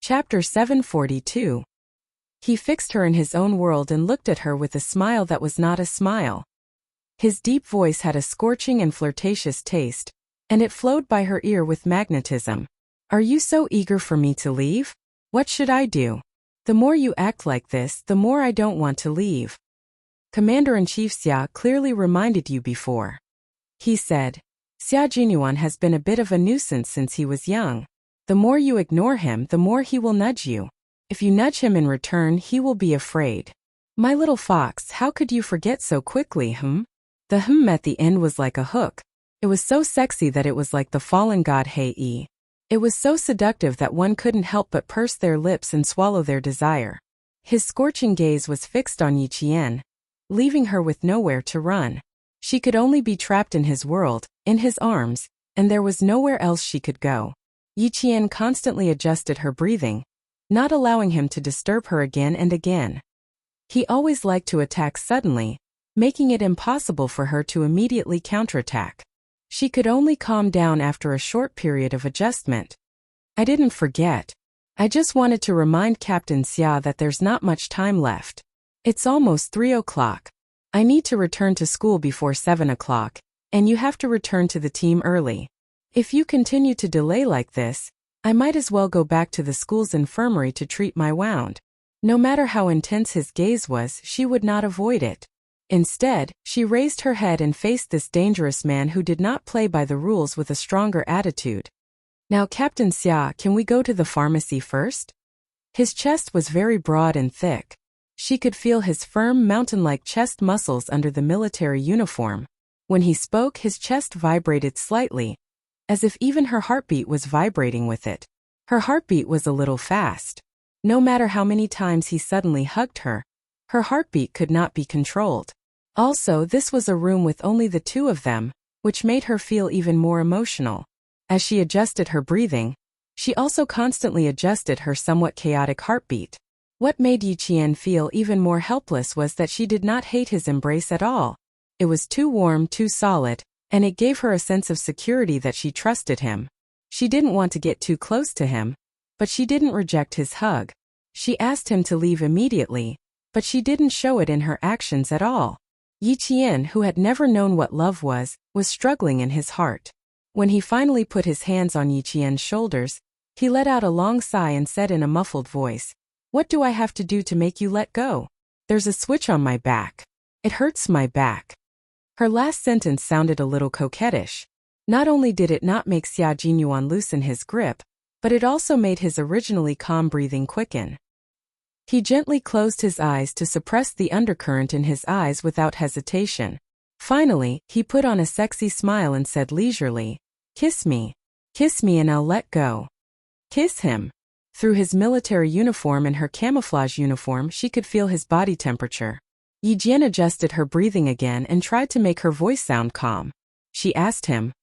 Chapter 742. He fixed her in his own world and looked at her with a smile that was not a smile. His deep voice had a scorching and flirtatious taste, and it flowed by her ear with magnetism. Are you so eager for me to leave? What should I do? The more you act like this, the more I don't want to leave. Commander-in-Chief Xia clearly reminded you before. He said, Xia Jinyuan has been a bit of a nuisance since he was young. The more you ignore him, the more he will nudge you. If you nudge him in return, he will be afraid. My little fox, how could you forget so quickly, The at the end was like a hook. It was so sexy that it was like the fallen god Hei. It was so seductive that one couldn't help but purse their lips and swallow their desire. His scorching gaze was fixed on Yi Qian, leaving her with nowhere to run. She could only be trapped in his world, in his arms, and there was nowhere else she could go. Yi Qian constantly adjusted her breathing, not allowing him to disturb her again and again. He always liked to attack suddenly, making it impossible for her to immediately counterattack. She could only calm down after a short period of adjustment. I didn't forget. I just wanted to remind Captain Xia that there's not much time left. It's almost 3 o'clock. I need to return to school before 7 o'clock, and you have to return to the team early. If you continue to delay like this, I might as well go back to the school's infirmary to treat my wound. No matter how intense his gaze was, she would not avoid it. Instead, she raised her head and faced this dangerous man who did not play by the rules with a stronger attitude. Now, Captain Xia, can we go to the pharmacy first? His chest was very broad and thick. She could feel his firm, mountain-like chest muscles under the military uniform. When he spoke, his chest vibrated slightly, as if even her heartbeat was vibrating with it. Her heartbeat was a little fast. No matter how many times he suddenly hugged her, her heartbeat could not be controlled. Also, this was a room with only the two of them, which made her feel even more emotional. As she adjusted her breathing, she also constantly adjusted her somewhat chaotic heartbeat. What made Yi Qian feel even more helpless was that she did not hate his embrace at all. It was too warm, too solid, and it gave her a sense of security that she trusted him. She didn't want to get too close to him, but she didn't reject his hug. She asked him to leave immediately, but she didn't show it in her actions at all. Yi Qian, who had never known what love was struggling in his heart. When he finally put his hands on Yi Qian's shoulders, he let out a long sigh and said in a muffled voice, What do I have to do to make you let go? There's a switch on my back. It hurts my back. Her last sentence sounded a little coquettish. Not only did it not make Xia Jinyuan loosen his grip, but it also made his originally calm breathing quicken. He gently closed his eyes to suppress the undercurrent in his eyes without hesitation. Finally, he put on a sexy smile and said leisurely, Kiss me and I'll let go. Kiss him. Through his military uniform and her camouflage uniform, she could feel his body temperature. Yi Jian adjusted her breathing again and tried to make her voice sound calm. She asked him,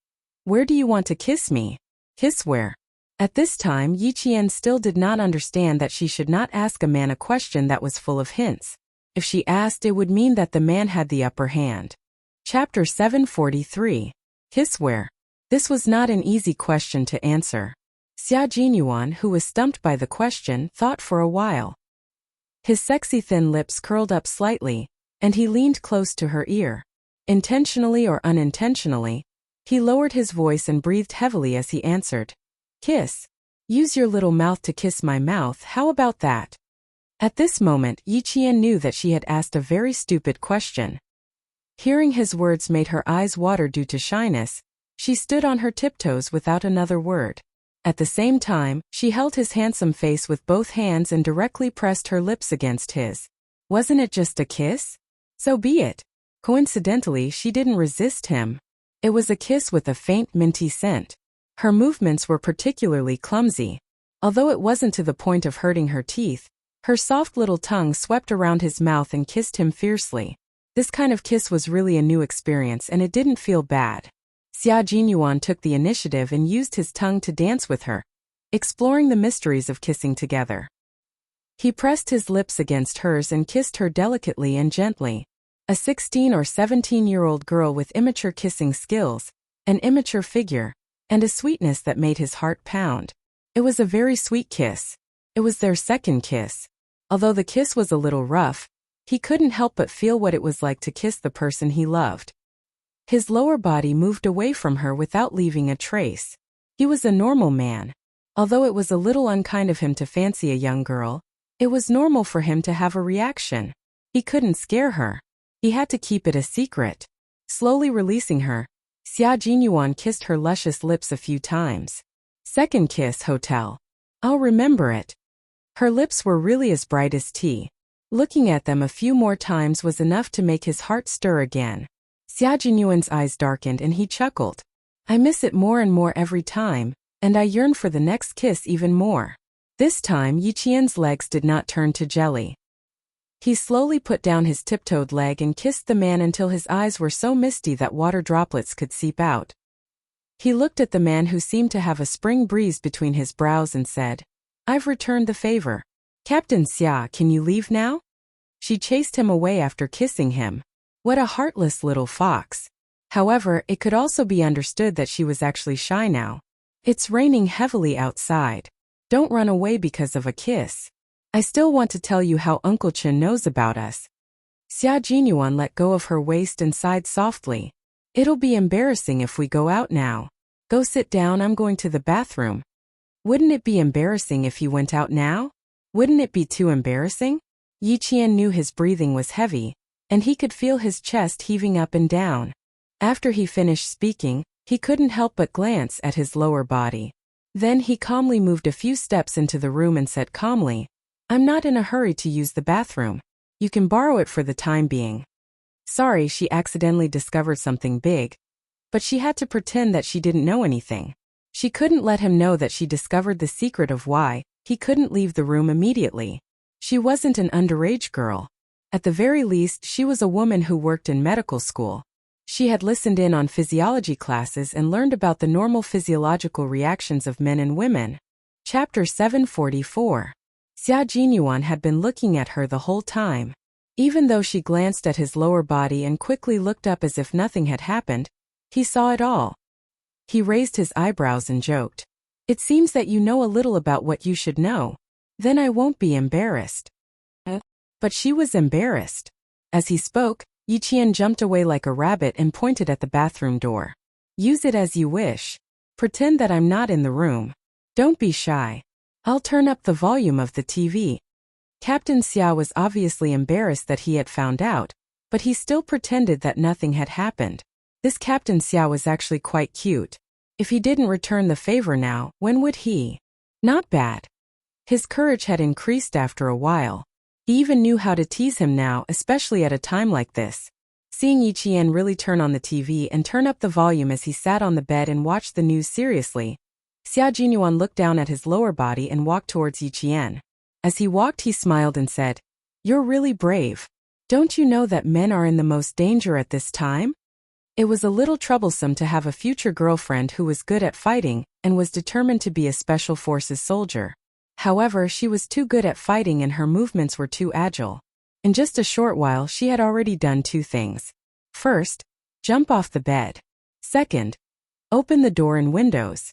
Where do you want to kiss me? Kiss where? At this time, Yi Qian still did not understand that she should not ask a man a question that was full of hints. If she asked, it would mean that the man had the upper hand. Chapter 743. Kiss where? This was not an easy question to answer. Xia Jinyuan, who was stumped by the question, thought for a while. His sexy thin lips curled up slightly, and he leaned close to her ear. Intentionally or unintentionally, he lowered his voice and breathed heavily as he answered, Kiss. Use your little mouth to kiss my mouth, how about that? At this moment, Yi Qian knew that she had asked a very stupid question. Hearing his words made her eyes water due to shyness. She stood on her tiptoes without another word. At the same time, she held his handsome face with both hands and directly pressed her lips against his. Wasn't it just a kiss? So be it. Coincidentally, she didn't resist him. It was a kiss with a faint minty scent. Her movements were particularly clumsy. Although it wasn't to the point of hurting her teeth, her soft little tongue swept around his mouth and kissed him fiercely. This kind of kiss was really a new experience and it didn't feel bad. Xia Jinyuan took the initiative and used his tongue to dance with her, exploring the mysteries of kissing together. He pressed his lips against hers and kissed her delicately and gently. A 16 or 17-year-old girl with immature kissing skills, an immature figure, and a sweetness that made his heart pound. It was a very sweet kiss. It was their second kiss. Although the kiss was a little rough, he couldn't help but feel what it was like to kiss the person he loved. His lower body moved away from her without leaving a trace. He was a normal man. Although it was a little unkind of him to fancy a young girl, it was normal for him to have a reaction. He couldn't scare her. He had to keep it a secret. Slowly releasing her, Xia Jinyuan kissed her luscious lips a few times. Second kiss, hotel. I'll remember it. Her lips were really as bright as tea. Looking at them a few more times was enough to make his heart stir again. Xia Jinyuan's eyes darkened and he chuckled. I miss it more and more every time, and I yearn for the next kiss even more. This time Yi Qian's legs did not turn to jelly. He slowly put down his tiptoed leg and kissed the man until his eyes were so misty that water droplets could seep out. He looked at the man who seemed to have a spring breeze between his brows and said, I've returned the favor. Captain Xia, can you leave now? She chased him away after kissing him. What a heartless little fox. However, it could also be understood that she was actually shy now. It's raining heavily outside. Don't run away because of a kiss. I still want to tell you how Uncle Chen knows about us. Xia Jinyuan let go of her waist and sighed softly. It'll be embarrassing if we go out now. Go sit down, I'm going to the bathroom. Wouldn't it be embarrassing if he went out now? Wouldn't it be too embarrassing? Yi Qian knew his breathing was heavy, and he could feel his chest heaving up and down. After he finished speaking, he couldn't help but glance at his lower body. Then he calmly moved a few steps into the room and said calmly, I'm not in a hurry to use the bathroom. You can borrow it for the time being. Sorry, she accidentally discovered something big. But she had to pretend that she didn't know anything. She couldn't let him know that she discovered the secret of why he couldn't leave the room immediately. She wasn't an underage girl. At the very least, she was a woman who worked in medical school. She had listened in on physiology classes and learned about the normal physiological reactions of men and women. Chapter 744. Xia Jinyuan had been looking at her the whole time. Even though she glanced at his lower body and quickly looked up as if nothing had happened, he saw it all. He raised his eyebrows and joked. It seems that you know a little about what you should know. Then I won't be embarrassed. But she was embarrassed. As he spoke, Yi Qian jumped away like a rabbit and pointed at the bathroom door. Use it as you wish. Pretend that I'm not in the room. Don't be shy. I'll turn up the volume of the TV. Captain Xia was obviously embarrassed that he had found out, but he still pretended that nothing had happened. This Captain Xia was actually quite cute. If he didn't return the favor now, when would he? Not bad. His courage had increased after a while. He even knew how to tease him now, especially at a time like this. Seeing Yi Qian really turn on the TV and turn up the volume as he sat on the bed and watched the news seriously, Xia Jinyuan looked down at his lower body and walked towards Yi Qian. As he walked, he smiled and said, You're really brave. Don't you know that men are in the most danger at this time? It was a little troublesome to have a future girlfriend who was good at fighting and was determined to be a special forces soldier. However, she was too good at fighting and her movements were too agile. In just a short while, she had already done two things. First, jump off the bed. Second, open the door and windows.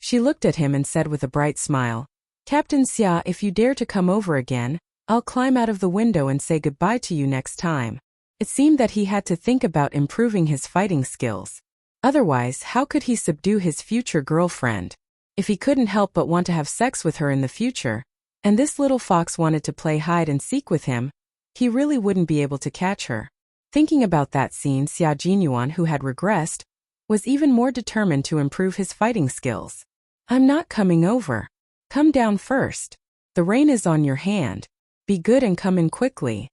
She looked at him and said with a bright smile, Captain Xia, if you dare to come over again, I'll climb out of the window and say goodbye to you next time. It seemed that he had to think about improving his fighting skills. Otherwise, how could he subdue his future girlfriend? If he couldn't help but want to have sex with her in the future, and this little fox wanted to play hide and seek with him, he really wouldn't be able to catch her. Thinking about that scene, Xia Jinyuan, who had regressed, was even more determined to improve his fighting skills. I'm not coming over. Come down first. The rain is on your hand. Be good and come in quickly.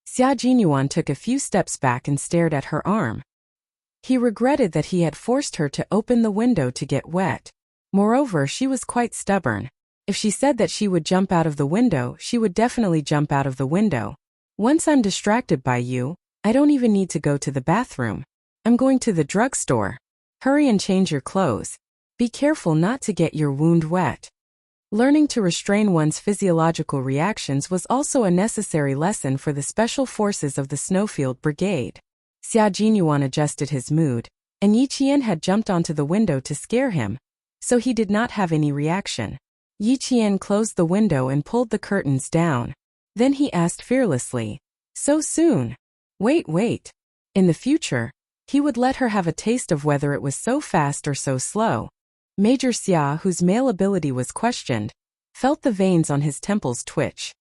Xia Jinyuan took a few steps back and stared at her arm. He regretted that he had forced her to open the window to get wet. Moreover, she was quite stubborn. If she said that she would jump out of the window, she would definitely jump out of the window. Once I'm distracted by you, I don't even need to go to the bathroom. I'm going to the drugstore. Hurry and change your clothes. Be careful not to get your wound wet. Learning to restrain one's physiological reactions was also a necessary lesson for the special forces of the Snowfield Brigade. Xia Jinyuan adjusted his mood, and Yi Qian had jumped onto the window to scare him, so he did not have any reaction. Yi Qian closed the window and pulled the curtains down. Then he asked fearlessly, "So soon?" Wait. In the future, he would let her have a taste of whether it was so fast or so slow. Major Xia, whose male ability was questioned, felt the veins on his temples twitch.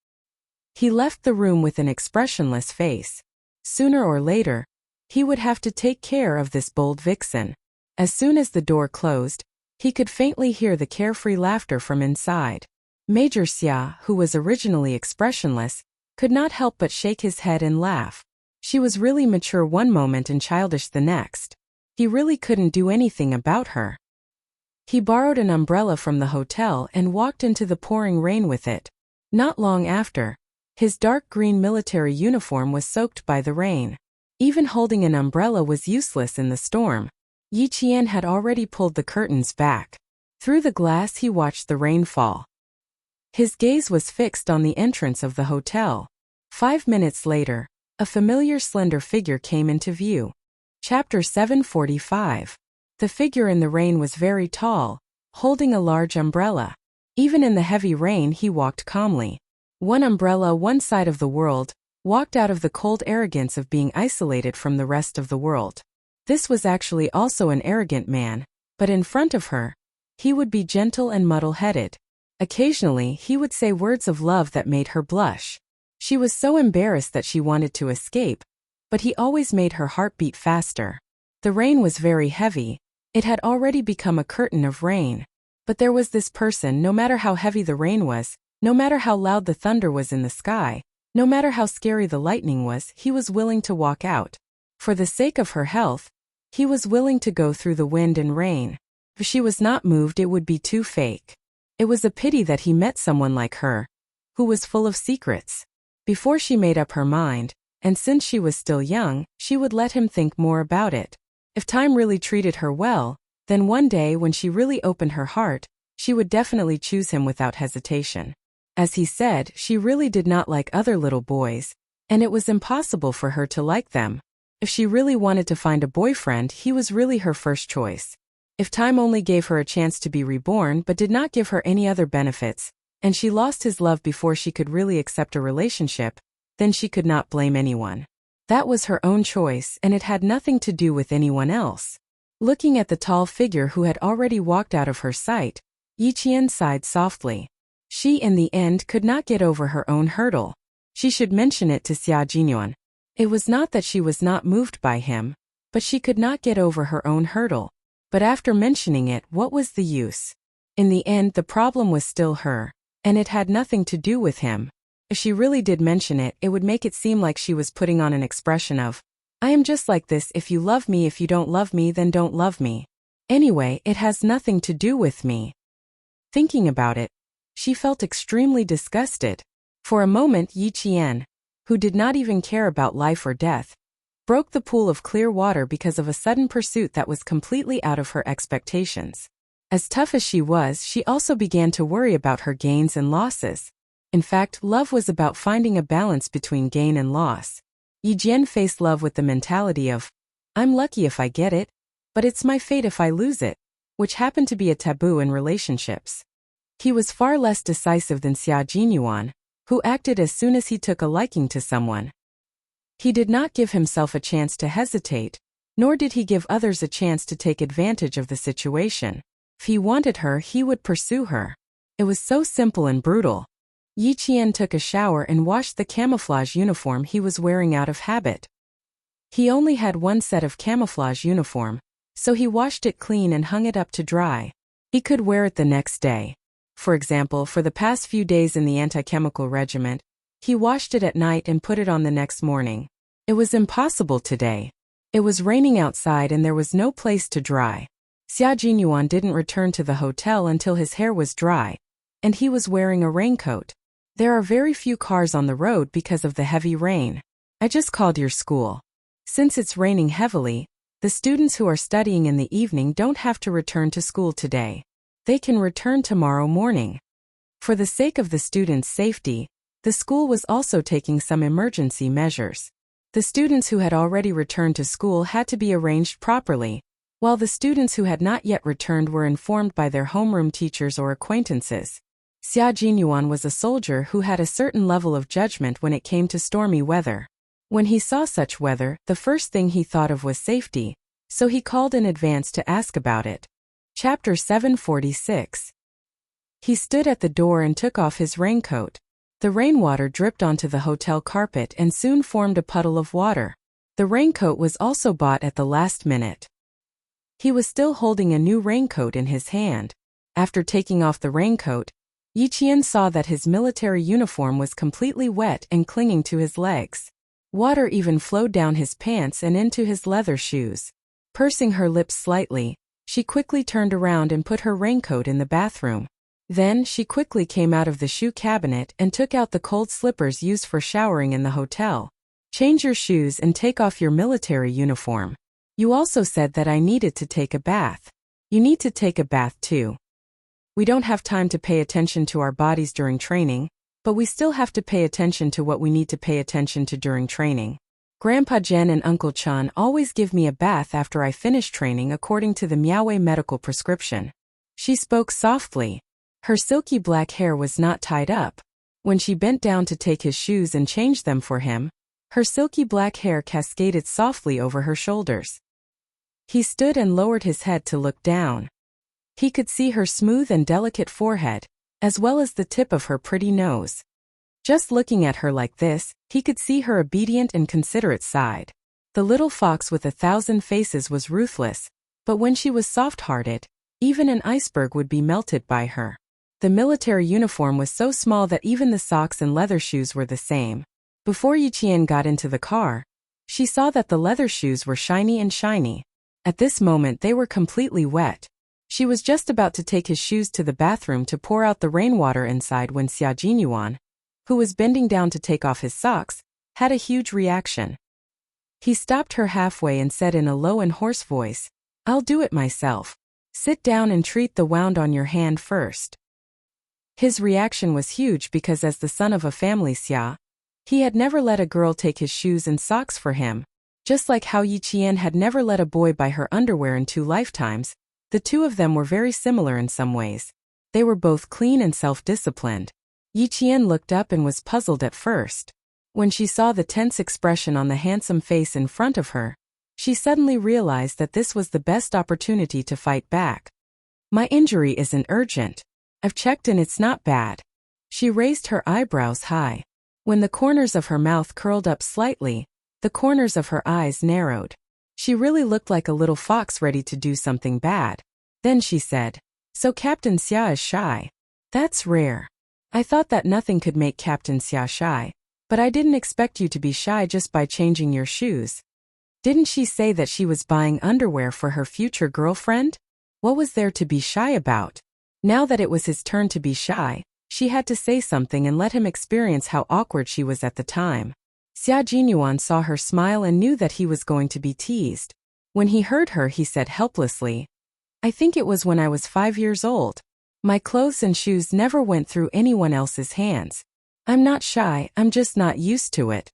He left the room with an expressionless face. Sooner or later, he would have to take care of this bold vixen. As soon as the door closed, he could faintly hear the carefree laughter from inside. Major Xia, who was originally expressionless, could not help but shake his head and laugh. She was really mature one moment and childish the next. He really couldn't do anything about her. He borrowed an umbrella from the hotel and walked into the pouring rain with it. Not long after, his dark green military uniform was soaked by the rain. Even holding an umbrella was useless in the storm. Yi Qian had already pulled the curtains back. Through the glass he watched the rain fall. His gaze was fixed on the entrance of the hotel. 5 minutes later, a familiar slender figure came into view. Chapter 745. The figure in the rain was very tall, holding a large umbrella. Even in the heavy rain he walked calmly. One umbrella one side of the world, walked out of the cold arrogance of being isolated from the rest of the world. This was actually also an arrogant man, but in front of her, he would be gentle and muddle-headed. Occasionally he would say words of love that made her blush. She was so embarrassed that she wanted to escape, but he always made her heart beat faster. The rain was very heavy. It had already become a curtain of rain. But there was this person, no matter how heavy the rain was, no matter how loud the thunder was in the sky, no matter how scary the lightning was, he was willing to walk out. For the sake of her health, he was willing to go through the wind and rain. If she was not moved, it would be too fake. It was a pity that he met someone like her, who was full of secrets. Before she made up her mind, and since she was still young, she would let him think more about it. If time really treated her well, then one day when she really opened her heart, she would definitely choose him without hesitation. As he said, she really did not like other little boys, and it was impossible for her to like them. If she really wanted to find a boyfriend, he was really her first choice. If time only gave her a chance to be reborn but did not give her any other benefits, and she lost his love before she could really accept a relationship, then she could not blame anyone. That was her own choice, and it had nothing to do with anyone else. Looking at the tall figure who had already walked out of her sight, Yi Qian sighed softly. She, in the end, could not get over her own hurdle. She should mention it to Xia Jinyuan. It was not that she was not moved by him, but she could not get over her own hurdle. But after mentioning it, what was the use? In the end, the problem was still her, and it had nothing to do with him. If she really did mention it, it would make it seem like she was putting on an expression of, "I am just like this, if you love me, if you don't love me, then don't love me. Anyway, it has nothing to do with me." Thinking about it, she felt extremely disgusted. For a moment Yi Qian, who did not even care about life or death, broke the pool of clear water because of a sudden pursuit that was completely out of her expectations. As tough as she was, she also began to worry about her gains and losses. In fact, love was about finding a balance between gain and loss. Yi Jian faced love with the mentality of, "I'm lucky if I get it, but it's my fate if I lose it," which happened to be a taboo in relationships. He was far less decisive than Xia Jinyuan, who acted as soon as he took a liking to someone. He did not give himself a chance to hesitate, nor did he give others a chance to take advantage of the situation. If he wanted her, he would pursue her. It was so simple and brutal. Yi Qian took a shower and washed the camouflage uniform he was wearing out of habit. He only had one set of camouflage uniform, so he washed it clean and hung it up to dry. He could wear it the next day. For example, for the past few days in the anti-chemical regiment, he washed it at night and put it on the next morning. It was impossible today. It was raining outside and there was no place to dry. Xia Jinyuan didn't return to the hotel until his hair was dry, and he was wearing a raincoat. There are very few cars on the road because of the heavy rain. "I just called your school. Since it's raining heavily, the students who are studying in the evening don't have to return to school today. They can return tomorrow morning." For the sake of the students' safety, the school was also taking some emergency measures. The students who had already returned to school had to be arranged properly, while the students who had not yet returned were informed by their homeroom teachers or acquaintances. Xia Jinyuan was a soldier who had a certain level of judgment when it came to stormy weather. When he saw such weather, the first thing he thought of was safety, so he called in advance to ask about it. Chapter 746. He stood at the door and took off his raincoat. The rainwater dripped onto the hotel carpet and soon formed a puddle of water. The raincoat was also bought at the last minute. He was still holding a new raincoat in his hand. After taking off the raincoat, Yi Qian saw that his military uniform was completely wet and clinging to his legs. Water even flowed down his pants and into his leather shoes. Pursing her lips slightly, she quickly turned around and put her raincoat in the bathroom. Then she quickly came out of the shoe cabinet and took out the cold slippers used for showering in the hotel. Change your shoes and take off your military uniform. You also said that I needed to take a bath. You need to take a bath too. We don't have time to pay attention to our bodies during training, but we still have to pay attention to what we need to pay attention to during training. Grandpa Jen and Uncle Chan always give me a bath after I finish training according to the Miaowei medical prescription. She spoke softly. Her silky black hair was not tied up. When she bent down to take his shoes and change them for him, her silky black hair cascaded softly over her shoulders. He stood and lowered his head to look down. He could see her smooth and delicate forehead, as well as the tip of her pretty nose. Just looking at her like this, he could see her obedient and considerate side. The little fox with 1,000 faces was ruthless, but when she was soft-hearted, even an iceberg would be melted by her. The military uniform was so small that even the socks and leather shoes were the same. Before Yi Qian got into the car, she saw that the leather shoes were shiny and shiny. At this moment they were completely wet. She was just about to take his shoes to the bathroom to pour out the rainwater inside when Xia Jinyuan, who was bending down to take off his socks, had a huge reaction. He stopped her halfway and said in a low and hoarse voice, "I'll do it myself. Sit down and treat the wound on your hand first." His reaction was huge because as the son of a family Xia, he had never let a girl take his shoes and socks for him. Just like how Yi Qian had never let a boy buy her underwear in 2 lifetimes, the two of them were very similar in some ways. They were both clean and self-disciplined. Yi Qian looked up and was puzzled at first. When she saw the tense expression on the handsome face in front of her, she suddenly realized that this was the best opportunity to fight back. "My injury isn't urgent. I've checked and it's not bad." She raised her eyebrows high. When the corners of her mouth curled up slightly, the corners of her eyes narrowed. She really looked like a little fox ready to do something bad. Then she said, "So Captain Xia is shy. That's rare. I thought that nothing could make Captain Xia shy, but I didn't expect you to be shy just by changing your shoes." Didn't she say that she was buying underwear for her future girlfriend? What was there to be shy about? Now that it was his turn to be shy, she had to say something and let him experience how awkward she was at the time. Xia Jinyuan saw her smile and knew that he was going to be teased. When he heard her, he said helplessly, "I think it was when I was 5 years old. My clothes and shoes never went through anyone else's hands. I'm not shy, I'm just not used to it."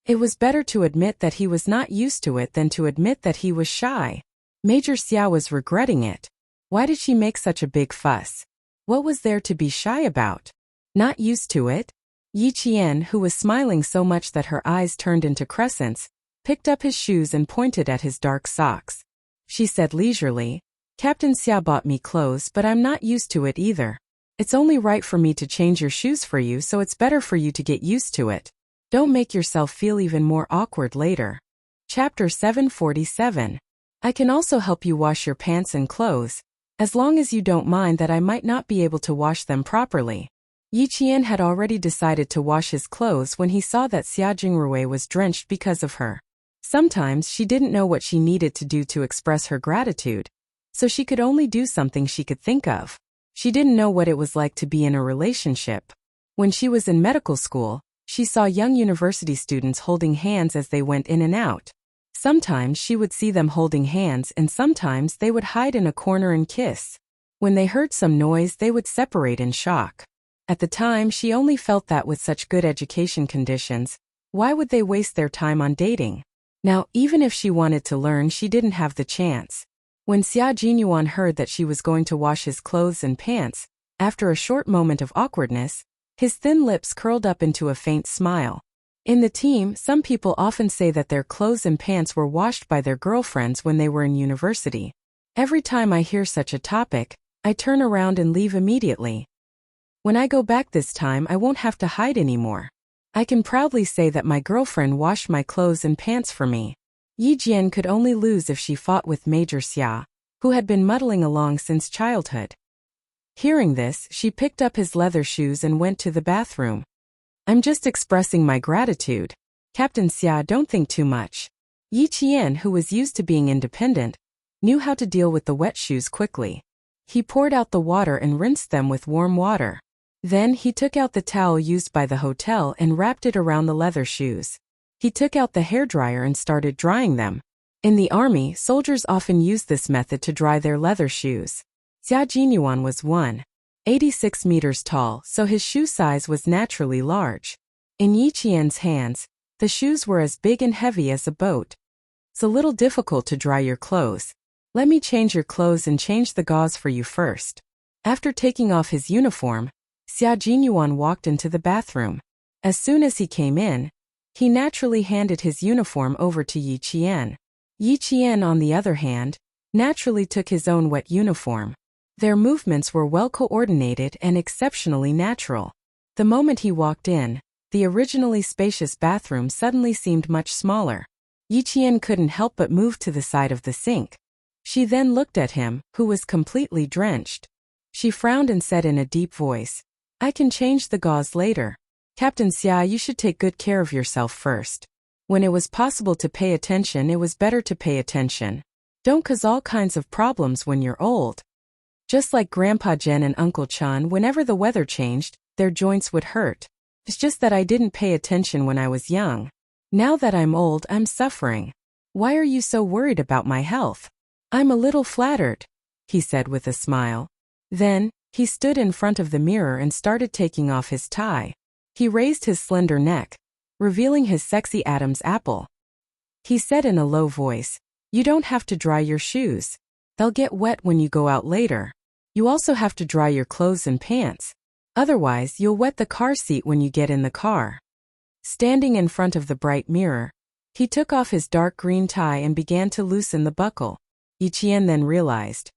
It was better to admit that he was not used to it than to admit that he was shy. Major Xia was regretting it. Why did she make such a big fuss? What was there to be shy about? Not used to it? Yi Qian, who was smiling so much that her eyes turned into crescents, picked up his shoes and pointed at his dark socks. She said leisurely, "Captain Xia bought me clothes, but I'm not used to it either. It's only right for me to change your shoes for you, so it's better for you to get used to it. Don't make yourself feel even more awkward later." Chapter 747. I can also help you wash your pants and clothes, as long as you don't mind that I might not be able to wash them properly. Yi Qian had already decided to wash his clothes when he saw that Xia Jingrui was drenched because of her. Sometimes she didn't know what she needed to do to express her gratitude, so she could only do something she could think of. She didn't know what it was like to be in a relationship. When she was in medical school, she saw young university students holding hands as they went in and out. Sometimes she would see them holding hands and sometimes they would hide in a corner and kiss. When they heard some noise, they would separate in shock. At the time, she only felt that with such good education conditions, why would they waste their time on dating? Now, even if she wanted to learn, she didn't have the chance. When Xia Jinyuan heard that she was going to wash his clothes and pants, After a short moment of awkwardness, his thin lips curled up into a faint smile. In the team, some people often say that their clothes and pants were washed by their girlfriends when they were in university. Every time I hear such a topic, I turn around and leave immediately. When I go back this time, I won't have to hide anymore. I can proudly say that my girlfriend washed my clothes and pants for me. Yi Jian could only lose if she fought with Major Xia, who had been muddling along since childhood. Hearing this, she picked up his leather shoes and went to the bathroom. I'm just expressing my gratitude. Captain Xia, don't think too much. Yi Qian, who was used to being independent, knew how to deal with the wet shoes quickly. He poured out the water and rinsed them with warm water. Then he took out the towel used by the hotel and wrapped it around the leather shoes. He took out the hairdryer and started drying them. In the army, soldiers often use this method to dry their leather shoes. Xia Jinyuan was 1.86 meters tall, so his shoe size was naturally large. In Yi Qian's hands, the shoes were as big and heavy as a boat. It's a little difficult to dry your clothes. Let me change your clothes and change the gauze for you first. After taking off his uniform, Xia Jinyuan walked into the bathroom. As soon as he came in, he naturally handed his uniform over to Yi Qian. Yi Qian, on the other hand, naturally took his own wet uniform. Their movements were well coordinated and exceptionally natural. The moment he walked in, the originally spacious bathroom suddenly seemed much smaller. Yi Qian couldn't help but move to the side of the sink. She then looked at him, who was completely drenched. She frowned and said in a deep voice, I can change the gauze later. Captain Xia, you should take good care of yourself first. When it was possible to pay attention, it was better to pay attention. Don't cause all kinds of problems when you're old. Just like Grandpa Jen and Uncle Chan, whenever the weather changed, their joints would hurt. It's just that I didn't pay attention when I was young. Now that I'm old, I'm suffering. Why are you so worried about my health? I'm a little flattered, he said with a smile. Then, he stood in front of the mirror and started taking off his tie. He raised his slender neck, revealing his sexy Adam's apple. He said in a low voice, You don't have to dry your shoes. They'll get wet when you go out later. You also have to dry your clothes and pants. Otherwise, you'll wet the car seat when you get in the car. Standing in front of the bright mirror, he took off his dark green tie and began to loosen the buckle. Yi Qian then realized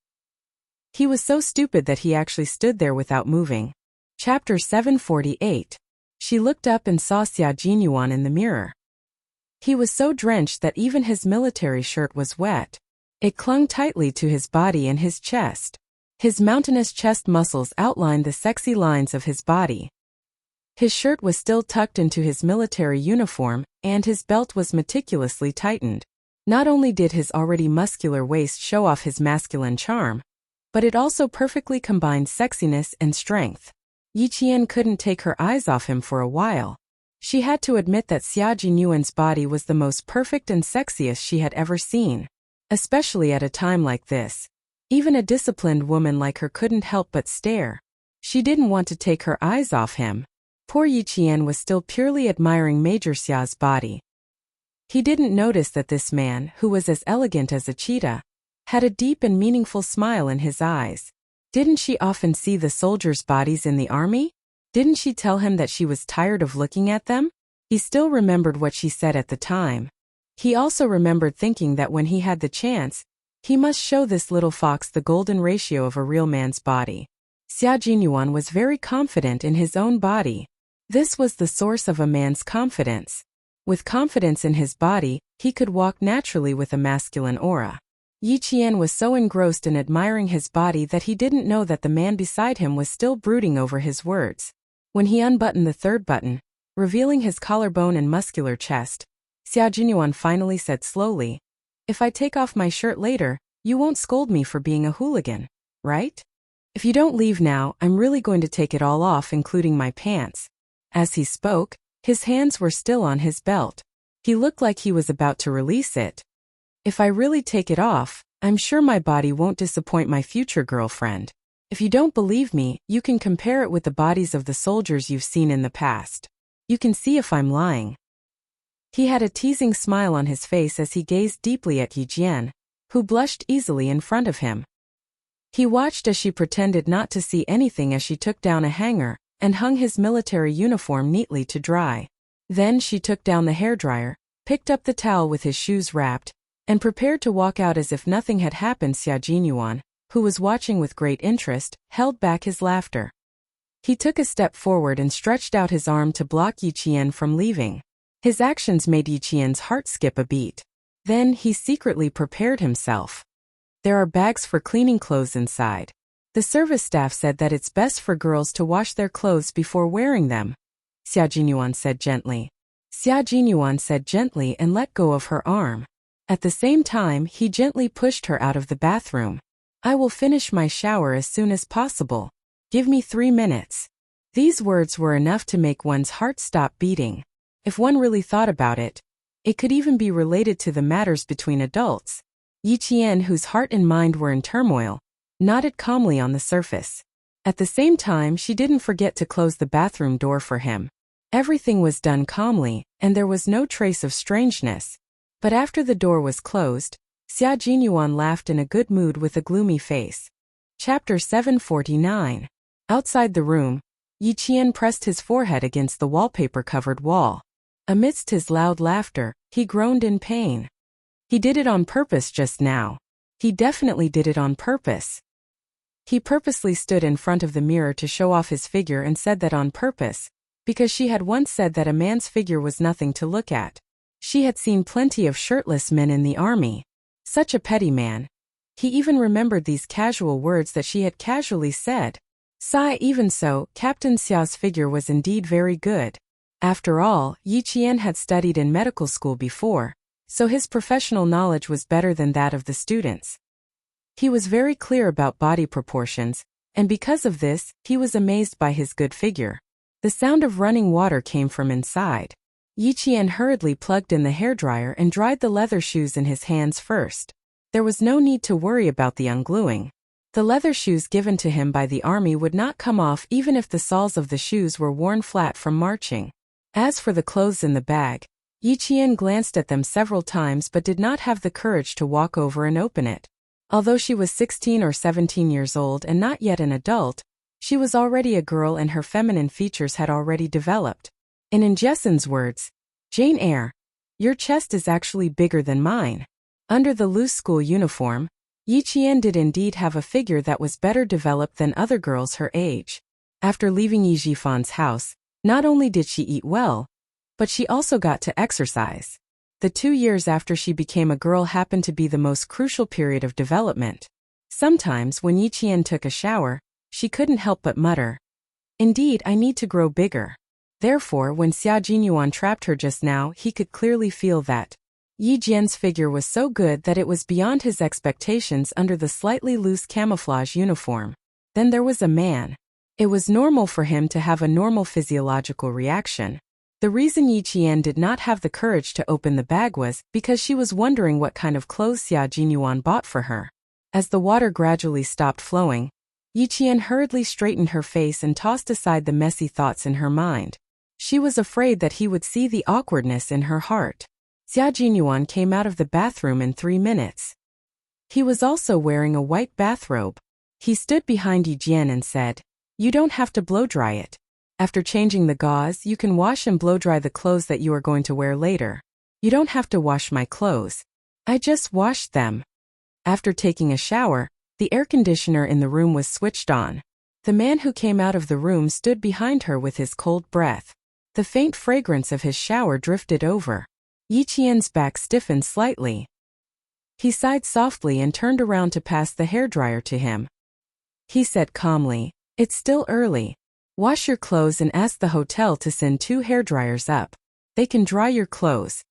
he was so stupid that he actually stood there without moving. Chapter 748. She looked up and saw Xia Jinyuan in the mirror. He was so drenched that even his military shirt was wet. It clung tightly to his body and his chest. His mountainous chest muscles outlined the sexy lines of his body. His shirt was still tucked into his military uniform, and his belt was meticulously tightened. Not only did his already muscular waist show off his masculine charm, but it also perfectly combined sexiness and strength. Yi Qian couldn't take her eyes off him for a while. She had to admit that Xia Jinyuan's body was the most perfect and sexiest she had ever seen. Especially at a time like this. Even a disciplined woman like her couldn't help but stare. She didn't want to take her eyes off him. Poor Yi Qian was still purely admiring Major Xia's body. He didn't notice that this man, who was as elegant as a cheetah, had a deep and meaningful smile in his eyes. Didn't she often see the soldiers' bodies in the army? Didn't she tell him that she was tired of looking at them? He still remembered what she said at the time. He also remembered thinking that when he had the chance, he must show this little fox the golden ratio of a real man's body. Xia Jinyuan was very confident in his own body. This was the source of a man's confidence. With confidence in his body, he could walk naturally with a masculine aura. Yi Qian was so engrossed in admiring his body that he didn't know that the man beside him was still brooding over his words. When he unbuttoned the third button, revealing his collarbone and muscular chest, Xia Jinyuan finally said slowly, If I take off my shirt later, you won't scold me for being a hooligan, right? If you don't leave now, I'm really going to take it all off, including my pants. As he spoke, his hands were still on his belt. He looked like he was about to release it. If I really take it off, I'm sure my body won't disappoint my future girlfriend. If you don't believe me, you can compare it with the bodies of the soldiers you've seen in the past. You can see if I'm lying. He had a teasing smile on his face as he gazed deeply at Yi Jian, who blushed easily in front of him. He watched as she pretended not to see anything as she took down a hanger and hung his military uniform neatly to dry. Then she took down the hairdryer, picked up the towel with his shoes wrapped, and prepared to walk out as if nothing had happened. Xia Jinyuan, who was watching with great interest, held back his laughter. He took a step forward and stretched out his arm to block Yi Qian from leaving. His actions made Yi Qian's heart skip a beat. Then he secretly prepared himself. There are bags for cleaning clothes inside. The service staff said that it's best for girls to wash their clothes before wearing them, Xia Jinyuan said gently. Xia Jinyuan said gently and let go of her arm. At the same time, he gently pushed her out of the bathroom. I will finish my shower as soon as possible. Give me 3 minutes. These words were enough to make one's heart stop beating. If one really thought about it, it could even be related to the matters between adults. Yi Qian, whose heart and mind were in turmoil, nodded calmly on the surface. At the same time, she didn't forget to close the bathroom door for him. Everything was done calmly, and there was no trace of strangeness. But after the door was closed, Xia Jinyuan laughed in a good mood with a gloomy face. Chapter 749. Outside the room, Yi Qian pressed his forehead against the wallpaper-covered wall. Amidst his loud laughter, he groaned in pain. He did it on purpose just now. He definitely did it on purpose. He purposely stood in front of the mirror to show off his figure and said that on purpose, because she had once said that a man's figure was nothing to look at. She had seen plenty of shirtless men in the army. Such a petty man. He even remembered these casual words that she had casually said. Sigh. Even so, Captain Xiao's figure was indeed very good. After all, Yi Qian had studied in medical school before, so his professional knowledge was better than that of the students. He was very clear about body proportions, and because of this, he was amazed by his good figure. The sound of running water came from inside. Yi Qian hurriedly plugged in the hairdryer and dried the leather shoes in his hands first. There was no need to worry about the ungluing. The leather shoes given to him by the army would not come off even if the soles of the shoes were worn flat from marching. As for the clothes in the bag, Yi Qian glanced at them several times but did not have the courage to walk over and open it. Although she was 16 or 17 years old and not yet an adult, she was already a girl and her feminine features had already developed. In Jessen's words, Jane Eyre, your chest is actually bigger than mine. Under the loose school uniform, Yi Qian did indeed have a figure that was better developed than other girls her age. After leaving Yi Jifan's house, not only did she eat well, but she also got to exercise. The 2 years after she became a girl happened to be the most crucial period of development. Sometimes when Yi Qian took a shower, she couldn't help but mutter, "Indeed, I need to grow bigger." Therefore, when Xia Jinyuan trapped her just now, he could clearly feel that Yi Jian's figure was so good that it was beyond his expectations under the slightly loose camouflage uniform. Then there was a man. It was normal for him to have a normal physiological reaction. The reason Yi Qian did not have the courage to open the bag was because she was wondering what kind of clothes Xia Jinyuan bought for her. As the water gradually stopped flowing, Yi Qian hurriedly straightened her face and tossed aside the messy thoughts in her mind. She was afraid that he would see the awkwardness in her heart. Xia Jinyuan came out of the bathroom in 3 minutes. He was also wearing a white bathrobe. He stood behind Yi Jian and said, "You don't have to blow-dry it. After changing the gauze, you can wash and blow-dry the clothes that you are going to wear later. You don't have to wash my clothes. I just washed them." After taking a shower, the air conditioner in the room was switched on. The man who came out of the room stood behind her with his cold breath. The faint fragrance of his shower drifted over. Yi Qian's back stiffened slightly. He sighed softly and turned around to pass the hairdryer to him. He said calmly, "It's still early. Wash your clothes and ask the hotel to send 2 hairdryers up. They can dry your clothes."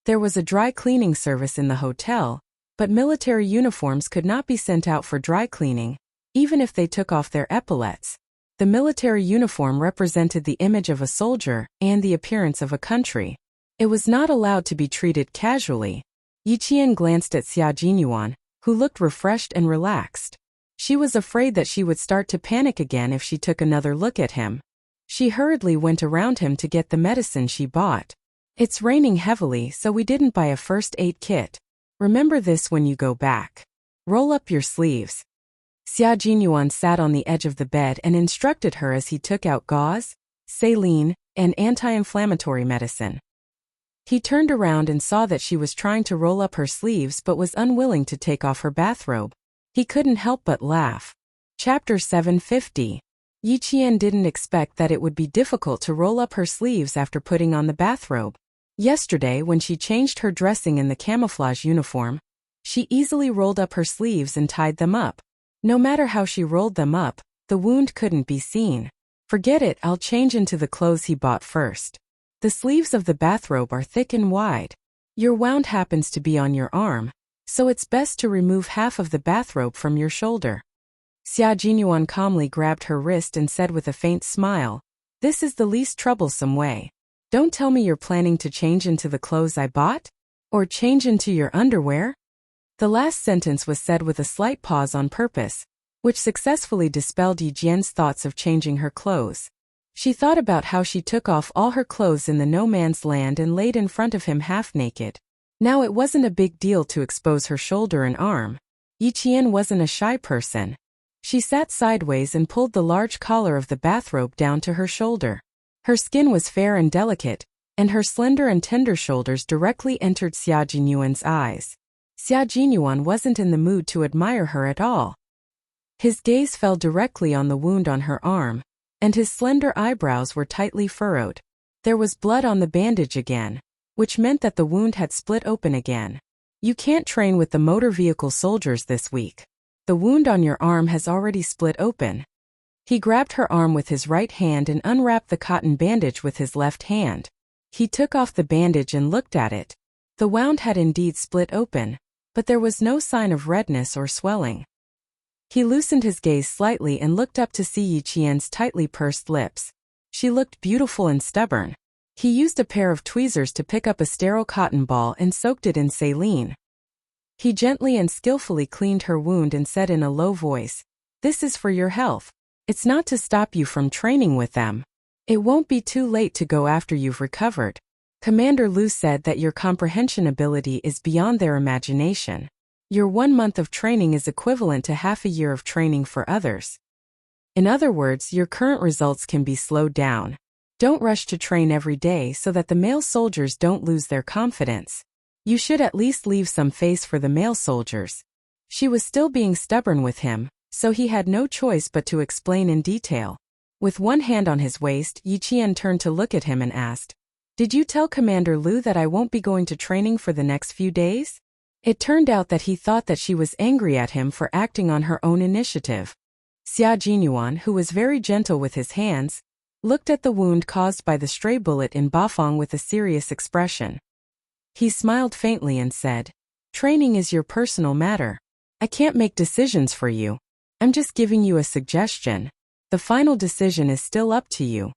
There was a dry cleaning service in the hotel, but military uniforms could not be sent out for dry cleaning, even if they took off their epaulets. The military uniform represented the image of a soldier and the appearance of a country. It was not allowed to be treated casually. Yi Qian glanced at Xia Jinyuan, who looked refreshed and relaxed. She was afraid that she would start to panic again if she took another look at him. She hurriedly went around him to get the medicine she bought. "It's raining heavily, so we didn't buy a first aid kit. Remember this when you go back. Roll up your sleeves." Xia Jinyuan sat on the edge of the bed and instructed her as he took out gauze, saline, and anti-inflammatory medicine. He turned around and saw that she was trying to roll up her sleeves but was unwilling to take off her bathrobe. He couldn't help but laugh. Chapter 750. Yi Qian didn't expect that it would be difficult to roll up her sleeves after putting on the bathrobe. Yesterday, when she changed her dressing in the camouflage uniform, she easily rolled up her sleeves and tied them up. No matter how she rolled them up, the wound couldn't be seen. Forget it, I'll change into the clothes he bought first. The sleeves of the bathrobe are thick and wide. Your wound happens to be on your arm, so it's best to remove half of the bathrobe from your shoulder. Xia Jinyuan calmly grabbed her wrist and said with a faint smile, "This is the least troublesome way. Don't tell me you're planning to change into the clothes I bought? Or change into your underwear?" The last sentence was said with a slight pause on purpose, which successfully dispelled Yi Jian's thoughts of changing her clothes. She thought about how she took off all her clothes in the no man's land and laid in front of him half naked. Now it wasn't a big deal to expose her shoulder and arm. Yi Qian wasn't a shy person. She sat sideways and pulled the large collar of the bathrobe down to her shoulder. Her skin was fair and delicate, and her slender and tender shoulders directly entered Xia Jinyuan's eyes. Xia Jinyuan wasn't in the mood to admire her at all. His gaze fell directly on the wound on her arm, and his slender eyebrows were tightly furrowed. There was blood on the bandage again, which meant that the wound had split open again. "You can't train with the motor vehicle soldiers this week. The wound on your arm has already split open." He grabbed her arm with his right hand and unwrapped the cotton bandage with his left hand. He took off the bandage and looked at it. The wound had indeed split open, but there was no sign of redness or swelling. He loosened his gaze slightly and looked up to see Yi Qian's tightly pursed lips. She looked beautiful and stubborn. He used a pair of tweezers to pick up a sterile cotton ball and soaked it in saline. He gently and skillfully cleaned her wound and said in a low voice, "This is for your health. It's not to stop you from training with them. It won't be too late to go after you've recovered. Commander Lu said that your comprehension ability is beyond their imagination. Your 1 month of training is equivalent to half a year of training for others. In other words, your current results can be slowed down. Don't rush to train every day so that the male soldiers don't lose their confidence. You should at least leave some face for the male soldiers." She was still being stubborn with him, so he had no choice but to explain in detail. With one hand on his waist, Yi Qian turned to look at him and asked, "Did you tell Commander Lu that I won't be going to training for the next few days?" It turned out that he thought that she was angry at him for acting on her own initiative. Xia Jinyuan, who was very gentle with his hands, looked at the wound caused by the stray bullet in Bafang with a serious expression. He smiled faintly and said, "Training is your personal matter. I can't make decisions for you. I'm just giving you a suggestion. The final decision is still up to you."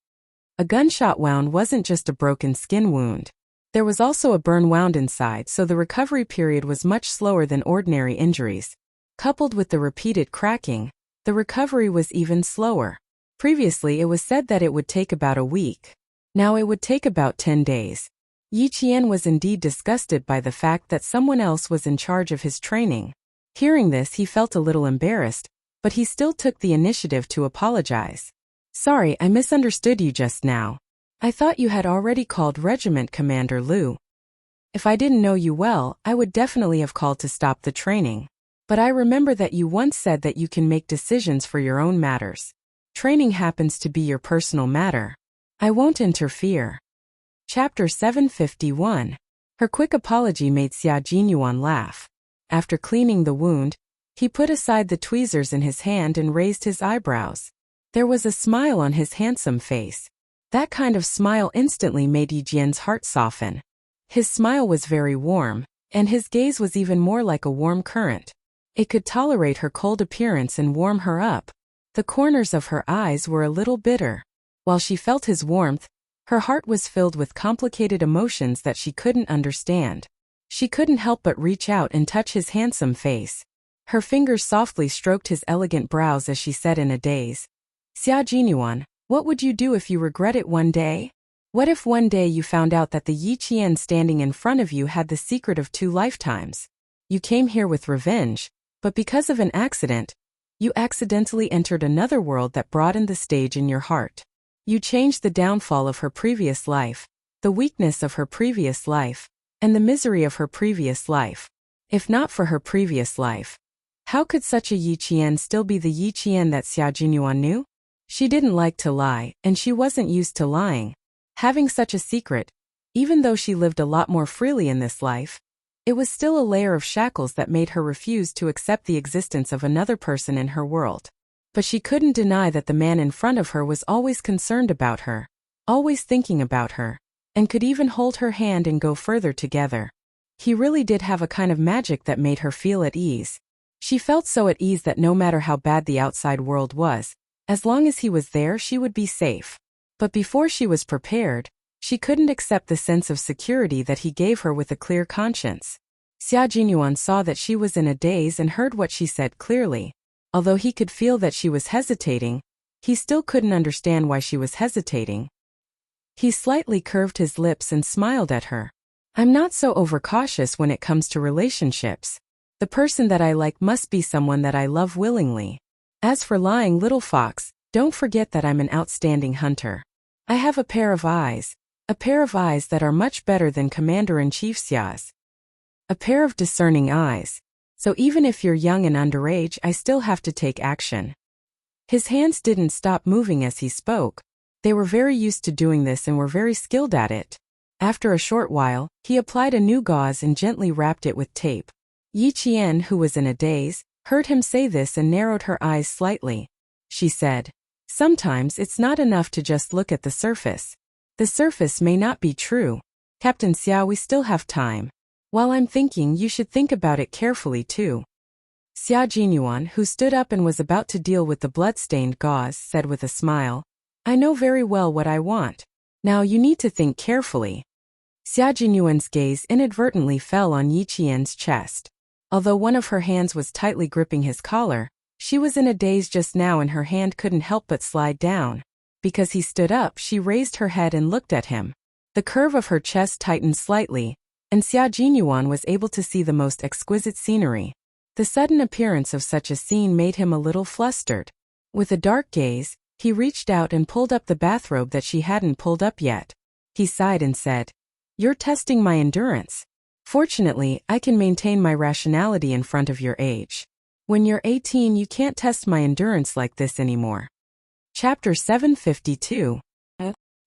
A gunshot wound wasn't just a broken skin wound. There was also a burn wound inside, so the recovery period was much slower than ordinary injuries. Coupled with the repeated cracking, the recovery was even slower. Previously it was said that it would take about a week. Now it would take about 10 days. Yi Qian was indeed disgusted by the fact that someone else was in charge of his training. Hearing this, he felt a little embarrassed, but he still took the initiative to apologize. "Sorry, I misunderstood you just now. I thought you had already called Regiment Commander Lu. If I didn't know you well, I would definitely have called to stop the training. But I remember that you once said that you can make decisions for your own matters. Training happens to be your personal matter. I won't interfere." Chapter 751. Her quick apology made Xia Jinyuan laugh. After cleaning the wound, he put aside the tweezers in his hand and raised his eyebrows. There was a smile on his handsome face. That kind of smile instantly made Yi Jian's heart soften. His smile was very warm, and his gaze was even more like a warm current. It could tolerate her cold appearance and warm her up. The corners of her eyes were a little bitter. While she felt his warmth, her heart was filled with complicated emotions that she couldn't understand. She couldn't help but reach out and touch his handsome face. Her fingers softly stroked his elegant brows as she said in a daze, "Xia Jinyuan, what would you do if you regret it one day? What if one day you found out that the Yi Qian standing in front of you had the secret of 2 lifetimes? You came here with revenge, but because of an accident, You accidentally entered another world that broadened the stage in your heart. You changed the downfall of her previous life, the weakness of her previous life, and the misery of her previous life. If not for her previous life, how could such a Yi Qian still be the Yi Qian that Xia Jinyuan knew? She didn't like to lie, and she wasn't used to lying. Having such a secret, even though she lived a lot more freely in this life, it was still a layer of shackles that made her refuse to accept the existence of another person in her world. But she couldn't deny that the man in front of her was always concerned about her, always thinking about her, and could even hold her hand and go further together. He really did have a kind of magic that made her feel at ease. She felt so at ease that no matter how bad the outside world was, as long as he was there she would be safe. But before she was prepared, she couldn't accept the sense of security that he gave her with a clear conscience. Xia Jinyuan saw that she was in a daze and heard what she said clearly. Although he could feel that she was hesitating, he still couldn't understand why she was hesitating. He slightly curved his lips and smiled at her. I'm not so overcautious when it comes to relationships. The person that I like must be someone that I love willingly. As for lying, little fox, don't forget that I'm an outstanding hunter. I have a pair of eyes that are much better than Commander-in-Chief Xia's. A pair of discerning eyes. So even if you're young and underage, I still have to take action. His hands didn't stop moving as he spoke. They were very used to doing this and were very skilled at it. After a short while, he applied a new gauze and gently wrapped it with tape. Yi Qian, who was in a daze, heard him say this and narrowed her eyes slightly. She said, sometimes it's not enough to just look at the surface. The surface may not be true. Captain Xia, we still have time. While I'm thinking, you should think about it carefully too. Xia Jinyuan, who stood up and was about to deal with the blood-stained gauze, said with a smile, I know very well what I want. Now you need to think carefully. Xia Jinyuan's gaze inadvertently fell on Yi Qian's chest. Although one of her hands was tightly gripping his collar, she was in a daze just now and her hand couldn't help but slide down. Because he stood up, she raised her head and looked at him. The curve of her chest tightened slightly, and Xia Jinyuan was able to see the most exquisite scenery. The sudden appearance of such a scene made him a little flustered. With a dark gaze, he reached out and pulled up the bathrobe that she hadn't pulled up yet. He sighed and said, You're testing my endurance. Fortunately, I can maintain my rationality in front of your age. When you're 18, you can't test my endurance like this anymore. Chapter 752.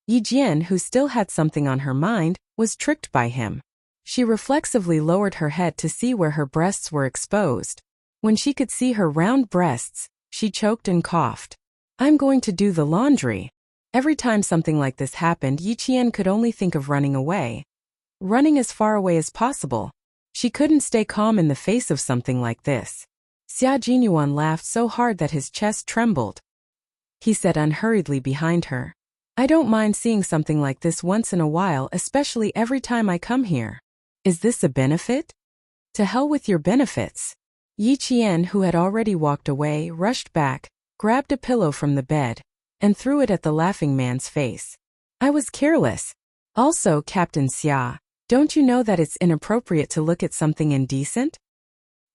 Yi Jian, who still had something on her mind, was tricked by him. She reflexively lowered her head to see where her breasts were exposed. When she could see her round breasts, she choked and coughed. I'm going to do the laundry. Every time something like this happened, Yi Qian could only think of running away. Running as far away as possible. She couldn't stay calm in the face of something like this. Xia Jinyuan laughed so hard that his chest trembled. He said unhurriedly behind her, I don't mind seeing something like this once in a while, especially every time I come here. Is this a benefit? To hell with your benefits. Yi Qian, who had already walked away, rushed back, grabbed a pillow from the bed, and threw it at the laughing man's face. I was careless. Also, Captain Xia, don't you know that it's inappropriate to look at something indecent?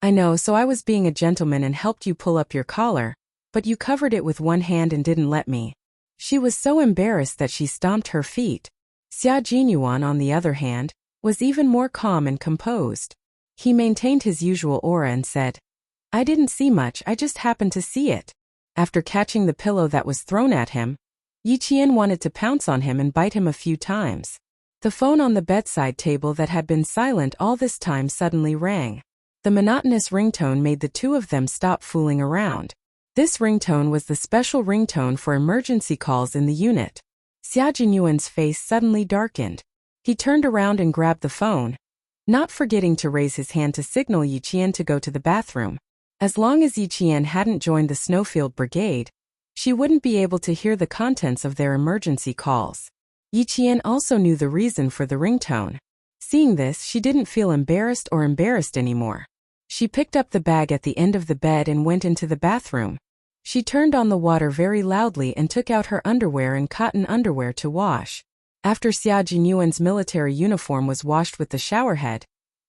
I know, so I was being a gentleman and helped you pull up your collar, but you covered it with one hand and didn't let me. She was so embarrassed that she stomped her feet. Xia Jinyuan, on the other hand, was even more calm and composed. He maintained his usual aura and said, I didn't see much, I just happened to see it. After catching the pillow that was thrown at him, Yi Qian wanted to pounce on him and bite him a few times. The phone on the bedside table that had been silent all this time suddenly rang. The monotonous ringtone made the two of them stop fooling around. This ringtone was the special ringtone for emergency calls in the unit. Xia Jinyuan's face suddenly darkened. He turned around and grabbed the phone, not forgetting to raise his hand to signal Yi Qian to go to the bathroom. As long as Yi Qian hadn't joined the Snowfield Brigade, she wouldn't be able to hear the contents of their emergency calls. Yi Qian also knew the reason for the ringtone. Seeing this, she didn't feel embarrassed anymore. She picked up the bag at the end of the bed and went into the bathroom. She turned on the water very loudly and took out her underwear and cotton underwear to wash. After Xia Jinyuan's military uniform was washed with the showerhead,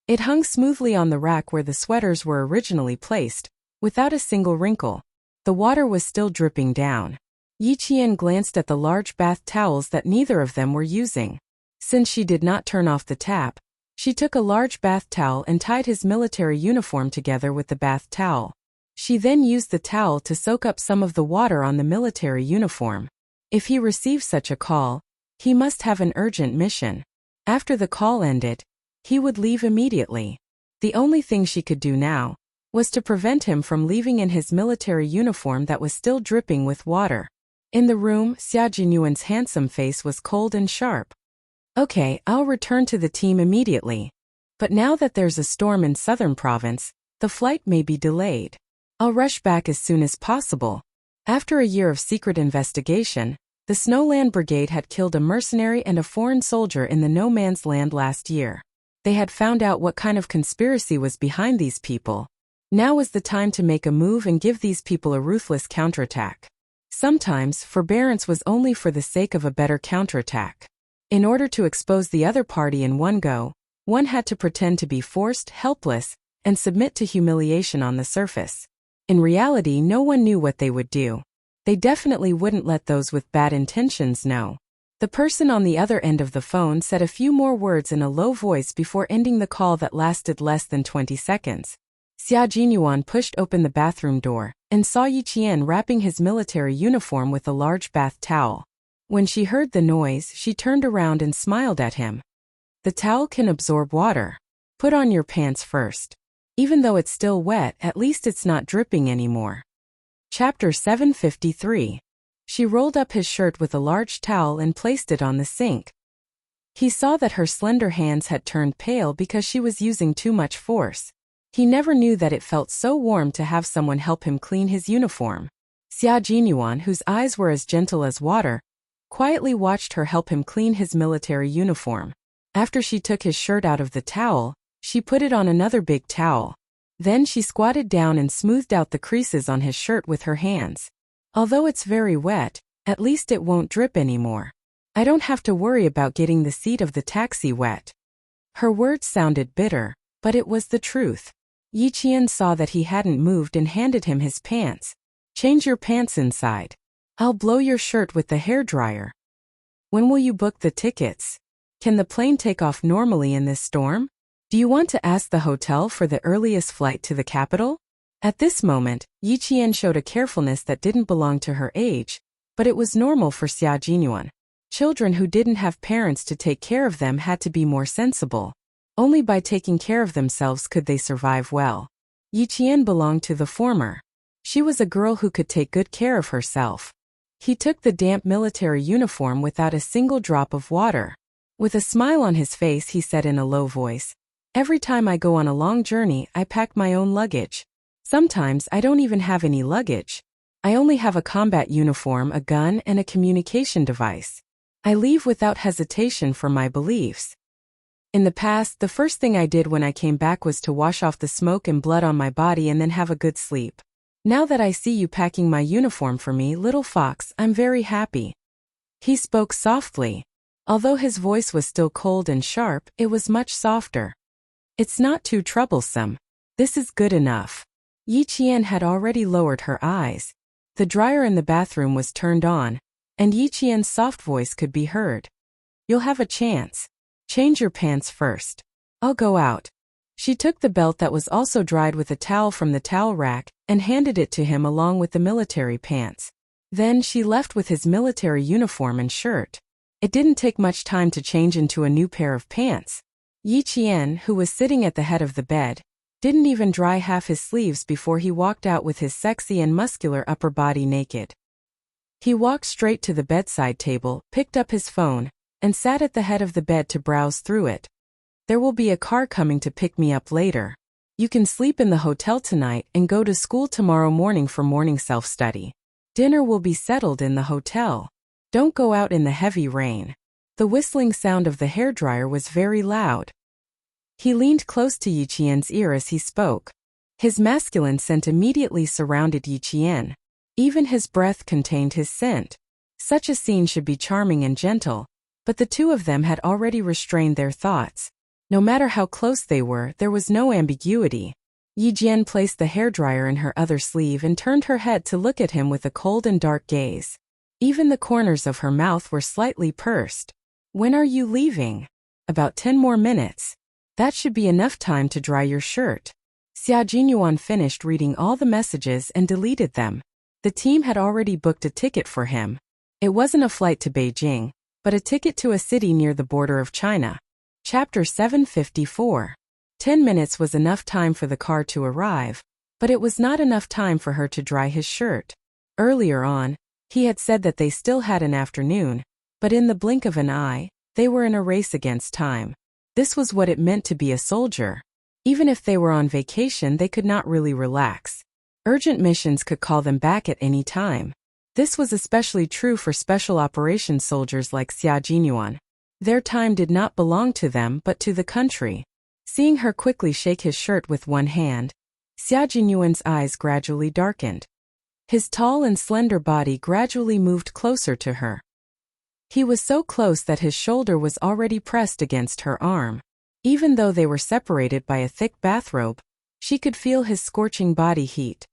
it hung smoothly on the rack where the sweaters were originally placed, without a single wrinkle. The water was still dripping down. Yi Qian glanced at the large bath towels that neither of them were using. Since she did not turn off the tap, she took a large bath towel and tied his military uniform together with the bath towel. She then used the towel to soak up some of the water on the military uniform. If he received such a call, he must have an urgent mission. After the call ended, he would leave immediately. The only thing she could do now was to prevent him from leaving in his military uniform that was still dripping with water. In the room, Xia Jinyuan's handsome face was cold and sharp. Okay, I'll return to the team immediately. But now that there's a storm in southern province, the flight may be delayed. I'll rush back as soon as possible. After a year of secret investigation, the Snowland Brigade had killed a mercenary and a foreign soldier in the no man's land last year. They had found out what kind of conspiracy was behind these people. Now was the time to make a move and give these people a ruthless counterattack. Sometimes, forbearance was only for the sake of a better counterattack. In order to expose the other party in one go, one had to pretend to be forced, helpless, and submit to humiliation on the surface. In reality, no one knew what they would do. They definitely wouldn't let those with bad intentions know. The person on the other end of the phone said a few more words in a low voice before ending the call that lasted less than 20 seconds. Xia Jinyuan pushed open the bathroom door and saw Yi Qian wrapping his military uniform with a large bath towel. When she heard the noise, she turned around and smiled at him. The towel can absorb water. Put on your pants first. Even though it's still wet, at least it's not dripping anymore. Chapter 753. She rolled up his shirt with a large towel and placed it on the sink. He saw that her slender hands had turned pale because she was using too much force. He never knew that it felt so warm to have someone help him clean his uniform. Xia Jinyuan, whose eyes were as gentle as water, quietly watched her help him clean his military uniform. After she took his shirt out of the towel, she put it on another big towel. Then she squatted down and smoothed out the creases on his shirt with her hands. Although it's very wet, at least it won't drip anymore. I don't have to worry about getting the seat of the taxi wet. Her words sounded bitter, but it was the truth. Yi Qian saw that he hadn't moved and handed him his pants. Change your pants inside. I'll blow your shirt with the hairdryer. When will you book the tickets? Can the plane take off normally in this storm? Do you want to ask the hotel for the earliest flight to the capital? At this moment, Yi Qian showed a carefulness that didn't belong to her age, but it was normal for Xia Jinyuan. Children who didn't have parents to take care of them had to be more sensible. Only by taking care of themselves could they survive well. Yi Qian belonged to the former. She was a girl who could take good care of herself. He took the damp military uniform without a single drop of water. With a smile on his face, he said in a low voice, "Every time I go on a long journey, I pack my own luggage. Sometimes I don't even have any luggage. I only have a combat uniform, a gun, and a communication device. I leave without hesitation for my beliefs. In the past, the first thing I did when I came back was to wash off the smoke and blood on my body and then have a good sleep. Now that I see you packing my uniform for me, little fox, I'm very happy." He spoke softly. Although his voice was still cold and sharp, it was much softer. "It's not too troublesome. This is good enough." Yi Qian had already lowered her eyes. The dryer in the bathroom was turned on, and Yi Qian's soft voice could be heard. "You'll have a chance. Change your pants first. I'll go out." She took the belt that was also dried with a towel from the towel rack and handed it to him along with the military pants. Then she left with his military uniform and shirt. It didn't take much time to change into a new pair of pants. Yi Qian, who was sitting at the head of the bed, didn't even dry half his sleeves before he walked out with his sexy and muscular upper body naked. He walked straight to the bedside table, picked up his phone, and sat at the head of the bed to browse through it. "There will be a car coming to pick me up later. You can sleep in the hotel tonight and go to school tomorrow morning for morning self-study. Dinner will be settled in the hotel. Don't go out in the heavy rain." The whistling sound of the hairdryer was very loud. He leaned close to Yi Qian's ear as he spoke. His masculine scent immediately surrounded Yi Qian. Even his breath contained his scent. Such a scene should be charming and gentle, but the two of them had already restrained their thoughts. No matter how close they were, there was no ambiguity. Yi Jian placed the hairdryer in her other sleeve and turned her head to look at him with a cold and dark gaze. Even the corners of her mouth were slightly pursed. When are you leaving? About 10 more minutes. That should be enough time to dry your shirt. Xia Jinyuan finished reading all the messages and deleted them. The team had already booked a ticket for him. It wasn't a flight to Beijing, but a ticket to a city near the border of China. Chapter 754. 10 minutes was enough time for the car to arrive, but it was not enough time for her to dry his shirt. Earlier on, he had said that they still had an afternoon, but in the blink of an eye, they were in a race against time. This was what it meant to be a soldier. Even if they were on vacation, they could not really relax. Urgent missions could call them back at any time. This was especially true for special operations soldiers like Xia Jinyuan. Their time did not belong to them but to the country. Seeing her quickly shake his shirt with one hand, Xia Jinyuan's eyes gradually darkened. His tall and slender body gradually moved closer to her. He was so close that his shoulder was already pressed against her arm. Even though they were separated by a thick bathrobe, she could feel his scorching body heat.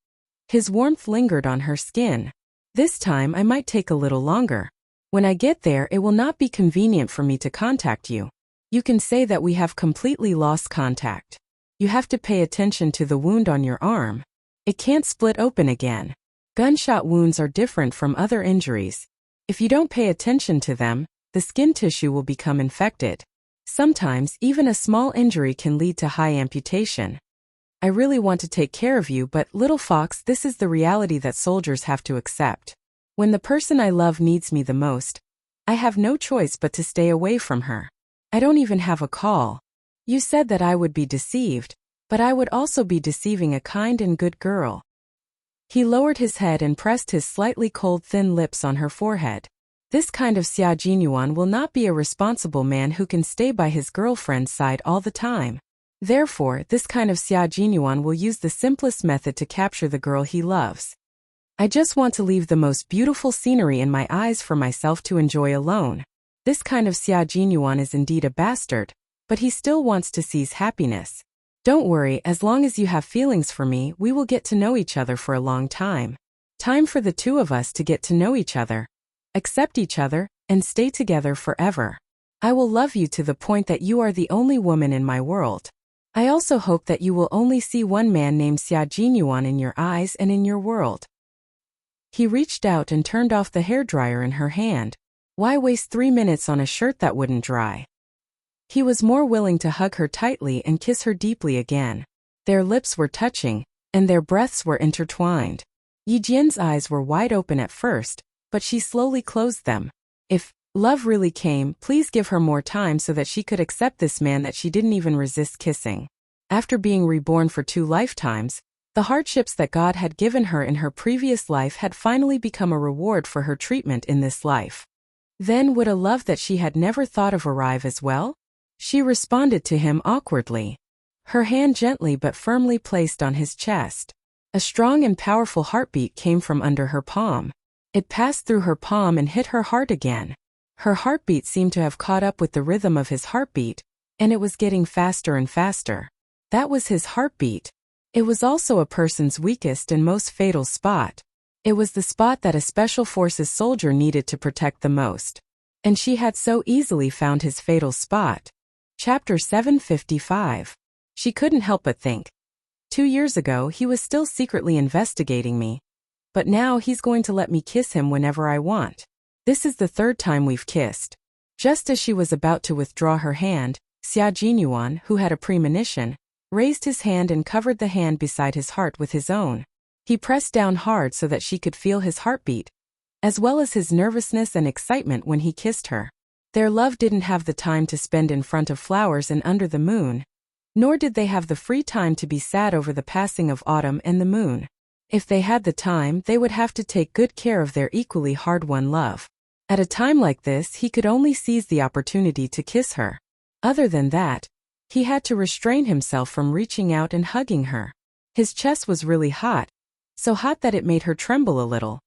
His warmth lingered on her skin. This time I might take a little longer. When I get there, it will not be convenient for me to contact you. You can say that we have completely lost contact. You have to pay attention to the wound on your arm. It can't split open again. Gunshot wounds are different from other injuries. If you don't pay attention to them, the skin tissue will become infected. Sometimes, even a small injury can lead to high amputation. I really want to take care of you, but little fox, this is the reality that soldiers have to accept. When the person I love needs me the most, I have no choice but to stay away from her. I don't even have a call. You said that I would be deceived, but I would also be deceiving a kind and good girl. He lowered his head and pressed his slightly cold thin lips on her forehead. This kind of Xia Jinyuan will not be a responsible man who can stay by his girlfriend's side all the time. Therefore, this kind of Xia Jinyuan will use the simplest method to capture the girl he loves. I just want to leave the most beautiful scenery in my eyes for myself to enjoy alone. This kind of Xia Jinyuan is indeed a bastard, but he still wants to seize happiness. Don't worry, as long as you have feelings for me, we will get to know each other for a long time. Time for the two of us to get to know each other, accept each other, and stay together forever. I will love you to the point that you are the only woman in my world. I also hope that you will only see one man named Xia Jinyuan in your eyes and in your world. He reached out and turned off the hairdryer in her hand. Why waste 3 minutes on a shirt that wouldn't dry? He was more willing to hug her tightly and kiss her deeply again. Their lips were touching, and their breaths were intertwined. Yi Jian's eyes were wide open at first, but she slowly closed them. If love really came, please give her more time so that she could accept this man that she didn't even resist kissing. After being reborn for 2 lifetimes, the hardships that God had given her in her previous life had finally become a reward for her treatment in this life. Then would a love that she had never thought of arrive as well? She responded to him awkwardly. Her hand gently but firmly placed on his chest. A strong and powerful heartbeat came from under her palm. It passed through her palm and hit her heart again. Her heartbeat seemed to have caught up with the rhythm of his heartbeat, and it was getting faster and faster. That was his heartbeat. It was also a person's weakest and most fatal spot. It was the spot that a special forces soldier needed to protect the most. And she had so easily found his fatal spot. Chapter 755. She couldn't help but think. 2 years ago he was still secretly investigating me. But now he's going to let me kiss him whenever I want. This is the 3rd time we've kissed. Just as she was about to withdraw her hand, Xia Jinyuan, who had a premonition, raised his hand and covered the hand beside his heart with his own. He pressed down hard so that she could feel his heartbeat, as well as his nervousness and excitement when he kissed her. Their love didn't have the time to spend in front of flowers and under the moon, nor did they have the free time to be sad over the passing of autumn and the moon. If they had the time, they would have to take good care of their equally hard-won love. At a time like this, he could only seize the opportunity to kiss her. Other than that, he had to restrain himself from reaching out and hugging her. His chest was really hot, so hot that it made her tremble a little.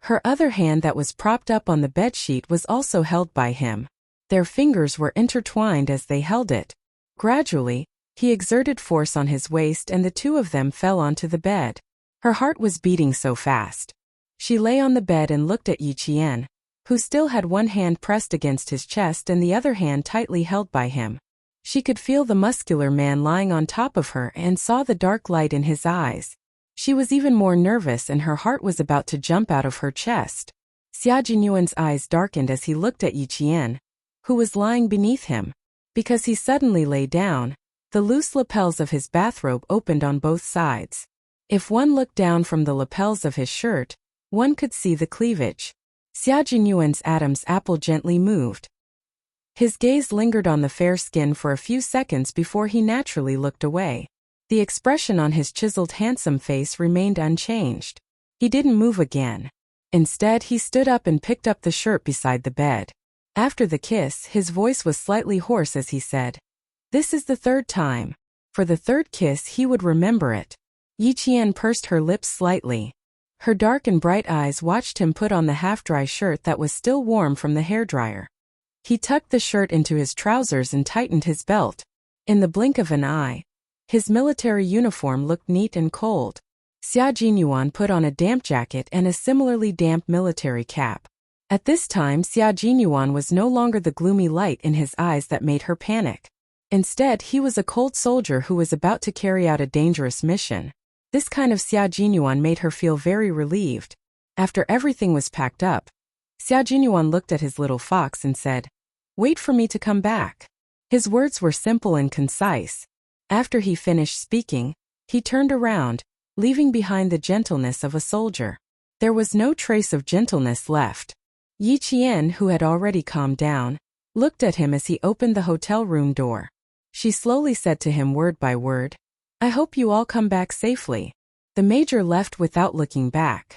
Her other hand that was propped up on the bedsheet was also held by him. Their fingers were intertwined as they held it. Gradually, He exerted force on his waist and the two of them fell onto the bed. Her heart was beating so fast. She lay on the bed and looked at Yi Qian, who still had one hand pressed against his chest and the other hand tightly held by him. She could feel the muscular man lying on top of her and saw the dark light in his eyes. She was even more nervous and her heart was about to jump out of her chest. Xia Jinyuan's eyes darkened as he looked at Yi Qian, who was lying beneath him. Because he suddenly lay down, the loose lapels of his bathrobe opened on both sides. If one looked down from the lapels of his shirt, one could see the cleavage. Xia Jinyuan's Adam's apple gently moved. His gaze lingered on the fair skin for a few seconds before he naturally looked away. The expression on his chiseled handsome face remained unchanged. He didn't move again. Instead, he stood up and picked up the shirt beside the bed. After the kiss, his voice was slightly hoarse as he said, "This is the third time. For the third kiss he would remember it." Yi Qian pursed her lips slightly. Her dark and bright eyes watched him put on the half-dry shirt that was still warm from the hairdryer. He tucked the shirt into his trousers and tightened his belt. In the blink of an eye, his military uniform looked neat and cold. Xia Jinyuan put on a damp jacket and a similarly damp military cap. At this time, Xia Jinyuan was no longer the gloomy light in his eyes that made her panic. Instead, he was a cold soldier who was about to carry out a dangerous mission. This kind of Xia Jinyuan made her feel very relieved. After everything was packed up, Xia Jinyuan looked at his little fox and said, "Wait for me to come back." His words were simple and concise. After he finished speaking, he turned around, leaving behind the gentleness of a soldier. There was no trace of gentleness left. Yi Qian, who had already calmed down, looked at him as he opened the hotel room door. She slowly said to him word by word, "I hope you all come back safely." The major left without looking back.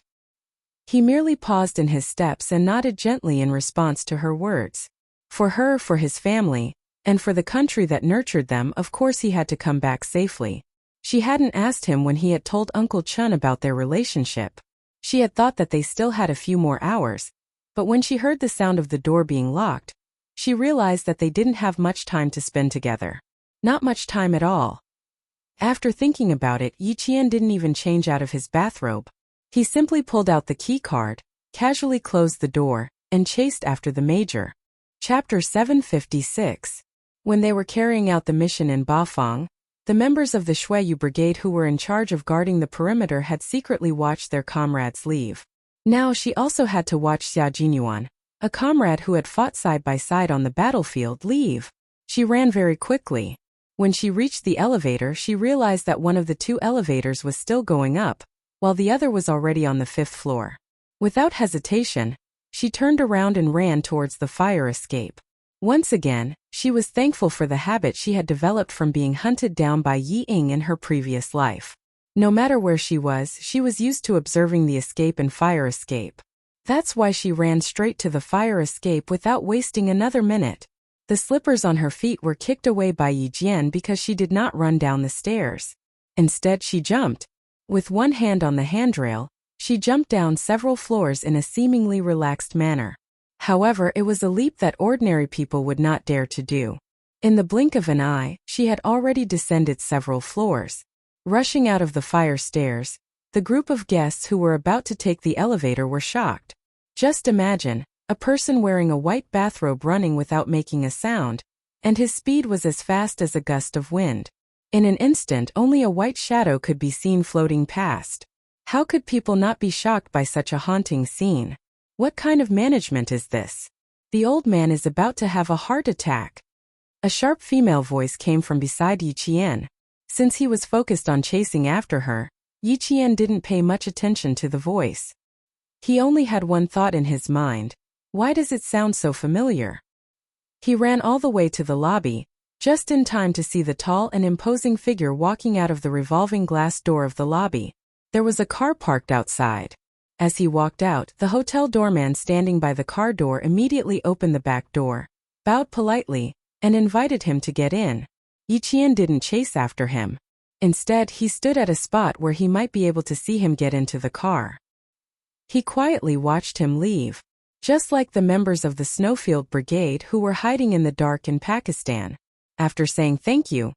He merely paused in his steps and nodded gently in response to her words. For her, for his family, and for the country that nurtured them, of course he had to come back safely. She hadn't asked him when he had told Uncle Chun about their relationship. She had thought that they still had a few more hours, but when she heard the sound of the door being locked, she realized that they didn't have much time to spend together. Not much time at all. After thinking about it, Yi Qian didn't even change out of his bathrobe. He simply pulled out the key card, casually closed the door, and chased after the major. Chapter 756. When they were carrying out the mission in Bafang, the members of the Shuiyu Brigade who were in charge of guarding the perimeter had secretly watched their comrades leave. Now she also had to watch Xia Jinyuan, a comrade who had fought side by side on the battlefield, leave. She ran very quickly. When she reached the elevator, she realized that one of the two elevators was still going up, while the other was already on the 5th floor. Without hesitation, she turned around and ran towards the fire escape. Once again, she was thankful for the habit she had developed from being hunted down by Yi Ying in her previous life. No matter where she was used to observing the escape and fire escape. That's why she ran straight to the fire escape without wasting another minute. The slippers on her feet were kicked away by Yi Jian because she did not run down the stairs. Instead, she jumped. With one hand on the handrail, she jumped down several floors in a seemingly relaxed manner. However, it was a leap that ordinary people would not dare to do. In the blink of an eye, she had already descended several floors. Rushing out of the fire stairs, the group of guests who were about to take the elevator were shocked. Just imagine, a person wearing a white bathrobe running without making a sound, and his speed was as fast as a gust of wind. In an instant, only a white shadow could be seen floating past. How could people not be shocked by such a haunting scene? What kind of management is this? The old man is about to have a heart attack. A sharp female voice came from beside Yi Qian. Since he was focused on chasing after her, Yi Qian didn't pay much attention to the voice. He only had one thought in his mind. Why does it sound so familiar? He ran all the way to the lobby, just in time to see the tall and imposing figure walking out of the revolving glass door of the lobby. There was a car parked outside. As he walked out, the hotel doorman standing by the car door immediately opened the back door, bowed politely, and invited him to get in. Yi Qian didn't chase after him. Instead, he stood at a spot where he might be able to see him get into the car. He quietly watched him leave. Just like the members of the Snowfield Brigade who were hiding in the dark in Pakistan. After saying thank you,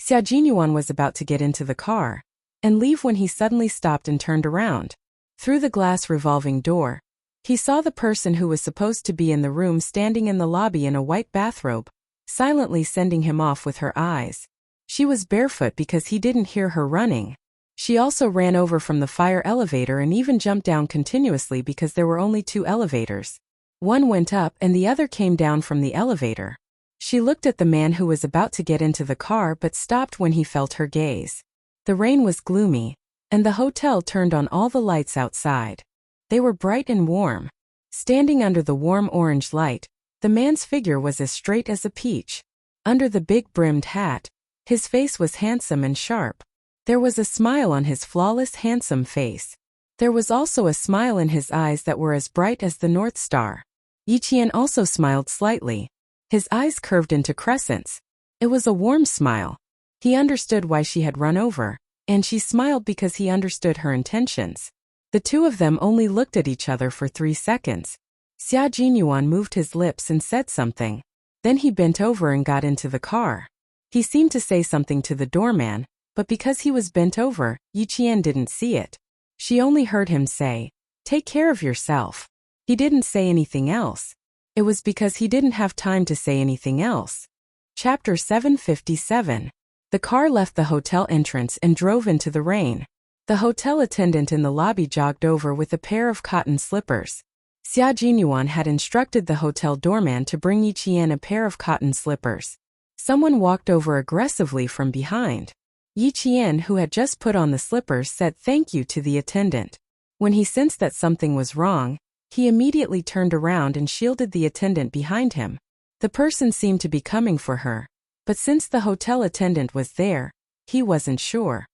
Xia Jinyuan was about to get into the car and leave when he suddenly stopped and turned around. Through the glass revolving door, he saw the person who was supposed to be in the room standing in the lobby in a white bathrobe, silently sending him off with her eyes. She was barefoot because he didn't hear her running. She also ran over from the fire elevator and even jumped down continuously because there were only 2 elevators. One went up and the other came down from the elevator. She looked at the man who was about to get into the car but stopped when he felt her gaze. The rain was gloomy, and the hotel turned on all the lights outside. They were bright and warm. Standing under the warm orange light, the man's figure was as straight as a peach. Under the big brimmed hat, his face was handsome and sharp. There was a smile on his flawless, handsome face. There was also a smile in his eyes that were as bright as the North Star. Yi Qian also smiled slightly. His eyes curved into crescents. It was a warm smile. He understood why she had run over, and she smiled because he understood her intentions. The two of them only looked at each other for 3 seconds. Xia Jinyuan moved his lips and said something. Then he bent over and got into the car. He seemed to say something to the doorman, but because he was bent over, Yi Qian didn't see it. She only heard him say, "Take care of yourself." He didn't say anything else. It was because he didn't have time to say anything else. Chapter 757. The car left the hotel entrance and drove into the rain. The hotel attendant in the lobby jogged over with a pair of cotton slippers. Xia Jinyuan had instructed the hotel doorman to bring Yi Qian a pair of cotton slippers. Someone walked over aggressively from behind. Yi Qian, who had just put on the slippers, said thank you to the attendant. When he sensed that something was wrong, he immediately turned around and shielded the attendant behind him. The person seemed to be coming for her, but since the hotel attendant was there, he wasn't sure.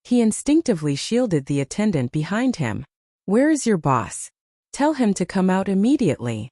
He instinctively shielded the attendant behind him. "Where is your boss? Tell him to come out immediately."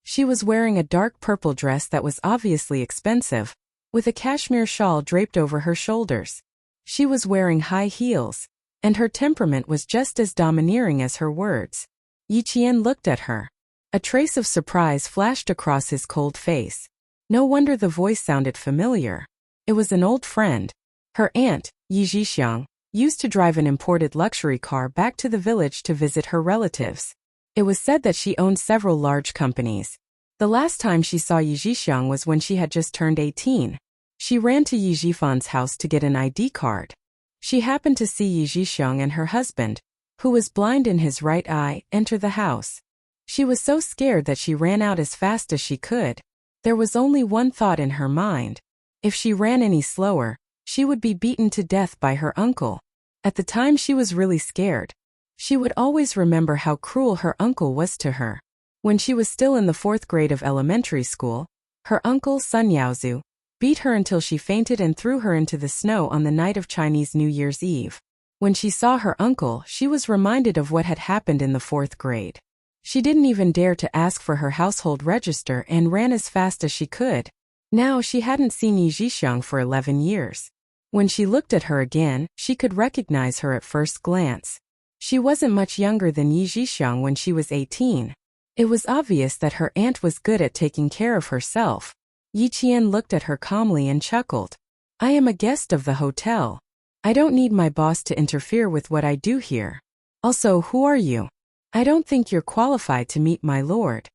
She was wearing a dark purple dress that was obviously expensive, with a cashmere shawl draped over her shoulders. She was wearing high heels, and her temperament was just as domineering as her words. Yi Qian looked at her. A trace of surprise flashed across his cold face. No wonder the voice sounded familiar. It was an old friend. Her aunt, Yi Zhixiang, used to drive an imported luxury car back to the village to visit her relatives. It was said that she owned several large companies. The last time she saw Yi Zhixiang was when she had just turned 18. She ran to Yi Zhifan's house to get an ID card. She happened to see Yi Zhixiang and her husband, who was blind in his right eye, enter the house. She was so scared that she ran out as fast as she could. There was only one thought in her mind. If she ran any slower, she would be beaten to death by her uncle. At the time she was really scared. She would always remember how cruel her uncle was to her. When she was still in the 4th grade of elementary school, her uncle, Sun Yaozu, beat her until she fainted and threw her into the snow on the night of Chinese New Year's Eve. When she saw her uncle, she was reminded of what had happened in the 4th grade. She didn't even dare to ask for her household register and ran as fast as she could. Now she hadn't seen Yi Zhixiang for 11 years. When she looked at her again, she could recognize her at first glance. She wasn't much younger than Yi Zhixiang when she was 18. It was obvious that her aunt was good at taking care of herself. Yi Qian looked at her calmly and chuckled. "I am a guest of the hotel. I don't need my boss to interfere with what I do here. Also, who are you? I don't think you're qualified to meet my lord."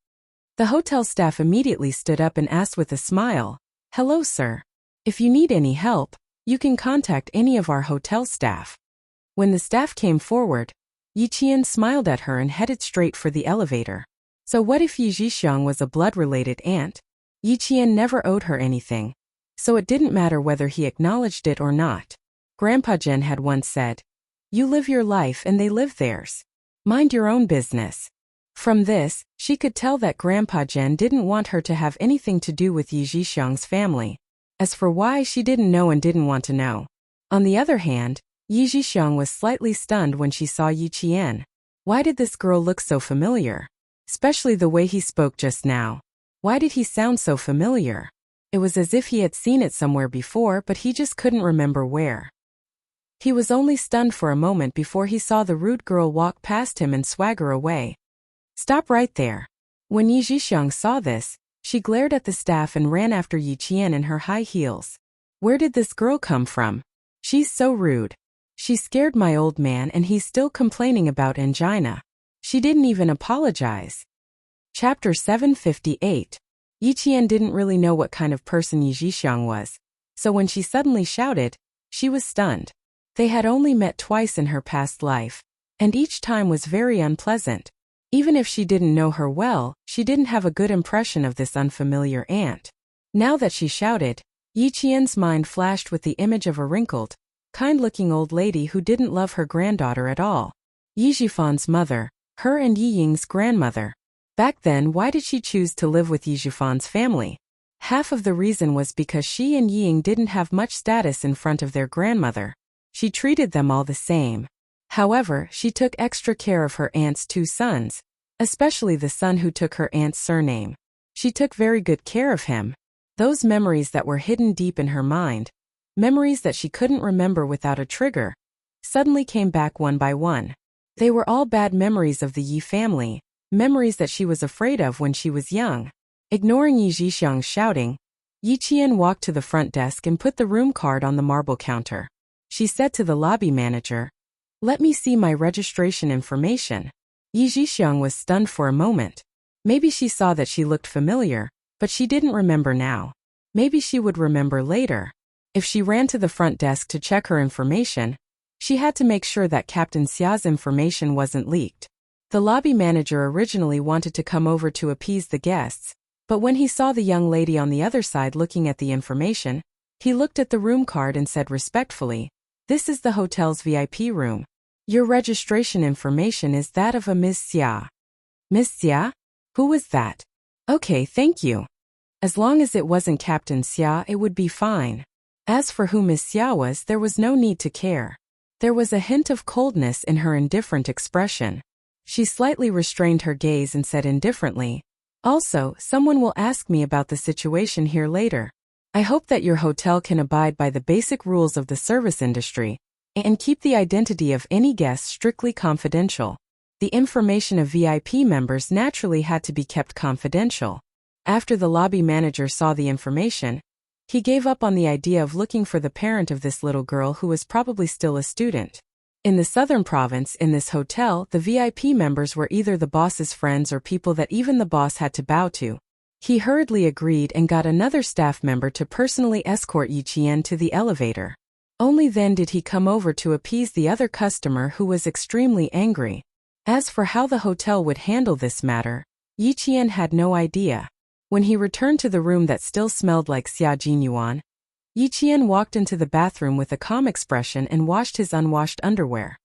The hotel staff immediately stood up and asked with a smile, "Hello, sir. If you need any help, you can contact any of our hotel staff." When the staff came forward, Yi Qian smiled at her and headed straight for the elevator. So what if Yi Zhixiang was a blood-related aunt? Yi Qian never owed her anything, so it didn't matter whether he acknowledged it or not. Grandpa Jen had once said, "You live your life and they live theirs. Mind your own business." From this, she could tell that Grandpa Jen didn't want her to have anything to do with Yi Zhixiang's family. As for why, she didn't know and didn't want to know. On the other hand, Yi Zhixiang was slightly stunned when she saw Yi Qian. Why did this girl look so familiar? Especially the way he spoke just now. Why did he sound so familiar? It was as if he had seen it somewhere before, but he just couldn't remember where. He was only stunned for a moment before he saw the rude girl walk past him and swagger away. "Stop right there." When Yi Zhixiang saw this, she glared at the staff and ran after Yi Qian in her high heels. Where did this girl come from? She's so rude. She scared my old man and he's still complaining about angina. She didn't even apologize. Chapter 758. Yi Qian didn't really know what kind of person Yi Zhixiang was, so when she suddenly shouted, she was stunned. They had only met twice in her past life, and each time was very unpleasant. Even if she didn't know her well, she didn't have a good impression of this unfamiliar aunt. Now that she shouted, Yi Qian's mind flashed with the image of a wrinkled, kind-looking old lady who didn't love her granddaughter at all. Yi Zhifan's mother, her and Yi Ying's grandmother. Back then, why did she choose to live with Yi Zhifan's family? Half of the reason was because she and Yi Ying didn't have much status in front of their grandmother. She treated them all the same. However, she took extra care of her aunt's two sons, especially the son who took her aunt's surname. She took very good care of him. Those memories that were hidden deep in her mind, memories that she couldn't remember without a trigger, suddenly came back one by one. They were all bad memories of the Yi family, memories that she was afraid of when she was young. Ignoring Yi Zhixiang's shouting, Yi Qian walked to the front desk and put the room card on the marble counter. She said to the lobby manager, "Let me see my registration information." Yi Zhixiang was stunned for a moment. Maybe she saw that she looked familiar, but she didn't remember now. Maybe she would remember later. If she ran to the front desk to check her information, she had to make sure that Captain Xia's information wasn't leaked. The lobby manager originally wanted to come over to appease the guests, but when he saw the young lady on the other side looking at the information, he looked at the room card and said respectfully, "This is the hotel's VIP room. Your registration information is that of a Ms. Xia." "Miss Xia? Who was that?" "Okay, thank you." As long as it wasn't Captain Xia, it would be fine. As for who Miss Xia was, there was no need to care. There was a hint of coldness in her indifferent expression. She slightly restrained her gaze and said indifferently, "Also, someone will ask me about the situation here later. I hope that your hotel can abide by the basic rules of the service industry and keep the identity of any guest strictly confidential." The information of VIP members naturally had to be kept confidential. After the lobby manager saw the information, he gave up on the idea of looking for the parent of this little girl who was probably still a student. In the southern province, in this hotel, the VIP members were either the boss's friends or people that even the boss had to bow to. He hurriedly agreed and got another staff member to personally escort Yi Qian to the elevator. Only then did he come over to appease the other customer who was extremely angry. As for how the hotel would handle this matter, Yi Qian had no idea. When he returned to the room that still smelled like Xia Jinyuan, Yi Qian walked into the bathroom with a calm expression and washed his unwashed underwear.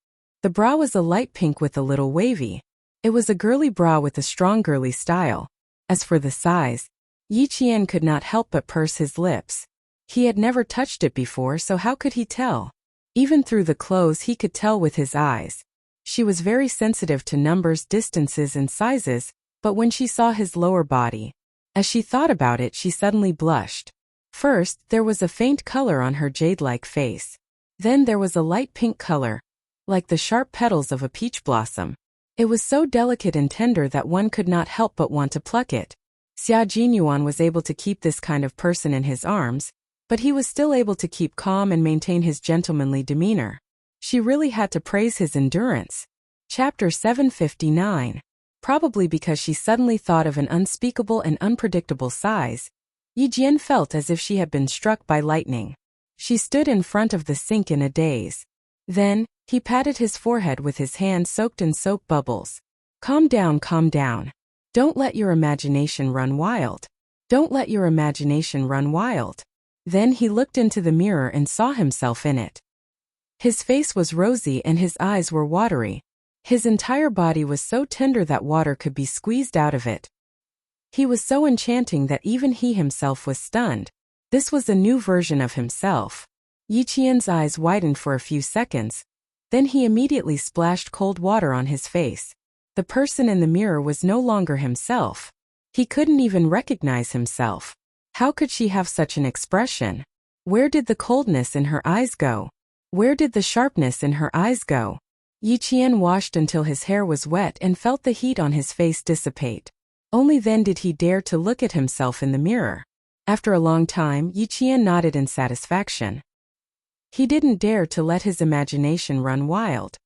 The bra was a light pink with a little wavy. It was a girly bra with a strong girly style. As for the size, Yi Qian could not help but purse his lips. He had never touched it before, so how could he tell? Even through the clothes he could tell with his eyes. She was very sensitive to numbers, distances, and sizes, but when she saw his lower body, as she thought about it, she suddenly blushed. First, there was a faint color on her jade-like face. Then there was a light pink color, like the sharp petals of a peach blossom. It was so delicate and tender that one could not help but want to pluck it. Xia Jinyuan was able to keep this kind of person in his arms, but he was still able to keep calm and maintain his gentlemanly demeanor. She really had to praise his endurance. Chapter 759. Probably because she suddenly thought of an unspeakable and unpredictable size, Yi Jian felt as if she had been struck by lightning. She stood in front of the sink in a daze. Then, he patted his forehead with his hand soaked in soap bubbles. Calm down, calm down. Don't let your imagination run wild. Don't let your imagination run wild." Then he looked into the mirror and saw himself in it. His face was rosy and his eyes were watery. His entire body was so tender that water could be squeezed out of it. He was so enchanting that even he himself was stunned. This was a new version of himself. Yi Qian's eyes widened for a few seconds. Then he immediately splashed cold water on his face. The person in the mirror was no longer himself. He couldn't even recognize himself. How could she have such an expression? Where did the coldness in her eyes go? Where did the sharpness in her eyes go? Yi Qian washed until his hair was wet and felt the heat on his face dissipate. Only then did he dare to look at himself in the mirror. After a long time, Yi Qian nodded in satisfaction. He didn't dare to let his imagination run wild.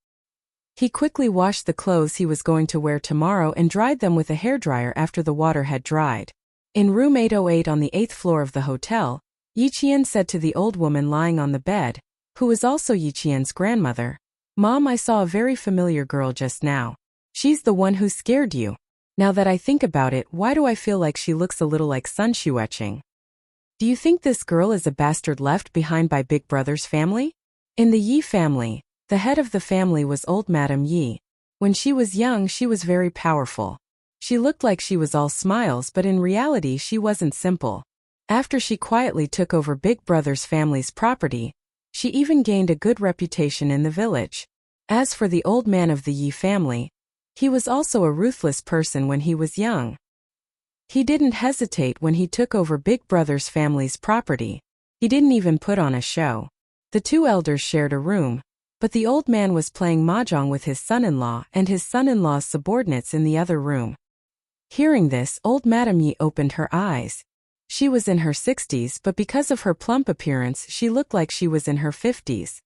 He quickly washed the clothes he was going to wear tomorrow and dried them with a hairdryer after the water had dried. In room 808 on the 8th floor of the hotel, Yi Qian said to the old woman lying on the bed, who was also Yi Qian's grandmother, "Mom, I saw a very familiar girl just now. She's the one who scared you. Now that I think about it, why do I feel like she looks a little like Sun Xueqing? Do you think this girl is a bastard left behind by Big Brother's family?" In the Yi family, the head of the family was old Madame Yi. When she was young, she was very powerful. She looked like she was all smiles, but in reality she wasn't simple. After she quietly took over Big Brother's family's property, she even gained a good reputation in the village. As for the old man of the Yi family, he was also a ruthless person when he was young. He didn't hesitate when he took over Big Brother's family's property. He didn't even put on a show. The two elders shared a room, but the old man was playing mahjong with his son-in-law and his son-in-law's subordinates in the other room. Hearing this, old Madame Yi opened her eyes. She was in her 60s, but because of her plump appearance she looked like she was in her 50s.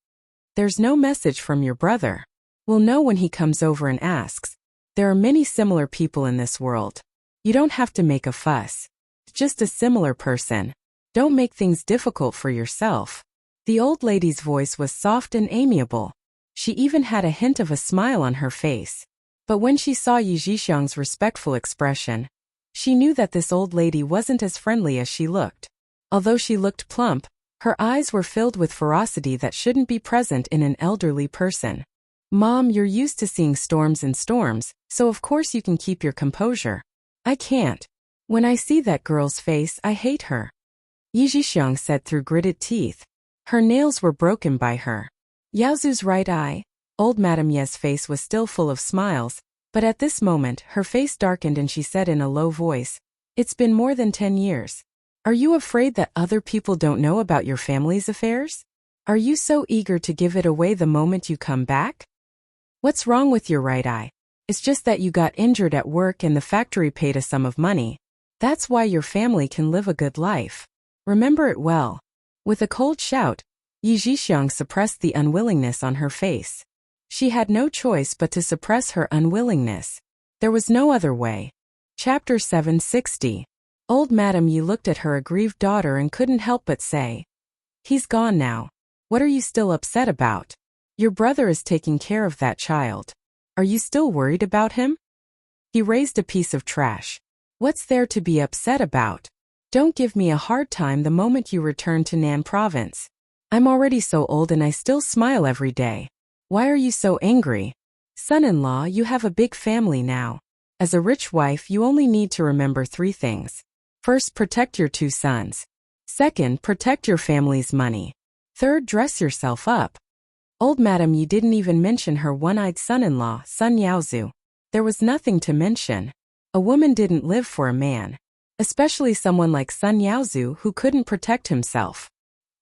"There's no message from your brother. We'll know when he comes over and asks. There are many similar people in this world. You don't have to make a fuss. Just a similar person. Don't make things difficult for yourself." The old lady's voice was soft and amiable. She even had a hint of a smile on her face. But when she saw Yi Zhixiang's respectful expression, she knew that this old lady wasn't as friendly as she looked. Although she looked plump, her eyes were filled with ferocity that shouldn't be present in an elderly person. "Mom, you're used to seeing storms and storms, so of course you can keep your composure. I can't. When I see that girl's face, I hate her," Yi Zhixiang said through gritted teeth. Her nails were broken by her. Yaozu's right eye. Old Madame Ye's face was still full of smiles, but at this moment her face darkened and she said in a low voice, "It's been more than 10 years. Are you afraid that other people don't know about your family's affairs? Are you so eager to give it away the moment you come back? What's wrong with your right eye? It's just that you got injured at work and the factory paid a sum of money. That's why your family can live a good life. Remember it well." With a cold shout, Yi Zhixiang suppressed the unwillingness on her face. She had no choice but to suppress her unwillingness. There was no other way. Chapter 760. Old Madame Yi looked at her aggrieved daughter and couldn't help but say, "He's gone now. What are you still upset about? Your brother is taking care of that child. Are you still worried about him? He raised a piece of trash. What's there to be upset about? Don't give me a hard time the moment you return to Nan province. I'm already so old and I still smile every day. Why are you so angry? Son-in-law, you have a big family now. As a rich wife, you only need to remember 3 things. First, protect your 2 sons. Second, protect your family's money. Third, dress yourself up." Old Madame Yi didn't even mention her one-eyed son-in-law, Sun Yaozu. There was nothing to mention. A woman didn't live for a man. Especially someone like Sun Yaozu who couldn't protect himself.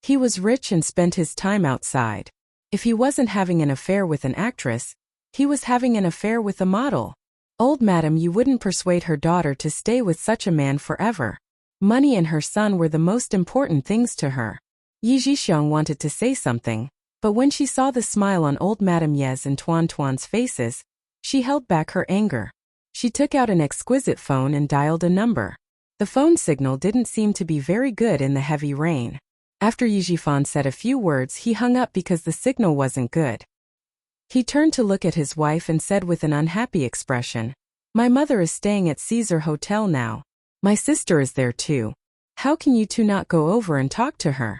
He was rich and spent his time outside. If he wasn't having an affair with an actress, he was having an affair with a model. Old Madame Yi wouldn't persuade her daughter to stay with such a man forever. Money and her son were the most important things to her. Yi Zhixiang wanted to say something, but when she saw the smile on old Madame Ye's and Tuan Tuan's faces, she held back her anger. She took out an exquisite phone and dialed a number. The phone signal didn't seem to be very good in the heavy rain. After Yi Zhifan said a few words, he hung up because the signal wasn't good. He turned to look at his wife and said with an unhappy expression, "My mother is staying at Caesar Hotel now. My sister is there too. How can you two not go over and talk to her?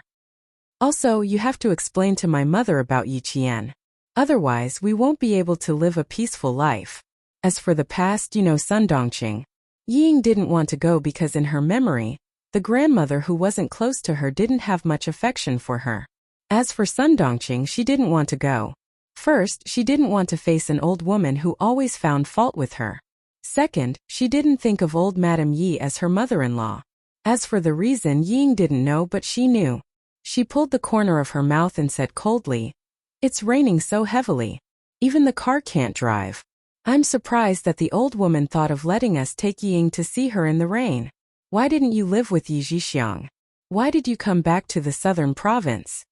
Also, you have to explain to my mother about Yi Qian. Otherwise, we won't be able to live a peaceful life. As for the past, you know Sun Dongqing. Ying didn't want to go because in her memory, the grandmother who wasn't close to her didn't have much affection for her. As for Sun Dongqing, she didn't want to go. First, she didn't want to face an old woman who always found fault with her. Second, she didn't think of old Madame Yi as her mother-in-law. As for the reason, Ying didn't know, but she knew. She pulled the corner of her mouth and said coldly, "It's raining so heavily. Even the car can't drive. I'm surprised that the old woman thought of letting us take Ying to see her in the rain. Why didn't you live with Yi Zhixiang? Why did you come back to the southern province?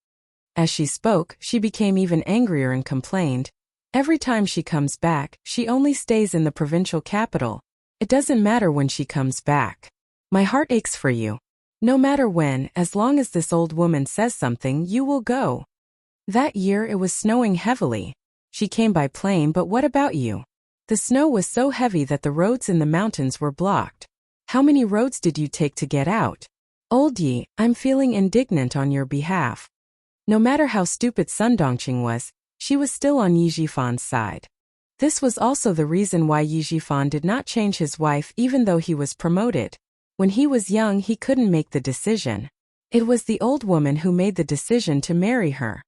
As she spoke, she became even angrier and complained, every time she comes back, she only stays in the provincial capital. It doesn't matter when she comes back. My heart aches for you. No matter when, as long as this old woman says something, you will go. That year it was snowing heavily. She came by plane, but what about you? The snow was so heavy that the roads in the mountains were blocked. How many roads did you take to get out? Old Yi, I'm feeling indignant on your behalf. No matter how stupid Sun Dongqing was, she was still on Yi Zhifan's side. This was also the reason why Yi Zhifan did not change his wife even though he was promoted. When he was young, he couldn't make the decision. It was the old woman who made the decision to marry her.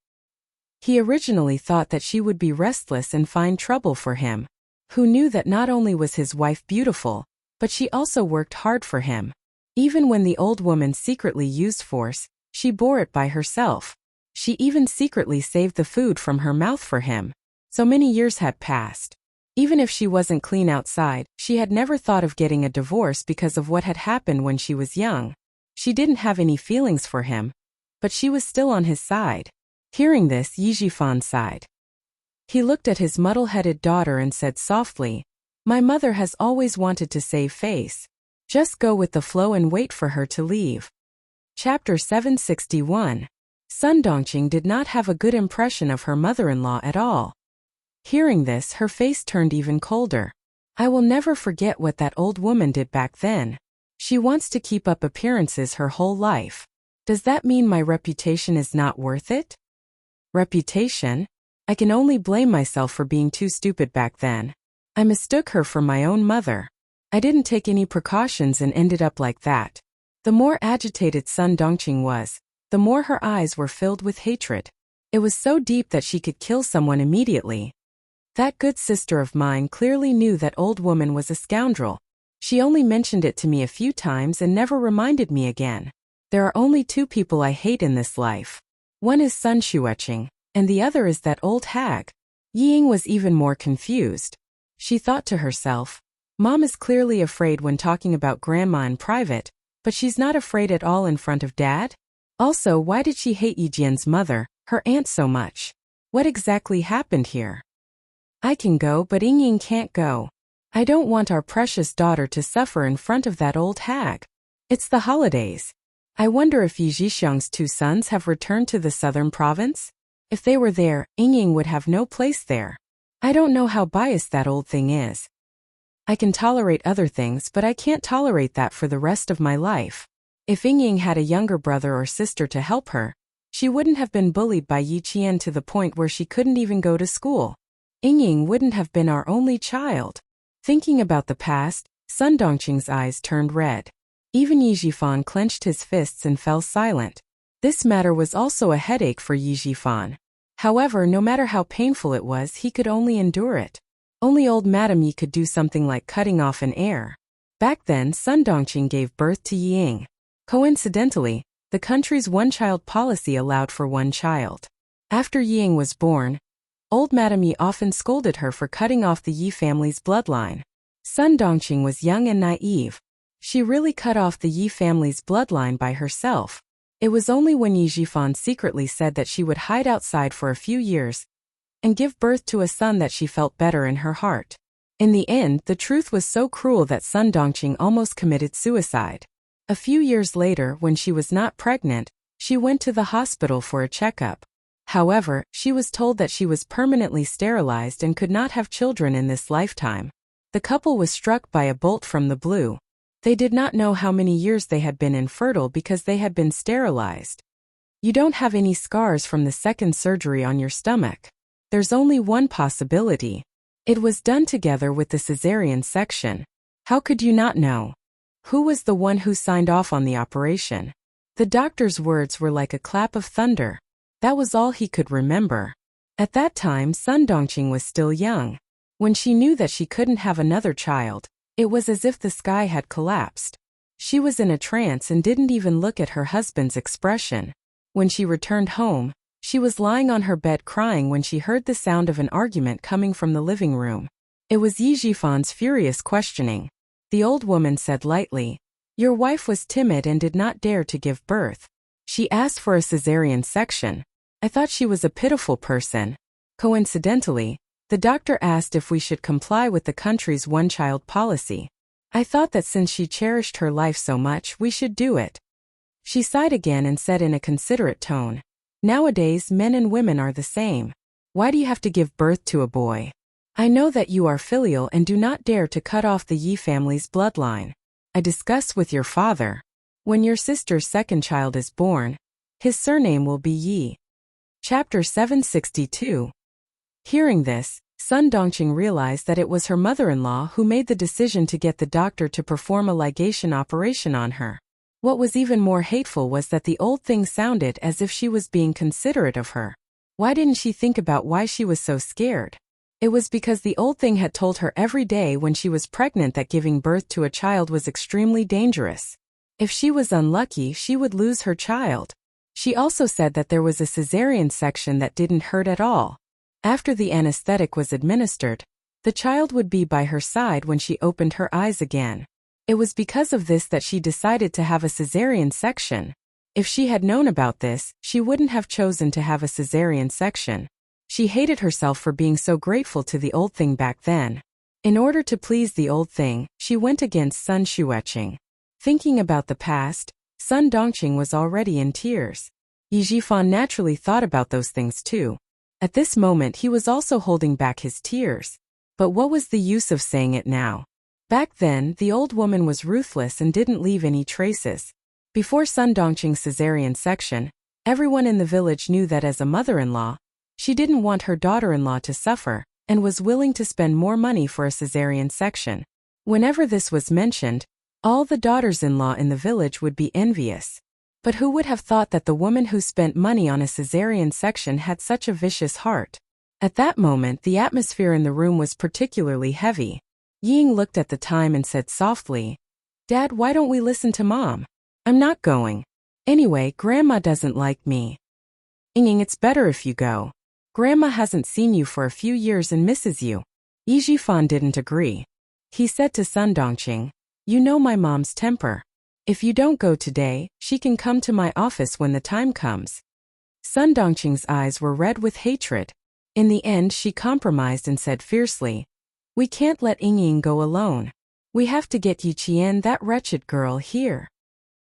He originally thought that she would be restless and find trouble for him. Who knew that not only was his wife beautiful, but she also worked hard for him. Even when the old woman secretly used force, she bore it by herself. She even secretly saved the food from her mouth for him. So many years had passed. Even if she wasn't clean outside, she had never thought of getting a divorce because of what had happened when she was young. She didn't have any feelings for him, but she was still on his side. Hearing this, Yi Zhifan sighed. He looked at his muddle-headed daughter and said softly, my mother has always wanted to save face. Just go with the flow and wait for her to leave. Chapter 761. Sun Dongqing did not have a good impression of her mother-in-law at all. Hearing this, her face turned even colder. I will never forget what that old woman did back then. She wants to keep up appearances her whole life. Does that mean my reputation is not worth it? Reputation? I can only blame myself for being too stupid back then. I mistook her for my own mother. I didn't take any precautions and ended up like that. The more agitated Sun Dongqing was, the more her eyes were filled with hatred. It was so deep that she could kill someone immediately. That good sister of mine clearly knew that old woman was a scoundrel. She only mentioned it to me a few times and never reminded me again. There are only two people I hate in this life. One is Sun Shueqing, and the other is that old hag. Ying was even more confused. She thought to herself, Mom is clearly afraid when talking about Grandma in private, but she's not afraid at all in front of Dad? Also, why did she hate Yijian's mother, her aunt, so much? What exactly happened here? I can go, but Ying can't go. I don't want our precious daughter to suffer in front of that old hag. It's the holidays. I wonder if Yi Zhixiang's two sons have returned to the southern province? If they were there, Ying would have no place there. I don't know how biased that old thing is. I can tolerate other things, but I can't tolerate that for the rest of my life. If Ying had a younger brother or sister to help her, she wouldn't have been bullied by Yi Qian to the point where she couldn't even go to school. Ying wouldn't have been our only child. Thinking about the past, Sun Dongqing's eyes turned red. Even Yi Zhifan clenched his fists and fell silent. This matter was also a headache for Yi Zhifan. However, no matter how painful it was, he could only endure it. Only old Madame Yi could do something like cutting off an heir. Back then, Sun Dongqing gave birth to Ying. Coincidentally, the country's one-child policy allowed for one child. After Ying was born, old Madame Yi often scolded her for cutting off the Yi family's bloodline. Sun Dongqing was young and naive. She really cut off the Yi family's bloodline by herself. It was only when Yi Zhifan secretly said that she would hide outside for a few years and give birth to a son that she felt better in her heart. In the end, the truth was so cruel that Sun Dongqing almost committed suicide. A few years later, when she was not pregnant, she went to the hospital for a checkup. However, she was told that she was permanently sterilized and could not have children in this lifetime. The couple was struck by a bolt from the blue. They did not know how many years they had been infertile because they had been sterilized. You don't have any scars from the second surgery on your stomach. There's only one possibility. It was done together with the cesarean section. How could you not know? Who was the one who signed off on the operation? The doctor's words were like a clap of thunder. That was all he could remember. At that time, Sun Dongqing was still young. When she knew that she couldn't have another child, it was as if the sky had collapsed. She was in a trance and didn't even look at her husband's expression. When she returned home, she was lying on her bed crying when she heard the sound of an argument coming from the living room. It was Yi Zhifan's furious questioning. The old woman said lightly, Your wife was timid and did not dare to give birth. She asked for a cesarean section. I thought she was a pitiful person. Coincidentally, the doctor asked if we should comply with the country's one-child policy. I thought that since she cherished her life so much, we should do it. She sighed again and said in a considerate tone, Nowadays, men and women are the same. Why do you have to give birth to a boy? I know that you are filial and do not dare to cut off the Yi family's bloodline. I discussed with your father. When your sister's second child is born, his surname will be Yi. Chapter 762. Hearing this, Sun Dongqing realized that it was her mother-in-law who made the decision to get the doctor to perform a ligation operation on her. What was even more hateful was that the old thing sounded as if she was being considerate of her. Why didn't she think about why she was so scared? It was because the old thing had told her every day when she was pregnant that giving birth to a child was extremely dangerous. If she was unlucky, she would lose her child. She also said that there was a cesarean section that didn't hurt at all. After the anesthetic was administered, the child would be by her side when she opened her eyes again. It was because of this that she decided to have a cesarean section. If she had known about this, she wouldn't have chosen to have a cesarean section. She hated herself for being so grateful to the old thing back then. In order to please the old thing, she went against Sun Xueqing. Thinking about the past, Sun Dongqing was already in tears. Yi Jifan naturally thought about those things too. At this moment he was also holding back his tears. But what was the use of saying it now? Back then, the old woman was ruthless and didn't leave any traces. Before Sun Dongqing's cesarean section, everyone in the village knew that as a mother-in-law, she didn't want her daughter-in-law to suffer, and was willing to spend more money for a cesarean section. Whenever this was mentioned, all the daughters-in-law in the village would be envious. But who would have thought that the woman who spent money on a cesarean section had such a vicious heart? At that moment, the atmosphere in the room was particularly heavy. Ying looked at the time and said softly, Dad, why don't we listen to Mom? I'm not going. Anyway, Grandma doesn't like me. Ying, it's better if you go. Grandma hasn't seen you for a few years and misses you. Yi Jifan didn't agree. He said to Sun Dongqing, You know my mom's temper. If you don't go today, she can come to my office when the time comes. Sun Dongqing's eyes were red with hatred. In the end, she compromised and said fiercely, We can't let Ying go alone. We have to get Yi Qian, that wretched girl, here.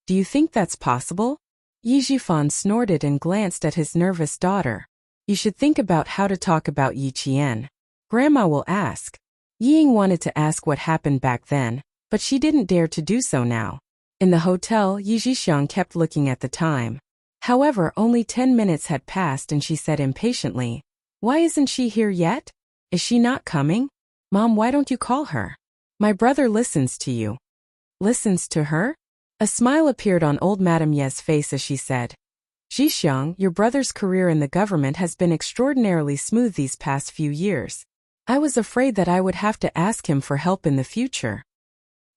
Do you think that's possible? Yi Jifan snorted and glanced at his nervous daughter. You should think about how to talk about Yi Qian. Grandma will ask. Ying wanted to ask what happened back then, but she didn't dare to do so now. In the hotel, Yi Zhixiang kept looking at the time. However, only 10 minutes had passed and she said impatiently, Why isn't she here yet? Is she not coming? Mom, why don't you call her? My brother listens to you. Listens to her? A smile appeared on old Madame Ye's face as she said, Zhixiang, your brother's career in the government has been extraordinarily smooth these past few years. I was afraid that I would have to ask him for help in the future.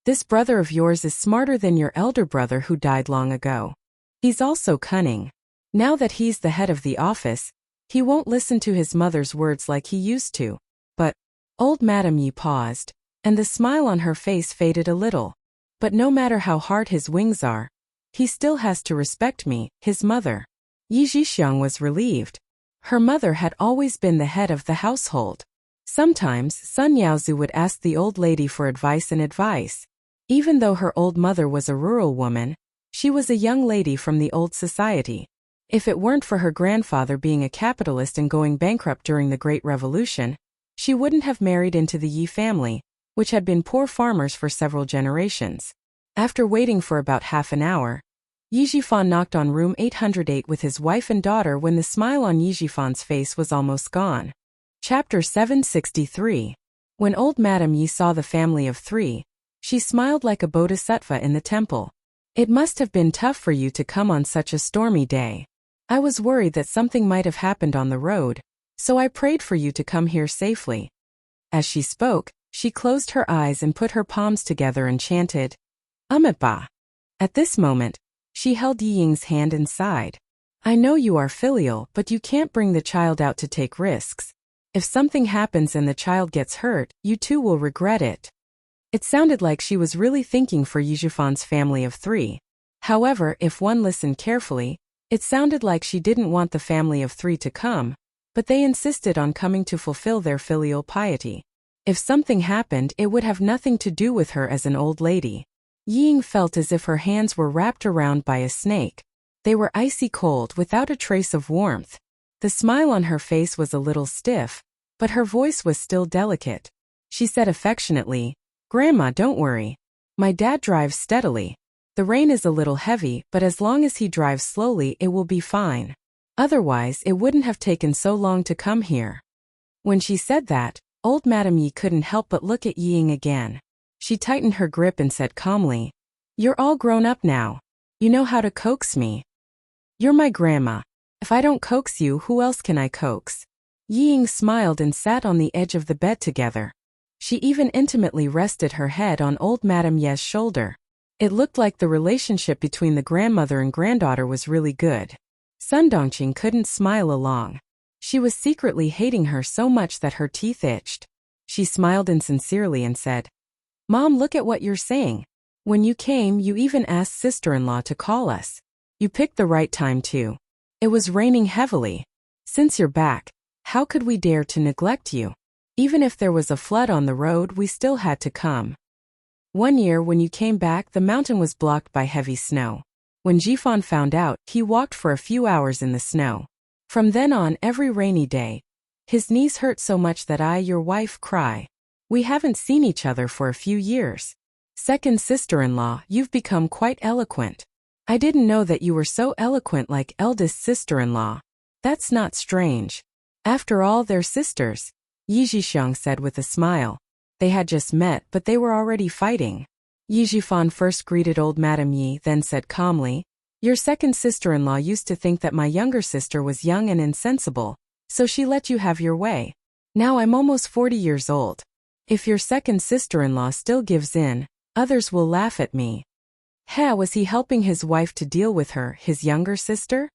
This brother of yours is smarter than your elder brother who died long ago. He's also cunning. Now that he's the head of the office, he won't listen to his mother's words like he used to. But, old Madame Yi paused, and the smile on her face faded a little. But no matter how hard his wings are, he still has to respect me, his mother. Yi Zhixiang was relieved. Her mother had always been the head of the household. Sometimes, Sun Yaozu would ask the old lady for advice. Even though her old mother was a rural woman, she was a young lady from the old society. If it weren't for her grandfather being a capitalist and going bankrupt during the Great Revolution, she wouldn't have married into the Yi family, which had been poor farmers for several generations. After waiting for about half an hour, Yi Jifan knocked on room 808 with his wife and daughter when the smile on Yi Jifan's face was almost gone. Chapter 763. When old Madame Yi saw the family of three, she smiled like a bodhisattva in the temple. It must have been tough for you to come on such a stormy day. I was worried that something might have happened on the road, so I prayed for you to come here safely. As she spoke, she closed her eyes and put her palms together and chanted, Amitabha. At this moment, she held Yi Ying's hand and sighed. I know you are filial, but you can't bring the child out to take risks. If something happens and the child gets hurt, you too will regret it. It sounded like she was really thinking for Yijifan's family of 3. However, if one listened carefully, it sounded like she didn't want the family of 3 to come, but they insisted on coming to fulfill their filial piety. If something happened, it would have nothing to do with her as an old lady. Ying felt as if her hands were wrapped around by a snake. They were icy cold without a trace of warmth. The smile on her face was a little stiff, but her voice was still delicate. She said affectionately, "Grandma, don't worry. My dad drives steadily. The rain is a little heavy, but as long as he drives slowly, it will be fine. Otherwise, it wouldn't have taken so long to come here." When she said that, old Madame Yi couldn't help but look at Ying again. She tightened her grip and said calmly, "You're all grown up now. You know how to coax me. You're my grandma. If I don't coax you, who else can I coax?" Ying smiled and sat on the edge of the bed together. She even intimately rested her head on old Madame Ye's shoulder. It looked like the relationship between the grandmother and granddaughter was really good. Sun Dongqing couldn't smile along. She was secretly hating her so much that her teeth itched. She smiled insincerely and said, "Mom, look at what you're saying. When you came, you even asked sister-in-law to call us. You picked the right time too. It was raining heavily. Since you're back, how could we dare to neglect you? Even if there was a flood on the road, we still had to come. One year when you came back, the mountain was blocked by heavy snow. When Jifan found out, he walked for a few hours in the snow. From then on, every rainy day, his knees hurt so much that I, your wife, cry. We haven't seen each other for a few years. Second sister-in-law, you've become quite eloquent. I didn't know that you were so eloquent like eldest sister-in-law. That's not strange. After all, they're sisters," Yi Zhixiang said with a smile. They had just met, but they were already fighting. Yi Zhifan first greeted old Madame Yi, then said calmly, "Your second sister-in-law used to think that my younger sister was young and insensible, so she let you have your way. Now I'm almost 40 years old. If your second sister-in-law still gives in, others will laugh at me." Was he helping his wife to deal with her, his younger sister?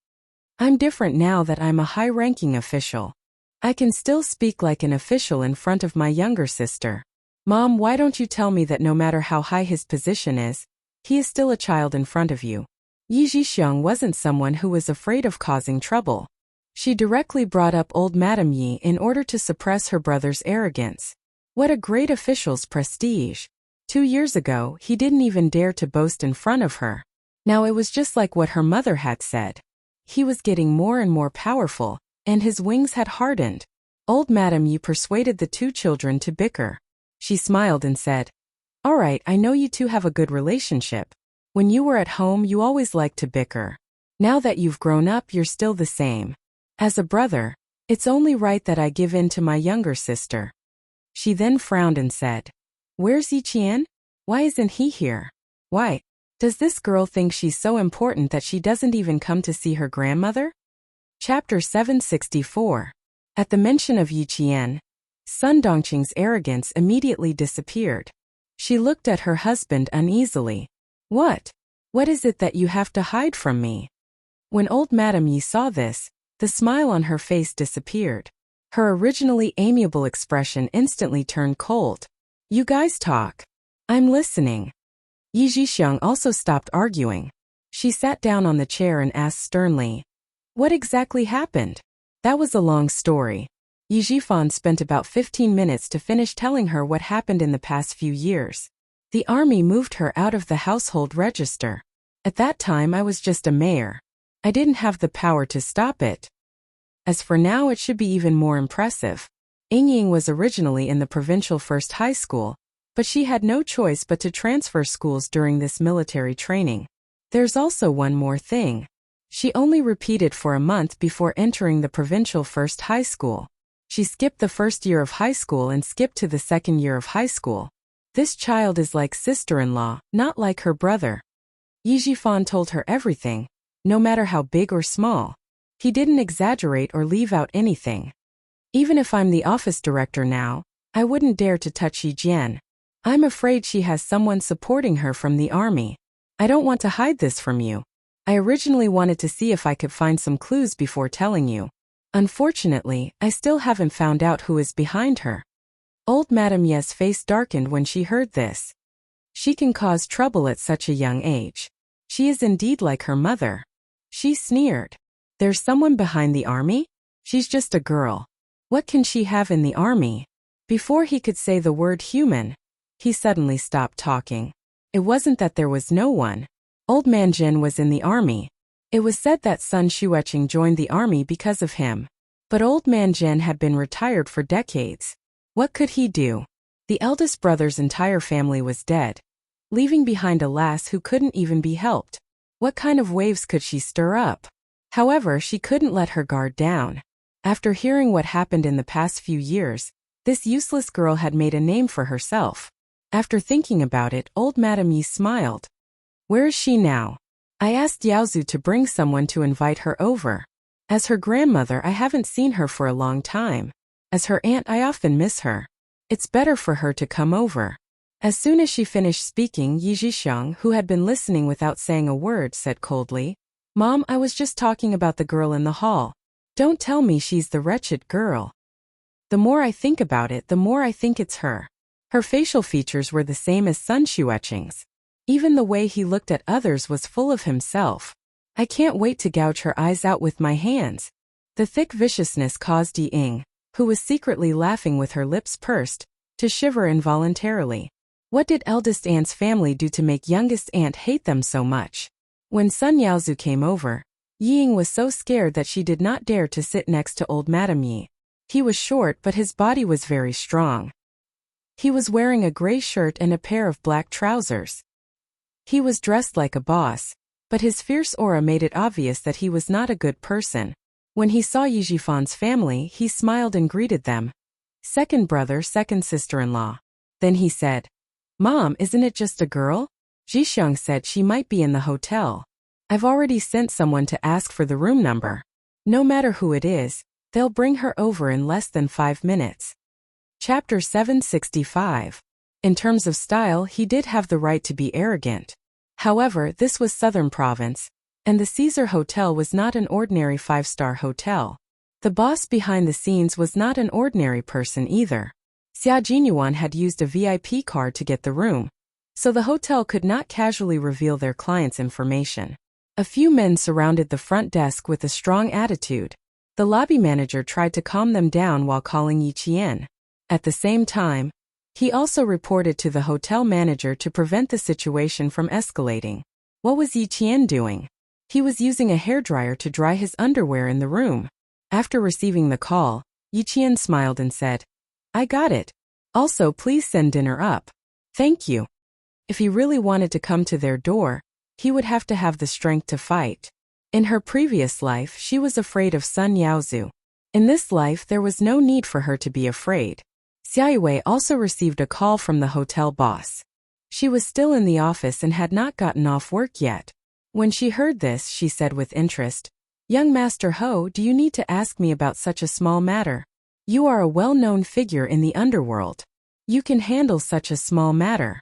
"I'm different now that I'm a high-ranking official. I can still speak like an official in front of my younger sister. Mom, why don't you tell me that no matter how high his position is, he is still a child in front of you?" Yi Zhixiang wasn't someone who was afraid of causing trouble. She directly brought up old Madame Yi in order to suppress her brother's arrogance. What a great official's prestige! 2 years ago, he didn't even dare to boast in front of her. Now it was just like what her mother had said. He was getting more and more powerful, and his wings had hardened. Old Madame Yi persuaded the 2 children to bicker. She smiled and said, "All right, I know you two have a good relationship. When you were at home, you always liked to bicker. Now that you've grown up, you're still the same. As a brother, it's only right that I give in to my younger sister." She then frowned and said, "Where's Yiqian? Why isn't he here? Why? Does this girl think she's so important that she doesn't even come to see her grandmother?" Chapter 764. At the mention of Yiqian, Sun Dongqing's arrogance immediately disappeared. She looked at her husband uneasily. What is it that you have to hide from me?" When old Madame Yi saw this, the smile on her face disappeared. Her originally amiable expression instantly turned cold. "You guys talk. I'm listening." Yi Zhixiang also stopped arguing. She sat down on the chair and asked sternly, "What exactly happened?" That was a long story. Yi Zhifan spent about 15 minutes to finish telling her what happened in the past few years. The army moved her out of the household register. At that time I was just a mayor. I didn't have the power to stop it. As for now, it should be even more impressive. Ying was originally in the provincial first high school, but she had no choice but to transfer schools during this military training. There's also one more thing. She only repeated for a month before entering the provincial first high school. She skipped the first year of high school and skipped to the second year of high school. This child is like sister-in-law, not like her brother. Yi Zhifan told her everything, no matter how big or small. He didn't exaggerate or leave out anything. Even if I'm the office director now, I wouldn't dare to touch Yi Jian. I'm afraid she has someone supporting her from the army. I don't want to hide this from you. I originally wanted to see if I could find some clues before telling you. Unfortunately, I still haven't found out who is behind her." Old Madame Ye's face darkened when she heard this. She can cause trouble at such a young age. She is indeed like her mother. She sneered. There's someone behind the army? She's just a girl. What can she have in the army? Before he could say the word human, he suddenly stopped talking. It wasn't that there was no one. Old Man Jin was in the army. It was said that Sun Xueqing joined the army because of him. But Old Man Jin had been retired for decades. What could he do? The eldest brother's entire family was dead, leaving behind a lass who couldn't even be helped. What kind of waves could she stir up? However, she couldn't let her guard down. After hearing what happened in the past few years, this useless girl had made a name for herself. After thinking about it, old Madame Yi smiled. Where is she now? I asked Yaozu to bring someone to invite her over. As her grandmother, I haven't seen her for a long time. As her aunt, I often miss her. It's better for her to come over. As soon as she finished speaking, Yi Zhixiang, who had been listening without saying a word, said coldly, Mom, I was just talking about the girl in the hall. Don't tell me she's the wretched girl. The more I think about it, the more I think it's her. Her facial features were the same as Sun Xueqing's. Even the way he looked at others was full of himself. I can't wait to gouge her eyes out with my hands. The thick viciousness caused Yi Ying, who was secretly laughing with her lips pursed, to shiver involuntarily. What did eldest aunt's family do to make youngest aunt hate them so much? When Sun Yaozu came over, Yi Ying was so scared that she did not dare to sit next to old Madame Yi. He was short, but his body was very strong. He was wearing a gray shirt and a pair of black trousers. He was dressed like a boss, but his fierce aura made it obvious that he was not a good person. When he saw Yi Zhifan's family, he smiled and greeted them. Second brother, second sister-in-law. Then he said, Mom, isn't it just a girl? Zhixiang said she might be in the hotel. I've already sent someone to ask for the room number. No matter who it is, they'll bring her over in less than 5 minutes. Chapter 765. In terms of style, he did have the right to be arrogant. However, this was Southern Province, and the Caesar Hotel was not an ordinary 5-star hotel. The boss behind the scenes was not an ordinary person either. Xia Jinyuan had used a VIP card to get the room, so the hotel could not casually reveal their clients' information. A few men surrounded the front desk with a strong attitude. The lobby manager tried to calm them down while calling Yi Qian. At the same time, he also reported to the hotel manager to prevent the situation from escalating. What was Yi Qian doing? He was using a hairdryer to dry his underwear in the room. After receiving the call, Yi Qian smiled and said, I got it. Also, please send dinner up. Thank you. If he really wanted to come to their door, he would have to have the strength to fight. In her previous life, she was afraid of Sun Yaozu. In this life, there was no need for her to be afraid. Xia Yue also received a call from the hotel boss. She was still in the office and had not gotten off work yet. When she heard this, she said with interest, Young Master Ho, do you need to ask me about such a small matter? You are a well-known figure in the underworld. You can handle such a small matter.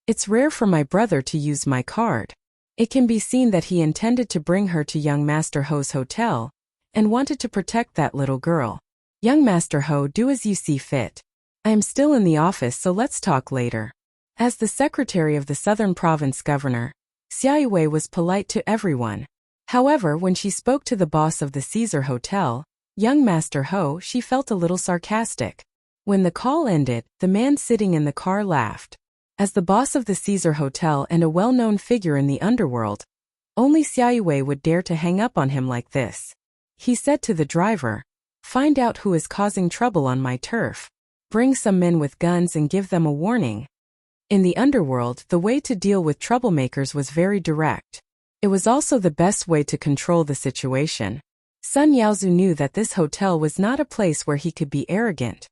It's rare for my brother to use my card. It can be seen that he intended to bring her to young Master Ho's hotel and wanted to protect that little girl. Young Master Ho, do as you see fit. I am still in the office, so let's talk later. As the secretary of the Southern Province governor, Xia Yue was polite to everyone. However, when she spoke to the boss of the Caesar Hotel, young Master Ho, she felt a little sarcastic. When the call ended, the man sitting in the car laughed. As the boss of the Caesar Hotel and a well-known figure in the underworld, only Xia Yue would dare to hang up on him like this. He said to the driver, Find out who is causing trouble on my turf. Bring some men with guns and give them a warning. In the underworld, the way to deal with troublemakers was very direct. It was also the best way to control the situation. Sun Yaozu knew that this hotel was not a place where he could be arrogant.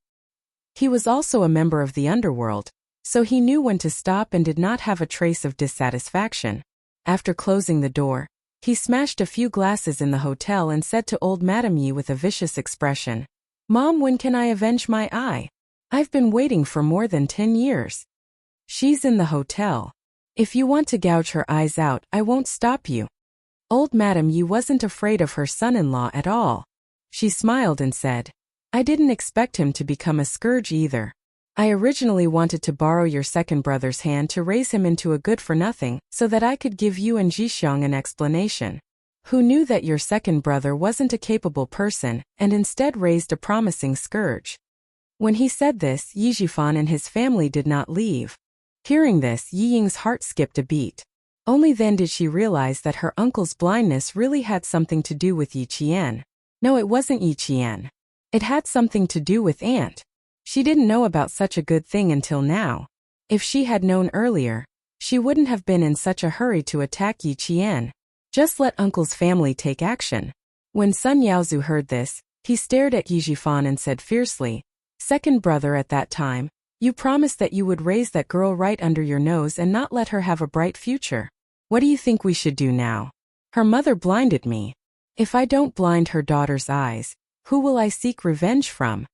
He was also a member of the underworld, so he knew when to stop and did not have a trace of dissatisfaction. After closing the door, he smashed a few glasses in the hotel and said to old Madame Yi with a vicious expression, Mom, when can I avenge my eye? I've been waiting for more than 10 years. She's in the hotel. If you want to gouge her eyes out, I won't stop you. Old Madame Yi wasn't afraid of her son-in-law at all. She smiled and said, I didn't expect him to become a scourge either. I originally wanted to borrow your second brother's hand to raise him into a good-for-nothing, so that I could give you and Jixiang an explanation. Who knew that your second brother wasn't a capable person, and instead raised a promising scourge. When he said this, Yizhifan and his family did not leave. Hearing this, Yi Ying's heart skipped a beat. Only then did she realize that her uncle's blindness really had something to do with Yi Qian. No, it wasn't Yi Qian. It had something to do with Aunt. She didn't know about such a good thing until now. If she had known earlier, she wouldn't have been in such a hurry to attack Yi Qian. Just let uncle's family take action. When Sun Yaozu heard this, he stared at Yizhifan and said fiercely, "Second brother, at that time, you promised that you would raise that girl right under your nose and not let her have a bright future. What do you think we should do now? Her mother blinded me. If I don't blind her daughter's eyes, who will I seek revenge from?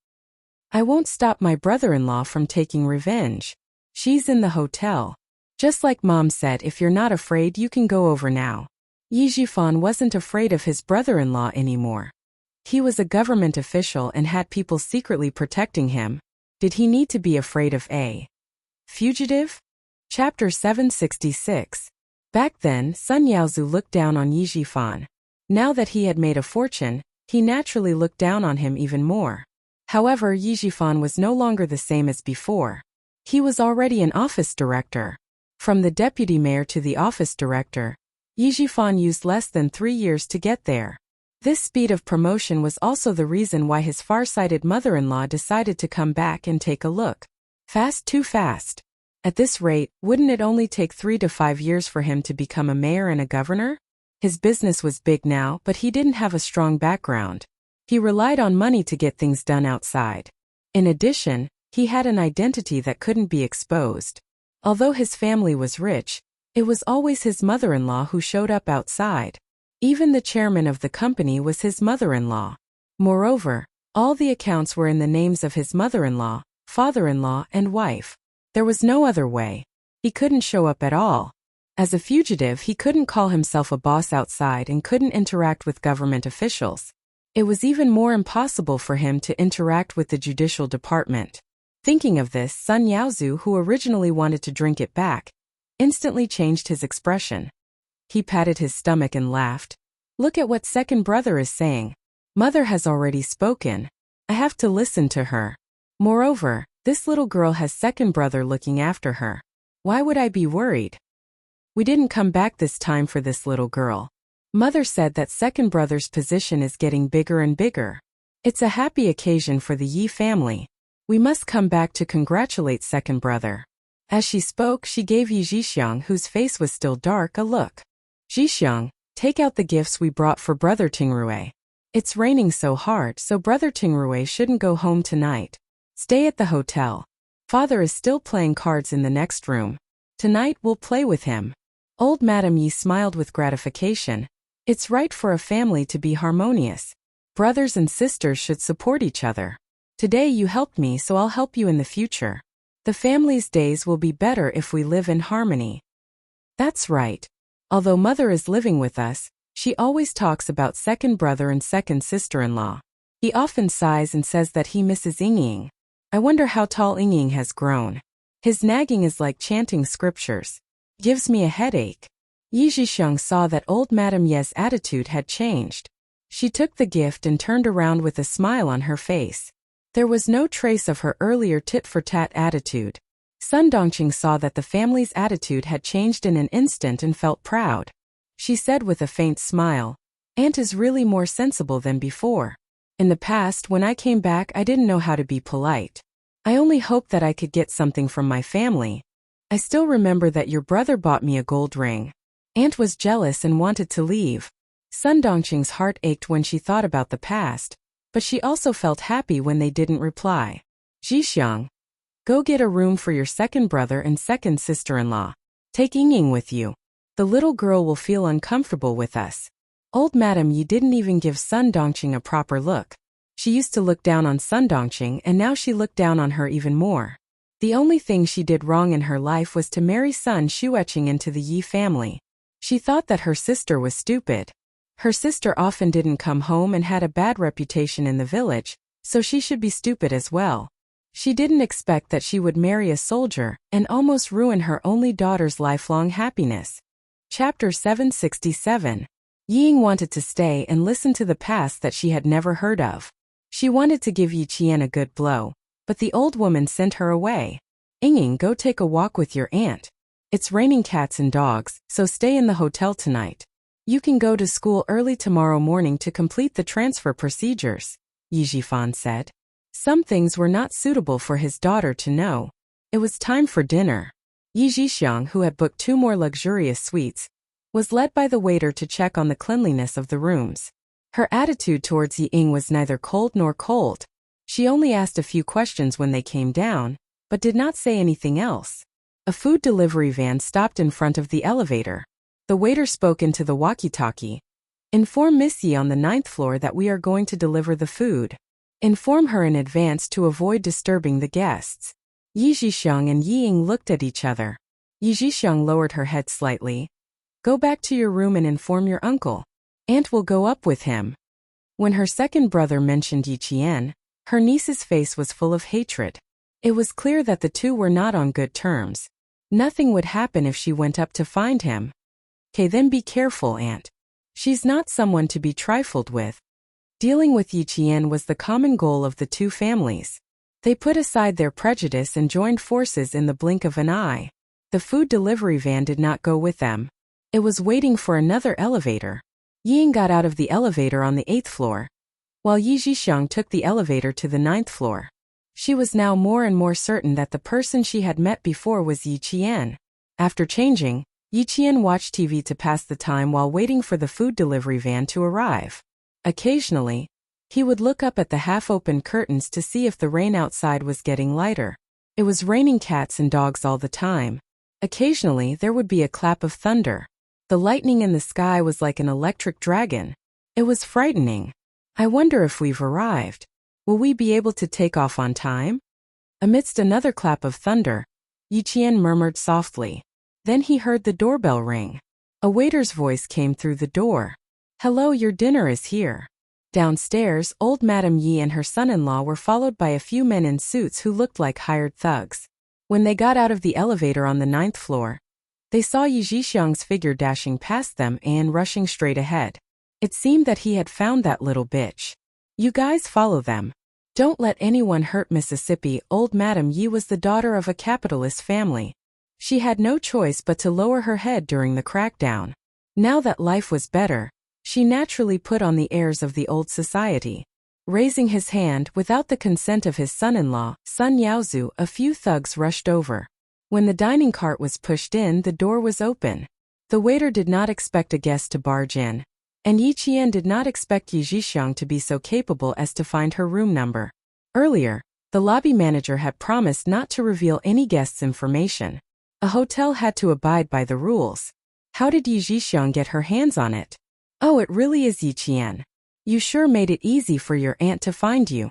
I won't stop my brother-in-law from taking revenge. She's in the hotel. Just like Mom said, if you're not afraid, you can go over now." Yizhifan wasn't afraid of his brother-in-law anymore. He was a government official and had people secretly protecting him. Did he need to be afraid of a fugitive? Chapter 766. Back then, Sun Yaozu looked down on Yizhifan. Now that he had made a fortune, he naturally looked down on him even more. However, Yizhifan was no longer the same as before. He was already an office director. From the deputy mayor to the office director, Yizhifan used less than 3 years to get there. This speed of promotion was also the reason why his far-sighted mother-in-law decided to come back and take a look. Fast, too fast. At this rate, wouldn't it only take 3 to 5 years for him to become a mayor and a governor? His business was big now, but he didn't have a strong background. He relied on money to get things done outside. In addition, he had an identity that couldn't be exposed. Although his family was rich, it was always his mother-in-law who showed up outside. Even the chairman of the company was his mother-in-law. Moreover, all the accounts were in the names of his mother-in-law, father-in-law, and wife. There was no other way. He couldn't show up at all. As a fugitive, he couldn't call himself a boss outside and couldn't interact with government officials. It was even more impossible for him to interact with the judicial department. Thinking of this, Sun Yaozu, who originally wanted to drink it back, instantly changed his expression. He patted his stomach and laughed. "Look at what second brother is saying. Mother has already spoken. I have to listen to her. Moreover, this little girl has second brother looking after her. Why would I be worried? We didn't come back this time for this little girl. Mother said that second brother's position is getting bigger and bigger. It's a happy occasion for the Yi family. We must come back to congratulate second brother." As she spoke, she gave Yi Jixiang, whose face was still dark, a look. "Jixiang, take out the gifts we brought for brother Tingrui. It's raining so hard, so brother Tingrui shouldn't go home tonight. Stay at the hotel. Father is still playing cards in the next room. Tonight we'll play with him." Old Madame Yi smiled with gratification. It's right for a family to be harmonious. Brothers and sisters should support each other. Today you helped me, so I'll help you in the future. The family's days will be better if we live in harmony. That's right. Although mother is living with us, she always talks about second brother and second sister-in-law. He often sighs and says that he misses Yingying. I wonder how tall Yingying has grown. His nagging is like chanting scriptures. Gives me a headache. Yi Zhixiang saw that old Madame Ye's attitude had changed. She took the gift and turned around with a smile on her face. There was no trace of her earlier tit-for-tat attitude. Sun Dongqing saw that the family's attitude had changed in an instant and felt proud. She said with a faint smile, "Aunt is really more sensible than before. In the past, when I came back, I didn't know how to be polite. I only hoped that I could get something from my family. I still remember that your brother bought me a gold ring. Aunt was jealous and wanted to leave." Sun Dongqing's heart ached when she thought about the past, but she also felt happy when they didn't reply. "Jixiang, go get a room for your second brother and second sister-in-law. Take Yingying with you. The little girl will feel uncomfortable with us." Old Madame Yi didn't even give Sun Dongqing a proper look. She used to look down on Sun Dongqing, and now she looked down on her even more. The only thing she did wrong in her life was to marry Sun Shueqing into the Yi family. She thought that her sister was stupid. Her sister often didn't come home and had a bad reputation in the village, so she should be stupid as well. She didn't expect that she would marry a soldier and almost ruin her only daughter's lifelong happiness. Chapter 767. Ying wanted to stay and listen to the past that she had never heard of. She wanted to give Yi Qian a good blow, but the old woman sent her away. Ying, go take a walk with your aunt. It's raining cats and dogs, so stay in the hotel tonight. You can go to school early tomorrow morning to complete the transfer procedures, Yi Jifan said. Some things were not suitable for his daughter to know. It was time for dinner. Yi Jixiang, who had booked 2 more luxurious suites, was led by the waiter to check on the cleanliness of the rooms. Her attitude towards Ying was neither cold nor cold. She only asked a few questions when they came down, but did not say anything else. A food delivery van stopped in front of the elevator. The waiter spoke into the walkie-talkie. Inform Miss Yi on the 9th floor that we are going to deliver the food. Inform her in advance to avoid disturbing the guests. Yi Jixiang and Ying looked at each other. Yi Jixiang lowered her head slightly. Go back to your room and inform your uncle. Aunt will go up with him. When her second brother mentioned Yi Qian, her niece's face was full of hatred. It was clear that the two were not on good terms. Nothing would happen if she went up to find him. Okay, then be careful, Aunt. She's not someone to be trifled with. Dealing with Yi Qian was the common goal of the two families. They put aside their prejudice and joined forces in the blink of an eye. The food delivery van did not go with them. It was waiting for another elevator. Ying got out of the elevator on the 8th floor, while Yi Jixiang took the elevator to the 9th floor. She was now more and more certain that the person she had met before was Yi Qian. After changing, Yi Qian watched TV to pass the time while waiting for the food delivery van to arrive. Occasionally, he would look up at the half-open curtains to see if the rain outside was getting lighter. It was raining cats and dogs all the time. Occasionally, there would be a clap of thunder. The lightning in the sky was like an electric dragon. It was frightening. I wonder if we've arrived. Will we be able to take off on time? Amidst another clap of thunder, Yi Qian murmured softly. Then he heard the doorbell ring. A waiter's voice came through the door. Hello, your dinner is here. Downstairs, old Madame Yi and her son-in-law were followed by a few men in suits who looked like hired thugs. When they got out of the elevator on the 9th floor, they saw Yi Jixiang's figure dashing past them and rushing straight ahead. It seemed that he had found that little bitch. You guys follow them. Don't let anyone hurt Mississippi. Old Madame Yi was the daughter of a capitalist family. She had no choice but to lower her head during the crackdown. Now that life was better, she naturally put on the airs of the old society. Raising his hand without the consent of his son-in-law, Sun Yaozu, a few thugs rushed over. When the dining cart was pushed in, the door was open. The waiter did not expect a guest to barge in, and Yi Qian did not expect Yi Jixiang to be so capable as to find her room number. Earlier, the lobby manager had promised not to reveal any guest's information. A hotel had to abide by the rules. How did Yi Jixiang get her hands on it? Oh, it really is Yi Qian. You sure made it easy for your aunt to find you.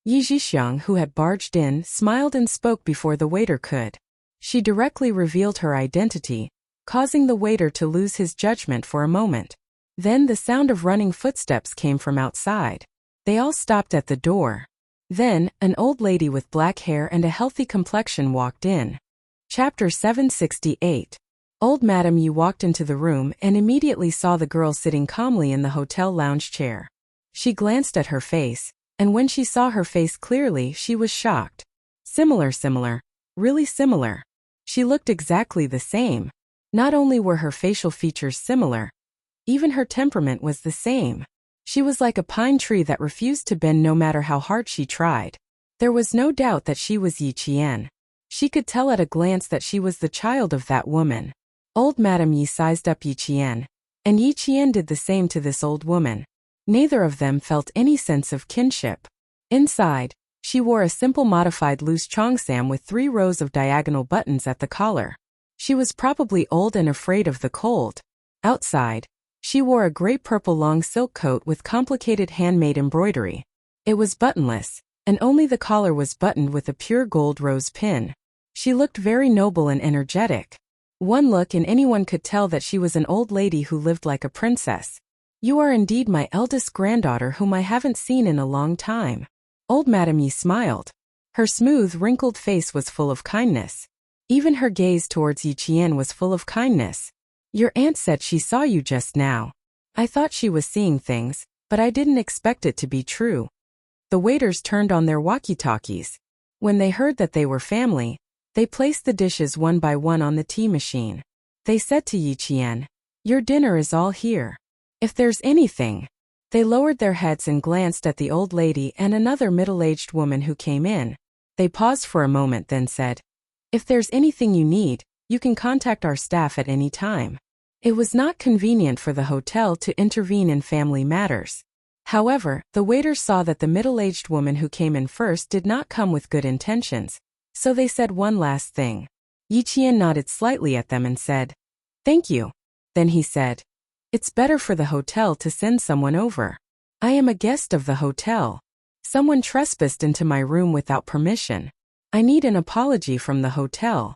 Yi Jixiang, who had barged in, smiled and spoke before the waiter could. She directly revealed her identity, causing the waiter to lose his judgment for a moment. Then the sound of running footsteps came from outside. They all stopped at the door. Then, an old lady with black hair and a healthy complexion walked in. Chapter 768. Old Madame Yi walked into the room and immediately saw the girl sitting calmly in the hotel lounge chair. She glanced at her face, and when she saw her face clearly, she was shocked. Similar, really similar. She looked exactly the same. Not only were her facial features similar, even her temperament was the same. She was like a pine tree that refused to bend no matter how hard she tried. There was no doubt that she was Yi Qian. She could tell at a glance that she was the child of that woman. Old Madame Yi sized up Yi Qian, and Yi Qian did the same to this old woman. Neither of them felt any sense of kinship. Inside, she wore a simple modified loose cheongsam with 3 rows of diagonal buttons at the collar. She was probably old and afraid of the cold. Outside, she wore a gray-purple long silk coat with complicated handmade embroidery. It was buttonless, and only the collar was buttoned with a pure gold rose pin. She looked very noble and energetic. One look and anyone could tell that she was an old lady who lived like a princess. You are indeed my eldest granddaughter whom I haven't seen in a long time. Old Madame Yi smiled. Her smooth, wrinkled face was full of kindness. Even her gaze towards Yi Qian was full of kindness. Your aunt said she saw you just now. I thought she was seeing things, but I didn't expect it to be true. The waiters turned on their walkie-talkies. When they heard that they were family, they placed the dishes one by one on the tea machine. They said to Yi Qian, "Your dinner is all here. If there's anything..." They lowered their heads and glanced at the old lady and another middle-aged woman who came in. They paused for a moment, then said, "If there's anything you need, you can contact our staff at any time." It was not convenient for the hotel to intervene in family matters. However, the waiters saw that the middle-aged woman who came in first did not come with good intentions, so they said one last thing. Yi Qian nodded slightly at them and said, "Thank you." Then he said, "It's better for the hotel to send someone over. I am a guest of the hotel. Someone trespassed into my room without permission. I need an apology from the hotel."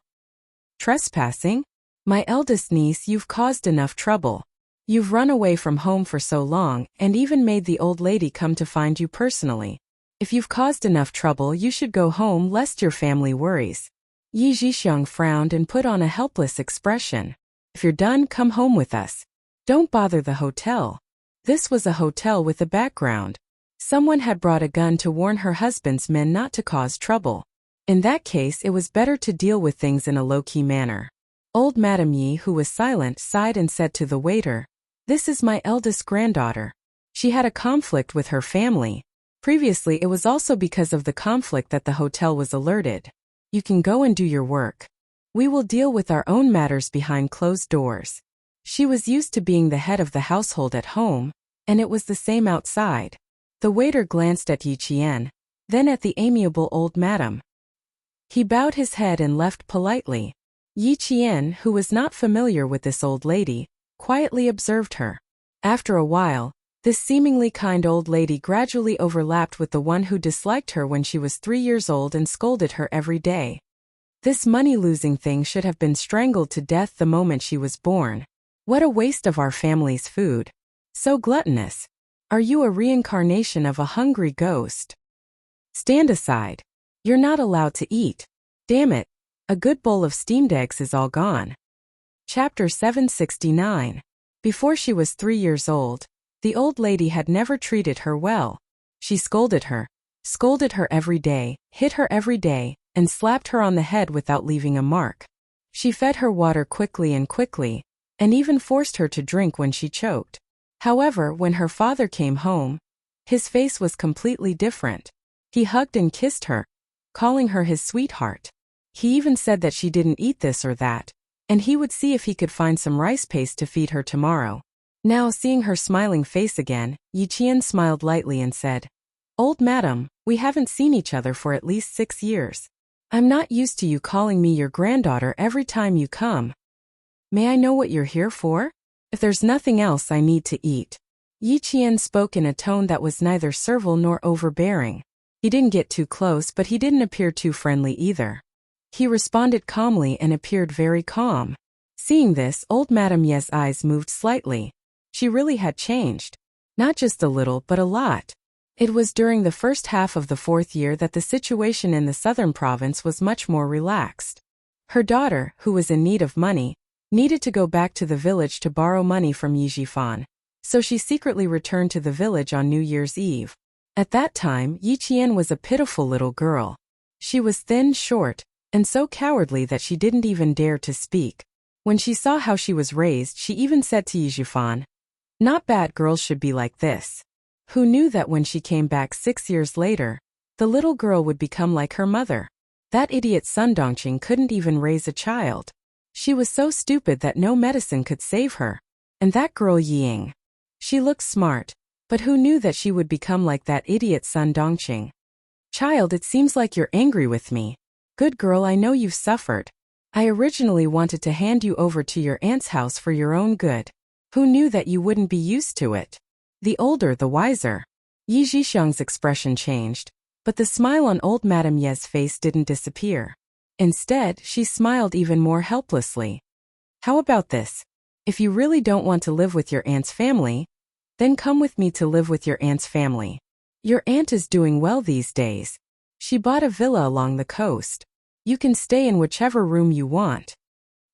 "Trespassing? My eldest niece, you've caused enough trouble. You've run away from home for so long and even made the old lady come to find you personally. If you've caused enough trouble, you should go home lest your family worries." Yi Zhixiang frowned and put on a helpless expression. "If you're done, come home with us. Don't bother the hotel." This was a hotel with a background. Someone had brought a gun to warn her husband's men not to cause trouble. In that case, it was better to deal with things in a low-key manner. Old Madame Yi, who was silent, sighed and said to the waiter, "This is my eldest granddaughter. She had a conflict with her family. Previously, it was also because of the conflict that the hotel was alerted. You can go and do your work. We will deal with our own matters behind closed doors." She was used to being the head of the household at home, and it was the same outside. The waiter glanced at Yi Qian, then at the amiable old madam. He bowed his head and left politely. Yi Qian, who was not familiar with this old lady, quietly observed her. After a while, this seemingly kind old lady gradually overlapped with the one who disliked her when she was 3 years old and scolded her every day. This money-losing thing should have been strangled to death the moment she was born. What a waste of our family's food. So gluttonous. Are you a reincarnation of a hungry ghost? Stand aside. You're not allowed to eat. Damn it. A good bowl of steamed eggs is all gone. Chapter 769. Before she was 3 years old, the old lady had never treated her well. She scolded her every day, hit her every day, and slapped her on the head without leaving a mark. She fed her water quickly, and even forced her to drink when she choked. However, when her father came home, his face was completely different. He hugged and kissed her, calling her his sweetheart. He even said that she didn't eat this or that, and he would see if he could find some rice paste to feed her tomorrow. Now, seeing her smiling face again, Yi Qian smiled lightly and said, "Old madam, we haven't seen each other for at least 6 years. I'm not used to you calling me your granddaughter every time you come. May I know what you're here for? If there's nothing else, I need to eat." Yi Qian spoke in a tone that was neither servile nor overbearing. He didn't get too close, but he didn't appear too friendly either. He responded calmly and appeared very calm. Seeing this, old Madame Ye's eyes moved slightly. She really had changed. Not just a little, but a lot. It was during the first half of the 4th year that the situation in the southern province was much more relaxed. Her daughter, who was in need of money, needed to go back to the village to borrow money from Yi Zhifan, so she secretly returned to the village on New Year's Eve. At that time, Yi Qian was a pitiful little girl. She was thin, short, and so cowardly that she didn't even dare to speak. When she saw how she was raised, she even said to Yi Zhifan, "Not bad girls should be like this." Who knew that when she came back 6 years later, the little girl would become like her mother? That idiot Sun Dongqing couldn't even raise a child. She was so stupid that no medicine could save her. And that girl Ying. She looked smart, but who knew that she would become like that idiot Sun Dongqing? "Child, it seems like you're angry with me. Good girl, I know you've suffered. I originally wanted to hand you over to your aunt's house for your own good. Who knew that you wouldn't be used to it? The older, the wiser." Yi Zhixiang's expression changed, but the smile on old Madame Ye's face didn't disappear. Instead, she smiled even more helplessly. "How about this? If you really don't want to live with your aunt's family, then come with me to live with your aunt's family. Your aunt is doing well these days. She bought a villa along the coast. You can stay in whichever room you want.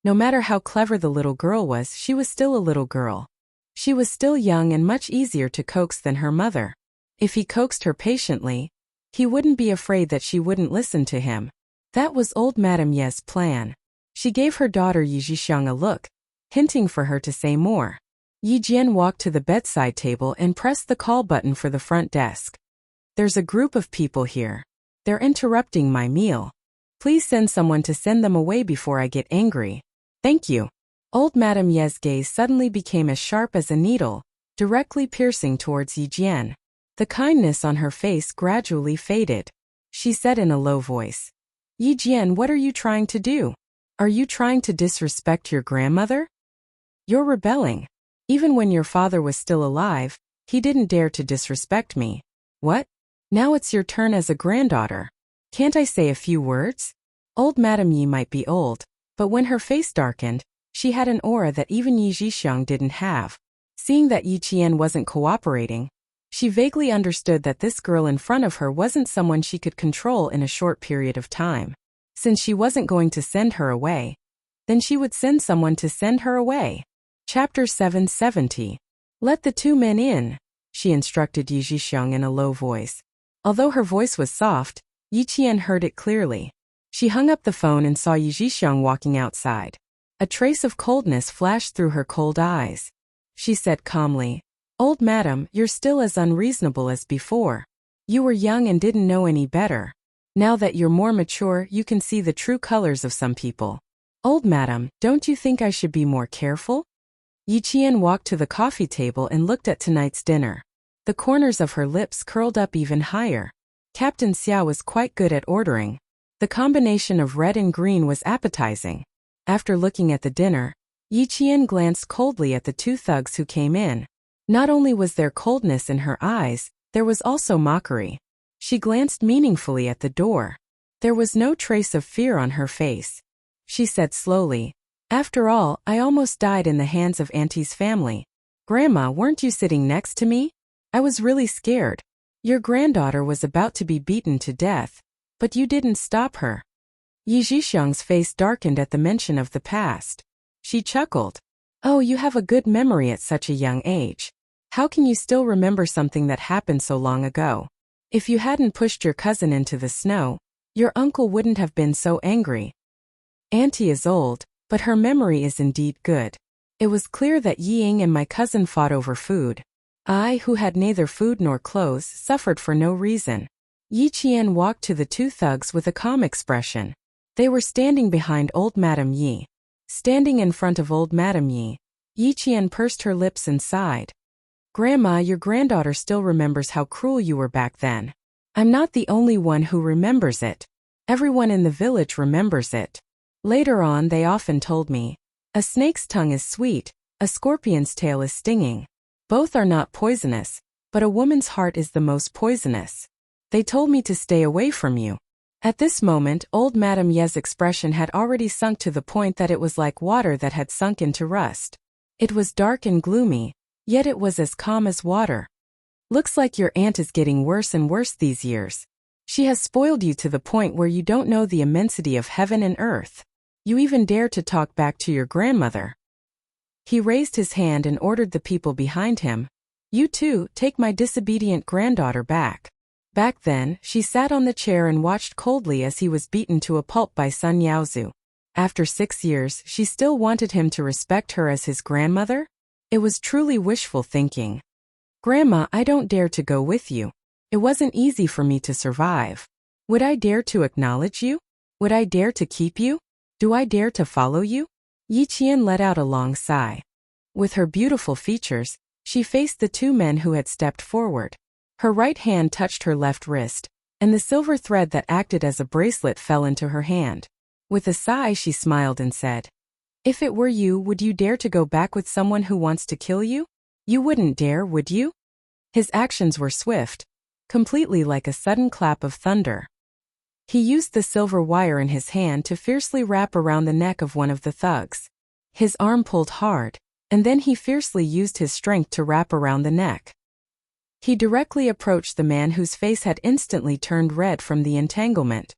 No matter how clever the little girl was, she was still a little girl. She was still young and much easier to coax than her mother. If he coaxed her patiently, he wouldn't be afraid that she wouldn't listen to him. That was old Madame Ye's plan. She gave her daughter Yi Zhixiang a look, hinting for her to say more. Yi Jian walked to the bedside table and pressed the call button for the front desk. There's a group of people here. They're interrupting my meal. Please send someone to send them away before I get angry. Thank you. Old Madame Ye's gaze suddenly became as sharp as a needle, directly piercing towards Yi Jian. The kindness on her face gradually faded. She said in a low voice, Yi Jian, what are you trying to do? Are you trying to disrespect your grandmother? You're rebelling. Even when your father was still alive, he didn't dare to disrespect me. What? Now it's your turn as a granddaughter. Can't I say a few words? Old Madame Yi might be old, but when her face darkened, she had an aura that even Yi Zhixiang didn't have. Seeing that Yi Qian wasn't cooperating, she vaguely understood that this girl in front of her wasn't someone she could control in a short period of time. Since she wasn't going to send her away, then she would send someone to send her away. Chapter 770. Let the two men in, she instructed Yi Zhixiang in a low voice. Although her voice was soft, Yi Qian heard it clearly. She hung up the phone and saw Yi Zhixiang walking outside. A trace of coldness flashed through her cold eyes. She said calmly, Old madam, you're still as unreasonable as before. You were young and didn't know any better. Now that you're more mature, you can see the true colors of some people. Old madam, don't you think I should be more careful? Yi Qian walked to the coffee table and looked at tonight's dinner. The corners of her lips curled up even higher. Captain Xia was quite good at ordering. The combination of red and green was appetizing. After looking at the dinner, Yi Qian glanced coldly at the two thugs who came in. Not only was there coldness in her eyes, there was also mockery. She glanced meaningfully at the door. There was no trace of fear on her face. She said slowly, After all, I almost died in the hands of Auntie's family. Grandma, weren't you sitting next to me? I was really scared. Your granddaughter was about to be beaten to death, but you didn't stop her. Yi Zhixiang's face darkened at the mention of the past. She chuckled. Oh, you have a good memory at such a young age. How can you still remember something that happened so long ago? If you hadn't pushed your cousin into the snow, your uncle wouldn't have been so angry. Auntie is old, but her memory is indeed good. It was clear that Yi Ying and my cousin fought over food. I, who had neither food nor clothes, suffered for no reason. Yi Qian walked to the two thugs with a calm expression. They were standing behind old Madame Yi. Standing in front of old Madame Yi, Yi Qian pursed her lips and sighed. Grandma, your granddaughter still remembers how cruel you were back then. I'm not the only one who remembers it. Everyone in the village remembers it. Later on, they often told me, a snake's tongue is sweet, a scorpion's tail is stinging. Both are not poisonous, but a woman's heart is the most poisonous. They told me to stay away from you. At this moment, old Madame Ye's expression had already sunk to the point that it was like water that had sunk into rust. It was dark and gloomy, yet it was as calm as water. Looks like your aunt is getting worse and worse these years. She has spoiled you to the point where you don't know the immensity of heaven and earth. You even dare to talk back to your grandmother. He raised his hand and ordered the people behind him. You too, take my disobedient granddaughter back. Back then, she sat on the chair and watched coldly as he was beaten to a pulp by Sun Yaozu. After 6 years, she still wanted him to respect her as his grandmother? It was truly wishful thinking. Grandma, I don't dare to go with you. It wasn't easy for me to survive. Would I dare to acknowledge you? Would I dare to keep you? Do I dare to follow you? Yi Qian let out a long sigh. With her beautiful features, she faced the two men who had stepped forward. Her right hand touched her left wrist, and the silver thread that acted as a bracelet fell into her hand. With a sigh, she smiled and said, If it were you, would you dare to go back with someone who wants to kill you? You wouldn't dare, would you? His actions were swift, completely like a sudden clap of thunder. He used the silver wire in his hand to fiercely wrap around the neck of one of the thugs. His arm pulled hard, and then he fiercely used his strength to wrap around the neck. He directly approached the man whose face had instantly turned red from the entanglement.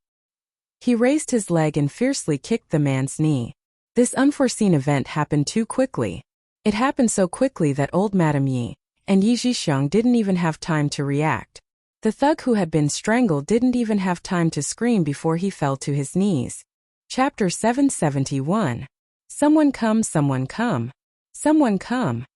He raised his leg and fiercely kicked the man's knee. This unforeseen event happened too quickly. It happened so quickly that old Madame Yi and Yi Zhixiang didn't even have time to react. The thug who had been strangled didn't even have time to scream before he fell to his knees. Chapter 771. Someone come, someone come. Someone come.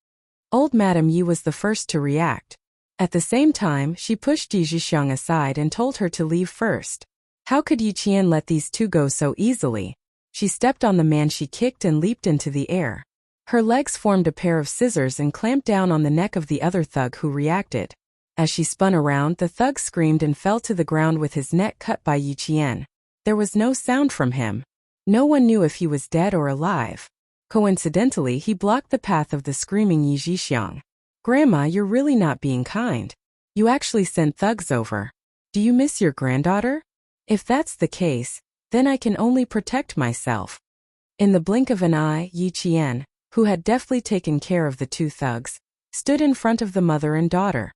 Old Madame Yi was the first to react. At the same time, she pushed Yi Zhixiang aside and told her to leave first. How could Yi Qian let these two go so easily? She stepped on the man she kicked and leaped into the air. Her legs formed a pair of scissors and clamped down on the neck of the other thug who reacted. As she spun around, the thug screamed and fell to the ground with his neck cut by Yi Qian. There was no sound from him. No one knew if he was dead or alive. Coincidentally, he blocked the path of the screaming Yi Zhixiang. Grandma, you're really not being kind. You actually sent thugs over. Do you miss your granddaughter? If that's the case, then I can only protect myself. In the blink of an eye, Yi Qian, who had deftly taken care of the two thugs, stood in front of the mother and daughter.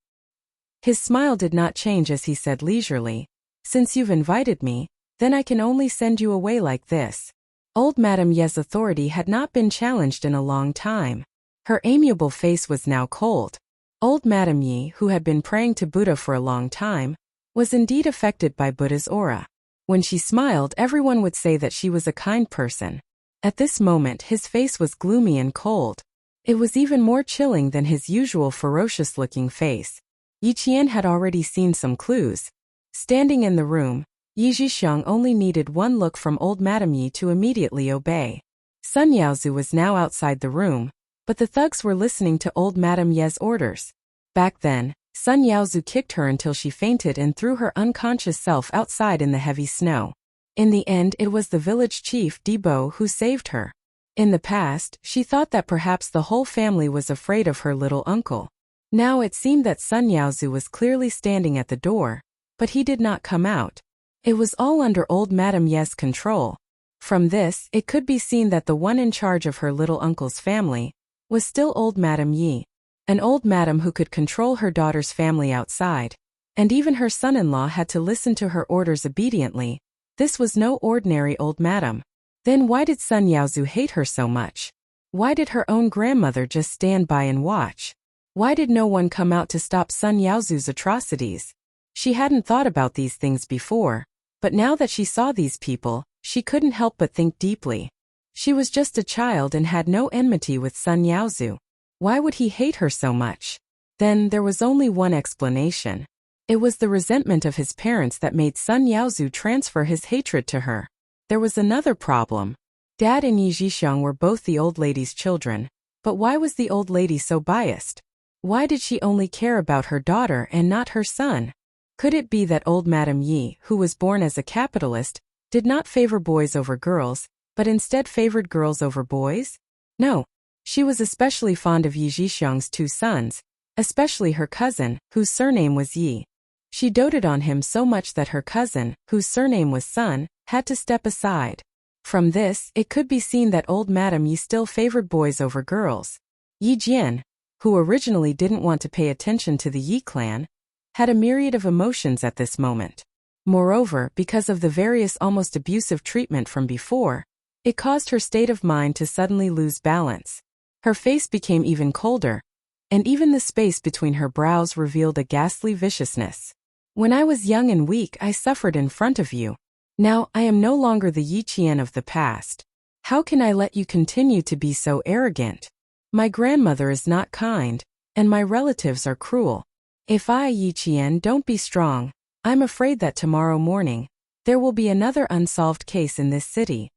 His smile did not change as he said leisurely, "Since you've invited me, then I can only send you away like this." Old Madame Ye's authority had not been challenged in a long time. Her amiable face was now cold. Old Madame Yi, who had been praying to Buddha for a long time, was indeed affected by Buddha's aura. When she smiled, everyone would say that she was a kind person. At this moment, his face was gloomy and cold. It was even more chilling than his usual ferocious-looking face. Yi Qian had already seen some clues. Standing in the room, Yi Zhixiang only needed one look from old Madame Yi to immediately obey. Sun Yaozu was now outside the room, but the thugs were listening to old Madame Ye's orders. Back then, Sun Yaozu kicked her until she fainted and threw her unconscious self outside in the heavy snow. In the end, it was the village chief Debo who saved her. In the past, she thought that perhaps the whole family was afraid of her little uncle. Now it seemed that Sun Yaozu was clearly standing at the door, but he did not come out. It was all under old Madame Ye's control. From this, it could be seen that the one in charge of her little uncle's family was still old Madame Yi, an old madam who could control her daughter's family outside, and even her son-in-law had to listen to her orders obediently. This was no ordinary old madam. Then why did Sun Yaozu hate her so much? Why did her own grandmother just stand by and watch? Why did no one come out to stop Sun Yaozu's atrocities? She hadn't thought about these things before, but now that she saw these people, she couldn't help but think deeply. She was just a child and had no enmity with Sun Yaozu. Why would he hate her so much? Then there was only one explanation. It was the resentment of his parents that made Sun Yaozu transfer his hatred to her. There was another problem. Dad and Yi Zhixiang were both the old lady's children, but why was the old lady so biased? Why did she only care about her daughter and not her son? Could it be that old Madame Yi, who was born as a capitalist, did not favor boys over girls, but instead favored girls over boys? No. She was especially fond of Yi Zhixiang's two sons, especially her cousin, whose surname was Yi. She doted on him so much that her cousin, whose surname was Sun, had to step aside. From this, it could be seen that old Madame Yi still favored boys over girls. Yi Jian, who originally didn't want to pay attention to the Yi clan, had a myriad of emotions at this moment. Moreover, because of the various almost abusive treatment from before, it caused her state of mind to suddenly lose balance. Her face became even colder, and even the space between her brows revealed a ghastly viciousness. When I was young and weak, I suffered in front of you. Now, I am no longer the Yi Qian of the past. How can I let you continue to be so arrogant? My grandmother is not kind, and my relatives are cruel. If I, Yi Qian, don't be strong, I'm afraid that tomorrow morning, there will be another unsolved case in this city.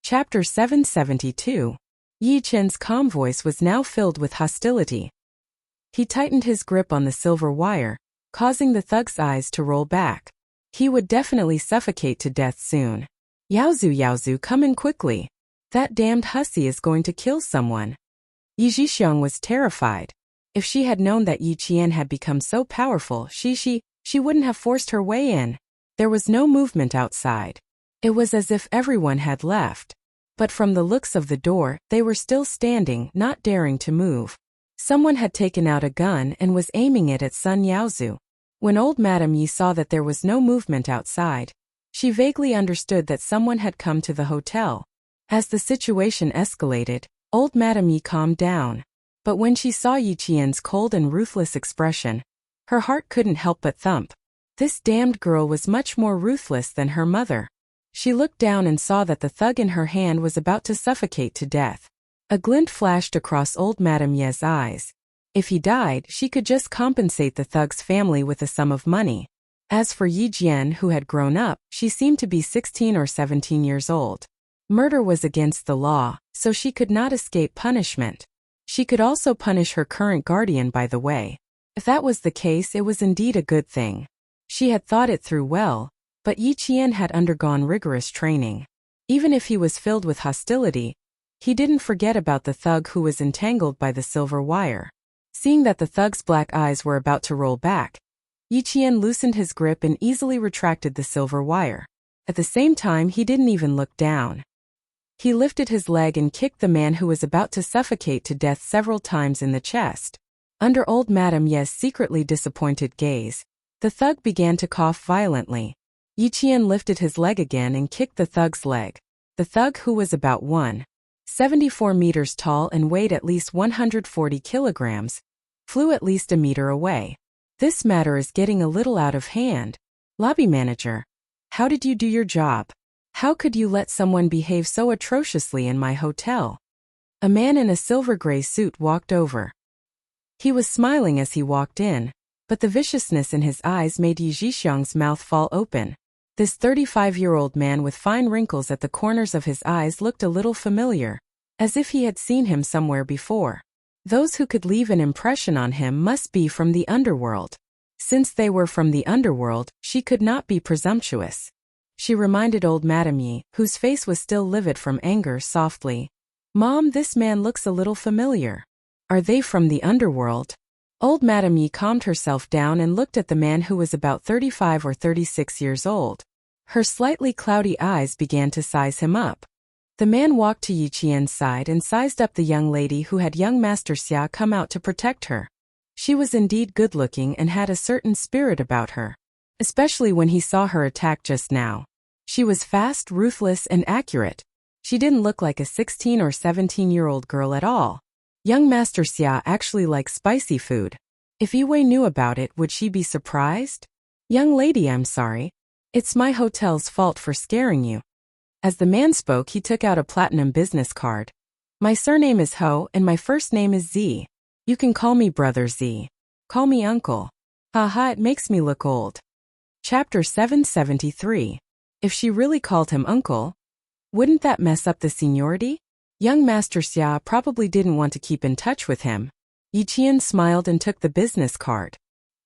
Chapter 772. Yi Qian's calm voice was now filled with hostility. He tightened his grip on the silver wire, causing the thug's eyes to roll back. He would definitely suffocate to death soon. Yaozu, Yaozu, come in quickly. That damned hussy is going to kill someone. Yi Zhixiang was terrified. If she had known that Yi Qian had become so powerful, she wouldn't have forced her way in. There was no movement outside. It was as if everyone had left. But from the looks of the door, they were still standing, not daring to move. Someone had taken out a gun and was aiming it at Sun Yaozu. When old Madame Yi saw that there was no movement outside, she vaguely understood that someone had come to the hotel. As the situation escalated, old Madame Yi calmed down. But when she saw Yi Qian's cold and ruthless expression, her heart couldn't help but thump. This damned girl was much more ruthless than her mother. She looked down and saw that the thug in her hand was about to suffocate to death. A glint flashed across old Madame Ye's eyes. If he died, she could just compensate the thug's family with a sum of money. As for Yi Jian, who had grown up, she seemed to be 16 or 17 years old. Murder was against the law, so she could not escape punishment. She could also punish her current guardian, by the way. If that was the case, it was indeed a good thing. She had thought it through well, but Yi Qian had undergone rigorous training. Even if he was filled with hostility, he didn't forget about the thug who was entangled by the silver wire. Seeing that the thug's black eyes were about to roll back, Yi Qian loosened his grip and easily retracted the silver wire. At the same time, he didn't even look down. He lifted his leg and kicked the man who was about to suffocate to death several times in the chest. Under old Madame Ye's secretly disappointed gaze, the thug began to cough violently. Yi Qian lifted his leg again and kicked the thug's leg. The thug, who was about 1.74 meters tall and weighed at least 140 kilograms, flew at least a meter away. This matter is getting a little out of hand. Lobby manager, how did you do your job? How could you let someone behave so atrociously in my hotel? A man in a silver-gray suit walked over. He was smiling as he walked in, but the viciousness in his eyes made Yi Zhixiang's mouth fall open. This 35-year-old man with fine wrinkles at the corners of his eyes looked a little familiar, as if he had seen him somewhere before. Those who could leave an impression on him must be from the underworld. Since they were from the underworld, she could not be presumptuous. She reminded old Madame Yi, whose face was still livid from anger, softly. Mom, this man looks a little familiar. Are they from the underworld? Old Madame Yi calmed herself down and looked at the man who was about 35 or 36 years old. Her slightly cloudy eyes began to size him up. The man walked to Yi Qian's side and sized up the young lady who had young Master Xia come out to protect her. She was indeed good-looking and had a certain spirit about her, especially when he saw her attack just now. She was fast, ruthless, and accurate. She didn't look like a 16 or 17-year-old girl at all. Young Master Xia actually likes spicy food. If Yue knew about it, would she be surprised? Young lady, I'm sorry. It's my hotel's fault for scaring you. As the man spoke, he took out a platinum business card. My surname is Ho and my first name is Z. You can call me Brother Z. Call me Uncle. Haha, it makes me look old. Chapter 773. If she really called him Uncle, wouldn't that mess up the seniority? Young Master Xia probably didn't want to keep in touch with him. Yi Qian smiled and took the business card.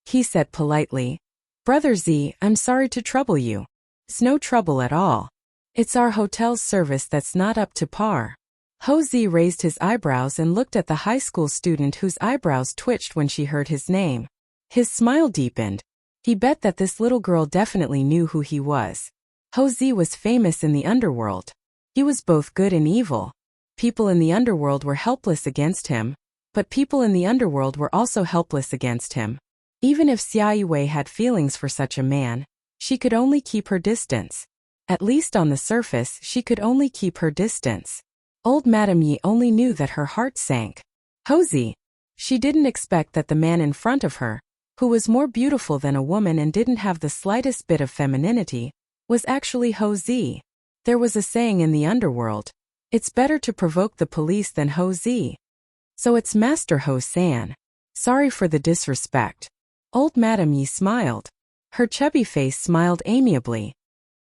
He said politely, Brother Z, I'm sorry to trouble you. It's no trouble at all. It's our hotel's service that's not up to par. Ho Zi raised his eyebrows and looked at the high school student whose eyebrows twitched when she heard his name. His smile deepened. He bet that this little girl definitely knew who he was. Ho Zi was famous in the underworld. He was both good and evil. People in the underworld were helpless against him, but people in the underworld were also helpless against him. Even if Xia Yue had feelings for such a man, she could only keep her distance. At least on the surface, she could only keep her distance. Old Madame Yi only knew that her heart sank. Ho Zi. She didn't expect that the man in front of her, who was more beautiful than a woman and didn't have the slightest bit of femininity, was actually Ho Zi. There was a saying in the underworld, it's better to provoke the police than Ho Zi. So it's Master Ho San. Sorry for the disrespect. Old Madame Yi smiled. Her chubby face smiled amiably.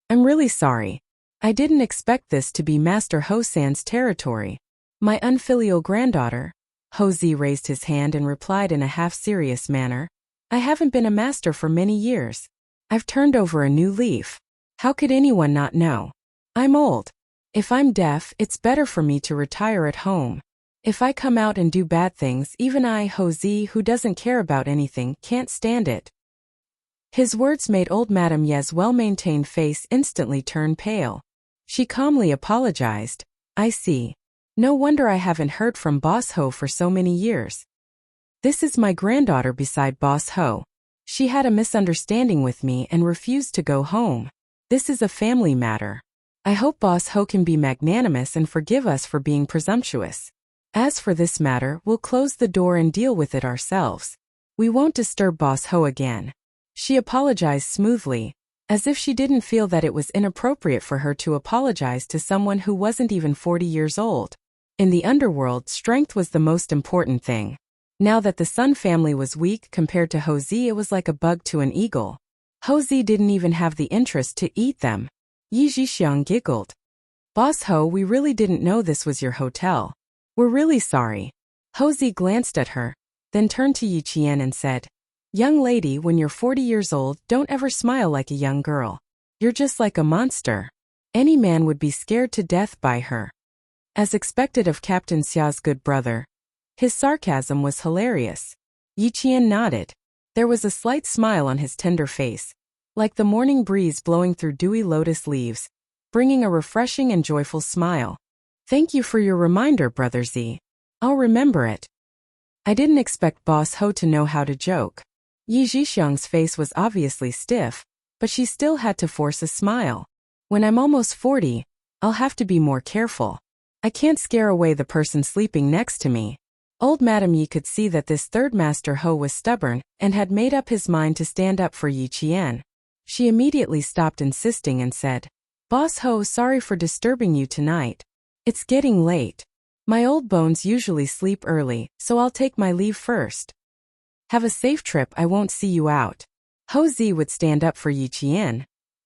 I'm really sorry. I didn't expect this to be Master Ho San's territory. My unfilial granddaughter. Ho Zi raised his hand and replied in a half-serious manner. I haven't been a master for many years. I've turned over a new leaf. How could anyone not know? I'm old. If I'm deaf, it's better for me to retire at home. If I come out and do bad things, even I, Ho Zi, who doesn't care about anything, can't stand it. His words made old Madame Ye's well-maintained face instantly turn pale. She calmly apologized. I see. No wonder I haven't heard from Boss Ho for so many years. This is my granddaughter beside Boss Ho. She had a misunderstanding with me and refused to go home. This is a family matter. I hope Boss Ho can be magnanimous and forgive us for being presumptuous. As for this matter, we'll close the door and deal with it ourselves. We won't disturb Boss Ho again." She apologized smoothly, as if she didn't feel that it was inappropriate for her to apologize to someone who wasn't even 40 years old. In the underworld, strength was the most important thing. Now that the Sun family was weak compared to Hosea, it was like a bug to an eagle. Hosea didn't even have the interest to eat them. Yi Zhixiang giggled. "Boss Ho, we really didn't know this was your hotel. We're really sorry." Hosea glanced at her, then turned to Yi Qian and said, "Young lady, when you're 40 years old, don't ever smile like a young girl. You're just like a monster. Any man would be scared to death by her." As expected of Captain Xia's good brother, his sarcasm was hilarious. Yi Qian nodded. There was a slight smile on his tender face, like the morning breeze blowing through dewy lotus leaves, bringing a refreshing and joyful smile. "Thank you for your reminder, Brother Z. I'll remember it." I didn't expect Boss Ho to know how to joke. Yi Zhixiang's face was obviously stiff, but she still had to force a smile. "When I'm almost 40, I'll have to be more careful. I can't scare away the person sleeping next to me." Old Madame Yi could see that this third Master Ho was stubborn and had made up his mind to stand up for Yi Qian. She immediately stopped insisting and said, "Boss Ho, sorry for disturbing you tonight. It's getting late. My old bones usually sleep early, so I'll take my leave first. Have a safe trip, I won't see you out." Ho Zi would stand up for Yi Qian,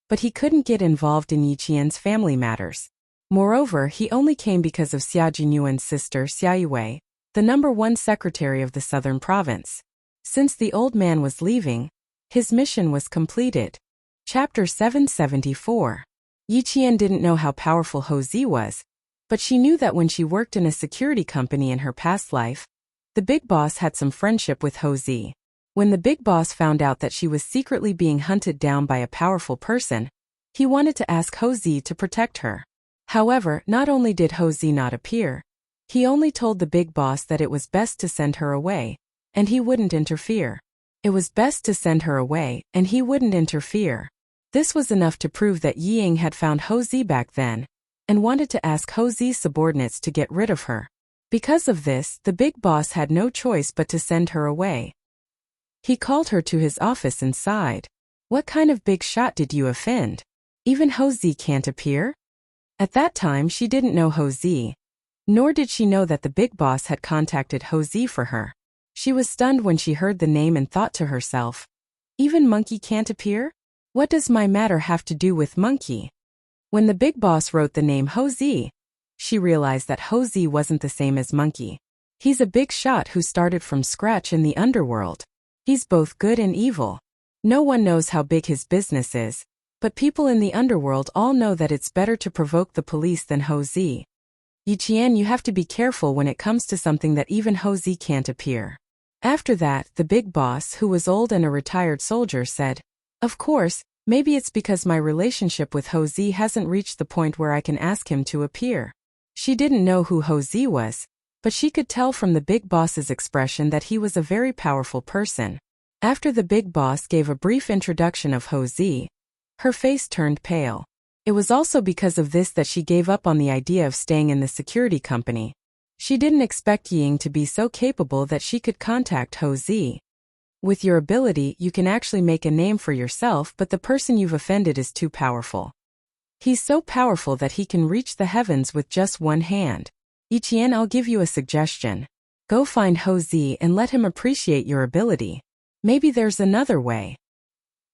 but he couldn't get involved in Yi Qian's family matters. Moreover, he only came because of Xia Jinyuan's sister Xia Yue, the #1 secretary of the southern province. Since the old man was leaving, his mission was completed. Chapter 774. Yi Qian didn't know how powerful Ho Zi was, but she knew that when she worked in a security company in her past life, the big boss had some friendship with Ho Zi. When the big boss found out that she was secretly being hunted down by a powerful person, he wanted to ask Ho Zi to protect her. However, not only did Ho Zi not appear, he only told the big boss that it was best to send her away, and he wouldn't interfere. It was best to send her away, and he wouldn't interfere. This was enough to prove that Yi Ying had found Ho Zi back then, and wanted to ask Ho Zi's subordinates to get rid of her. Because of this, the big boss had no choice but to send her away. He called her to his office and sighed. "What kind of big shot did you offend? Even Ho Zi can't appear?" At that time, she didn't know Ho Zi, nor did she know that the big boss had contacted Ho Zi for her. She was stunned when she heard the name and thought to herself, "Even Monkey can't appear? What does my matter have to do with Monkey?" When the big boss wrote the name Ho Zi, she realized that Ho Zi wasn't the same as Monkey. He's a big shot who started from scratch in the underworld. He's both good and evil. No one knows how big his business is, but people in the underworld all know that it's better to provoke the police than Ho Zi. "Yi Qian, you have to be careful when it comes to something that even Ho Zi can't appear." After that, the big boss, who was old and a retired soldier, said, "Of course, maybe it's because my relationship with Ho Zi hasn't reached the point where I can ask him to appear." She didn't know who Ho Zi was, but she could tell from the big boss's expression that he was a very powerful person. After the big boss gave a brief introduction of Ho Zi, her face turned pale. It was also because of this that she gave up on the idea of staying in the security company. She didn't expect Ying to be so capable that she could contact Ho Zi. With your ability, you can actually make a name for yourself, but the person you've offended is too powerful. He's so powerful that he can reach the heavens with just one hand. Yi Qian, I'll give you a suggestion. Go find Ho Zi and let him appreciate your ability. Maybe there's another way.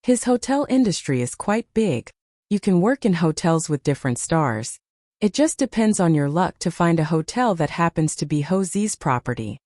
His hotel industry is quite big. You can work in hotels with different stars. It just depends on your luck to find a hotel that happens to be Ho Zi's property.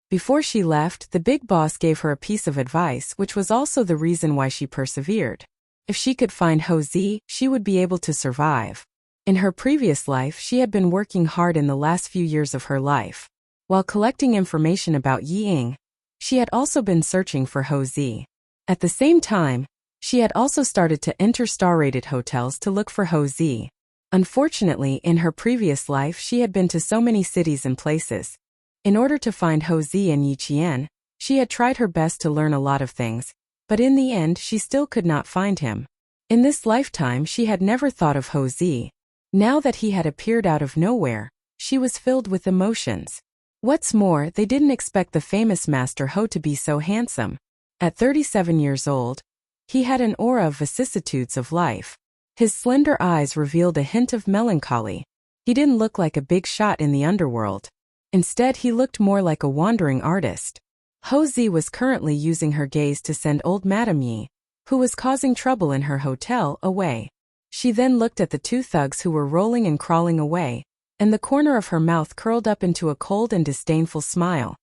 Before she left, the big boss gave her a piece of advice, which was also the reason why she persevered. If she could find Ho Zi, she would be able to survive. In her previous life, she had been working hard in the last few years of her life. While collecting information about Yi Ying, she had also been searching for Ho Zi. At the same time, she had also started to enter star-rated hotels to look for Ho Zi. Unfortunately, in her previous life, she had been to so many cities and places. In order to find Ho Zi and Yi Qian, She had tried her best to learn a lot of things, but in the end she still could not find him. In this lifetime she had never thought of Ho Zi. Now that he had appeared out of nowhere, she was filled with emotions. What's more, they didn't expect the famous Master Ho to be so handsome. At 37 years old, he had an aura of vicissitudes of life. His slender eyes revealed a hint of melancholy. He didn't look like a big shot in the underworld. Instead, he looked more like a wandering artist. Ho Zi was currently using her gaze to send old Madame Yi, who was causing trouble in her hotel, away. She then looked at the two thugs who were rolling and crawling away, and the corner of her mouth curled up into a cold and disdainful smile.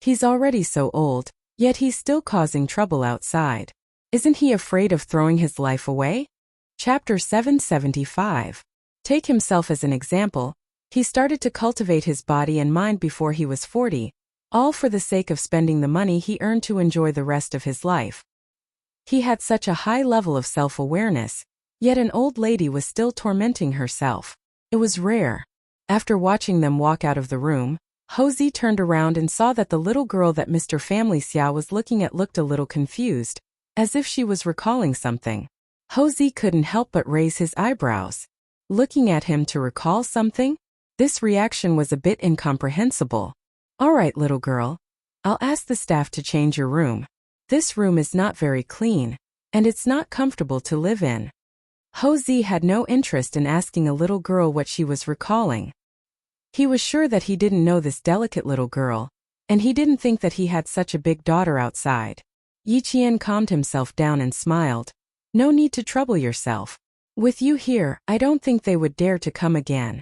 He's already so old, yet he's still causing trouble outside. Isn't he afraid of throwing his life away? Chapter 775. Take himself as an example. He started to cultivate his body and mind before he was 40, all for the sake of spending the money he earned to enjoy the rest of his life. He had such a high level of self-awareness, yet an old lady was still tormenting herself. It was rare. After watching them walk out of the room, Ho Zi turned around and saw that the little girl that Mr. Family Xia was looking at looked a little confused, as if she was recalling something. Ho Zi couldn't help but raise his eyebrows. Looking at him to recall something? This reaction was a bit incomprehensible. All right, little girl. I'll ask the staff to change your room. This room is not very clean, and it's not comfortable to live in. Ho Zi had no interest in asking a little girl what she was recalling. He was sure that he didn't know this delicate little girl, and he didn't think that he had such a big daughter outside. Yi Qian calmed himself down and smiled. No need to trouble yourself. With you here, I don't think they would dare to come again.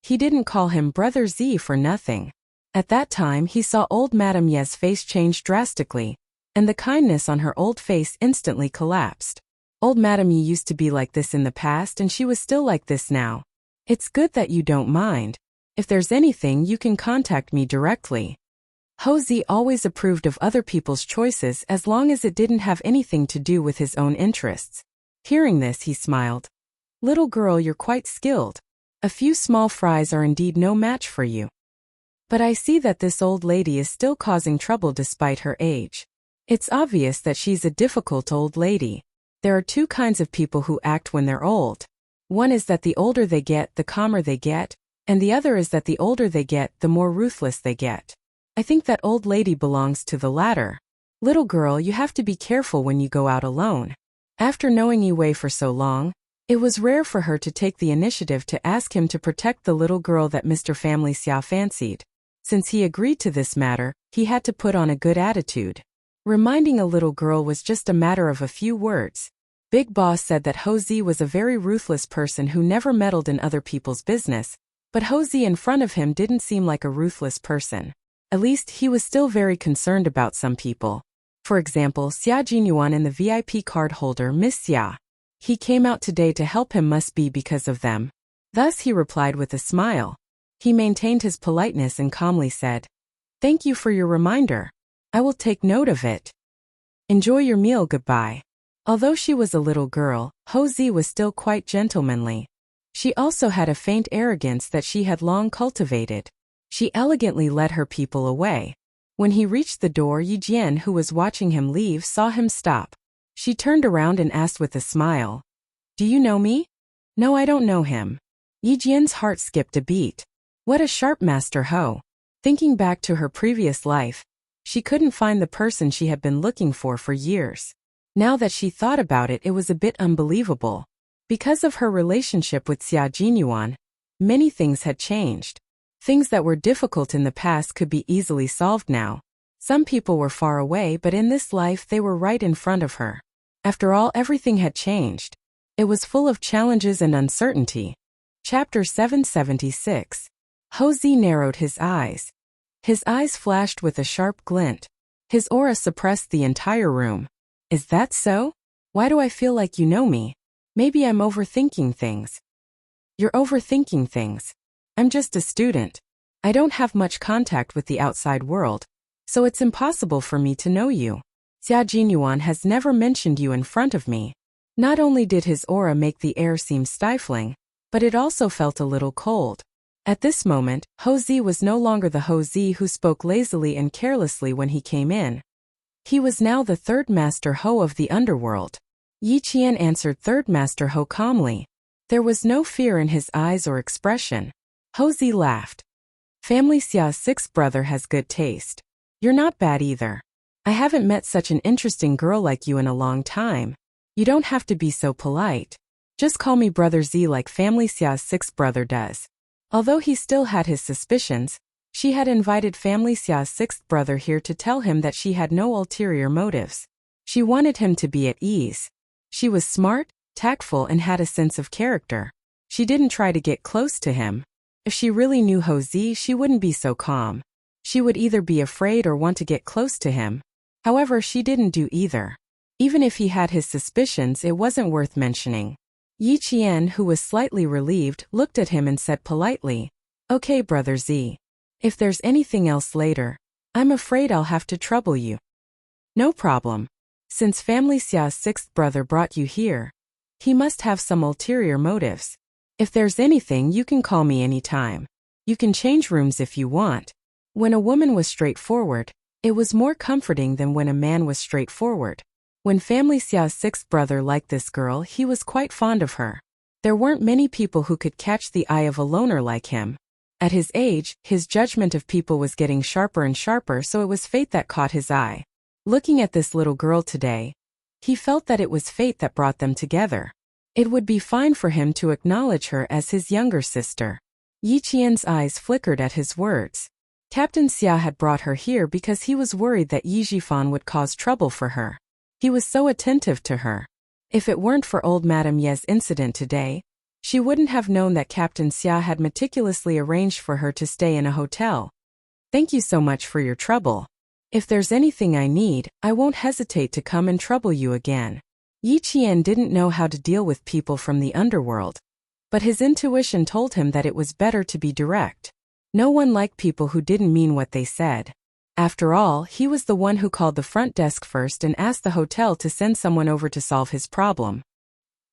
He didn't call him Brother Z for nothing. At that time he saw old Madame Ye's face change drastically, and the kindness on her old face instantly collapsed. Old Madame Ye used to be like this in the past and she was still like this now. It's good that you don't mind. If there's anything you can contact me directly. Ho Zi always approved of other people's choices as long as it didn't have anything to do with his own interests. Hearing this, he smiled. Little girl, you're quite skilled. A few small fries are indeed no match for you. But I see that this old lady is still causing trouble despite her age. It's obvious that she's a difficult old lady. There are two kinds of people who act when they're old. One is that the older they get, the calmer they get, and the other is that the older they get, the more ruthless they get. I think that old lady belongs to the latter. Little girl, you have to be careful when you go out alone. After knowing Yi Wei for so long, it was rare for her to take the initiative to ask him to protect the little girl that Mr. Family Xia fancied. Since he agreed to this matter, he had to put on a good attitude. Reminding a little girl was just a matter of a few words. Big Boss said that Ho Zi was a very ruthless person who never meddled in other people's business, but Ho Zi in front of him didn't seem like a ruthless person. At least he was still very concerned about some people. For example, Xia Jinyuan and the VIP card holder Miss Xia. He came out today to help him must be because of them. Thus he replied with a smile. He maintained his politeness and calmly said, "Thank you for your reminder. I will take note of it. Enjoy your meal, goodbye." Although she was a little girl, Ho Zi was still quite gentlemanly. She also had a faint arrogance that she had long cultivated. She elegantly led her people away. When he reached the door, Yi Jian, who was watching him leave, saw him stop. She turned around and asked with a smile, "Do you know me?" "No, I don't know him." Yi Jian's heart skipped a beat. What a sharp Master Ho. Thinking back to her previous life, she couldn't find the person she had been looking for years. Now that she thought about it, it was a bit unbelievable. Because of her relationship with Xia Jinyuan, many things had changed. Things that were difficult in the past could be easily solved now. Some people were far away, but in this life they were right in front of her. After all, everything had changed. It was full of challenges and uncertainty. Chapter 776. Ho Zi narrowed his eyes. His eyes flashed with a sharp glint. His aura suppressed the entire room. Is that so? Why do I feel like you know me? Maybe I'm overthinking things. You're overthinking things. I'm just a student. I don't have much contact with the outside world, so it's impossible for me to know you. Xia Jinyuan has never mentioned you in front of me. Not only did his aura make the air seem stifling, but it also felt a little cold. At this moment, Ho Zi was no longer the Ho Zi who spoke lazily and carelessly when he came in. He was now the third Master Ho of the underworld. Yi Qian answered Third Master Ho calmly. There was no fear in his eyes or expression. Ho Zi laughed. Family Xia's sixth brother has good taste. You're not bad either. I haven't met such an interesting girl like you in a long time. You don't have to be so polite. Just call me Brother Z like Family Xia's sixth brother does. Although he still had his suspicions, she had invited Family Xia's sixth brother here to tell him that she had no ulterior motives. She wanted him to be at ease. She was smart, tactful, and had a sense of character. She didn't try to get close to him. If she really knew Ho Zi, she wouldn't be so calm. She would either be afraid or want to get close to him. However, she didn't do either. Even if he had his suspicions, it wasn't worth mentioning. Yi Qian, who was slightly relieved, looked at him and said politely, "Okay, Brother Z. If there's anything else later, I'm afraid I'll have to trouble you." "No problem. Since Family Xia's sixth brother brought you here, he must have some ulterior motives. If there's anything, you can call me anytime. You can change rooms if you want." When a woman was straightforward, it was more comforting than when a man was straightforward. When Family Xia's sixth brother liked this girl, he was quite fond of her. There weren't many people who could catch the eye of a loner like him. At his age, his judgment of people was getting sharper and sharper, so it was fate that caught his eye. Looking at this little girl today, he felt that it was fate that brought them together. It would be fine for him to acknowledge her as his younger sister. Yi Qian's eyes flickered at his words. Captain Xia had brought her here because he was worried that Yi Jifan would cause trouble for her. He was so attentive to her. If it weren't for old Madame Ye's incident today, she wouldn't have known that Captain Xia had meticulously arranged for her to stay in a hotel. "Thank you so much for your trouble. If there's anything I need, I won't hesitate to come and trouble you again." Yi Qian didn't know how to deal with people from the underworld, but his intuition told him that it was better to be direct. No one liked people who didn't mean what they said. After all, he was the one who called the front desk first and asked the hotel to send someone over to solve his problem.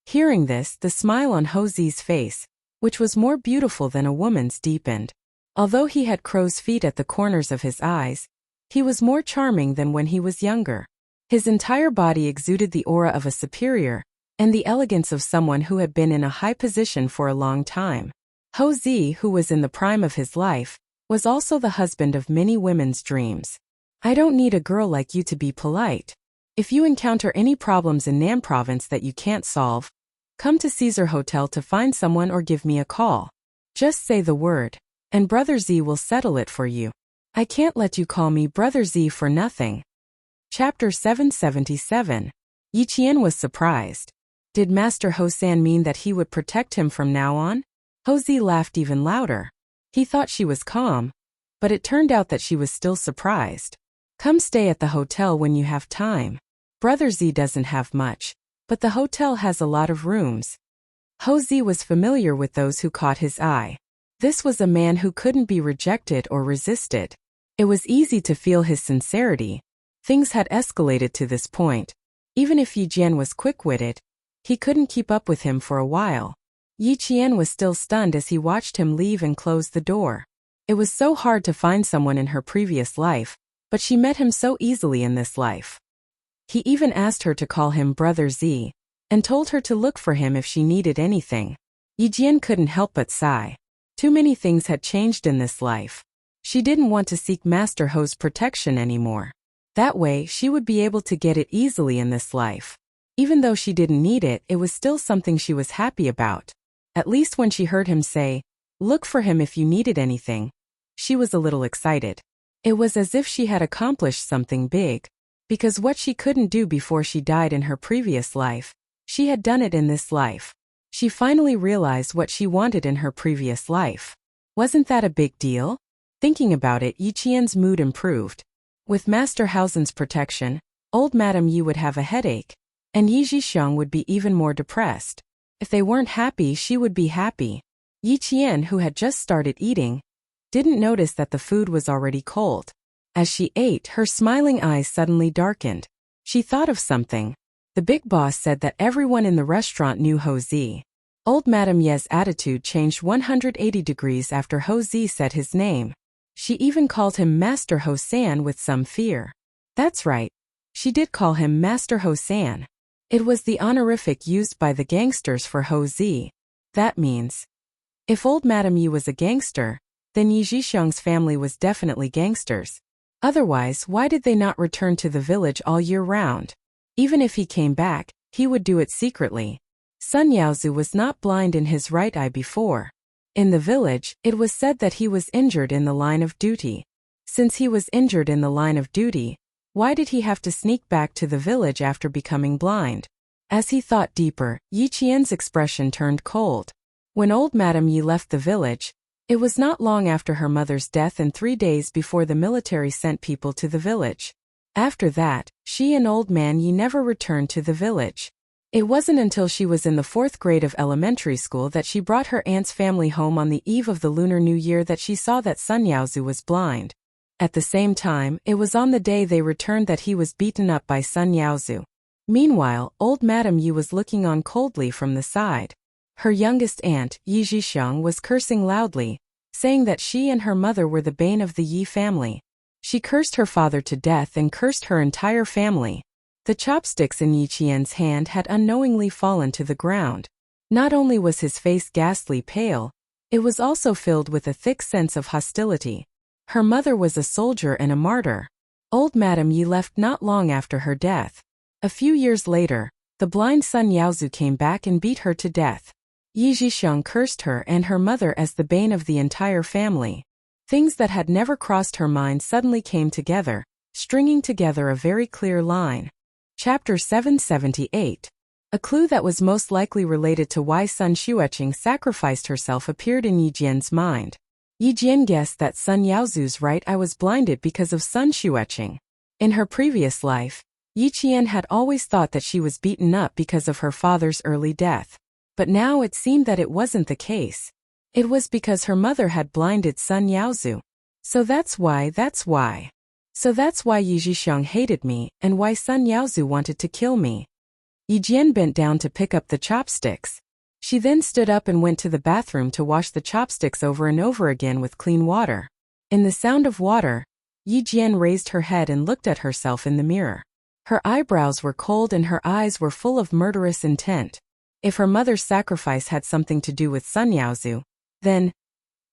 Hearing this, the smile on Ho Zi's face, which was more beautiful than a woman's, deepened. Although he had crow's feet at the corners of his eyes, he was more charming than when he was younger. His entire body exuded the aura of a superior, and the elegance of someone who had been in a high position for a long time. Ho Zi, who was in the prime of his life, was also the husband of many women's dreams. "I don't need a girl like you to be polite. If you encounter any problems in Nam province that you can't solve, come to Caesar Hotel to find someone or give me a call. Just say the word, and Brother Z will settle it for you. I can't let you call me Brother Z for nothing." Chapter 777. Yi Qian was surprised. Did Master Ho-san mean that he would protect him from now on? Ho Zi laughed even louder. He thought she was calm, but it turned out that she was still surprised. "Come stay at the hotel when you have time. Brother Z doesn't have much, but the hotel has a lot of rooms." Ho Zi was familiar with those who caught his eye. This was a man who couldn't be rejected or resisted. It was easy to feel his sincerity. Things had escalated to this point. Even if Yi Jian was quick-witted, he couldn't keep up with him for a while. Yi Qian was still stunned as he watched him leave and close the door. It was so hard to find someone in her previous life, but she met him so easily in this life. He even asked her to call him Brother Z, and told her to look for him if she needed anything. Yi Jian couldn't help but sigh. Too many things had changed in this life. She didn't want to seek Master Ho's protection anymore. That way, she would be able to get it easily in this life. Even though she didn't need it, it was still something she was happy about. At least when she heard him say, "Look for him if you needed anything," she was a little excited. It was as if she had accomplished something big, because what she couldn't do before she died in her previous life, she had done it in this life. She finally realized what she wanted in her previous life. Wasn't that a big deal? Thinking about it, Yi Qian's mood improved. With Master Hausen's protection, old Madame Yi would have a headache, and Yi Zhixiang would be even more depressed. If they weren't happy, she would be happy. Yi Qian, who had just started eating, didn't notice that the food was already cold. As she ate, her smiling eyes suddenly darkened. She thought of something. The big boss said that everyone in the restaurant knew Ho Zi. Old Madame Ye's attitude changed 180 degrees after Ho Zi said his name. She even called him Master Ho San with some fear. That's right. She did call him Master Ho San. It was the honorific used by the gangsters for Ho Zi. That means, if old Madame Yi was a gangster, then Yi Zhixiang's family was definitely gangsters. Otherwise, why did they not return to the village all year round? Even if he came back, he would do it secretly. Sun Yaozu was not blind in his right eye before. In the village, it was said that he was injured in the line of duty. Since he was injured in the line of duty, why did he have to sneak back to the village after becoming blind? As he thought deeper, Yi Qian's expression turned cold. When old Madame Yi left the village, it was not long after her mother's death and 3 days before the military sent people to the village. After that, she and old man Yi never returned to the village. It wasn't until she was in the 4th grade of elementary school that she brought her aunt's family home on the eve of the Lunar New Year that she saw that Sun Yaozu was blind. At the same time, it was on the day they returned that he was beaten up by Sun Yaozu. Meanwhile, old Madame Yi was looking on coldly from the side. Her youngest aunt, Yi Zhixiang, was cursing loudly, saying that she and her mother were the bane of the Yi family. She cursed her father to death and cursed her entire family. The chopsticks in Yi Qian's hand had unknowingly fallen to the ground. Not only was his face ghastly pale, it was also filled with a thick sense of hostility. Her mother was a soldier and a martyr. Old Madame Yi left not long after her death. A few years later, the blind Sun Yaozu came back and beat her to death. Yi Zhixiang cursed her and her mother as the bane of the entire family. Things that had never crossed her mind suddenly came together, stringing together a very clear line. Chapter 778. A clue that was most likely related to why Sun Xueqing sacrificed herself appeared in Yi Jian's mind. Yi Jian guessed that Sun Yaozu's right eye was blinded because of Sun Xueqing. In her previous life, Yi Qian had always thought that she was beaten up because of her father's early death. But now it seemed that it wasn't the case. It was because her mother had blinded Sun Yaozu. So that's why Yi Zhixiang hated me, and why Sun Yaozu wanted to kill me. Yi Jian bent down to pick up the chopsticks. She then stood up and went to the bathroom to wash the chopsticks over and over again with clean water. In the sound of water, Yi Jian raised her head and looked at herself in the mirror. Her eyebrows were cold and her eyes were full of murderous intent. If her mother's sacrifice had something to do with Sun Yaozu, then,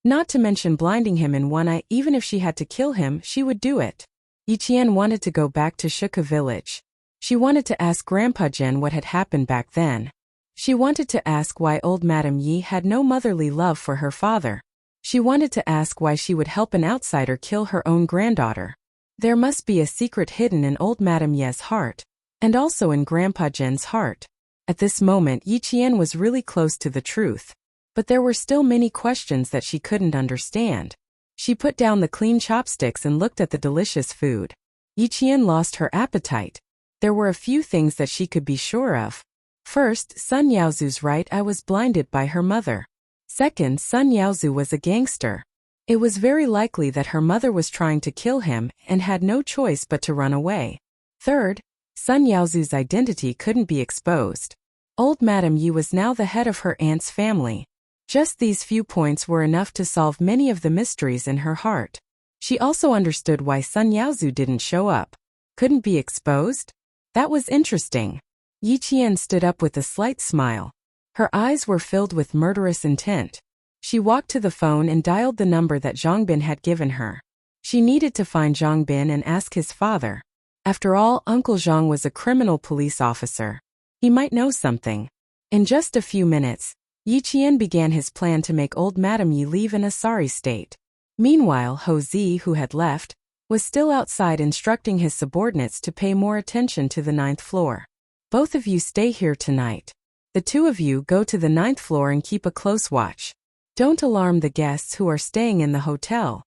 not to mention blinding him in one eye, even if she had to kill him, she would do it. Yi Qian wanted to go back to Shuke village. She wanted to ask Grandpa Zhen what had happened back then. She wanted to ask why old Madame Yi had no motherly love for her father. She wanted to ask why she would help an outsider kill her own granddaughter. There must be a secret hidden in old Madame Ye's heart, and also in Grandpa Zhen's heart. At this moment, Yi Qian was really close to the truth. But there were still many questions that she couldn't understand. She put down the clean chopsticks and looked at the delicious food. Yi Qian lost her appetite. There were a few things that she could be sure of. First, Sun Yaozu's right eye was blinded by her mother. Second, Sun Yaozu was a gangster. It was very likely that her mother was trying to kill him and had no choice but to run away. Third, Sun Yaozu's identity couldn't be exposed. Old Madame Yi was now the head of her aunt's family. Just these few points were enough to solve many of the mysteries in her heart. She also understood why Sun Yaozu didn't show up. Couldn't be exposed? That was interesting. Yi Qian stood up with a slight smile. Her eyes were filled with murderous intent. She walked to the phone and dialed the number that Zhang Bin had given her. She needed to find Zhang Bin and ask his father. After all, Uncle Zhang was a criminal police officer. He might know something. In just a few minutes, Yi Qian began his plan to make old Madame Yi leave in a sorry state. Meanwhile, Ho Zi, who had left, was still outside instructing his subordinates to pay more attention to the 9th floor. Both of you stay here tonight. The two of you go to the 9th floor and keep a close watch. Don't alarm the guests who are staying in the hotel.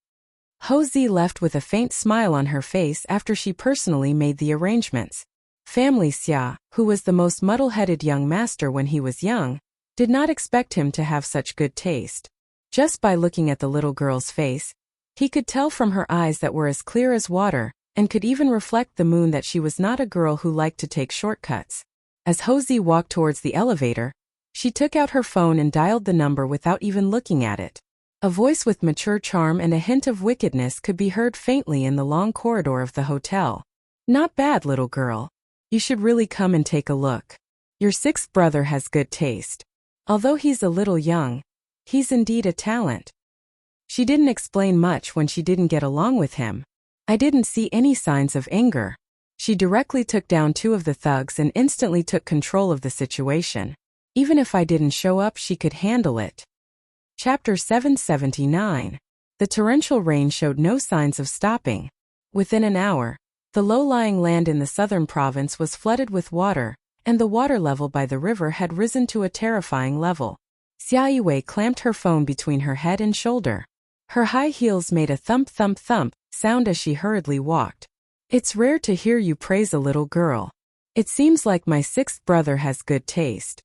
Ho Zi left with a faint smile on her face after she personally made the arrangements. Family Xia, who was the most muddle-headed young master when he was young, did not expect him to have such good taste. Just by looking at the little girl's face, he could tell from her eyes that were as clear as water, and could even reflect the moon that she was not a girl who liked to take shortcuts. As Ho Zi walked towards the elevator, She took out her phone and dialed the number without even looking at it. A voice with mature charm and a hint of wickedness could be heard faintly in the long corridor of the hotel. "Not bad, little girl. You should really come and take a look. Your sixth brother has good taste. Although he's a little young, he's indeed a talent." She didn't explain much when she didn't get along with him. I didn't see any signs of anger. She directly took down two of the thugs and instantly took control of the situation. Even if I didn't show up, she could handle it. Chapter 779. The torrential rain showed no signs of stopping. Within an hour, the low-lying land in the southern province was flooded with water, and the water level by the river had risen to a terrifying level. Xia Yue clamped her phone between her head and shoulder. Her high heels made a thump-thump-thump sound as she hurriedly walked. "It's rare to hear you praise a little girl. It seems like my sixth brother has good taste."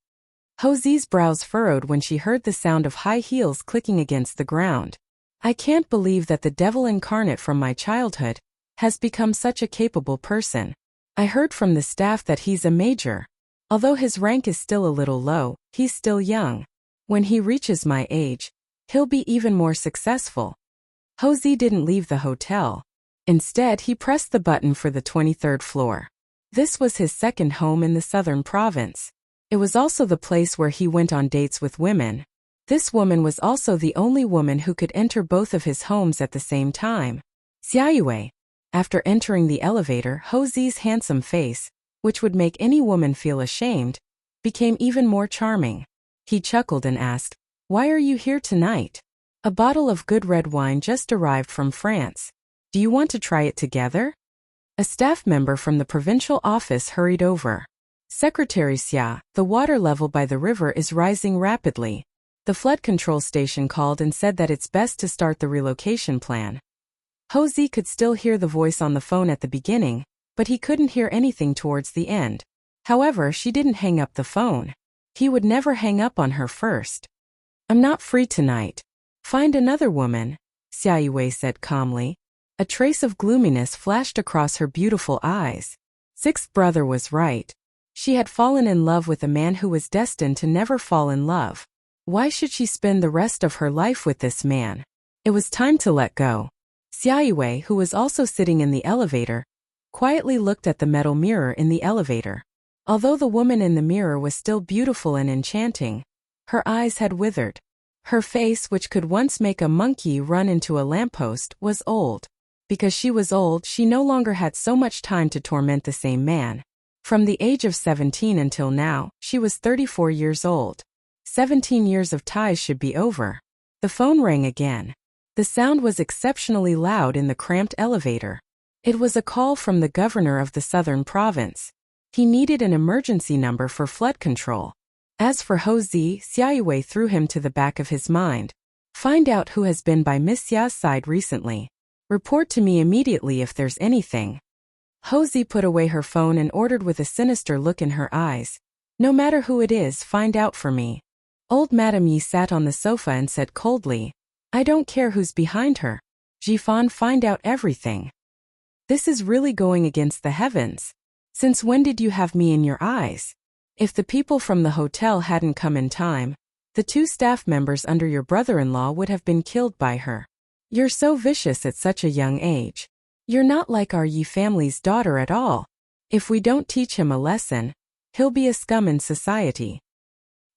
Ho Zi's brows furrowed when she heard the sound of high heels clicking against the ground. "I can't believe that the devil incarnate from my childhood has become such a capable person. I heard from the staff that he's a major. Although his rank is still a little low, he's still young. When he reaches my age, he'll be even more successful." Ho Zi didn't leave the hotel. Instead, he pressed the button for the 23rd floor. This was his second home in the southern province. It was also the place where he went on dates with women. This woman was also the only woman who could enter both of his homes at the same time. Xia Yue. After entering the elevator, Ho Zi's handsome face, which would make any woman feel ashamed, became even more charming. He chuckled and asked, "Why are you here tonight?" "A bottle of good red wine just arrived from France. Do you want to try it together?" A staff member from the provincial office hurried over. "Secretary Xia, the water level by the river is rising rapidly. The flood control station called and said that it's best to start the relocation plan." Ho Zi could still hear the voice on the phone at the beginning, but he couldn't hear anything towards the end. However, she didn't hang up the phone. He would never hang up on her first. "I'm not free tonight. Find another woman," Xia Yue said calmly. A trace of gloominess flashed across her beautiful eyes. Sixth brother was right. She had fallen in love with a man who was destined to never fall in love. Why should she spend the rest of her life with this man? It was time to let go. Xia Yue, who was also sitting in the elevator, quietly looked at the metal mirror in the elevator. Although the woman in the mirror was still beautiful and enchanting, her eyes had withered. Her face, which could once make a monkey run into a lamppost, was old. Because she was old, she no longer had so much time to torment the same man. From the age of 17 until now, she was 34 years old. 17 years of ties should be over. The phone rang again. The sound was exceptionally loud in the cramped elevator. It was a call from the governor of the southern province. He needed an emergency number for flood control. As for Ho Zi, Xia Yue threw him to the back of his mind. "Find out who has been by Miss Xia's side recently. Report to me immediately if there's anything." Ho Zi put away her phone and ordered with a sinister look in her eyes, "No matter who it is, find out for me." Old Madame Yi sat on the sofa and said coldly, "I don't care who's behind her. Jifan, find out everything." This is really going against the heavens. Since when did you have me in your eyes? If the people from the hotel hadn't come in time, the two staff members under your brother-in-law would have been killed by her. You're so vicious at such a young age. You're not like our Yi family's daughter at all. If we don't teach him a lesson, he'll be a scum in society.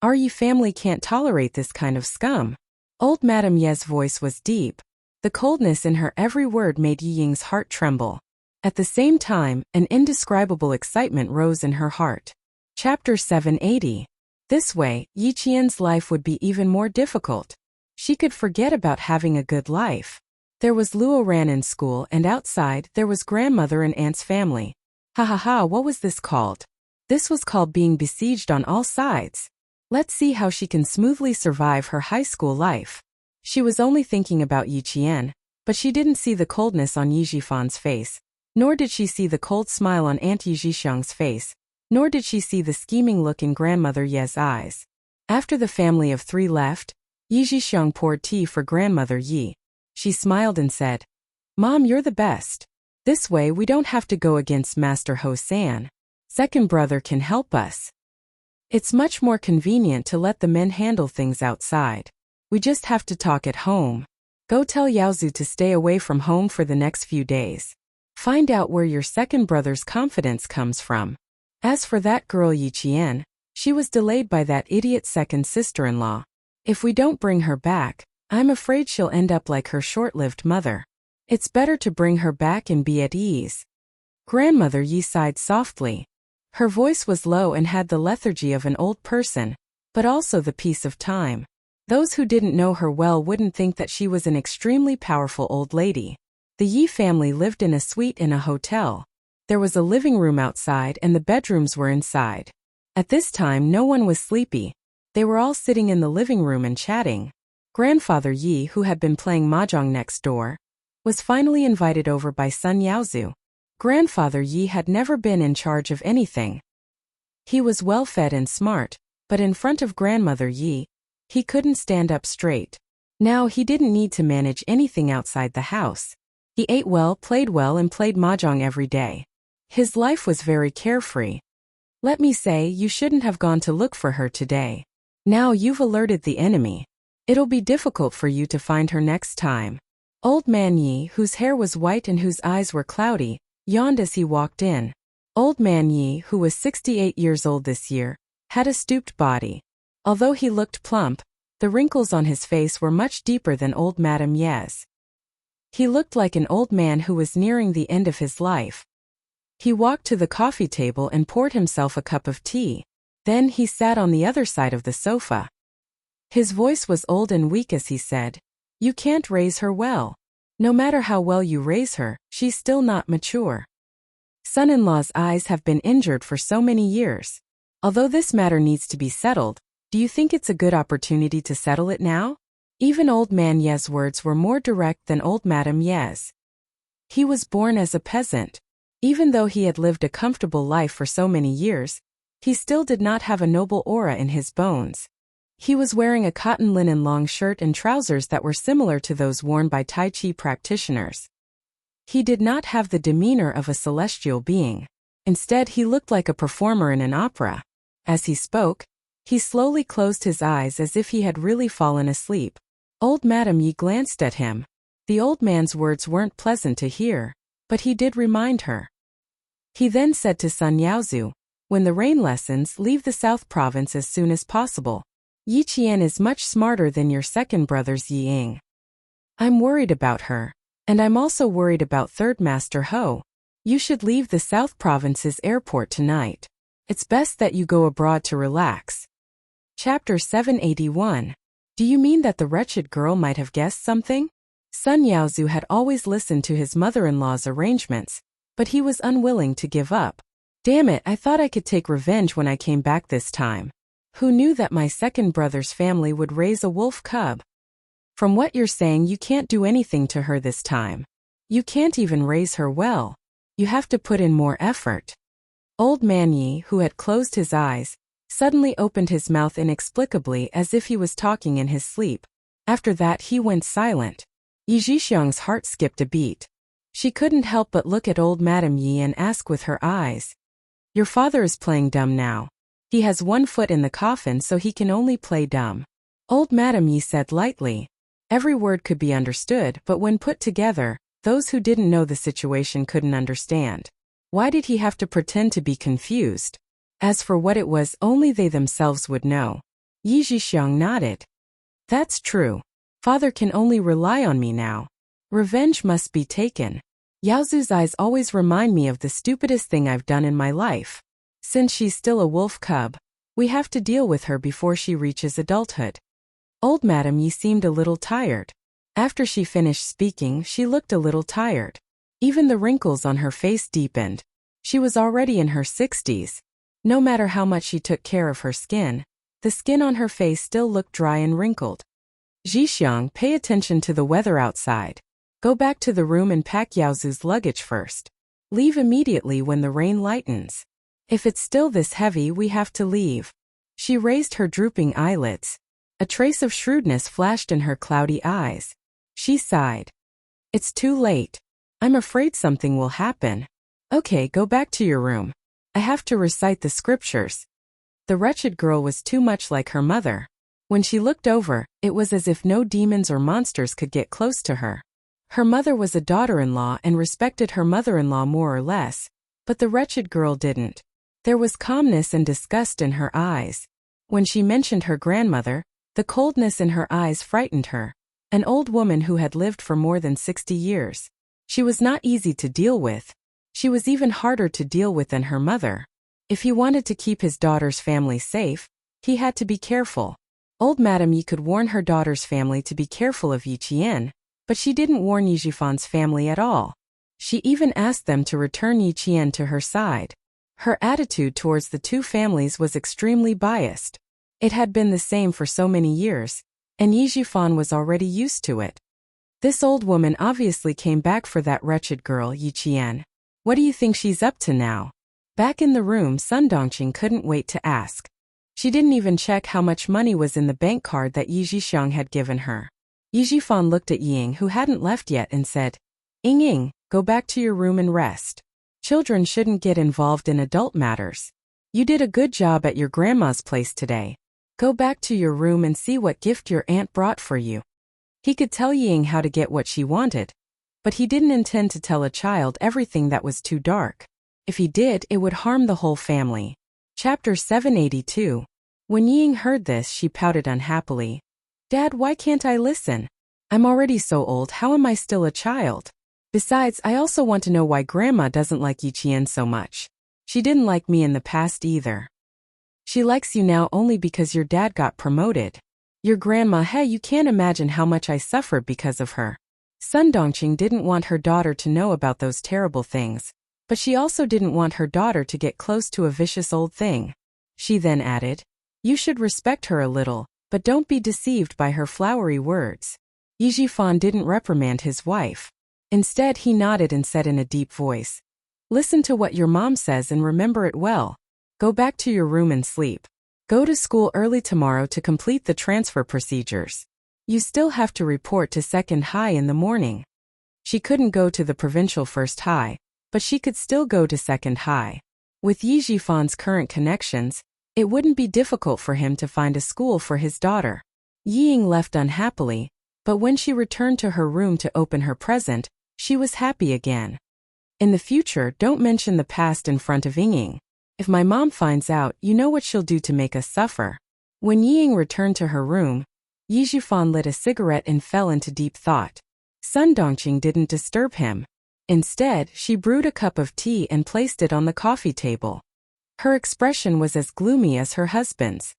Our Yi family can't tolerate this kind of scum." Old Madame Ye's voice was deep. The coldness in her every word made Yi Ying's heart tremble. At the same time, an indescribable excitement rose in her heart. Chapter 780. This way, Yi Qian's life would be even more difficult. She could forget about having a good life. There was Luo Ran in school, and outside, there was grandmother and aunt's family. Ha ha ha, what was this called? This was called being besieged on all sides. Let's see how she can smoothly survive her high school life. She was only thinking about Yi Qian, but she didn't see the coldness on Yi Jifan's face, nor did she see the cold smile on Aunt Yi Jixiang's face, nor did she see the scheming look in grandmother Ye's eyes. After the family of three left, Yi Jixiang poured tea for grandmother Yi. She smiled and said, "Mom, you're the best. This way we don't have to go against Master Ho San. Second brother can help us." It's much more convenient to let the men handle things outside. We just have to talk at home. Go tell Yaozu to stay away from home for the next few days. Find out where your second brother's confidence comes from. As for that girl Yi Qian, she was delayed by that idiot second sister-in-law. If we don't bring her back, I'm afraid she'll end up like her short-lived mother. It's better to bring her back and be at ease. Grandmother Yi sighed softly. Her voice was low and had the lethargy of an old person, but also the peace of time. Those who didn't know her well wouldn't think that she was an extremely powerful old lady. The Yi family lived in a suite in a hotel. There was a living room outside and the bedrooms were inside. At this time no one was sleepy. They were all sitting in the living room and chatting. Grandfather Yi, who had been playing mahjong next door, was finally invited over by son Yaozu. Grandfather Yi had never been in charge of anything. He was well-fed and smart, but in front of Grandmother Yi, he couldn't stand up straight. Now he didn't need to manage anything outside the house. He ate well and played mahjong every day. His life was very carefree. Let me say, you shouldn't have gone to look for her today. Now you've alerted the enemy. It'll be difficult for you to find her next time. Old Man Yi, whose hair was white and whose eyes were cloudy, yawned as he walked in. Old Man Yi, who was 68 years old this year, had a stooped body. Although he looked plump, the wrinkles on his face were much deeper than old Madame Ye's. He looked like an old man who was nearing the end of his life. He walked to the coffee table and poured himself a cup of tea. Then he sat on the other side of the sofa. His voice was old and weak as he said, "You can't raise her well. No matter how well you raise her, she's still not mature. Son-in-law's eyes have been injured for so many years. Although this matter needs to be settled, do you think it's a good opportunity to settle it now?" Even old man Ye's words were more direct than old Madame Ye's. He was born as a peasant. Even though he had lived a comfortable life for so many years, he still did not have a noble aura in his bones. He was wearing a cotton linen long shirt and trousers that were similar to those worn by Tai Chi practitioners. He did not have the demeanor of a celestial being. Instead, he looked like a performer in an opera. As he spoke, he slowly closed his eyes as if he had really fallen asleep. Old Madame Yi glanced at him. The old man's words weren't pleasant to hear, but he did remind her. He then said to son Yaozu, "When the rain lessens, leave the South Province as soon as possible. Yi Qian is much smarter than your second brother's Yi Ying. I'm worried about her, and I'm also worried about Third Master Ho. You should leave the South Province's airport tonight. It's best that you go abroad to relax." Chapter 781. Do you mean that the wretched girl might have guessed something? Son Yaozu had always listened to his mother-in-law's arrangements, but he was unwilling to give up. Damn it, I thought I could take revenge when I came back this time. Who knew that my second brother's family would raise a wolf cub? From what you're saying, you can't do anything to her this time. You can't even raise her well. You have to put in more effort. Old Man Yi, who had closed his eyes, suddenly opened his mouth inexplicably as if he was talking in his sleep. After that he went silent. Yi Zhixiang's heart skipped a beat. She couldn't help but look at old Madame Yi and ask with her eyes, "Your father is playing dumb now. He has one foot in the coffin, so he can only play dumb." Old Madame Yi said lightly. Every word could be understood, but when put together, those who didn't know the situation couldn't understand. Why did he have to pretend to be confused? As for what it was, only they themselves would know. Yi Zhixiang nodded. "That's true. Father can only rely on me now. Revenge must be taken. Yaozu's eyes always remind me of the stupidest thing I've done in my life. Since she's still a wolf cub, we have to deal with her before she reaches adulthood." Old Madame Yi seemed a little tired. After she finished speaking, she looked a little tired. Even the wrinkles on her face deepened. She was already in her 60s. No matter how much she took care of her skin, the skin on her face still looked dry and wrinkled. "Zhixiang, pay attention to the weather outside. Go back to the room and pack Yaozu's luggage first. Leave immediately when the rain lightens. If it's still this heavy, we have to leave." She raised her drooping eyelids. A trace of shrewdness flashed in her cloudy eyes. She sighed. "It's too late. I'm afraid something will happen. Okay, go back to your room. I have to recite the scriptures." The wretched girl was too much like her mother. When she looked over, it was as if no demons or monsters could get close to her. Her mother was a daughter-in-law and respected her mother-in-law more or less, but the wretched girl didn't. There was calmness and disgust in her eyes. When she mentioned her grandmother, the coldness in her eyes frightened her. An old woman who had lived for more than 60 years. She was not easy to deal with. She was even harder to deal with than her mother. If he wanted to keep his daughter's family safe, he had to be careful. Old Madame Yi could warn her daughter's family to be careful of Yi Qian, but she didn't warn Yi Jifan's family at all. She even asked them to return Yi Qian to her side. Her attitude towards the two families was extremely biased. It had been the same for so many years, and Yi Jifan was already used to it. This old woman obviously came back for that wretched girl, Yi Qian. What do you think she's up to now? Back in the room, Sun Dongqing couldn't wait to ask. She didn't even check how much money was in the bank card that Yi Jixiang had given her. Yi Jifan looked at Ying, who hadn't left yet, and said, Ying, go back to your room and rest. Children shouldn't get involved in adult matters. You did a good job at your grandma's place today. Go back to your room and see what gift your aunt brought for you. He could tell Ying how to get what she wanted, but he didn't intend to tell a child everything that was too dark. If he did, it would harm the whole family. Chapter 782. When Ying heard this, she pouted unhappily. Dad, why can't I listen? I'm already so old, how am I still a child? Besides, I also want to know why Grandma doesn't like Yi Qian so much. She didn't like me in the past either. She likes you now only because your dad got promoted. Your grandma, hey, you can't imagine how much I suffered because of her. Sun Dongqing didn't want her daughter to know about those terrible things, but she also didn't want her daughter to get close to a vicious old thing. She then added, you should respect her a little, but don't be deceived by her flowery words. Yi Jifan didn't reprimand his wife. Instead, he nodded and said in a deep voice, listen to what your mom says and remember it well. Go back to your room and sleep. Go to school early tomorrow to complete the transfer procedures. You still have to report to second high in the morning. She couldn't go to the provincial first high, but she could still go to second high. With Yi Jifan's current connections, it wouldn't be difficult for him to find a school for his daughter. Ying left unhappily, but when she returned to her room to open her present, she was happy again. In the future, don't mention the past in front of Ying. If my mom finds out, you know what she'll do to make us suffer. When Ying returned to her room, Yi Jifan lit a cigarette and fell into deep thought. Sun Dongqing didn't disturb him. Instead, she brewed a cup of tea and placed it on the coffee table. Her expression was as gloomy as her husband's.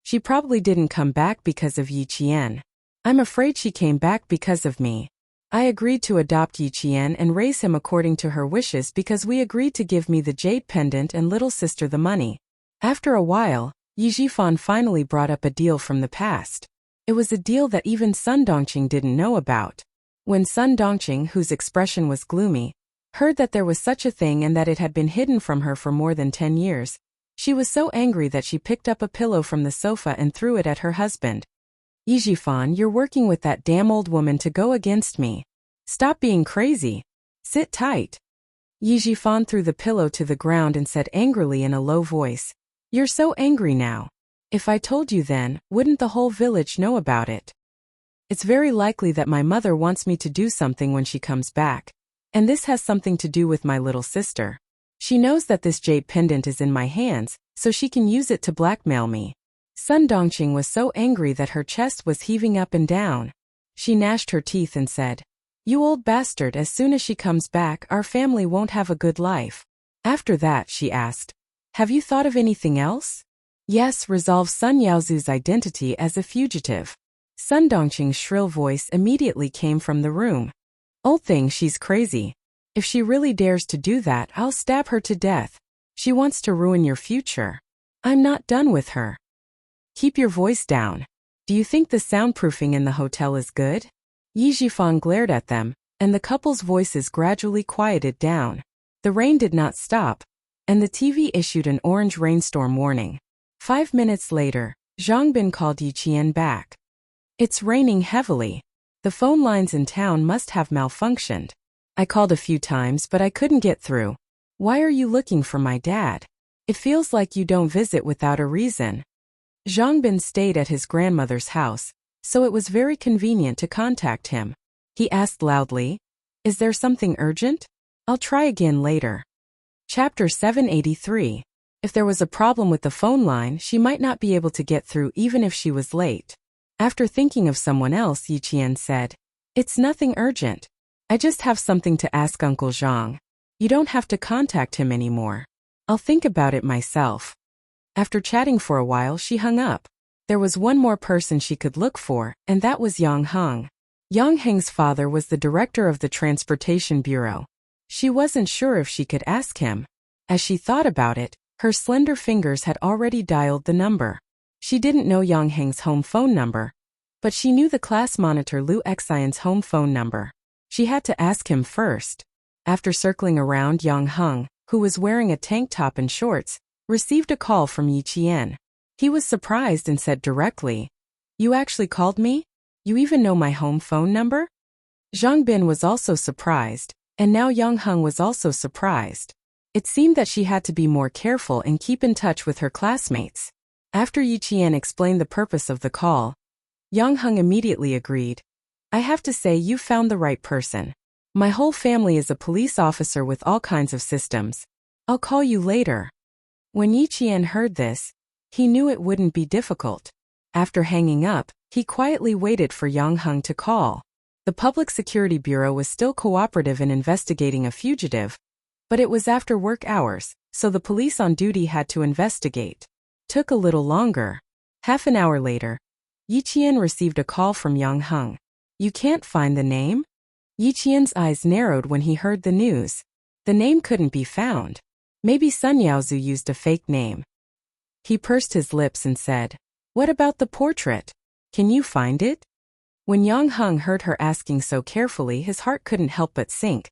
She probably didn't come back because of Yi Qian. I'm afraid she came back because of me. I agreed to adopt Yi Qian and raise him according to her wishes because we agreed to give me the jade pendant and little sister the money. After a while, Yi Jifan finally brought up a deal from the past. It was a deal that even Sun Dongqing didn't know about. When Sun Dongqing, whose expression was gloomy, heard that there was such a thing and that it had been hidden from her for more than 10 years, she was so angry that she picked up a pillow from the sofa and threw it at her husband. Yi Jifan, you're working with that damn old woman to go against me. Stop being crazy. Sit tight. Yi Jifan threw the pillow to the ground and said angrily in a low voice, you're so angry now. If I told you then, wouldn't the whole village know about it? It's very likely that my mother wants me to do something when she comes back. And this has something to do with my little sister. She knows that this jade pendant is in my hands, so she can use it to blackmail me. Sun Dongqing was so angry that her chest was heaving up and down. She gnashed her teeth and said, you old bastard, as soon as she comes back, our family won't have a good life. After that, she asked, have you thought of anything else? Yes, resolve Sun Yaozu's identity as a fugitive. Sun Dongqing's shrill voice immediately came from the room. Old thing, she's crazy. If she really dares to do that, I'll stab her to death. She wants to ruin your future. I'm not done with her. Keep your voice down. Do you think the soundproofing in the hotel is good? Yi Jifan glared at them, and the couple's voices gradually quieted down. The rain did not stop, and the TV issued an orange rainstorm warning. 5 minutes later, Zhang Bin called Yi Qian back. It's raining heavily. The phone lines in town must have malfunctioned. I called a few times but I couldn't get through. Why are you looking for my dad? It feels like you don't visit without a reason. Zhang Bin stayed at his grandmother's house, so it was very convenient to contact him. He asked loudly, "Is there something urgent? I'll try again later." Chapter 783. If there was a problem with the phone line, she might not be able to get through even if she was late. After thinking of someone else, Yiqian said, "It's nothing urgent. I just have something to ask Uncle Zhang. You don't have to contact him anymore. I'll think about it myself." After chatting for a while, she hung up. There was one more person she could look for, and that was Yang Heng. Yang Heng's father was the director of the Transportation Bureau. She wasn't sure if she could ask him. As she thought about it, her slender fingers had already dialed the number. She didn't know Yang Heng's home phone number, but she knew the class monitor Liu Xian's home phone number. She had to ask him first. After circling around, Yang Heng, who was wearing a tank top and shorts, received a call from Yiqian. He was surprised and said directly, "You actually called me? You even know my home phone number?" Zhang Bin was also surprised, and now Yang Heng was also surprised. It seemed that she had to be more careful and keep in touch with her classmates. After Yiqian explained the purpose of the call, Yang Heng immediately agreed. "I have to say you found the right person. My whole family is a police officer with all kinds of systems. I'll call you later." When Yiqian heard this, he knew it wouldn't be difficult. After hanging up, he quietly waited for Yang Heng to call. The Public Security Bureau was still cooperative in investigating a fugitive, but it was after work hours, so the police on duty had to investigate. Took a little longer. Half an hour later, Yiqian received a call from Yang Heng. "You can't find the name?" Yiqian's eyes narrowed when he heard the news. The name couldn't be found. Maybe Sun Yaozu used a fake name. He pursed his lips and said, "What about the portrait? Can you find it?" When Yang Heng heard her asking so carefully, his heart couldn't help but sink.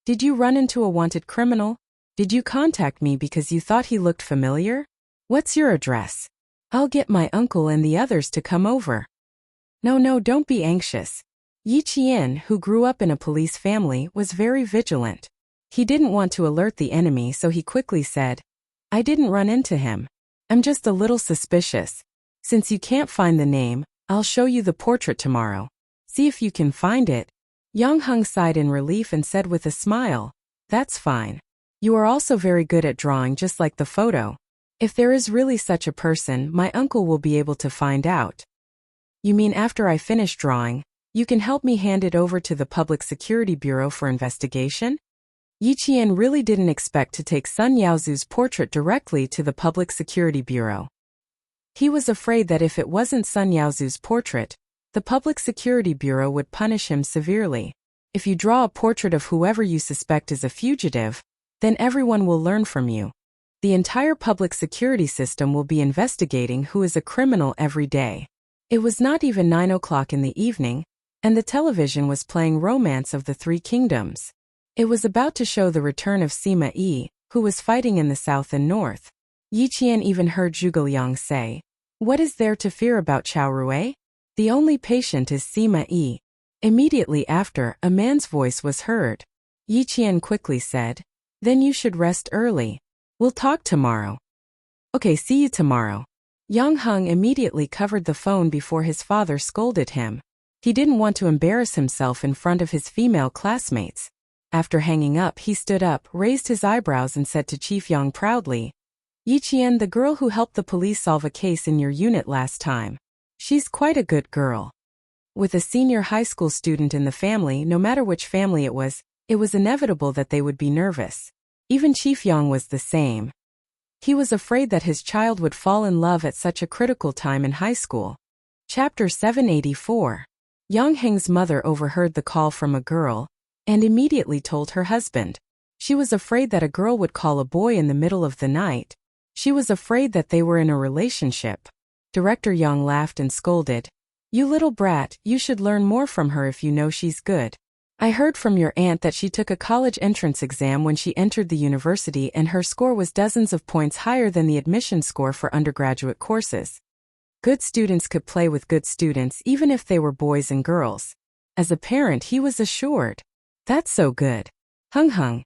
"Did you run into a wanted criminal? Did you contact me because you thought he looked familiar? What's your address? I'll get my uncle and the others to come over." No, don't be anxious." Yiqian, who grew up in a police family, was very vigilant. He didn't want to alert the enemy, so he quickly said, "I didn't run into him. I'm just a little suspicious. Since you can't find the name, I'll show you the portrait tomorrow. See if you can find it." Yang Heng sighed in relief and said with a smile, "That's fine. You are also very good at drawing, just like the photo. If there is really such a person, my uncle will be able to find out." "You mean after I finish drawing, you can help me hand it over to the Public Security Bureau for investigation?" Yiqian really didn't expect to take Sun Yaozu's portrait directly to the Public Security Bureau. He was afraid that if it wasn't Sun Yaozu's portrait, the Public Security Bureau would punish him severely. If you draw a portrait of whoever you suspect is a fugitive, then everyone will learn from you. The entire public security system will be investigating who is a criminal every day. It was not even 9 o'clock in the evening, and the television was playing Romance of the Three Kingdoms. It was about to show the return of Sima Yi, who was fighting in the south and north. Yiqian even heard Zhuge Liang say, "What is there to fear about Chao Rui? The only patient is Sima Yi." Immediately after, a man's voice was heard. Yiqian quickly said, "Then you should rest early. We'll talk tomorrow." "Okay, see you tomorrow." Yang Heng immediately covered the phone before his father scolded him. He didn't want to embarrass himself in front of his female classmates. After hanging up, he stood up, raised his eyebrows and said to Chief Yang proudly, "Yiqian, the girl who helped the police solve a case in your unit last time. She's quite a good girl." With a senior high school student in the family, no matter which family it was inevitable that they would be nervous. Even Chief Yang was the same. He was afraid that his child would fall in love at such a critical time in high school. Chapter 784. Yang Heng's mother overheard the call from a girl, and immediately told her husband. She was afraid that a girl would call a boy in the middle of the night. She was afraid that they were in a relationship. Director Yang laughed and scolded, "You little brat, you should learn more from her if you know she's good. I heard from your aunt that she took a college entrance exam when she entered the university and her score was dozens of points higher than the admission score for undergraduate courses. Good students could play with good students even if they were boys and girls." As a parent, he was assured. "That's so good. Heng,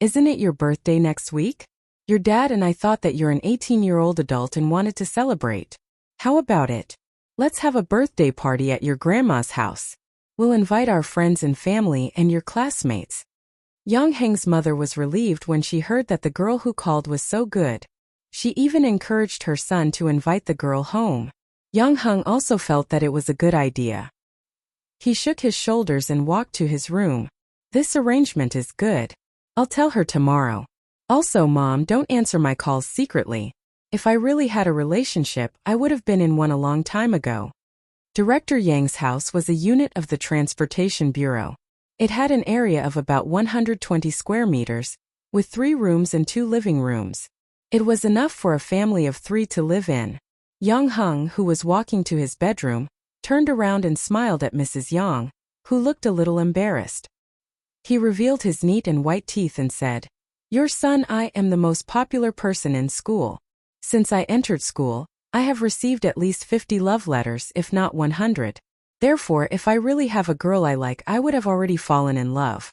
isn't it your birthday next week? Your dad and I thought that you're an 18-year-old adult and wanted to celebrate. How about it? Let's have a birthday party at your grandma's house. We'll invite our friends and family and your classmates. Yang Heng's mother was relieved when she heard that the girl who called was so good. She even encouraged her son to invite the girl home. Yang Heng also felt that it was a good idea. He shook his shoulders and walked to his room. This arrangement is good. I'll tell her tomorrow. Also, Mom, don't answer my calls secretly. If I really had a relationship, I would have been in one a long time ago. Director Yang's house was a unit of the Transportation Bureau. It had an area of about 120 square meters, with 3 rooms and 2 living rooms. It was enough for a family of 3 to live in. Yang Heng, who was walking to his bedroom, turned around and smiled at Mrs. Yang, who looked a little embarrassed. He revealed his neat and white teeth and said, "Your son, I am the most popular person in school. Since I entered school, I have received at least 50 love letters, if not 100. Therefore, if I really have a girl I like, I would have already fallen in love.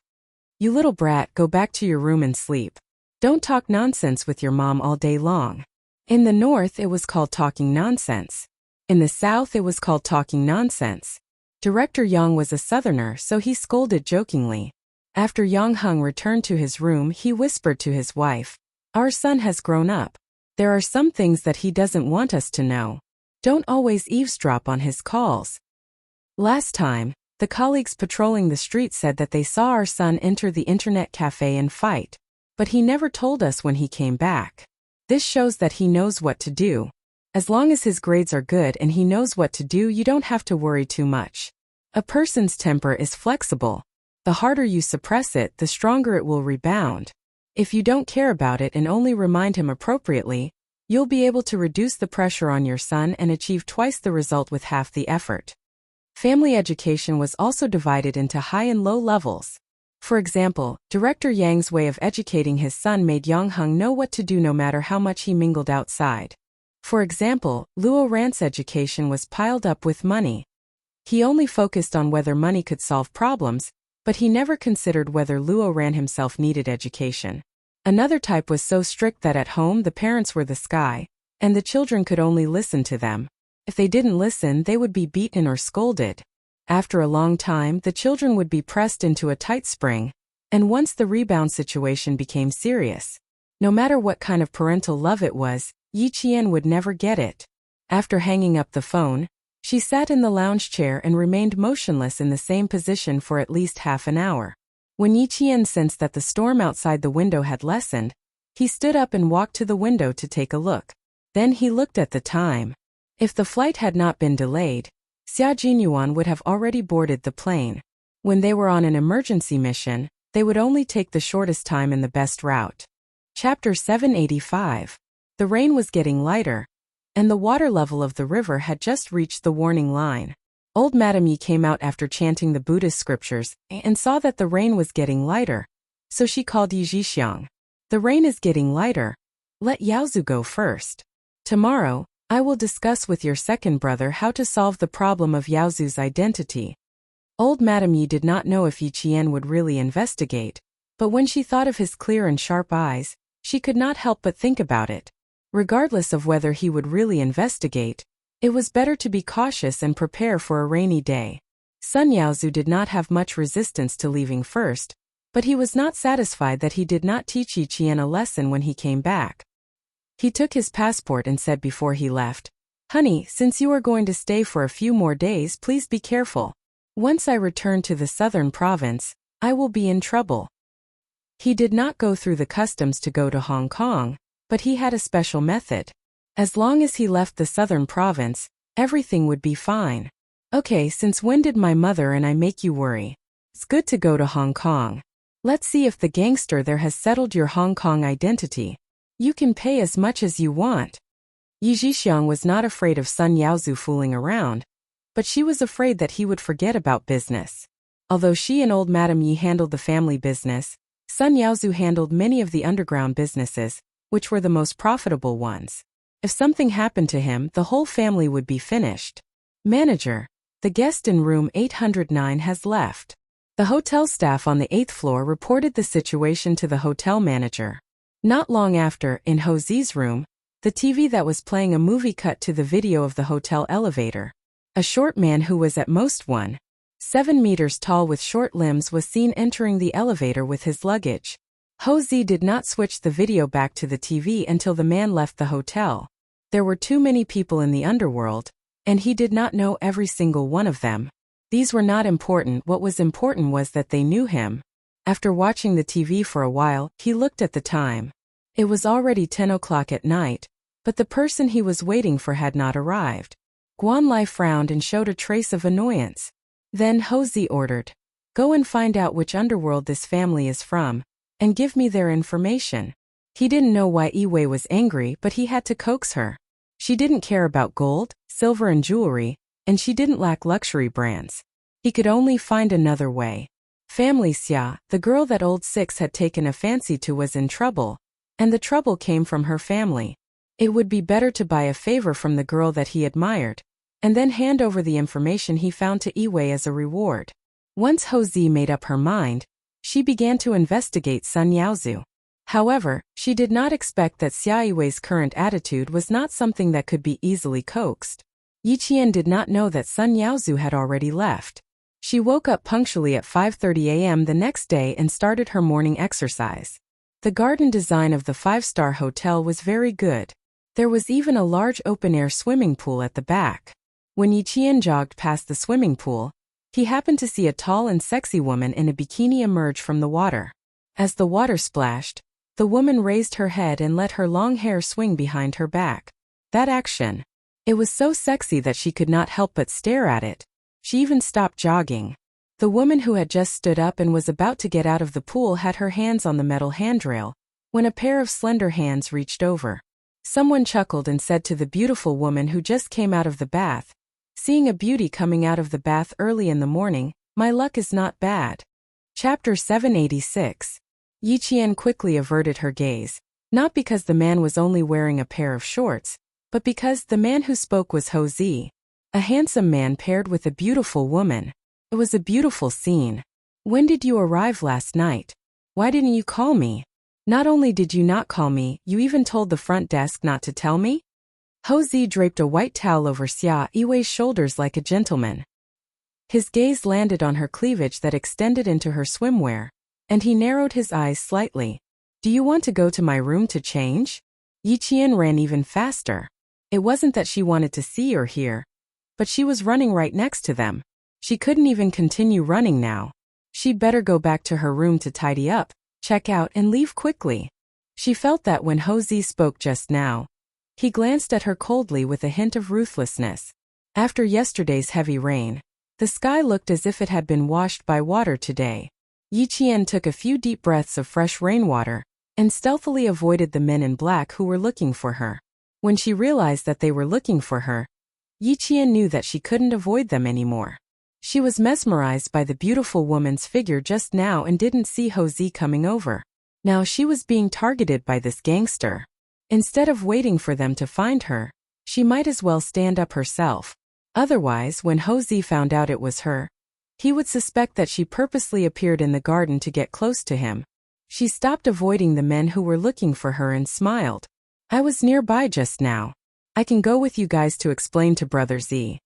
You little brat, go back to your room and sleep. Don't talk nonsense with your mom all day long." In the north, it was called talking nonsense. In the south, it was called talking nonsense. Director Yang was a southerner, so he scolded jokingly. After Yang Heng returned to his room, he whispered to his wife, "Our son has grown up. There are some things that he doesn't want us to know. Don't always eavesdrop on his calls." Last time, the colleagues patrolling the street said that they saw our son enter the internet cafe and fight, but he never told us when he came back. This shows that he knows what to do. As long as his grades are good and he knows what to do, you don't have to worry too much. A person's temper is flexible. The harder you suppress it, the stronger it will rebound. If you don't care about it and only remind him appropriately, you'll be able to reduce the pressure on your son and achieve twice the result with half the effort. Family education was also divided into high and low levels. For example, Director Yang's way of educating his son made Yang Heng know what to do no matter how much he mingled outside. For example, Luo Ran's education was piled up with money. He only focused on whether money could solve problems, but he never considered whether Luo Ran himself needed education. Another type was so strict that at home the parents were the sky, and the children could only listen to them. If they didn't listen, they would be beaten or scolded. After a long time, the children would be pressed into a tight spring, and once the rebound situation became serious, no matter what kind of parental love it was, Yi Qian would never get it. After hanging up the phone, she sat in the lounge chair and remained motionless in the same position for at least half an hour. When Yi Qian sensed that the storm outside the window had lessened, he stood up and walked to the window to take a look. Then he looked at the time. If the flight had not been delayed, Xia Jinyuan would have already boarded the plane. When they were on an emergency mission, they would only take the shortest time and the best route. Chapter 785. The rain was getting lighter, and the water level of the river had just reached the warning line. Old Madame Yi came out after chanting the Buddhist scriptures and saw that the rain was getting lighter, so she called Yi Zhixiang. "The rain is getting lighter. Let Yaozu go first. Tomorrow, I will discuss with your second brother how to solve the problem of Yaozu's identity." Old Madame Yi did not know if Yi Qian would really investigate, but when she thought of his clear and sharp eyes, she could not help but think about it. Regardless of whether he would really investigate, it was better to be cautious and prepare for a rainy day. Sun Yaozu did not have much resistance to leaving first, but he was not satisfied that he did not teach Yi Qian a lesson when he came back. He took his passport and said before he left, "Honey, since you are going to stay for a few more days, please be careful. Once I return to the southern province, I will be in trouble." He did not go through the customs to go to Hong Kong, but he had a special method. As long as he left the southern province, everything would be fine. "Okay, since when did my mother and I make you worry? It's good to go to Hong Kong. Let's see if the gangster there has settled your Hong Kong identity. You can pay as much as you want." Yi Zhixiang was not afraid of Sun Yaozu fooling around, but she was afraid that he would forget about business. Although she and old Madame Yi handled the family business, Sun Yaozu handled many of the underground businesses, which were the most profitable ones. If something happened to him, the whole family would be finished. "Manager, the guest in room 809 has left." The hotel staff on the 8th floor reported the situation to the hotel manager. Not long after, in Jose's room, the TV that was playing a movie cut to the video of the hotel elevator. A short man who was at most 1.7 meters tall with short limbs was seen entering the elevator with his luggage. Jose did not switch the video back to the TV until the man left the hotel. There were too many people in the underworld, and he did not know every single one of them. These were not important. What was important was that they knew him. After watching the TV for a while, he looked at the time. It was already 10 o'clock at night, but the person he was waiting for had not arrived. Guanlai frowned and showed a trace of annoyance. Then Jose ordered, "Go and find out which underworld this family is from, and give me their information." He didn't know why Iwei was angry, but he had to coax her. She didn't care about gold, silver and jewelry, and she didn't lack luxury brands. He could only find another way. Family Xia, the girl that old Six had taken a fancy to, was in trouble, and the trouble came from her family. It would be better to buy a favor from the girl that he admired, and then hand over the information he found to Iwei as a reward. Once Jose made up her mind, she began to investigate Sun Yaozu. However, she did not expect that Xia Iwei's current attitude was not something that could be easily coaxed. Yiqian did not know that Sun Yaozu had already left. She woke up punctually at 5:30 a.m. the next day and started her morning exercise. The garden design of the five-star hotel was very good. There was even a large open-air swimming pool at the back. When Yiqian jogged past the swimming pool, he happened to see a tall and sexy woman in a bikini emerge from the water. As the water splashed, the woman raised her head and let her long hair swing behind her back. That action. It was so sexy that she could not help but stare at it. She even stopped jogging. The woman who had just stood up and was about to get out of the pool had her hands on the metal handrail, when a pair of slender hands reached over. Someone chuckled and said to the beautiful woman who just came out of the bath, "Seeing a beauty coming out of the bath early in the morning, my luck is not bad." Chapter 786. Yiqian quickly averted her gaze, not because the man was only wearing a pair of shorts, but because the man who spoke was Jose. A handsome man paired with a beautiful woman. It was a beautiful scene. "When did you arrive last night? Why didn't you call me? Not only did you not call me, you even told the front desk not to tell me?" Jose draped a white towel over Xia Iwei's shoulders like a gentleman. His gaze landed on her cleavage that extended into her swimwear, and he narrowed his eyes slightly. "Do you want to go to my room to change?" Yiqian ran even faster. It wasn't that she wanted to see or hear, but she was running right next to them. She couldn't even continue running now. She'd better go back to her room to tidy up, check out and leave quickly. She felt that when Jose spoke just now. He glanced at her coldly with a hint of ruthlessness. After yesterday's heavy rain, the sky looked as if it had been washed by water today. Yiqian took a few deep breaths of fresh rainwater, and stealthily avoided the men in black who were looking for her. When she realized that they were looking for her, Yiqian knew that she couldn't avoid them anymore. She was mesmerized by the beautiful woman's figure just now and didn't see Jose coming over. Now she was being targeted by this gangster. Instead of waiting for them to find her, she might as well stand up herself. Otherwise, when Jose found out it was her, he would suspect that she purposely appeared in the garden to get close to him. She stopped avoiding the men who were looking for her and smiled. "I was nearby just now. I can go with you guys to explain to Brother Z."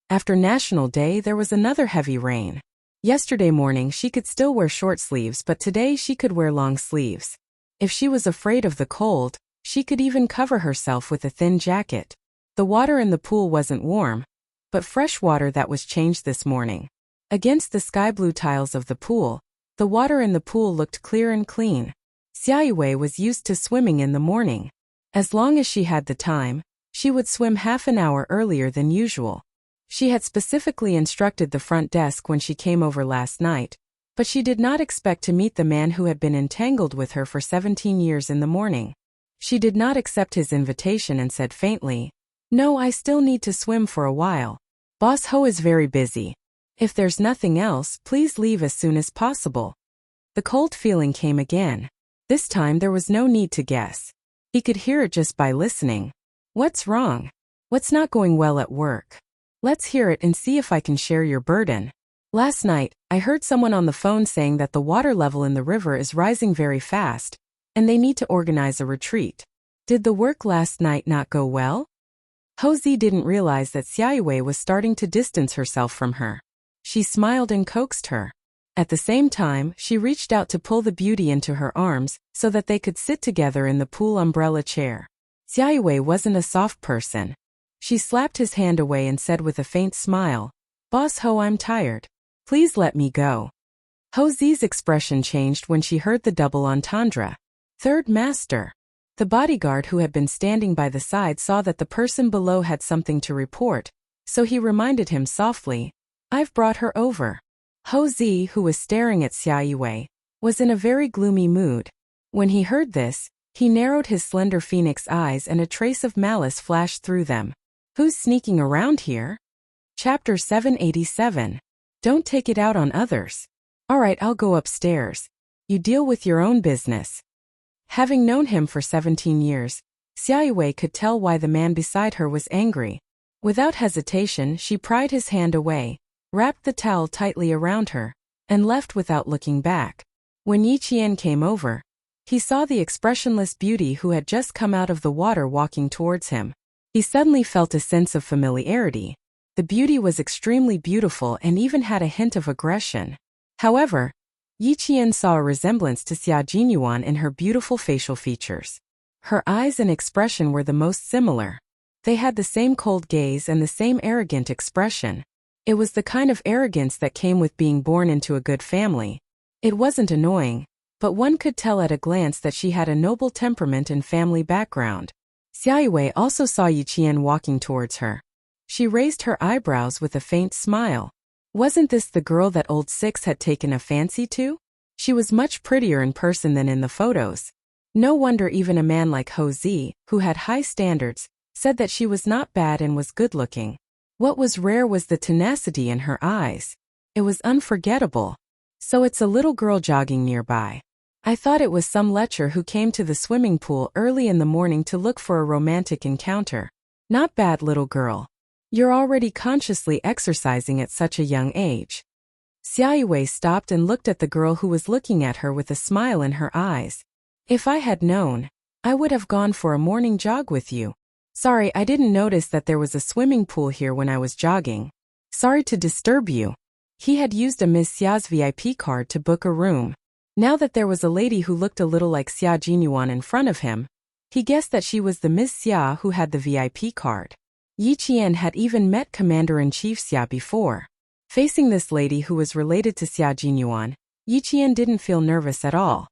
After National Day, there was another heavy rain. Yesterday morning she could still wear short sleeves, but today she could wear long sleeves. If she was afraid of the cold, she could even cover herself with a thin jacket. The water in the pool wasn't warm, but fresh water that was changed this morning. Against the sky blue tiles of the pool, the water in the pool looked clear and clean. Xia Yue was used to swimming in the morning. As long as she had the time, she would swim half an hour earlier than usual. She had specifically instructed the front desk when she came over last night, but she did not expect to meet the man who had been entangled with her for 17 years in the morning. She did not accept his invitation and said faintly, "No, I still need to swim for a while. Boss Ho is very busy. If there's nothing else, please leave as soon as possible." The cold feeling came again. This time there was no need to guess. He could hear it just by listening. "What's wrong? What's not going well at work? Let's hear it and see if I can share your burden." "Last night, I heard someone on the phone saying that the water level in the river is rising very fast, and they need to organize a retreat. Did the work last night not go well? Houzi didn't realize that Xiaoyue was starting to distance herself from her. She smiled and coaxed her. At the same time, she reached out to pull the beauty into her arms so that they could sit together in the pool umbrella chair. Xiaoyue wasn't a soft person. She slapped his hand away and said with a faint smile, "Boss Ho, I'm tired. Please let me go." Houzi's expression changed when she heard the double entendre. "Third master." The bodyguard who had been standing by the side saw that the person below had something to report, so he reminded him softly, "I've brought her over." Houzi, who was staring at Xiaoyue, was in a very gloomy mood. When he heard this, he narrowed his slender phoenix eyes and a trace of malice flashed through them. "Who's sneaking around here?" Chapter 787. Don't take it out on others. All right, I'll go upstairs. You deal with your own business. Having known him for 17 years, Xiaoyue could tell why the man beside her was angry. Without hesitation, she pried his hand away, wrapped the towel tightly around her, and left without looking back. When Yi Qian came over, he saw the expressionless beauty who had just come out of the water walking towards him. He suddenly felt a sense of familiarity. The beauty was extremely beautiful and even had a hint of aggression. However, Yi Qian saw a resemblance to Xia Jinyuan in her beautiful facial features. Her eyes and expression were the most similar. They had the same cold gaze and the same arrogant expression. It was the kind of arrogance that came with being born into a good family. It wasn't annoying, but one could tell at a glance that she had a noble temperament and family background. Xiaoyue also saw Yi Qian walking towards her. She raised her eyebrows with a faint smile. Wasn't this the girl that old Six had taken a fancy to? She was much prettier in person than in the photos. No wonder even a man like Houzi, who had high standards, said that she was not bad and was good-looking. What was rare was the tenacity in her eyes. It was unforgettable. So it's a little girl jogging nearby. I thought it was some lecher who came to the swimming pool early in the morning to look for a romantic encounter. Not bad, little girl. You're already consciously exercising at such a young age. Xiaoyue stopped and looked at the girl who was looking at her with a smile in her eyes. If I had known, I would have gone for a morning jog with you. Sorry, I didn't notice that there was a swimming pool here when I was jogging. Sorry to disturb you. He had used a Ms. Xia's VIP card to book a room. Now that there was a lady who looked a little like Xia Jinyuan in front of him, he guessed that she was the Ms. Xia who had the VIP card. Yi Qian had even met Commander-in-Chief Xia before. Facing this lady who was related to Xia Jinyuan, Yi Qian didn't feel nervous at all.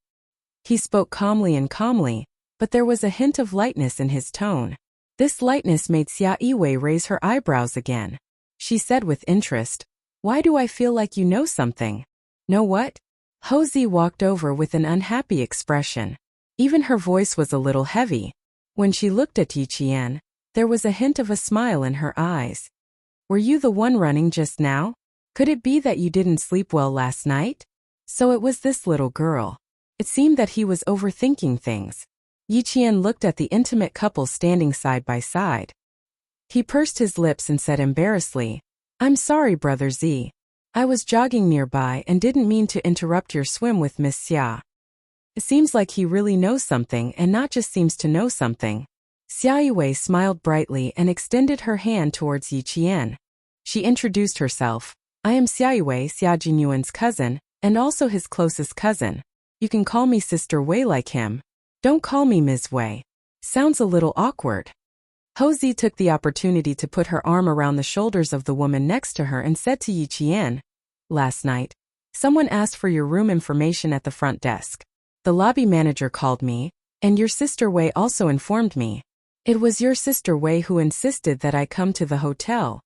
He spoke calmly, but there was a hint of lightness in his tone. This lightness made Xiaoyue raise her eyebrows again. She said with interest, "Why do I feel like you know something?" "Know what?" Houzi walked over with an unhappy expression. Even her voice was a little heavy. When she looked at Yi Qian, there was a hint of a smile in her eyes. "Were you the one running just now? Could it be that you didn't sleep well last night?" So it was this little girl. It seemed that he was overthinking things. Yi Qian looked at the intimate couple standing side by side. He pursed his lips and said embarrassedly, "I'm sorry, Brother Z. I was jogging nearby and didn't mean to interrupt your swim with Miss Xia." It seems like he really knows something and not just seems to know something. Xiaoyue smiled brightly and extended her hand towards Yi Qian. She introduced herself. "I am Xiaoyue, Xia Jinyuan's cousin, and also his closest cousin. You can call me Sister Wei like him. Don't call me Ms. Wei. Sounds a little awkward." Houzi took the opportunity to put her arm around the shoulders of the woman next to her and said to Yi Qian, "Last night, someone asked for your room information at the front desk. The lobby manager called me, and your Sister Wei also informed me. It was your Sister Wei who insisted that I come to the hotel.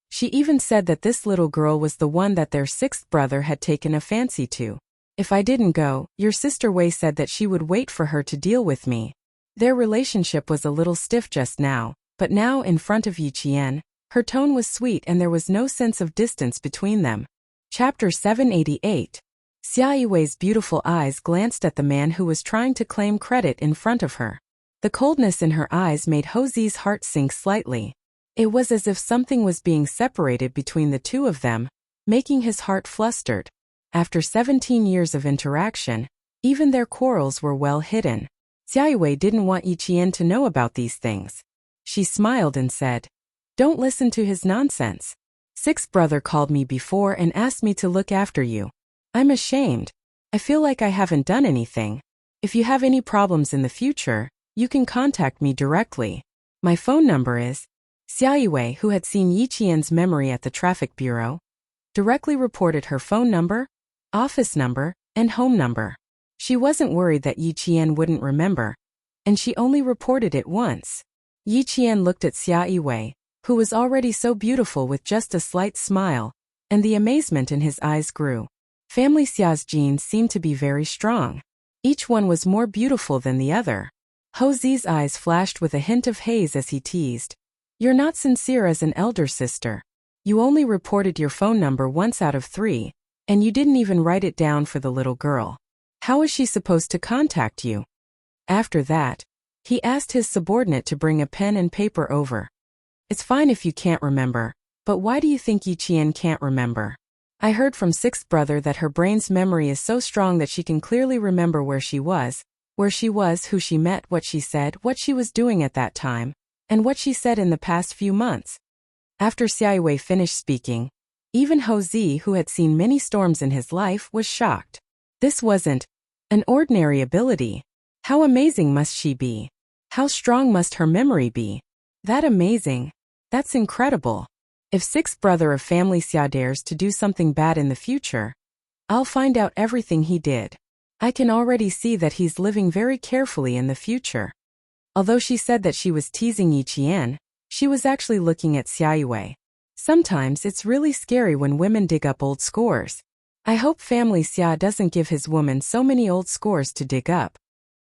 She even said that this little girl was the one that their sixth brother had taken a fancy to. If I didn't go, your Sister Wei said that she would wait for her to deal with me." Their relationship was a little stiff just now, but now in front of Yi Qian, her tone was sweet and there was no sense of distance between them. Chapter 788. Xiaoyue's beautiful eyes glanced at the man who was trying to claim credit in front of her. The coldness in her eyes made Houzi's heart sink slightly. It was as if something was being separated between the two of them, making his heart flustered. After 17 years of interaction, Even their quarrels were well hidden. Xia Yue didn't want Yi Qian to know about these things. She smiled and said, "Don't listen to his nonsense. Sixth brother called me before and asked me to look after you. I'm ashamed. I feel like I haven't done anything. If you have any problems in the future, you can contact me directly. My phone number is..." Xia Yue, who had seen Yi Qian's memory at the traffic bureau, directly reported her phone number, office number, and home number. She wasn't worried that Yi Qian wouldn't remember, and she only reported it once. Yi Qian looked at Xia Yue, who was already so beautiful with just a slight smile, and the amazement in his eyes grew. Family Xia's genes seemed to be very strong. Each one was more beautiful than the other. Ho Zi's eyes flashed with a hint of haze as he teased, "You're not sincere as an elder sister. You only reported your phone number once out of 3, and you didn't even write it down for the little girl. How is she supposed to contact you?" After that, he asked his subordinate to bring a pen and paper over. "It's fine if you can't remember, but why do you think Yi Qian can't remember? I heard from sixth brother that her brain's memory is so strong that she can clearly remember where she was, who she met, what she said, what she was doing at that time, and what she said in the past few months." After Xia Yue finished speaking, even Ho Zi, who had seen many storms in his life, was shocked. This wasn't an ordinary ability. How amazing must she be? How strong must her memory be? That amazing. That's incredible. If sixth brother of family Xia dares to do something bad in the future, I'll find out everything he did. I can already see that he's living very carefully in the future. Although she said that she was teasing Yi Qian, she was actually looking at Xia Yue. Sometimes it's really scary when women dig up old scores. I hope family Xia doesn't give his woman so many old scores to dig up.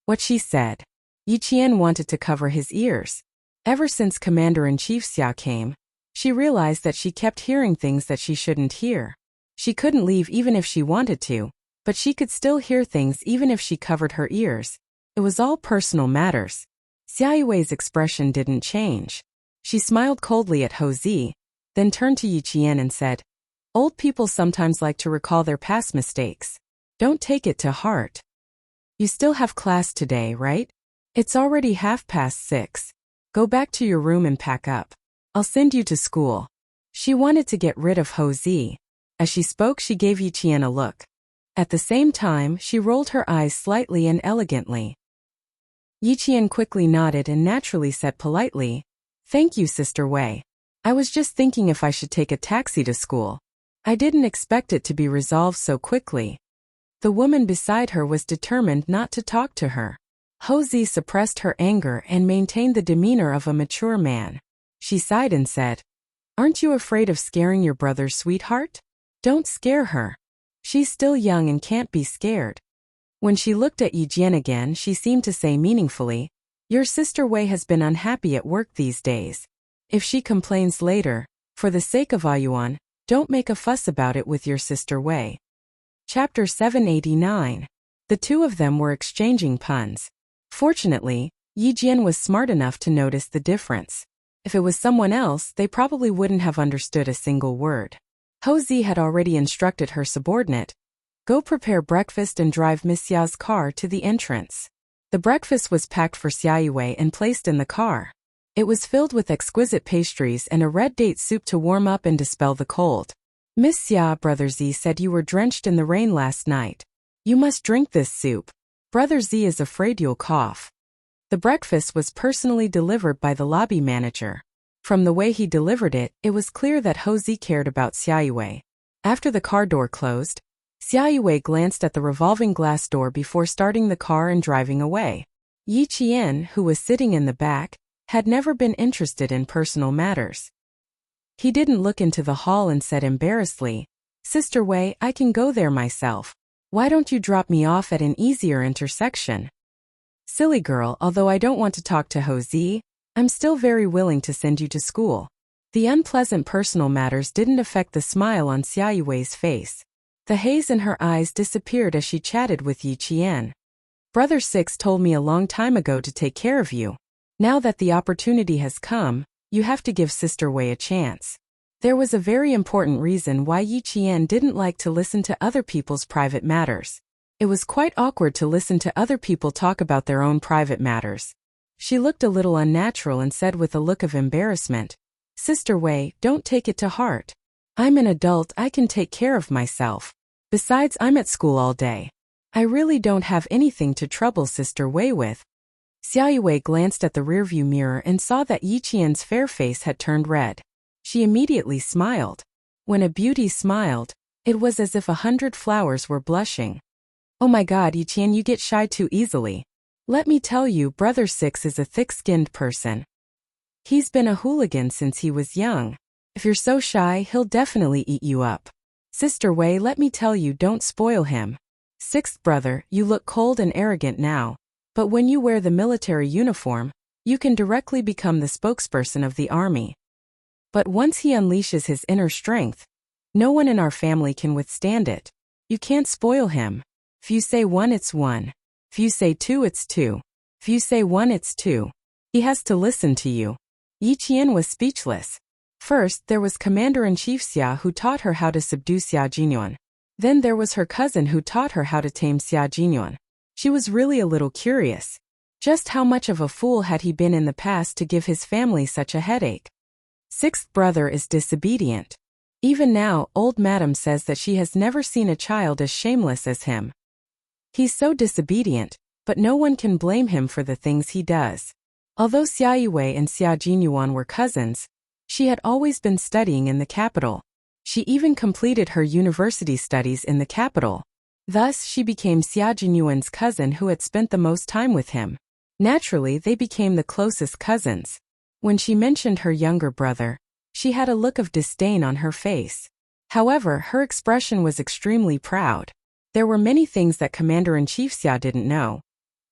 What she said. Yi Qian wanted to cover his ears. Ever since Commander-in-Chief Xia came, she realized that she kept hearing things that she shouldn't hear. She couldn't leave even if she wanted to, but she could still hear things even if she covered her ears. It was all personal matters. Xia Yue's expression didn't change. She smiled coldly at Ho Zi, then turned to Yi Qian and said, "Old people sometimes like to recall their past mistakes. Don't take it to heart. You still have class today, right? It's already 6:30. Go back to your room and pack up. I'll send you to school." She wanted to get rid of Ho Zi. As she spoke, she gave Yi Qian a look. At the same time, she rolled her eyes slightly and elegantly. Yi Qian quickly nodded and naturally said politely, "Thank you, Sister Wei. I was just thinking if I should take a taxi to school. I didn't expect it to be resolved so quickly." The woman beside her was determined not to talk to her. Ho Zi suppressed her anger and maintained the demeanor of a mature man. She sighed and said, "Aren't you afraid of scaring your brother's sweetheart? Don't scare her. She's still young and can't be scared." When she looked at Yi Jian again, she seemed to say meaningfully, "Your sister Wei has been unhappy at work these days. If she complains later, for the sake of Ayuan, don't make a fuss about it with your sister Wei." Chapter 789. The two of them were exchanging puns. Fortunately, Yi Jian was smart enough to notice the difference. If it was someone else, they probably wouldn't have understood a single word. Ho Zi had already instructed her subordinate, "Go prepare breakfast and drive Miss Xia's car to the entrance." The breakfast was packed for Xia Yue and placed in the car. It was filled with exquisite pastries and a red date soup to warm up and dispel the cold. "Miss Xia, Brother Z said you were drenched in the rain last night. You must drink this soup. Brother Z is afraid you'll cough." The breakfast was personally delivered by the lobby manager. From the way he delivered it, it was clear that Ho Zi cared about Xia Yue. After the car door closed, Xia Yue glanced at the revolving glass door before starting the car and driving away. Yi Qian, who was sitting in the back, had never been interested in personal matters. He didn't look into the hall and said embarrassedly, "Sister Wei, I can go there myself. Why don't you drop me off at an easier intersection?" "Silly girl, although I don't want to talk to Ho Zi, I'm still very willing to send you to school." The unpleasant personal matters didn't affect the smile on Xia Yue's face. The haze in her eyes disappeared as she chatted with Yi Qian. "Brother Six told me a long time ago to take care of you. Now that the opportunity has come, you have to give Sister Wei a chance." There was a very important reason why Yi Qian didn't like to listen to other people's private matters. It was quite awkward to listen to other people talk about their own private matters. She looked a little unnatural and said with a look of embarrassment, "Sister Wei, don't take it to heart. I'm an adult, I can take care of myself. Besides, I'm at school all day. I really don't have anything to trouble Sister Wei with." Xiao Wei glanced at the rearview mirror and saw that Yi Qian's fair face had turned red. She immediately smiled. When a beauty smiled, it was as if 100 flowers were blushing. "Oh my God, Yi Qian, you get shy too easily. Let me tell you, Brother Six is a thick-skinned person. He's been a hooligan since he was young. If you're so shy, he'll definitely eat you up. Sister Wei, let me tell you, don't spoil him. Sixth brother, you look cold and arrogant now. But when you wear the military uniform, you can directly become the spokesperson of the army. But once he unleashes his inner strength, no one in our family can withstand it. You can't spoil him. If you say one, it's one. If you say two, it's two. If you say one, it's two. He has to listen to you." Yi Qian was speechless. First, there was Commander-in-Chief Xia who taught her how to subdue Xia Jinyuan. Then there was her cousin who taught her how to tame Xia Jinyuan. She was really a little curious. Just how much of a fool had he been in the past to give his family such a headache? Sixth brother is disobedient. Even now, old madam says that she has never seen a child as shameless as him. He's so disobedient, but no one can blame him for the things he does. Although Xia Yiwei and Xia Jinyuan were cousins, she had always been studying in the capital. She even completed her university studies in the capital. Thus, she became Xia Jinyuan's cousin who had spent the most time with him. Naturally, they became the closest cousins. When she mentioned her younger brother, she had a look of disdain on her face. However, her expression was extremely proud. There were many things that Commander-in-Chief Xia didn't know.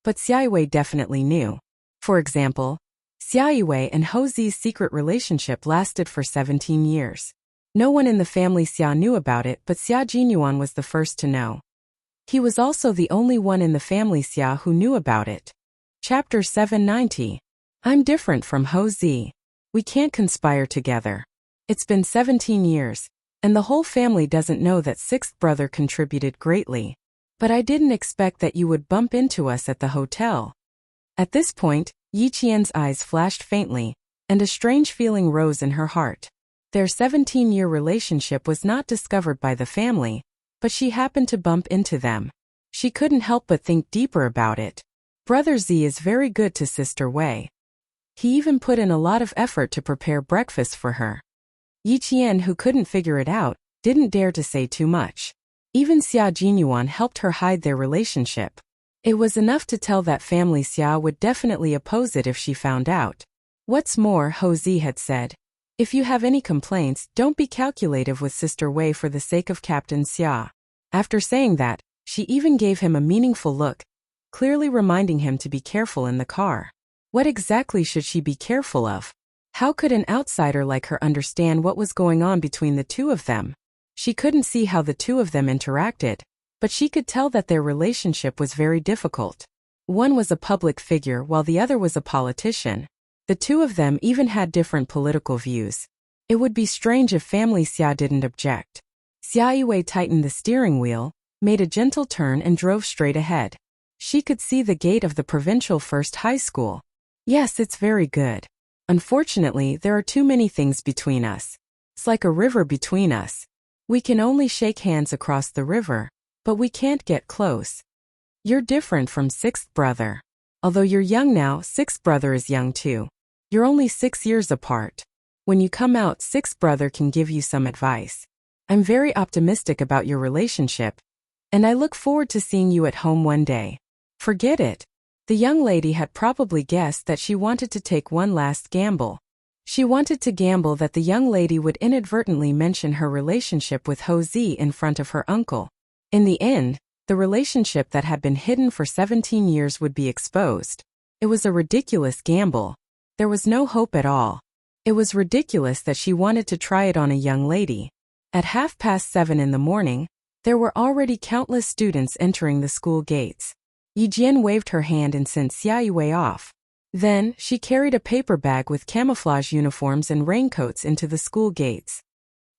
But Xia Yiwei definitely knew. For example, Xia Yiwei and Hou Zi's secret relationship lasted for 17 years. No one in the family Xia knew about it, but Xia Jinyuan was the first to know. He was also the only one in the family Xia who knew about it. Chapter 790. I'm different from Hou Zi. We can't conspire together. It's been 17 years, and the whole family doesn't know that sixth brother contributed greatly. But I didn't expect that you would bump into us at the hotel. At this point, Yi Qian's eyes flashed faintly, and a strange feeling rose in her heart. Their 17-year relationship was not discovered by the family, but she happened to bump into them. She couldn't help but think deeper about it. Brother Z is very good to Sister Wei. He even put in a lot of effort to prepare breakfast for her. Yi Qian, who couldn't figure it out, didn't dare to say too much. Even Xia Jinyuan helped her hide their relationship. It was enough to tell that family Xia would definitely oppose it if she found out. What's more, Hou Zi had said, if you have any complaints, don't be calculative with Sister Wei for the sake of Captain Xia. After saying that, she even gave him a meaningful look, clearly reminding him to be careful in the car. What exactly should she be careful of? How could an outsider like her understand what was going on between the two of them? She couldn't see how the two of them interacted, but she could tell that their relationship was very difficult. One was a public figure while the other was a politician. The two of them even had different political views. It would be strange if family Xia didn't object. Xia Yiwei tightened the steering wheel, made a gentle turn and drove straight ahead. She could see the gate of the provincial first high school. Yes, it's very good. Unfortunately, there are too many things between us. It's like a river between us. We can only shake hands across the river, but we can't get close. You're different from sixth brother. Although you're young now, sixth brother is young too. You're only 6 years apart. When you come out, sixth brother can give you some advice. I'm very optimistic about your relationship, and I look forward to seeing you at home one day. Forget it. The young lady had probably guessed that she wanted to take one last gamble. She wanted to gamble that the young lady would inadvertently mention her relationship with Hou Zi in front of her uncle. In the end, the relationship that had been hidden for 17 years would be exposed. It was a ridiculous gamble. There was no hope at all. It was ridiculous that she wanted to try it on a young lady. At 7:30 in the morning, there were already countless students entering the school gates. Yi Jian waved her hand and sent Xia Yiwei off. Then, she carried a paper bag with camouflage uniforms and raincoats into the school gates.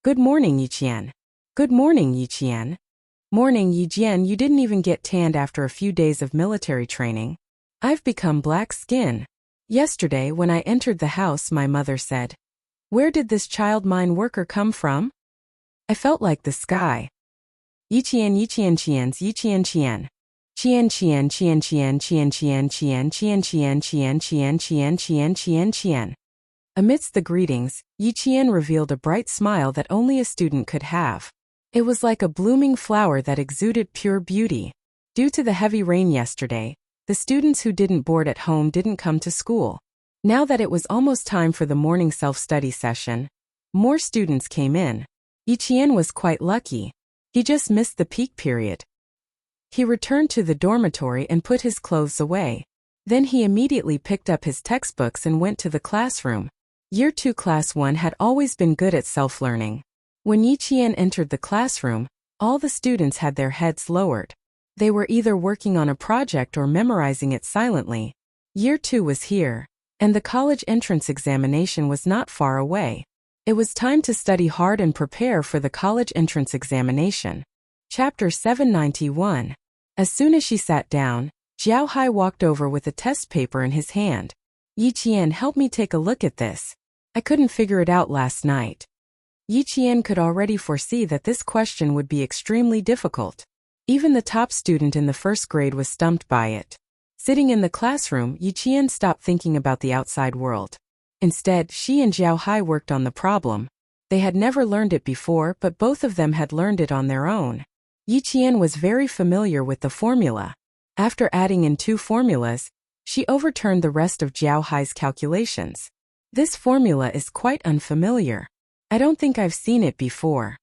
Good morning, Yi Qian. Good morning, Yi Qian. Morning, Yijian, you didn't even get tanned after a few days of military training. I've become black skin. Yesterday when I entered the house, my mother said, "Where did this child mine worker come from?" I felt like the sky. Yiqian Yiqian Qian's Yiqian Qian. Qian Qian Qian Qian Qian Qian Qian Qian Qian Qian Qian Qian Qian Qian Qian. Amidst the greetings, Yiqian revealed a bright smile that only a student could have. It was like a blooming flower that exuded pure beauty. Due to the heavy rain yesterday, the students who didn't board at home didn't come to school. Now that it was almost time for the morning self-study session, more students came in. Yiqian was quite lucky. He just missed the peak period. He returned to the dormitory and put his clothes away. Then he immediately picked up his textbooks and went to the classroom. Year 2 Class 1 had always been good at self-learning. When Yiqian entered the classroom, all the students had their heads lowered. They were either working on a project or memorizing it silently. Year 2 was here, and the college entrance examination was not far away. It was time to study hard and prepare for the college entrance examination. Chapter 791. As soon as she sat down, Jiao Hai walked over with a test paper in his hand. Yiqian, help me take a look at this. I couldn't figure it out last night. Yiqian could already foresee that this question would be extremely difficult. Even the top student in the first grade was stumped by it. Sitting in the classroom, Yiqian stopped thinking about the outside world. Instead, she and Jiao Hai worked on the problem. They had never learned it before, but both of them had learned it on their own. Yiqian was very familiar with the formula. After adding in 2 formulas, she overturned the rest of Jiao Hai's calculations. This formula is quite unfamiliar. I don't think I've seen it before.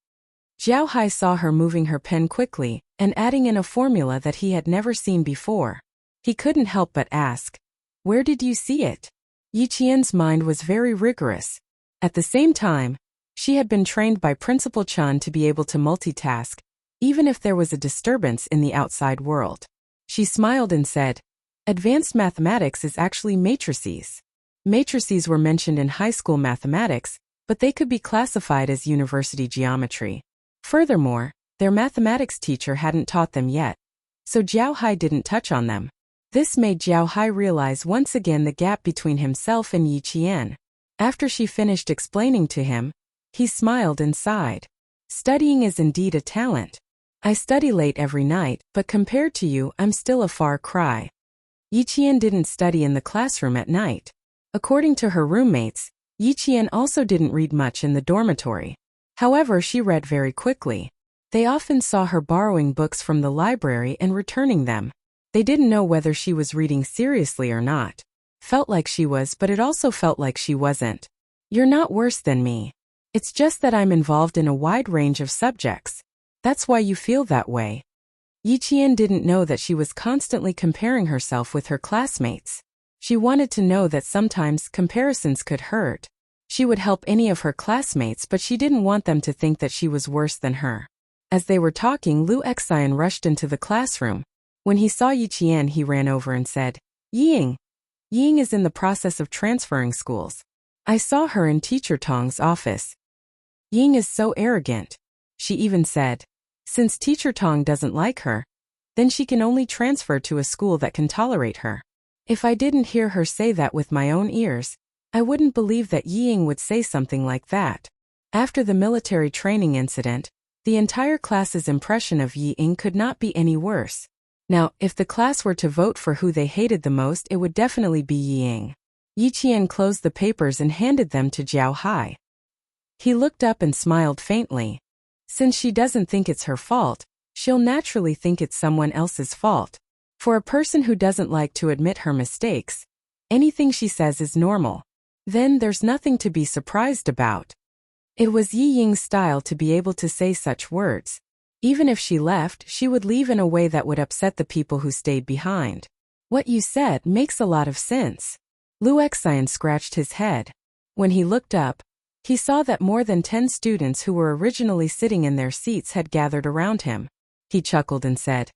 Jiao Hai saw her moving her pen quickly and adding in a formula that he had never seen before. He couldn't help but ask, "Where did you see it?" Yiqian's mind was very rigorous. At the same time, she had been trained by Principal Chun to be able to multitask, even if there was a disturbance in the outside world. She smiled and said, "Advanced mathematics is actually matrices." Matrices were mentioned in high school mathematics, but they could be classified as university geometry. Furthermore, their mathematics teacher hadn't taught them yet, so Jiao Hai didn't touch on them. This made Jiao Hai realize once again the gap between himself and Yiqian. After she finished explaining to him, he smiled and sighed. Studying is indeed a talent. I study late every night, but compared to you, I'm still a far cry. Yiqian didn't study in the classroom at night. According to her roommates, Yiqian also didn't read much in the dormitory. However, she read very quickly. They often saw her borrowing books from the library and returning them. They didn't know whether she was reading seriously or not. Felt like she was, but it also felt like she wasn't. You're not worse than me. It's just that I'm involved in a wide range of subjects. That's why you feel that way. Yiqian didn't know that she was constantly comparing herself with her classmates. She wanted to know that sometimes comparisons could hurt. She would help any of her classmates, but she didn't want them to think that she was worse than her. As they were talking, Lu Xian rushed into the classroom. When he saw Yiqian, he ran over and said, "Ying. Ying is in the process of transferring schools. I saw her in Teacher Tong's office. Ying is so arrogant." She even said, "Since Teacher Tong doesn't like her, then she can only transfer to a school that can tolerate her." If I didn't hear her say that with my own ears, I wouldn't believe that Ying would say something like that. After the military training incident, the entire class's impression of Ying could not be any worse. Now, if the class were to vote for who they hated the most, it would definitely be Ying. Yiqian closed the papers and handed them to Jiao Hai. He looked up and smiled faintly. Since she doesn't think it's her fault, she'll naturally think it's someone else's fault. For a person who doesn't like to admit her mistakes, anything she says is normal. Then there's nothing to be surprised about. It was Yi Ying's style to be able to say such words. Even if she left, she would leave in a way that would upset the people who stayed behind. What you said makes a lot of sense. Lu Xian scratched his head. When he looked up, he saw that more than 10 students who were originally sitting in their seats had gathered around him. He chuckled and said,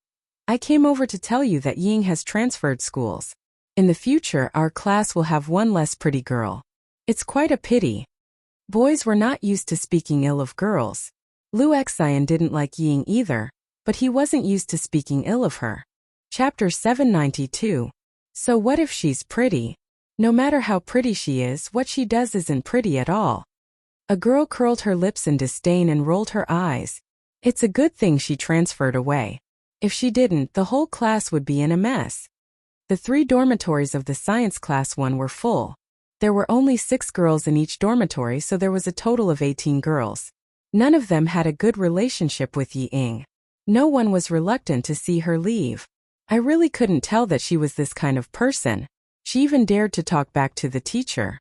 "I came over to tell you that Ying has transferred schools. In the future, our class will have one less pretty girl. It's quite a pity." Boys were not used to speaking ill of girls. Lu Xian didn't like Ying either, but he wasn't used to speaking ill of her. Chapter 792. So what if she's pretty? No matter how pretty she is, what she does isn't pretty at all. A girl curled her lips in disdain and rolled her eyes. It's a good thing she transferred away. If she didn't, the whole class would be in a mess. The 3 dormitories of the science class 1 were full. There were only 6 girls in each dormitory, so there was a total of 18 girls. None of them had a good relationship with Yi Ying. No one was reluctant to see her leave. I really couldn't tell that she was this kind of person. She even dared to talk back to the teacher.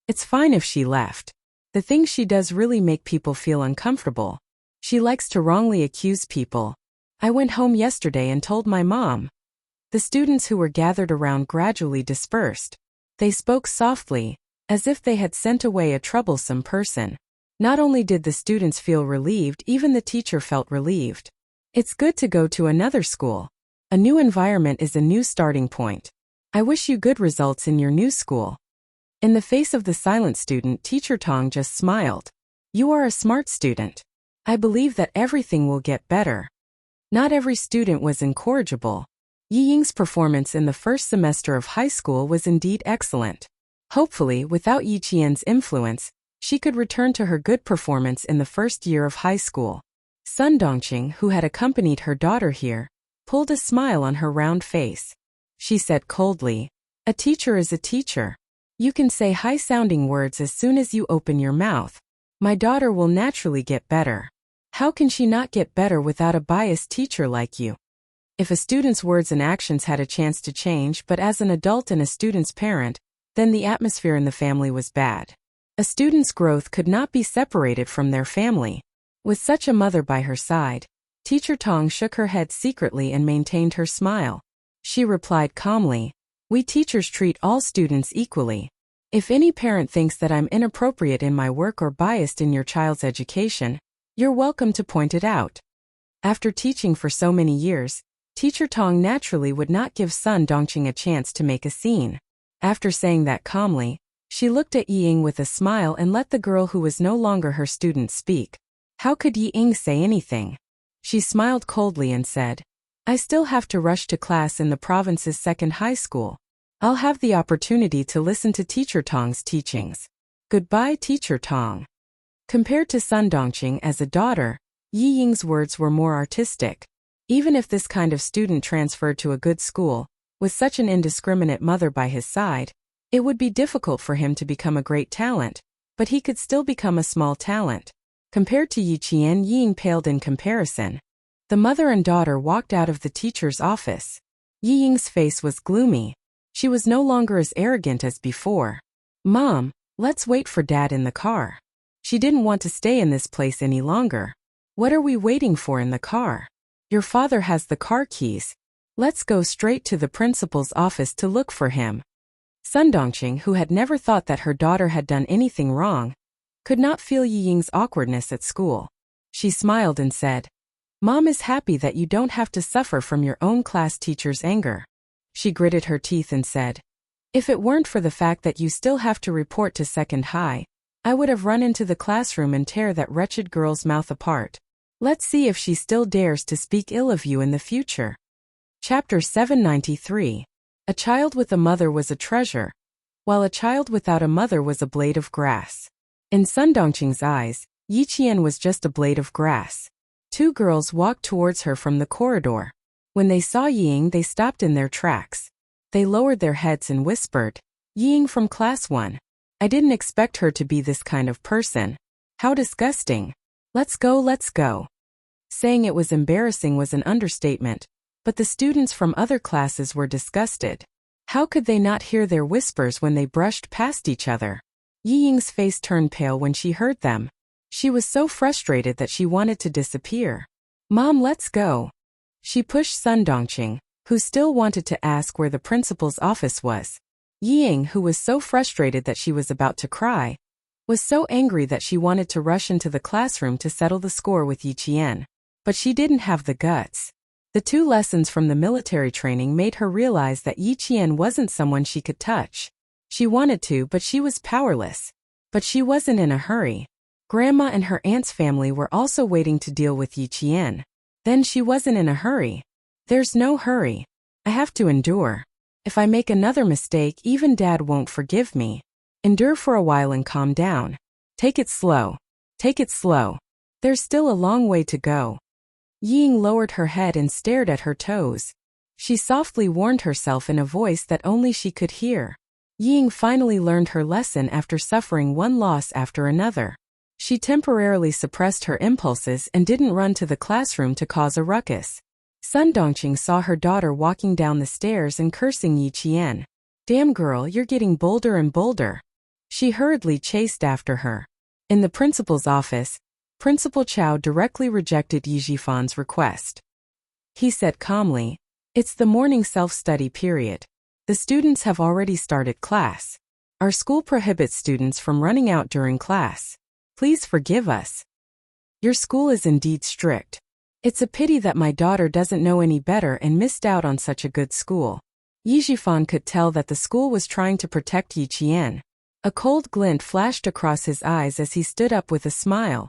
It's fine if she left. The things she does really make people feel uncomfortable. She likes to wrongly accuse people. I went home yesterday and told my mom. The students who were gathered around gradually dispersed. They spoke softly, as if they had sent away a troublesome person. Not only did the students feel relieved, even the teacher felt relieved. It's good to go to another school. A new environment is a new starting point. I wish you good results in your new school. In the face of the silent student, Teacher Tong just smiled. You are a smart student. I believe that everything will get better. Not every student was incorrigible. Yi Ying's performance in the first semester of high school was indeed excellent. Hopefully, without Yi Qian's influence, she could return to her good performance in the first year of high school. Sun Dongqing, who had accompanied her daughter here, pulled a smile on her round face. She said coldly, "A teacher is a teacher. You can say high-sounding words as soon as you open your mouth. My daughter will naturally get better. How can she not get better without a biased teacher like you?" If a student's words and actions had a chance to change, but as an adult and a student's parent, then the atmosphere in the family was bad. A student's growth could not be separated from their family. With such a mother by her side, Teacher Tong shook her head secretly and maintained her smile. She replied calmly, "We teachers treat all students equally. If any parent thinks that I'm inappropriate in my work or biased in your child's education, you're welcome to point it out." After teaching for so many years, Teacher Tong naturally would not give Sun Dongqing a chance to make a scene. After saying that calmly, she looked at Yi Ying with a smile and let the girl who was no longer her student speak. How could Yi Ying say anything? She smiled coldly and said, "I still have to rush to class in the province's second high school. I'll have the opportunity to listen to Teacher Tong's teachings. Goodbye, Teacher Tong." Compared to Sun Dongqing as a daughter, Yi Ying's words were more artistic. Even if this kind of student transferred to a good school, with such an indiscriminate mother by his side, it would be difficult for him to become a great talent, but he could still become a small talent. Compared to Yi Qian, Yi Ying paled in comparison. The mother and daughter walked out of the teacher's office. Yi Ying's face was gloomy. She was no longer as arrogant as before. "Mom, let's wait for Dad in the car." She didn't want to stay in this place any longer. "What are we waiting for in the car? Your father has the car keys. Let's go straight to the principal's office to look for him." Sun Dongqing, who had never thought that her daughter had done anything wrong, could not feel Yi Ying's awkwardness at school. She smiled and said, "Mom is happy that you don't have to suffer from your own class teacher's anger." She gritted her teeth and said, "If it weren't for the fact that you still have to report to second high, I would have run into the classroom and tear that wretched girl's mouth apart. Let's see if she still dares to speak ill of you in the future." Chapter 793. A child with a mother was a treasure, while a child without a mother was a blade of grass. In Sun Dongqing's eyes, Yi Qian was just a blade of grass. 2 girls walked towards her from the corridor. When they saw Yi Ying, they stopped in their tracks. They lowered their heads and whispered, "Yi Ying from class 1. I didn't expect her to be this kind of person. How disgusting. Let's go, let's go." Saying it was embarrassing was an understatement, but the students from other classes were disgusted. How could they not hear their whispers when they brushed past each other? Yi Ying's face turned pale when she heard them. She was so frustrated that she wanted to disappear. "Mom, let's go." She pushed Sun Dongqing, who still wanted to ask where the principal's office was. Yi Ying, who was so frustrated that she was about to cry, was so angry that she wanted to rush into the classroom to settle the score with Yi Qian. But she didn't have the guts. The 2 lessons from the military training made her realize that Yi Qian wasn't someone she could touch. She wanted to, but she was powerless. But she wasn't in a hurry. Grandma and her aunt's family were also waiting to deal with Yi Qian. Then she wasn't in a hurry. There's no hurry. I have to endure. If I make another mistake, even Dad won't forgive me. Endure for a while and calm down. Take it slow. Take it slow. There's still a long way to go. Ying lowered her head and stared at her toes. She softly warned herself in a voice that only she could hear. Ying finally learned her lesson after suffering one loss after another. She temporarily suppressed her impulses and didn't run to the classroom to cause a ruckus. Sun Dongqing saw her daughter walking down the stairs and cursing Yi Qian. Damn girl, you're getting bolder and bolder. She hurriedly chased after her. In the principal's office, Principal Chow directly rejected Yi Jifan's request. He said calmly, "It's the morning self-study period. The students have already started class. Our school prohibits students from running out during class. Please forgive us. Your school is indeed strict. It's a pity that my daughter doesn't know any better and missed out on such a good school." Yi Jifan could tell that the school was trying to protect Yi Qian. A cold glint flashed across his eyes as he stood up with a smile.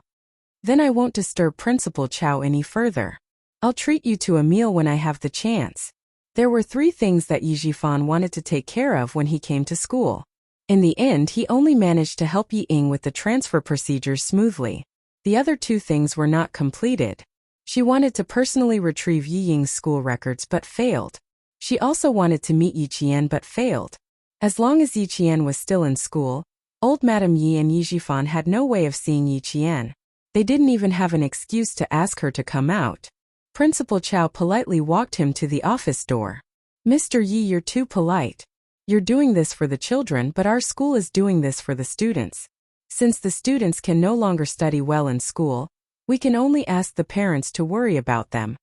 "Then I won't disturb Principal Chow any further. I'll treat you to a meal when I have the chance." There were 3 things that Yi Jifan wanted to take care of when he came to school. In the end, he only managed to help Yi Ying with the transfer procedures smoothly. The other 2 things were not completed. She wanted to personally retrieve Yi Ying's school records but failed. She also wanted to meet Yi Qian but failed. As long as Yi Qian was still in school, old Madame Yi and Yi Jifan had no way of seeing Yi Qian. They didn't even have an excuse to ask her to come out. Principal Chow politely walked him to the office door. "Mr. Yi, you're too polite. You're doing this for the children, but our school is doing this for the students. Since the students can no longer study well in school, we can only ask the parents to worry about them.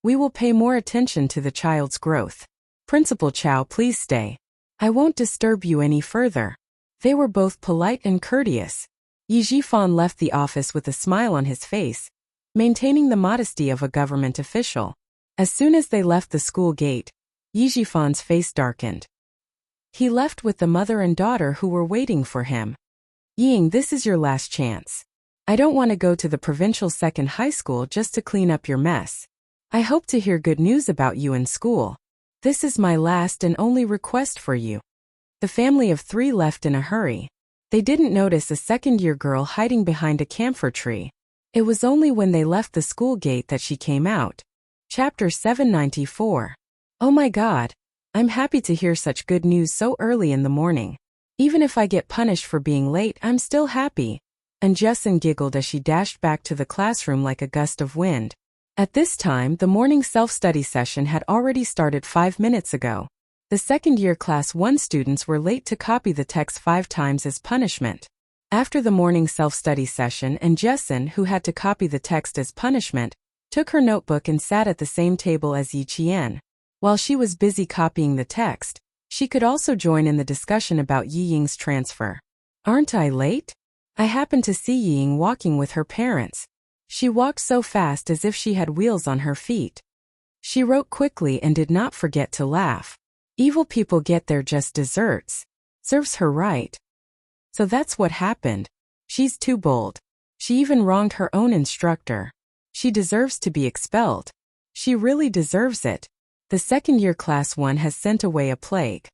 We will pay more attention to the child's growth. Principal Chow, please stay. I won't disturb you any further." They were both polite and courteous. Yi Jifan left the office with a smile on his face, maintaining the modesty of a government official. As soon as they left the school gate, Yi Jifan's face darkened. He left with the mother and daughter who were waiting for him. "Ying, this is your last chance. I don't want to go to the provincial second high school just to clean up your mess. I hope to hear good news about you in school. This is my last and only request for you." The family of 3 left in a hurry. They didn't notice a second-year girl hiding behind a camphor tree. It was only when they left the school gate that she came out. Chapter 794. Oh my God. I'm happy to hear such good news so early in the morning. Even if I get punished for being late, I'm still happy. And Jessin giggled as she dashed back to the classroom like a gust of wind. At this time, the morning self-study session had already started 5 minutes ago. The second-year Class 1 students were late to copy the text 5 times as punishment. After the morning self-study session, and Jessin, who had to copy the text as punishment, took her notebook and sat at the same table as Yi Qian. While she was busy copying the text, she could also join in the discussion about Yi Ying's transfer. "Aren't I late? I happened to see Yi Ying walking with her parents. She walked so fast as if she had wheels on her feet. She wrote quickly and did not forget to laugh. Evil people get their just desserts. Serves her right. So that's what happened. She's too bold. She even wronged her own instructor. She deserves to be expelled. She really deserves it. The second-year Class 1 has sent away a plague."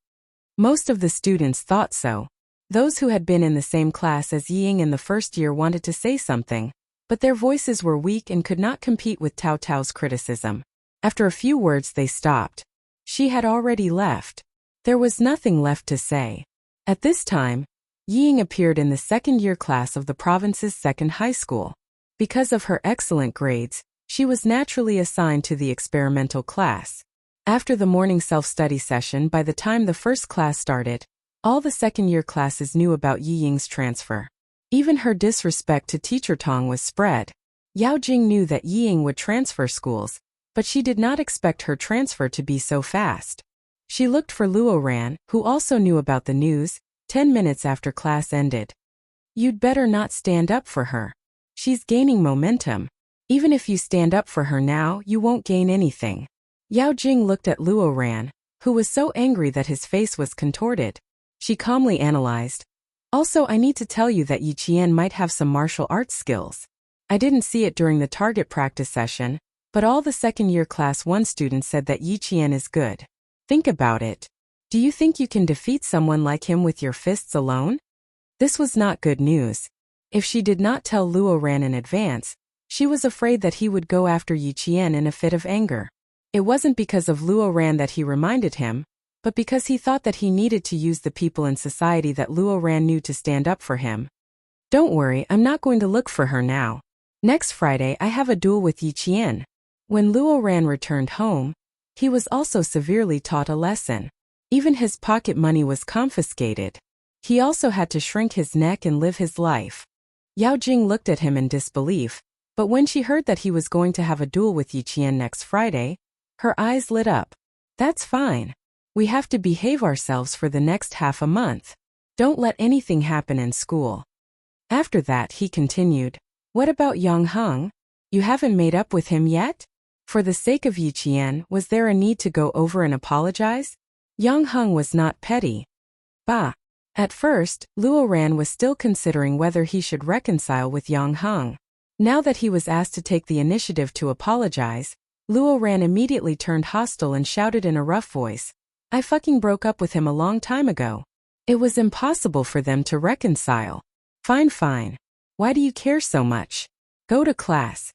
Most of the students thought so. Those who had been in the same class as Yi Ying in the first year wanted to say something, but their voices were weak and could not compete with Tao Tao's criticism. After a few words they stopped. She had already left. There was nothing left to say. At this time, Yi Ying appeared in the second-year class of the province's second high school. Because of her excellent grades, she was naturally assigned to the experimental class. After the morning self-study session, by the time the first class started, all the second-year classes knew about Yi Ying's transfer. Even her disrespect to Teacher Tong was spread. Yao Jing knew that Yi Ying would transfer schools, but she did not expect her transfer to be so fast. She looked for Luo Ran, who also knew about the news, 10 minutes after class ended. "You'd better not stand up for her. She's gaining momentum. Even if you stand up for her now, you won't gain anything." Yao Jing looked at Luo Ran, who was so angry that his face was contorted. She calmly analyzed. "Also, I need to tell you that Yi Qian might have some martial arts skills. I didn't see it during the target practice session, But all the second-year Class 1 students said that Yi Qian is good. Think about it. Do you think you can defeat someone like him with your fists alone? This was not good news. If she did not tell Luo Ran in advance, she was afraid that he would go after Yi Qian in a fit of anger. It wasn't because of Luo Ran that he reminded him, but because he thought that he needed to use the people in society that Luo Ran knew to stand up for him. Don't worry, I'm not going to look for her now. Next Friday I have a duel with Yi Qian. When Luo Ran returned home, he was also severely taught a lesson. Even his pocket money was confiscated. He also had to shrink his neck and live his life. Yao Jing looked at him in disbelief, but when she heard that he was going to have a duel with Yi Qian next Friday, her eyes lit up. That's fine. We have to behave ourselves for the next half a month. Don't let anything happen in school. After that, he continued, what about Yang Heng? You haven't made up with him yet? For the sake of Yi Qian, was there a need to go over and apologize? Yang Heng was not petty. Bah. At first, Luo Ran was still considering whether he should reconcile with Yang Heng. Now that he was asked to take the initiative to apologize, Luo Ran immediately turned hostile and shouted in a rough voice, I fucking broke up with him a long time ago. It was impossible for them to reconcile. Fine, fine. Why do you care so much? Go to class.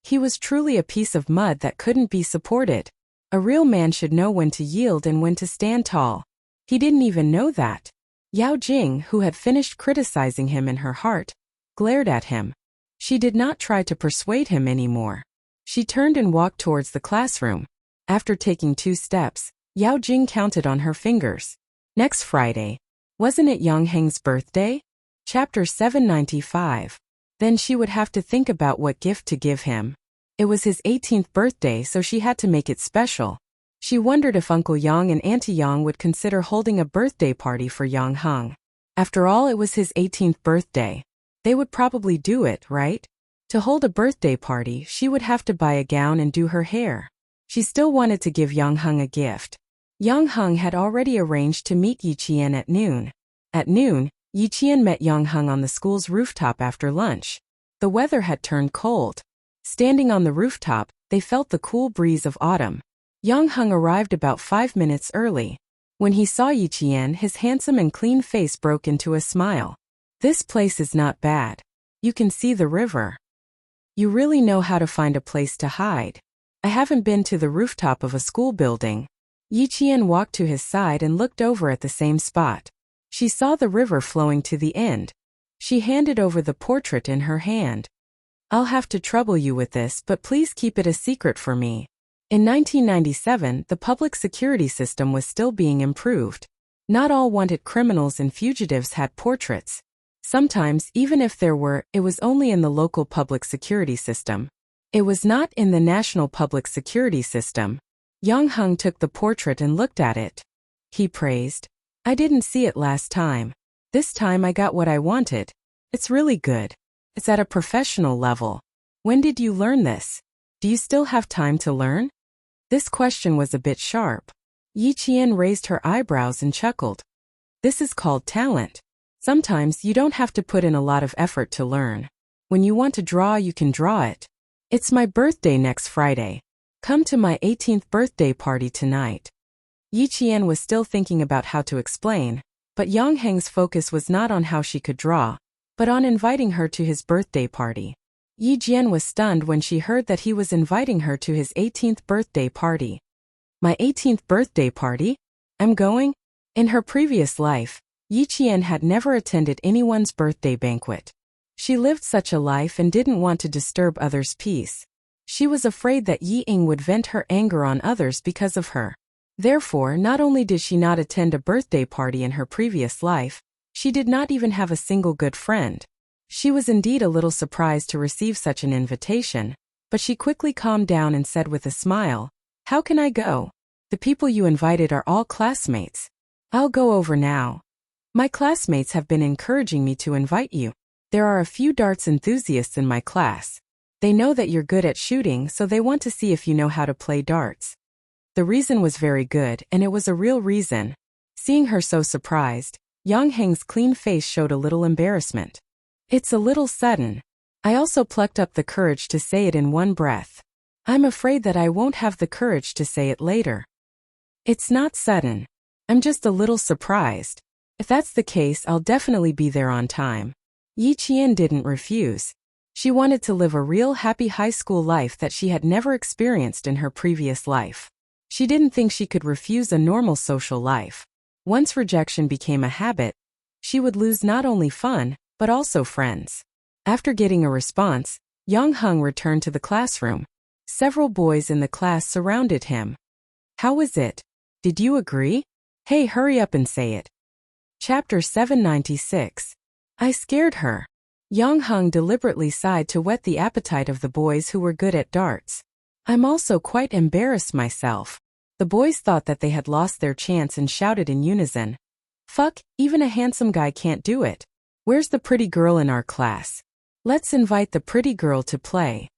He was truly a piece of mud that couldn't be supported. A real man should know when to yield and when to stand tall. He didn't even know that. Yao Jing, who had finished criticizing him in her heart, glared at him. She did not try to persuade him anymore. She turned and walked towards the classroom. After taking 2 steps, Yao Jing counted on her fingers. Next Friday. Wasn't it Yang Heng's birthday? Chapter 795. Then she would have to think about what gift to give him. It was his 18th birthday, so she had to make it special. She wondered if Uncle Yang and Auntie Yang would consider holding a birthday party for Yang Heng. After all, it was his 18th birthday. They would probably do it, right? To hold a birthday party, she would have to buy a gown and do her hair. She still wanted to give Yang Heng a gift. Yang Heng had already arranged to meet Yi Qian at noon. At noon, Yi Qian met Yang Heng on the school's rooftop after lunch. The weather had turned cold. Standing on the rooftop, they felt the cool breeze of autumn. Yang Heng arrived about 5 minutes early. When he saw Yi Qian, his handsome and clean face broke into a smile. This place is not bad. You can see the river. You really know how to find a place to hide. I haven't been to the rooftop of a school building. Yi Qian walked to his side and looked over at the same spot. She saw the river flowing to the end. She handed over the portrait in her hand. I'll have to trouble you with this, but please keep it a secret for me. In 1997, the public security system was still being improved. Not all wanted criminals and fugitives had portraits. Sometimes, even if there were, it was only in the local public security system. It was not in the national public security system. Yang Heng took the portrait and looked at it. He praised. I didn't see it last time. This time I got what I wanted. It's really good. It's at a professional level. When did you learn this? Do you still have time to learn? This question was a bit sharp. Yi Qian raised her eyebrows and chuckled. This is called talent. Sometimes you don't have to put in a lot of effort to learn. When you want to draw, you can draw it. It's my birthday next Friday. Come to my 18th birthday party tonight. Yi Qian was still thinking about how to explain, but Yang Heng's focus was not on how she could draw, but on inviting her to his birthday party. Yi Jian was stunned when she heard that he was inviting her to his 18th birthday party. My 18th birthday party? I'm going? In her previous life, Yi Qian had never attended anyone's birthday banquet. She lived such a life and didn't want to disturb others' peace. She was afraid that Yi Ying would vent her anger on others because of her. Therefore, not only did she not attend a birthday party in her previous life, she did not even have a single good friend. She was indeed a little surprised to receive such an invitation, but she quickly calmed down and said with a smile, How can I go? The people you invited are all classmates. I'll go over now. My classmates have been encouraging me to invite you. There are a few darts enthusiasts in my class. They know that you're good at shooting, so they want to see if you know how to play darts. The reason was very good, and it was a real reason. Seeing her so surprised, Yang Heng's clean face showed a little embarrassment. It's a little sudden. I also plucked up the courage to say it in one breath. I'm afraid that I won't have the courage to say it later. It's not sudden. I'm just a little surprised. If that's the case, I'll definitely be there on time. Yi Qian didn't refuse. She wanted to live a real happy high school life that she had never experienced in her previous life. She didn't think she could refuse a normal social life. Once rejection became a habit, she would lose not only fun, but also friends. After getting a response, Yang Heng returned to the classroom. Several boys in the class surrounded him. How was it? Did you agree? Hey, hurry up and say it. Chapter 796. I scared her. Yang Heng deliberately sighed to whet the appetite of the boys who were good at darts. I'm also quite embarrassed myself. The boys thought that they had lost their chance and shouted in unison. Fuck, even a handsome guy can't do it. Where's the pretty girl in our class? Let's invite the pretty girl to play.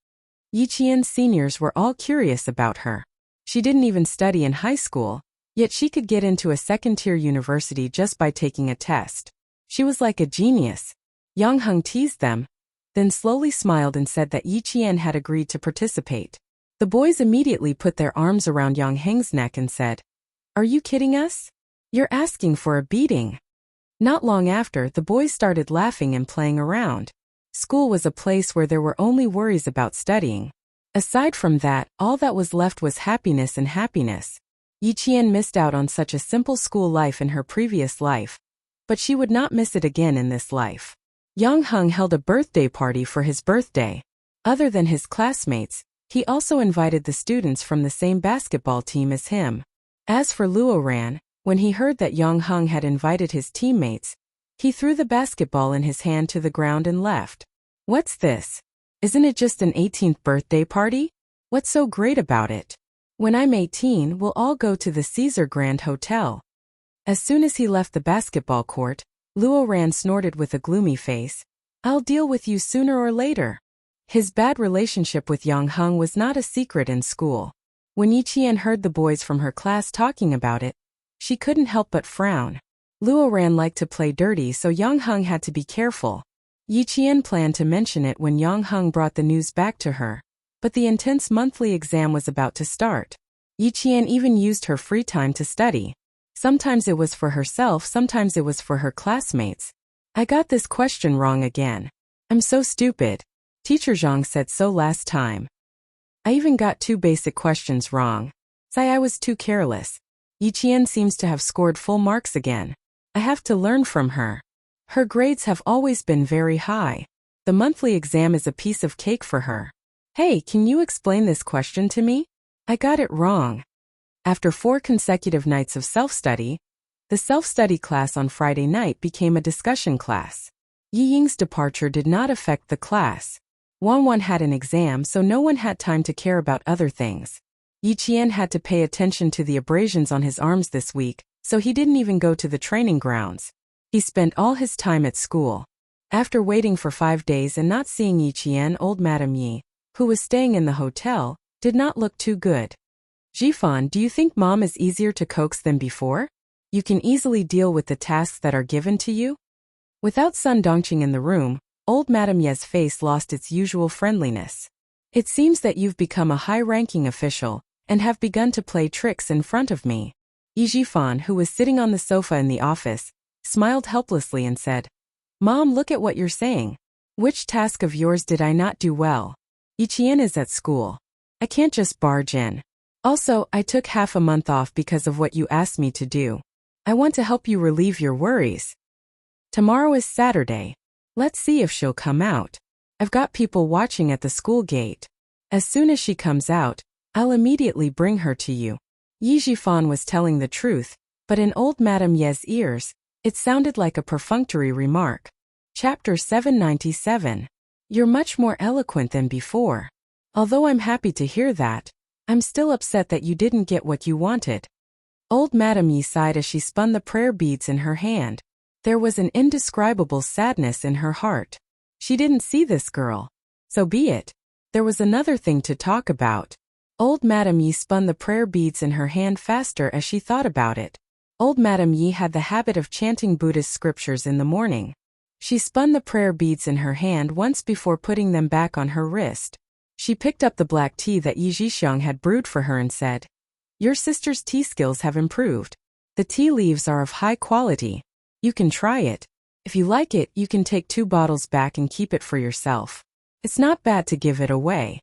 Yi Qian's seniors were all curious about her. She didn't even study in high school, yet she could get into a second-tier university just by taking a test. She was like a genius. Yang Heng teased them, then slowly smiled and said that Yi Qian had agreed to participate. The boys immediately put their arms around Yang Heng's neck and said, Are you kidding us? You're asking for a beating. Not long after, the boys started laughing and playing around. School was a place where there were only worries about studying. Aside from that, all that was left was happiness and happiness. Yi Qian missed out on such a simple school life in her previous life, but she would not miss it again in this life. Yang Heng held a birthday party for his birthday. Other than his classmates, he also invited the students from the same basketball team as him. As for Luo Ran, when he heard that Yang Heng had invited his teammates, he threw the basketball in his hand to the ground and left. What's this? Isn't it just an 18th birthday party? What's so great about it? When I'm 18, we'll all go to the Caesar Grand Hotel. As soon as he left the basketball court, Luo Ran snorted with a gloomy face. I'll deal with you sooner or later. His bad relationship with Yang Heng was not a secret in school. When Yi Qian heard the boys from her class talking about it, she couldn't help but frown. Luo Ran liked to play dirty, so Yang Heng had to be careful. Yi Qian planned to mention it when Yang Heng brought the news back to her, but the intense monthly exam was about to start. Yi Qian even used her free time to study. Sometimes it was for herself, sometimes it was for her classmates. I got this question wrong again. I'm so stupid. Teacher Zhang said so last time. I even got 2 basic questions wrong. Say I was too careless. Yi Qian seems to have scored full marks again. I have to learn from her. Her grades have always been very high. The monthly exam is a piece of cake for her. Hey, can you explain this question to me? I got it wrong. After 4 consecutive nights of self-study, the self-study class on Friday night became a discussion class. Yi Ying's departure did not affect the class. Wan had an exam, so no one had time to care about other things. Yi Qian had to pay attention to the abrasions on his arms this week, so he didn't even go to the training grounds. He spent all his time at school. After waiting for 5 days and not seeing Yi Qian, old Madame Yi, who was staying in the hotel, did not look too good. Jifan, do you think Mom is easier to coax than before? You can easily deal with the tasks that are given to you? Without Sun Dongqing in the room, old Madame Ye's face lost its usual friendliness. It seems that you've become a high-ranking official and have begun to play tricks in front of me. Yi Jifan, who was sitting on the sofa in the office, smiled helplessly and said, Mom, look at what you're saying. Which task of yours did I not do well? Yi Qian is at school. I can't just barge in. Also, I took half a month off because of what you asked me to do. I want to help you relieve your worries. Tomorrow is Saturday. Let's see if she'll come out. I've got people watching at the school gate. As soon as she comes out, I'll immediately bring her to you. Yi Jifan was telling the truth, but in old Madame Ye's ears, it sounded like a perfunctory remark. Chapter 797. You're much more eloquent than before. Although I'm happy to hear that, I'm still upset that you didn't get what you wanted. Old Madame Yi sighed as she spun the prayer beads in her hand. There was an indescribable sadness in her heart. She didn't see this girl. So be it. There was another thing to talk about. Old Madame Yi spun the prayer beads in her hand faster as she thought about it. Old Madame Yi had the habit of chanting Buddhist scriptures in the morning. She spun the prayer beads in her hand once before putting them back on her wrist. She picked up the black tea that Yi Zhixiang had brewed for her and said, "Your sister's tea skills have improved. The tea leaves are of high quality. You can try it. If you like it, you can take 2 bottles back and keep it for yourself. It's not bad to give it away."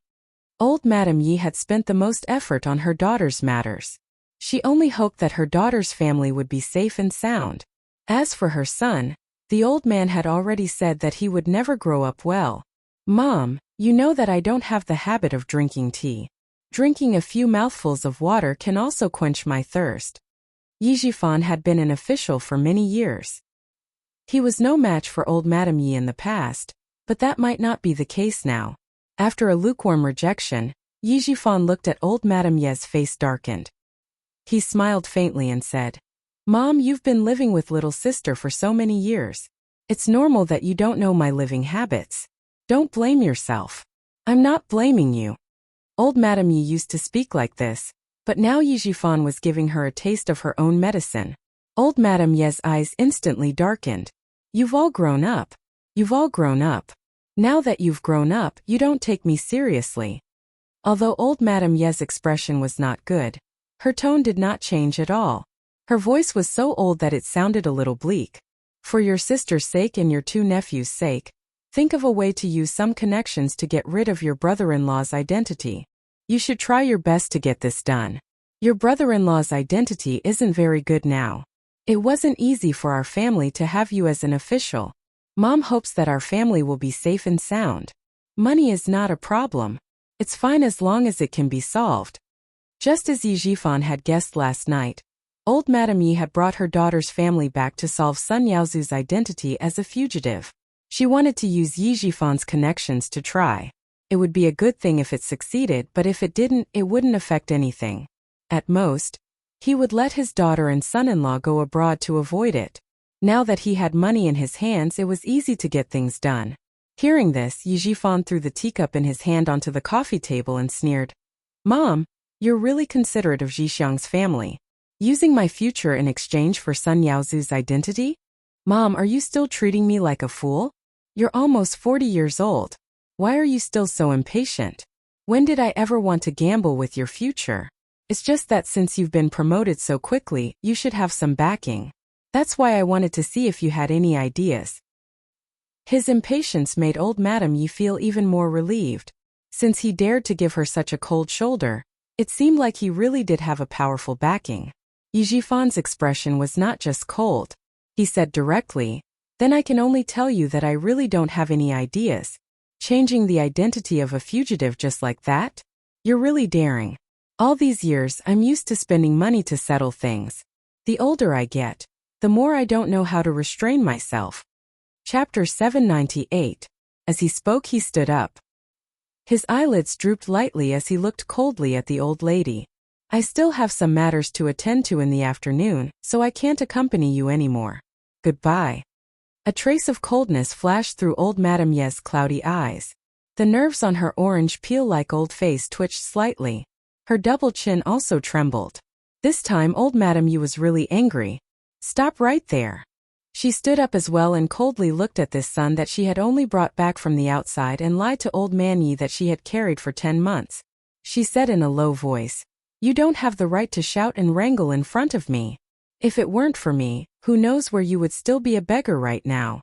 Old Madam Yi had spent the most effort on her daughter's matters. She only hoped that her daughter's family would be safe and sound. As for her son, the old man had already said that he would never grow up well. "Mom, you know that I don't have the habit of drinking tea. Drinking a few mouthfuls of water can also quench my thirst." Yi Zhifan had been an official for many years. He was no match for old Madam Yi in the past, but that might not be the case now. After a lukewarm rejection, Yi Zhifan looked at old Madam Ye's face darkened. He smiled faintly and said, "Mom, you've been living with little sister for so many years. It's normal that you don't know my living habits. Don't blame yourself." "I'm not blaming you." Old Madam Yi used to speak like this, but now Yi Zhifan was giving her a taste of her own medicine. Old Madam Ye's eyes instantly darkened. "You've all grown up. You've all grown up. Now that you've grown up, you don't take me seriously." Although old Madam Ye's expression was not good, her tone did not change at all. Her voice was so old that it sounded a little bleak. "For your sister's sake and your 2 nephews' sake, think of a way to use some connections to get rid of your brother-in-law's identity. You should try your best to get this done. Your brother-in-law's identity isn't very good now. It wasn't easy for our family to have you as an official. Mom hopes that our family will be safe and sound. Money is not a problem. It's fine as long as it can be solved." Just as Yi Zhifan had guessed last night, old Madam Yi had brought her daughter's family back to solve Sun Yaozu's identity as a fugitive. She wanted to use Yi Zhifan's connections to try. It would be a good thing if it succeeded, but if it didn't, it wouldn't affect anything. At most, he would let his daughter and son-in-law go abroad to avoid it. Now that he had money in his hands, it was easy to get things done. Hearing this, Yi Zhifan threw the teacup in his hand onto the coffee table and sneered, "Mom, you're really considerate of Zhixiang's family. Using my future in exchange for Sun Yaozu's identity? Mom, are you still treating me like a fool? You're almost 40 years old. Why are you still so impatient? When did I ever want to gamble with your future? It's just that since you've been promoted so quickly, you should have some backing. That's why I wanted to see if you had any ideas." His impatience made old Madam Yi feel even more relieved. Since he dared to give her such a cold shoulder, it seemed like he really did have a powerful backing. Yi Zhifan's expression was not just cold. He said directly, "Then I can only tell you that I really don't have any ideas. Changing the identity of a fugitive just like that? You're really daring. All these years, I'm used to spending money to settle things. The older I get, the more I don't know how to restrain myself." Chapter 798. As he spoke, he stood up. His eyelids drooped lightly as he looked coldly at the old lady. "I still have some matters to attend to in the afternoon, so I can't accompany you anymore. Goodbye." A trace of coldness flashed through old Madam Ye's cloudy eyes. The nerves on her orange peel-like old face twitched slightly. Her double chin also trembled. This time old Madam Yi was really angry. "Stop right there." She stood up as well and coldly looked at this son that she had only brought back from the outside and lied to old Man Yi that she had carried for 10 months. She said in a low voice, "You don't have the right to shout and wrangle in front of me. If it weren't for me, who knows where you would still be a beggar right now."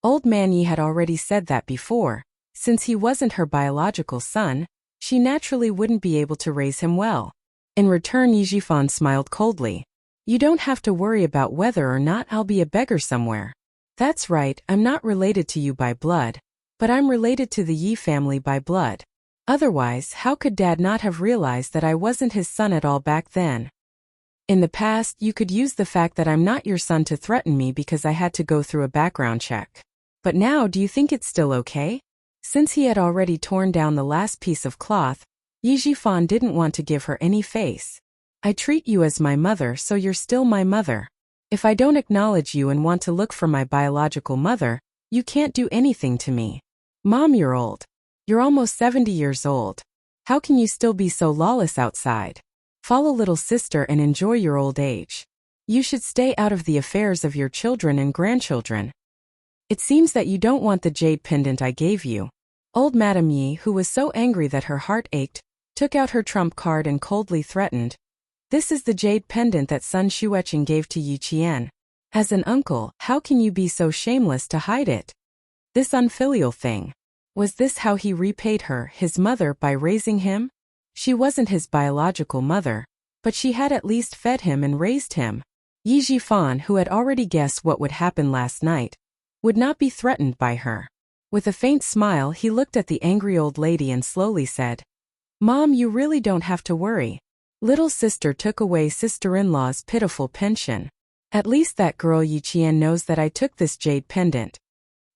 Old Man Yi had already said that before. Since he wasn't her biological son, she naturally wouldn't be able to raise him well. In return, Yi Zhifan smiled coldly. "You don't have to worry about whether or not I'll be a beggar somewhere. That's right, I'm not related to you by blood, but I'm related to the Yi family by blood. Otherwise, how could Dad not have realized that I wasn't his son at all back then? In the past, you could use the fact that I'm not your son to threaten me because I had to go through a background check. But now, do you think it's still okay?" Since he had already torn down the last piece of cloth, Yi Zhifan didn't want to give her any face. "I treat you as my mother, so you're still my mother. If I don't acknowledge you and want to look for my biological mother, you can't do anything to me. Mom, you're old. You're almost 70 years old. How can you still be so lawless outside? Follow little sister and enjoy your old age. You should stay out of the affairs of your children and grandchildren. It seems that you don't want the jade pendant I gave you. Old Madame Yi, who was so angry that her heart ached, took out her trump card and coldly threatened, "This is the jade pendant that Sun Xueqing gave to Yi Qian. As an uncle, how can you be so shameless to hide it? This unfilial thing. Was this how he repaid her, his mother, by raising him? She wasn't his biological mother, but she had at least fed him and raised him." Yi Jifan, who had already guessed what would happen last night, would not be threatened by her. With a faint smile, he looked at the angry old lady and slowly said, "Mom, you really don't have to worry. Little sister took away sister-in-law's pitiful pension. At least that girl Yi Qian knows that I took this jade pendant.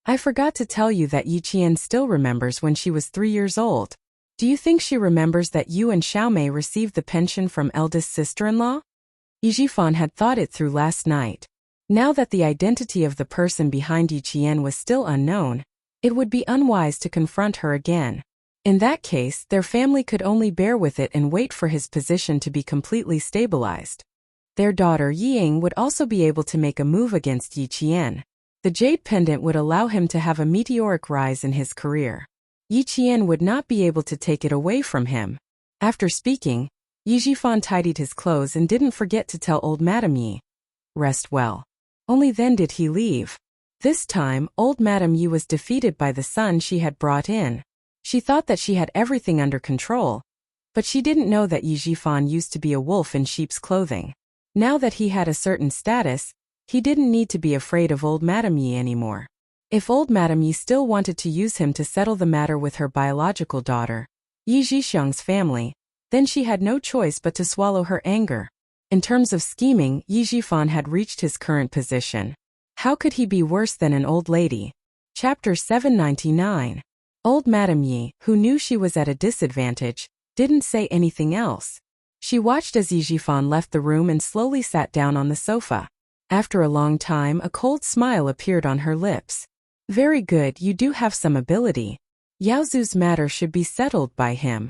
I forgot to tell you that Yi Qian still remembers when she was 3 years old. Do you think she remembers that you and Xiaomei received the pension from eldest sister-in-law?" Yi Jifan had thought it through last night. Now that the identity of the person behind Yi Qian was still unknown, it would be unwise to confront her again. In that case, their family could only bear with it and wait for his position to be completely stabilized. Their daughter Ying would also be able to make a move against Yi Qian. The jade pendant would allow him to have a meteoric rise in his career. Yi Qian would not be able to take it away from him. After speaking, Yi Jifan tidied his clothes and didn't forget to tell old Madame Yi, "Rest well." Only then did he leave. This time, old Madame Yi was defeated by the son she had brought in. She thought that she had everything under control, but she didn't know that Yi Jifan used to be a wolf in sheep's clothing. Now that he had a certain status, he didn't need to be afraid of old Madame Yi anymore. If old Madame Yi still wanted to use him to settle the matter with her biological daughter, Yi Zhixiang's family, then she had no choice but to swallow her anger. In terms of scheming, Yi Jifan had reached his current position. How could he be worse than an old lady? Chapter 799. Old Madame Yi, who knew she was at a disadvantage, didn't say anything else. She watched as Yi Jifan left the room and slowly sat down on the sofa. After a long time, a cold smile appeared on her lips. "Very good, you do have some ability. Yao Zu's matter should be settled by him."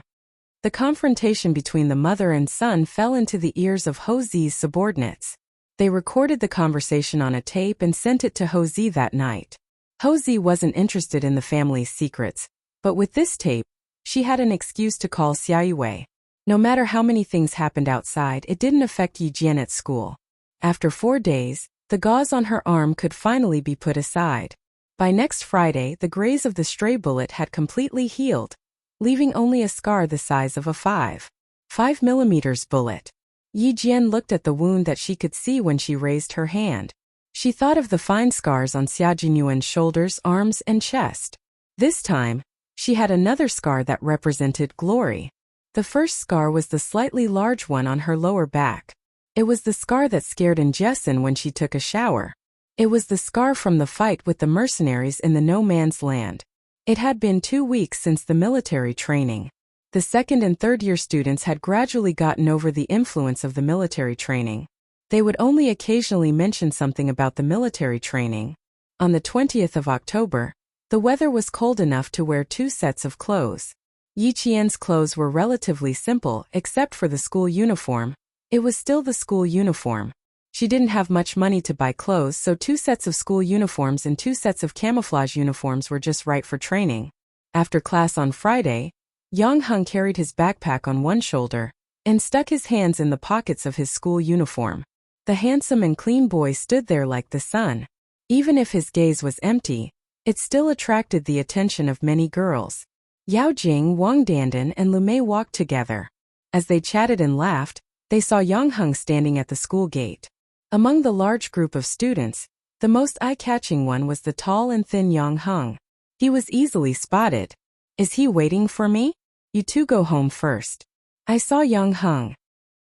The confrontation between the mother and son fell into the ears of Ho Zi's subordinates. They recorded the conversation on a tape and sent it to Ho Zi that night. Ho Zi wasn't interested in the family's secrets, but with this tape, she had an excuse to call Xia Yue. No matter how many things happened outside, it didn't affect Yi Jian at school. After 4 days, the gauze on her arm could finally be put aside. By next Friday, the graze of the stray bullet had completely healed, leaving only a scar the size of a 5 millimeters bullet. Yi Jian looked at the wound that she could see when she raised her hand. She thought of the fine scars on Xia Jinyuan's shoulders, arms, and chest. This time, she had another scar that represented glory. The first scar was the slightly large one on her lower back. It was the scar that scared Jessen when she took a shower. It was the scar from the fight with the mercenaries in the no man's land. It had been 2 weeks since the military training. The second and third year students had gradually gotten over the influence of the military training. They would only occasionally mention something about the military training. On the 20th of October, the weather was cold enough to wear 2 sets of clothes. Yi Qian's clothes were relatively simple, except for the school uniform. It was still the school uniform. She didn't have much money to buy clothes, so 2 sets of school uniforms and 2 sets of camouflage uniforms were just right for training. After class on Friday, Yang Heng carried his backpack on one shoulder and stuck his hands in the pockets of his school uniform. The handsome and clean boy stood there like the sun. Even if his gaze was empty, it still attracted the attention of many girls. Yao Jing, Wang Dandan, and Lu Mei walked together. As they chatted and laughed, they saw Yang Heng standing at the school gate. Among the large group of students, the most eye-catching one was the tall and thin Yang Heng. He was easily spotted. "Is he waiting for me? You two go home first." I saw Yang Heng.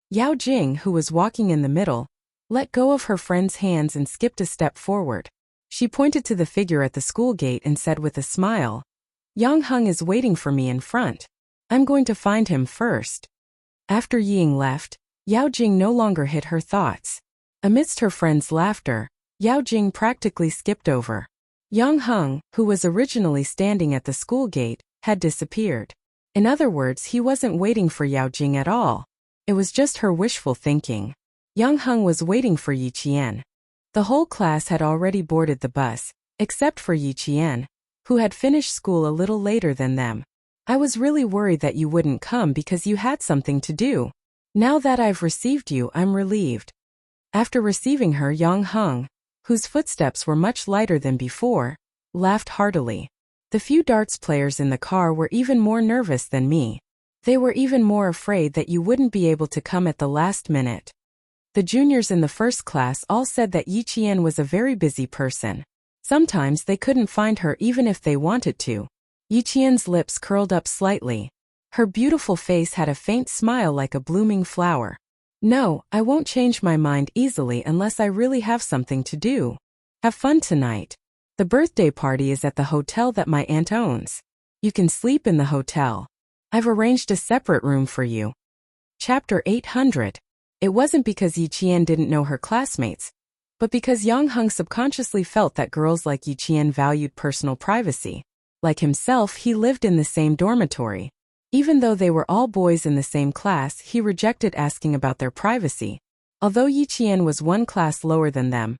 Yao Jing, who was walking in the middle, let go of her friend's hands and skipped a step forward. She pointed to the figure at the school gate and said with a smile, "Yang Heng is waiting for me in front. I'm going to find him first." After Ying left, Yao Jing no longer hid her thoughts. Amidst her friend's laughter, Yao Jing practically skipped over. Yang Heng, who was originally standing at the school gate, had disappeared. In other words, he wasn't waiting for Yao Jing at all. It was just her wishful thinking. Yang Heng was waiting for Yi Qian. The whole class had already boarded the bus, except for Yi Qian, who had finished school a little later than them. I was really worried that you wouldn't come because you had something to do. Now that I've received you, I'm relieved. After receiving her, Yang Hung, whose footsteps were much lighter than before, laughed heartily. The few darts players in the car were even more nervous than me. They were even more afraid that you wouldn't be able to come at the last minute. The juniors in the first class all said that Yi Qian was a very busy person. Sometimes they couldn't find her even if they wanted to. Yi Qian's lips curled up slightly. Her beautiful face had a faint smile like a blooming flower. No, I won't change my mind easily unless I really have something to do. Have fun tonight. The birthday party is at the hotel that my aunt owns. You can sleep in the hotel. I've arranged a separate room for you. Chapter 800. It wasn't because Yi Qian didn't know her classmates, but because Yang Hung subconsciously felt that girls like Yi Qian valued personal privacy. Like himself, he lived in the same dormitory. Even though they were all boys in the same class, he rejected asking about their privacy. Although Yi Qian was one class lower than them,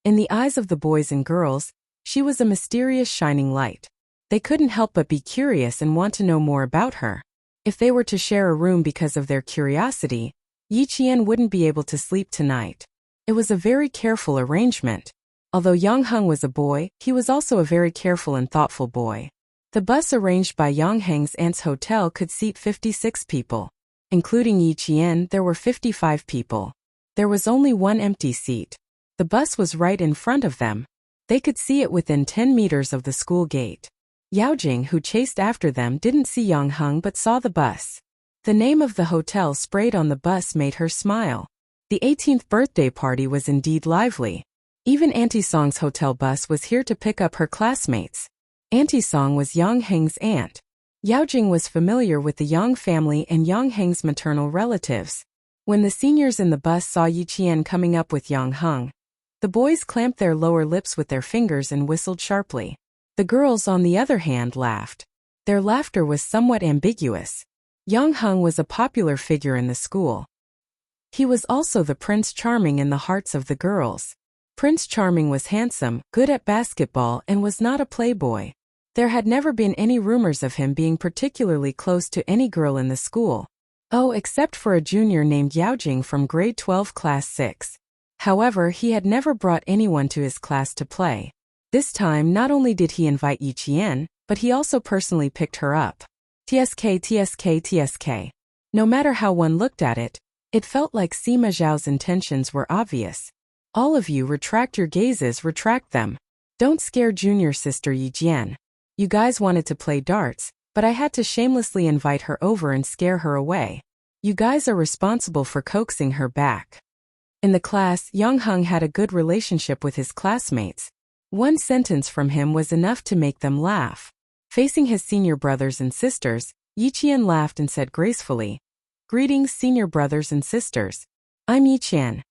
in the eyes of the boys and girls, she was a mysterious shining light. They couldn't help but be curious and want to know more about her. If they were to share a room because of their curiosity, Yi Qian wouldn't be able to sleep tonight. It was a very careful arrangement. Although Yang Hung was a boy, he was also a very careful and thoughtful boy. The bus arranged by Yang Heng's aunt's hotel could seat 56 people. Including Yi Qian, there were 55 people. There was only one empty seat. The bus was right in front of them. They could see it within 10 meters of the school gate. Yao Jing, who chased after them, didn't see Yang Hung but saw the bus. The name of the hotel sprayed on the bus made her smile. The 18th birthday party was indeed lively. Even Auntie Song's hotel bus was here to pick up her classmates. Auntie Song was Yang Heng's aunt. Yao Jing was familiar with the Yang family and Yang Heng's maternal relatives. When the seniors in the bus saw Yi Qian coming up with Yang Hung, the boys clamped their lower lips with their fingers and whistled sharply. The girls, on the other hand, laughed. Their laughter was somewhat ambiguous. Yang Hung was a popular figure in the school. He was also the Prince Charming in the hearts of the girls. Prince Charming was handsome, good at basketball, and was not a playboy. There had never been any rumors of him being particularly close to any girl in the school. Oh, except for a junior named Yao Jing from grade 12 class 6. However, he had never brought anyone to his class to play. This time, not only did he invite Yi Qian, but he also personally picked her up. TSK. No matter how one looked at it, it felt like Sima Zhao's intentions were obvious. All of you, retract your gazes, retract them. Don't scare junior sister Yi Jian. You guys wanted to play darts, but I had to shamelessly invite her over and scare her away. You guys are responsible for coaxing her back. In the class, Yang Hung had a good relationship with his classmates. One sentence from him was enough to make them laugh. Facing his senior brothers and sisters, Yi Qian laughed and said gracefully, "Greetings, senior brothers and sisters. I'm Yi Qian."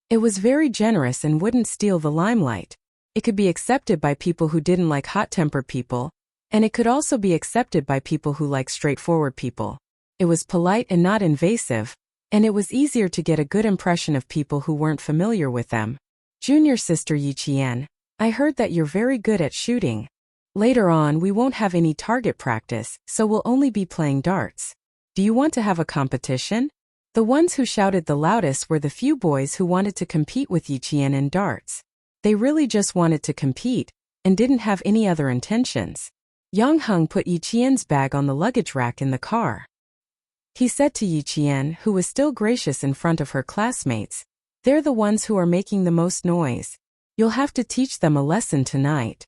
It was very generous and wouldn't steal the limelight. It could be accepted by people who didn't like hot-tempered people, and it could also be accepted by people who like straightforward people. It was polite and not invasive, and it was easier to get a good impression of people who weren't familiar with them. Junior sister Yi Qian, I heard that you're very good at shooting. Later on, we won't have any target practice, so we'll only be playing darts. Do you want to have a competition? The ones who shouted the loudest were the few boys who wanted to compete with Yi Qian in darts. They really just wanted to compete, and didn't have any other intentions. Yang Hung put Yi Qian's bag on the luggage rack in the car. He said to Yi Qian, who was still gracious in front of her classmates, "They're the ones who are making the most noise. You'll have to teach them a lesson tonight.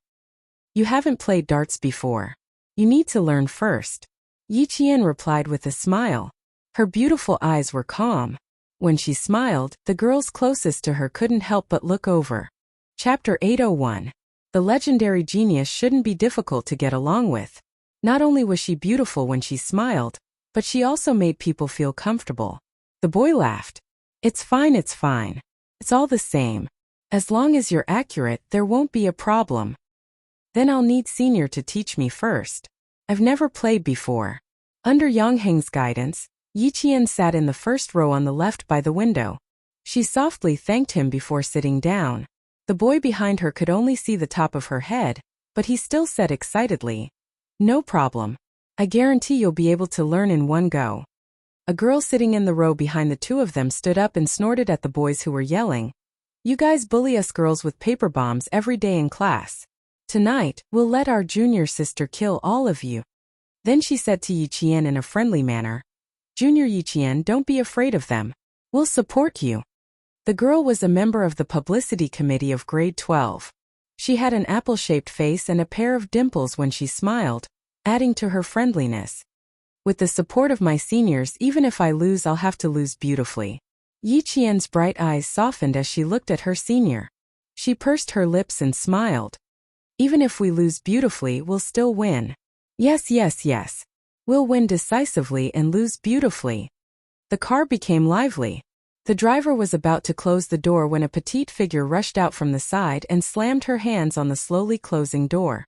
You haven't played darts before. You need to learn first." Yi Qian replied with a smile. Her beautiful eyes were calm. When she smiled, the girls closest to her couldn't help but look over. Chapter 801. The legendary genius shouldn't be difficult to get along with. Not only was she beautiful when she smiled, but she also made people feel comfortable. The boy laughed. It's fine. It's all the same. As long as you're accurate, there won't be a problem. Then I'll need senior to teach me first. I've never played before." Under Yang Heng's guidance, Yi Qian sat in the first row on the left by the window. She softly thanked him before sitting down. The boy behind her could only see the top of her head, but he still said excitedly, "No problem. I guarantee you'll be able to learn in one go." A girl sitting in the row behind the two of them stood up and snorted at the boys who were yelling, "You guys bully us girls with paper bombs every day in class. Tonight, we'll let our junior sister kill all of you." Then she said to Yi Qian in a friendly manner, "Junior Yi Qian, don't be afraid of them. We'll support you." The girl was a member of the publicity committee of grade 12. She had an apple-shaped face and a pair of dimples when she smiled, adding to her friendliness. "With the support of my seniors, even if I lose, I'll have to lose beautifully." Yi Qian's bright eyes softened as she looked at her senior. She pursed her lips and smiled. "Even if we lose beautifully, we'll still win. Yes, yes, yes. We'll win decisively and lose beautifully." The car became lively. The driver was about to close the door when a petite figure rushed out from the side and slammed her hands on the slowly closing door.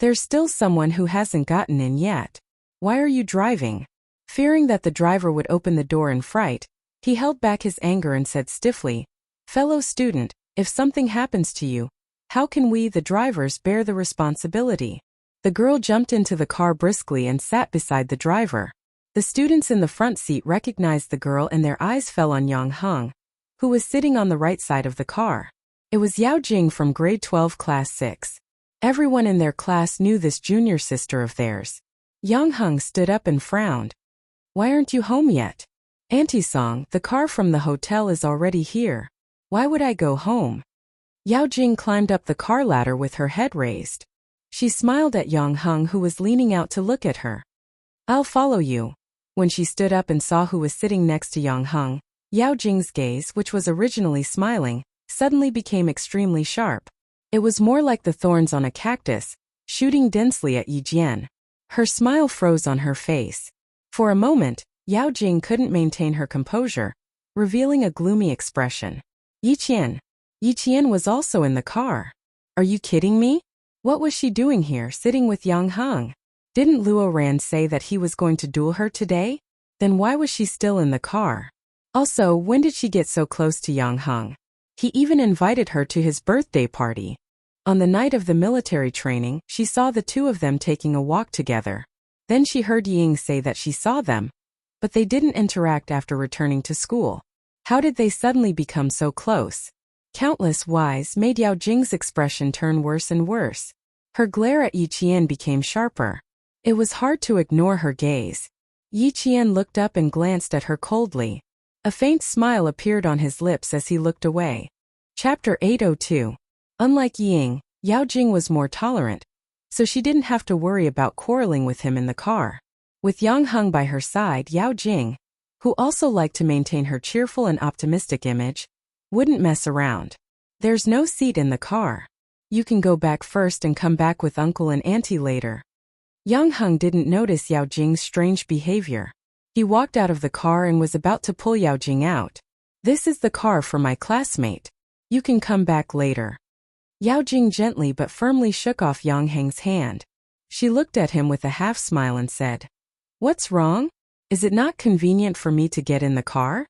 "There's still someone who hasn't gotten in yet. Why are you driving?" Fearing that the driver would open the door in fright, he held back his anger and said stiffly, "Fellow student, if something happens to you, how can we, the drivers, bear the responsibility?" The girl jumped into the car briskly and sat beside the driver. The students in the front seat recognized the girl and their eyes fell on Yang Heng, who was sitting on the right side of the car. It was Yao Jing from grade 12 class 6. Everyone in their class knew this junior sister of theirs. Yang Heng stood up and frowned. "Why aren't you home yet?" "Auntie Song, the car from the hotel is already here. Why would I go home?" Yao Jing climbed up the car ladder with her head raised. She smiled at Yang Heng, who was leaning out to look at her. "I'll follow you." When she stood up and saw who was sitting next to Yang Heng, Yao Jing's gaze, which was originally smiling, suddenly became extremely sharp. It was more like the thorns on a cactus, shooting densely at Yi Jian. Her smile froze on her face. For a moment, Yao Jing couldn't maintain her composure, revealing a gloomy expression. Yi Qian. Yi Qian was also in the car. "Are you kidding me? What was she doing here, sitting with Yang Heng? Didn't Luo Ran say that he was going to duel her today? Then why was she still in the car? Also, when did she get so close to Yang Heng? He even invited her to his birthday party." On the night of the military training, she saw the two of them taking a walk together. Then she heard Ying say that she saw them, but they didn't interact after returning to school. How did they suddenly become so close? Countless whys made Yao Jing's expression turn worse and worse. Her glare at Yi Qian became sharper. It was hard to ignore her gaze. Yi Qian looked up and glanced at her coldly. A faint smile appeared on his lips as he looked away. Chapter 802. Unlike Ying, Yao Jing was more tolerant, so she didn't have to worry about quarreling with him in the car. With Yang Heng by her side, Yao Jing, who also liked to maintain her cheerful and optimistic image, wouldn't mess around. "There's no seat in the car. You can go back first and come back with uncle and auntie later." Yang Heng didn't notice Yao Jing's strange behavior. He walked out of the car and was about to pull Yao Jing out. "This is the car for my classmate. You can come back later." Yao Jing gently but firmly shook off Yang Heng's hand. She looked at him with a half smile and said, "What's wrong? Is it not convenient for me to get in the car?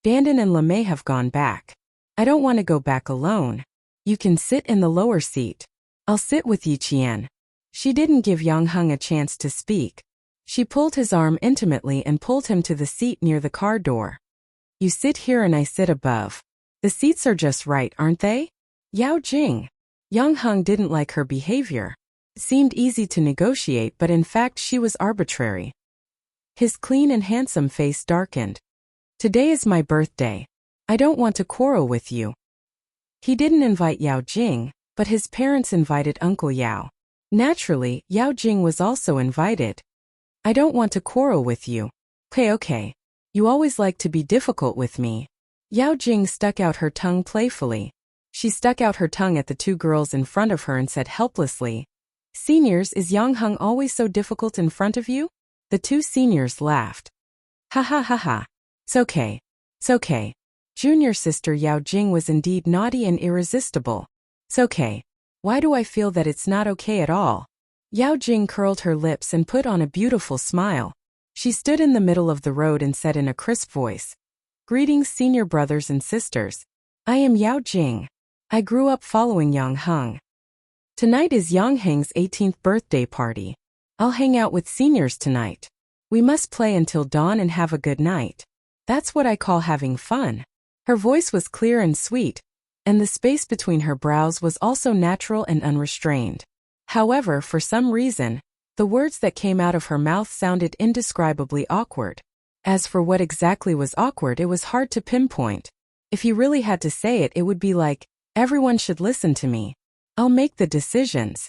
Bandon and Lemay have gone back. I don't want to go back alone. You can sit in the lower seat. I'll sit with Yi Qian." She didn't give Yang Heng a chance to speak. She pulled his arm intimately and pulled him to the seat near the car door. "You sit here and I sit above. The seats are just right, aren't they?" Yao Jing. Yang Heng didn't like her behavior. It seemed easy to negotiate, but in fact she was arbitrary. His clean and handsome face darkened. "Today is my birthday. I don't want to quarrel with you." He didn't invite Yao Jing, but his parents invited Uncle Yao. Naturally, Yao Jing was also invited. "I don't want to quarrel with you." Okay. You always like to be difficult with me." Yao Jing stuck out her tongue playfully. She stuck out her tongue at the two girls in front of her and said helplessly, "Seniors, is Yang Heng always so difficult in front of you?" The two seniors laughed. "Ha ha ha ha. It's okay. Junior sister Yao Jing was indeed naughty and irresistible. It's okay. Why do I feel that it's not okay at all?" Yao Jing curled her lips and put on a beautiful smile. She stood in the middle of the road and said in a crisp voice, "Greetings, senior brothers and sisters. I am Yao Jing. I grew up following Yang Heng. Tonight is Yongheng's 18th birthday party. I'll hang out with seniors tonight. We must play until dawn and have a good night. That's what I call having fun. Her voice was clear and sweet, and the space between her brows was also natural and unrestrained. However, for some reason, the words that came out of her mouth sounded indescribably awkward. As for what exactly was awkward, it was hard to pinpoint. If he really had to say it, it would be like, everyone should listen to me. I'll make the decisions.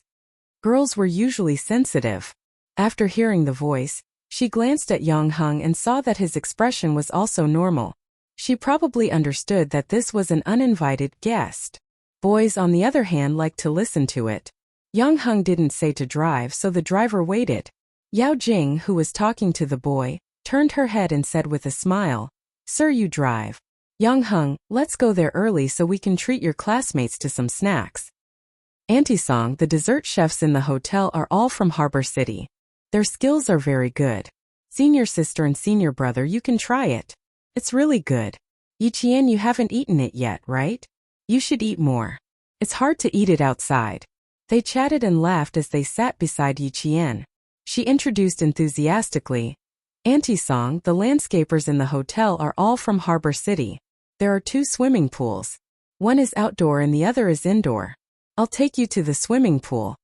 Girls were usually sensitive. After hearing the voice, she glanced at Yongheng and saw that his expression was also normal. She probably understood that this was an uninvited guest. Boys, on the other hand, liked to listen to it. Yongheng didn't say to drive, so the driver waited. Yao Jing, who was talking to the boy, turned her head and said with a smile, "Sir, you drive. Yongheng, let's go there early so we can treat your classmates to some snacks." Auntie Song, the dessert chefs in the hotel are all from Harbor City. Their skills are very good. Senior sister and senior brother, you can try it. It's really good. Yiqian, you haven't eaten it yet, right? You should eat more. It's hard to eat it outside. They chatted and laughed as they sat beside Yiqian. She introduced enthusiastically, "Auntie Song, the landscapers in the hotel are all from Harbor City. There are 2 swimming pools. One is outdoor and the other is indoor. I'll take you to the swimming pool."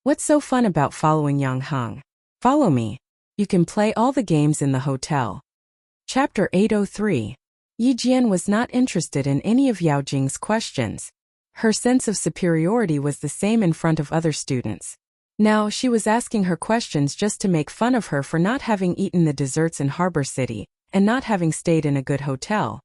"What's so fun about following Yongheng? Follow me. You can play all the games in the hotel." Chapter 803. Yi Jian was not interested in any of Yao Jing's questions. Her sense of superiority was the same in front of other students. Now she was asking her questions just to make fun of her for not having eaten the desserts in Harbor City and not having stayed in a good hotel.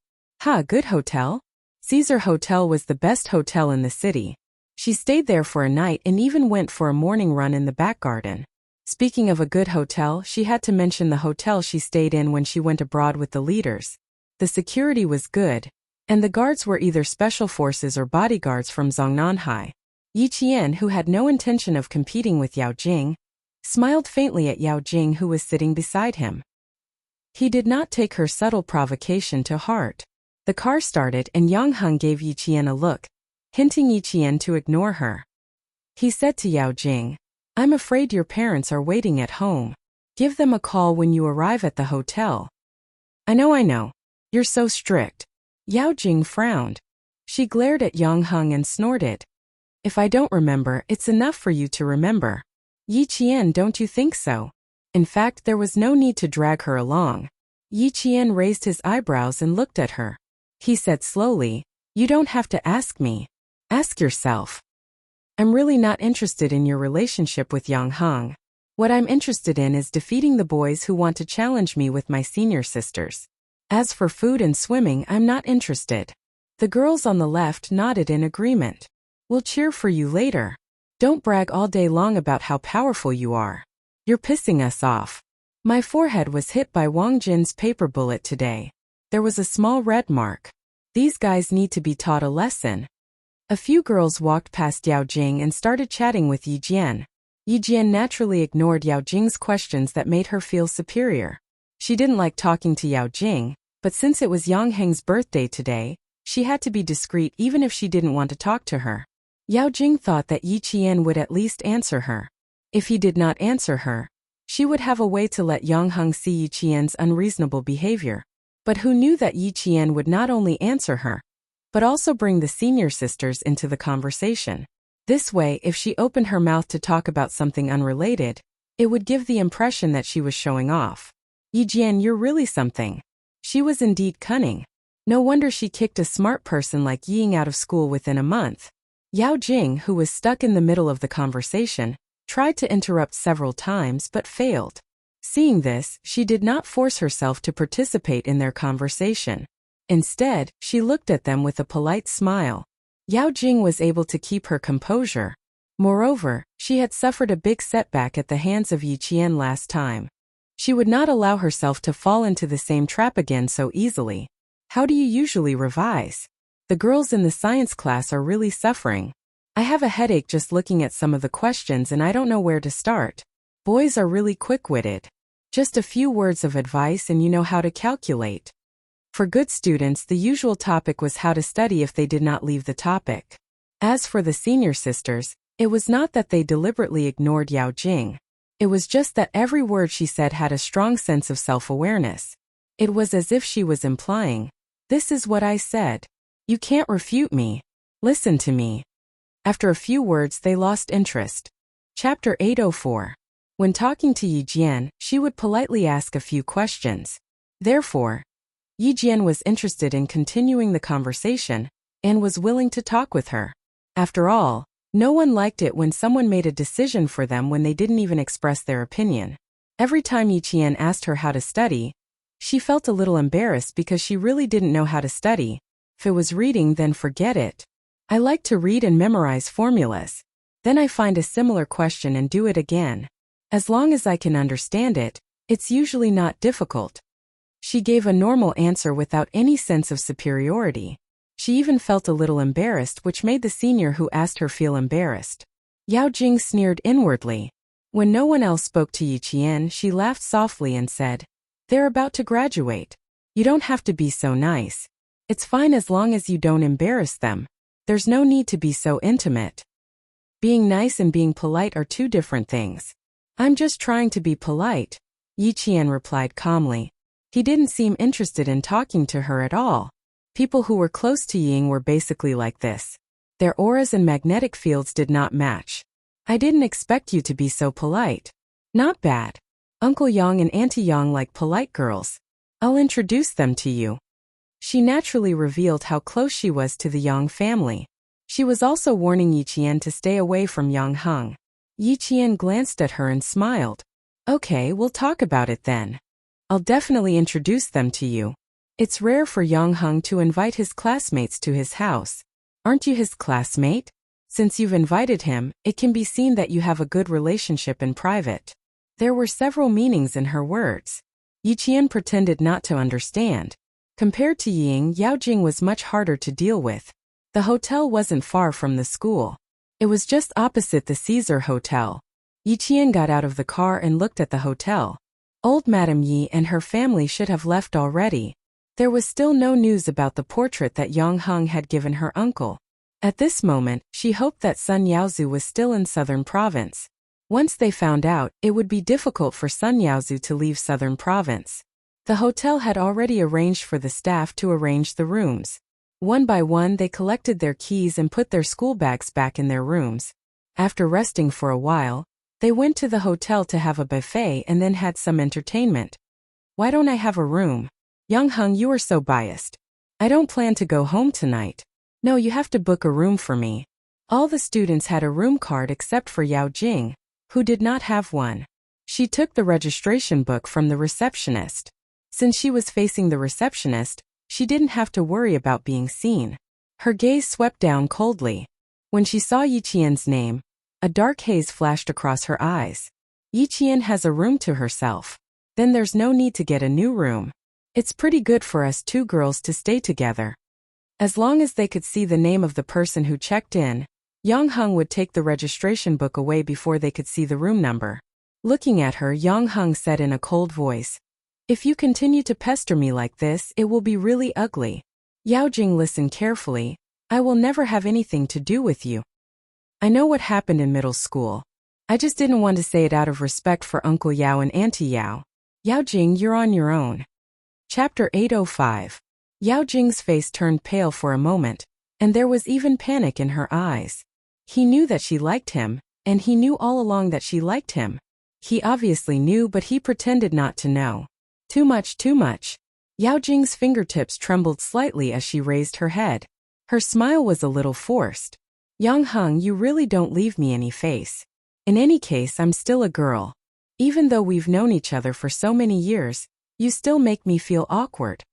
Good hotel? Caesar Hotel was the best hotel in the city. She stayed there for a night and even went for a morning run in the back garden. Speaking of a good hotel, she had to mention the hotel she stayed in when she went abroad with the leaders. The security was good, and the guards were either special forces or bodyguards from Zongnanhai. Yi Qian, who had no intention of competing with Yao Jing, smiled faintly at Yao Jing, who was sitting beside him. He did not take her subtle provocation to heart. The car started and Yongheng gave Yi Qian a look, hinting Yi Qian to ignore her. He said to Yao Jing, "I'm afraid your parents are waiting at home. Give them a call when you arrive at the hotel." I know. You're so strict." Yao Jing frowned. She glared at Yongheng and snorted. "If I don't remember, it's enough for you to remember. Yi Qian, don't you think so?" In fact, there was no need to drag her along. Yi Qian raised his eyebrows and looked at her. He said slowly, "You don't have to ask me. Ask yourself. I'm really not interested in your relationship with Yongheng. What I'm interested in is defeating the boys who want to challenge me with my senior sisters. As for food and swimming, I'm not interested." The girls on the left nodded in agreement. "We'll cheer for you later. Don't brag all day long about how powerful you are. You're pissing us off." My forehead was hit by Wang Jin's paper bullet today. There was a small red mark. These guys need to be taught a lesson. A few girls walked past Yao Jing and started chatting with Yi Jian. Yi Jian naturally ignored Yao Jing's questions that made her feel superior. She didn't like talking to Yao Jing, but since it was Yongheng's birthday today, she had to be discreet even if she didn't want to talk to her. Yao Jing thought that Yi Qian would at least answer her. If he did not answer her, she would have a way to let Yongheng see Yi Qian's unreasonable behavior. But who knew that Yi Qian would not only answer her, but also bring the senior sisters into the conversation. This way, if she opened her mouth to talk about something unrelated, it would give the impression that she was showing off. "Yi Jian, you're really something." She was indeed cunning. No wonder she kicked a smart person like Ying out of school within a month. Yao Jing, who was stuck in the middle of the conversation, tried to interrupt several times but failed. Seeing this, she did not force herself to participate in their conversation. Instead, she looked at them with a polite smile. Yao Jing was able to keep her composure. Moreover, she had suffered a big setback at the hands of Yi Qian last time. She would not allow herself to fall into the same trap again so easily. How do you usually revise? The girls in the science class are really suffering. I have a headache just looking at some of the questions and I don't know where to start. Boys are really quick-witted. Just a few words of advice and you know how to calculate. For good students, the usual topic was how to study if they did not leave the topic. As for the senior sisters, It was not that they deliberately ignored Yao Jing. It was just that every word she said had a strong sense of self-awareness. It was as if she was implying, "This is what I said. You can't refute me. Listen to me." After a few words they lost interest. Chapter 804. When talking to Yi Jian, she would politely ask a few questions. Therefore, Yi Jian was interested in continuing the conversation and was willing to talk with her. After all, no one liked it when someone made a decision for them when they didn't even express their opinion. Every time Yi Jian asked her how to study, she felt a little embarrassed because she really didn't know how to study. If it was reading, then forget it. I like to read and memorize formulas. Then I find a similar question and do it again. As long as I can understand it, it's usually not difficult. She gave a normal answer without any sense of superiority. She even felt a little embarrassed, which made the senior who asked her feel embarrassed. Yao Jing sneered inwardly. When no one else spoke to Yi Jian, she laughed softly and said, "They're about to graduate. You don't have to be so nice. It's fine as long as you don't embarrass them. There's no need to be so intimate." Being nice and being polite are two different things. "I'm just trying to be polite," Yi Jian replied calmly. He didn't seem interested in talking to her at all. People who were close to Ying were basically like this. Their auras and magnetic fields did not match. "I didn't expect you to be so polite." "Not bad. Uncle Yang and Auntie Yang like polite girls. I'll introduce them to you." She naturally revealed how close she was to the Yang family. She was also warning Yi Jian to stay away from Yang Heng. Yi Jian glanced at her and smiled. "Okay, we'll talk about it then. I'll definitely introduce them to you. It's rare for Yang Heng to invite his classmates to his house. Aren't you his classmate? Since you've invited him, it can be seen that you have a good relationship in private." There were several meanings in her words. Yi Jian pretended not to understand. Compared to Ying, Yao Jing was much harder to deal with. The hotel wasn't far from the school. It was just opposite the Caesar Hotel. Yi Jian got out of the car and looked at the hotel. Old Madame Yi and her family should have left already. There was still no news about the portrait that Yang Heng had given her uncle. At this moment, she hoped that Sun Yaozu was still in Southern Province. Once they found out, it would be difficult for Sun Yaozu to leave Southern Province. The hotel had already arranged for the staff to arrange the rooms. One by one they collected their keys and put their school bags back in their rooms. After resting for a while, they went to the hotel to have a buffet and then had some entertainment. "Why don't I have a room?" "Yang Heng, you are so biased. I don't plan to go home tonight." "No, you have to book a room for me." All the students had a room card except for Yao Jing, who did not have one. She took the registration book from the receptionist. Since she was facing the receptionist, she didn't have to worry about being seen. Her gaze swept down coldly. When she saw Yi Jian's name, a dark haze flashed across her eyes. Yi Jian has a room to herself. Then there's no need to get a new room. It's pretty good for us two girls to stay together. As long as they could see the name of the person who checked in, Yang Heng would take the registration book away before they could see the room number. Looking at her, Yang Heng said in a cold voice, "If you continue to pester me like this, it will be really ugly." Yao Jing listened carefully. "I will never have anything to do with you. I know what happened in middle school. I just didn't want to say it out of respect for Uncle Yao and Auntie Yao. Yao Jing, you're on your own." Chapter 805. Yao Jing's face turned pale for a moment, and there was even panic in her eyes. He knew that she liked him, and he knew all along that she liked him. He obviously knew, but he pretended not to know. Too much, too much. Yao Jing's fingertips trembled slightly as she raised her head. Her smile was a little forced. "Yang Heng, you really don't leave me any face. In any case, I'm still a girl. Even though we've known each other for so many years, you still make me feel awkward."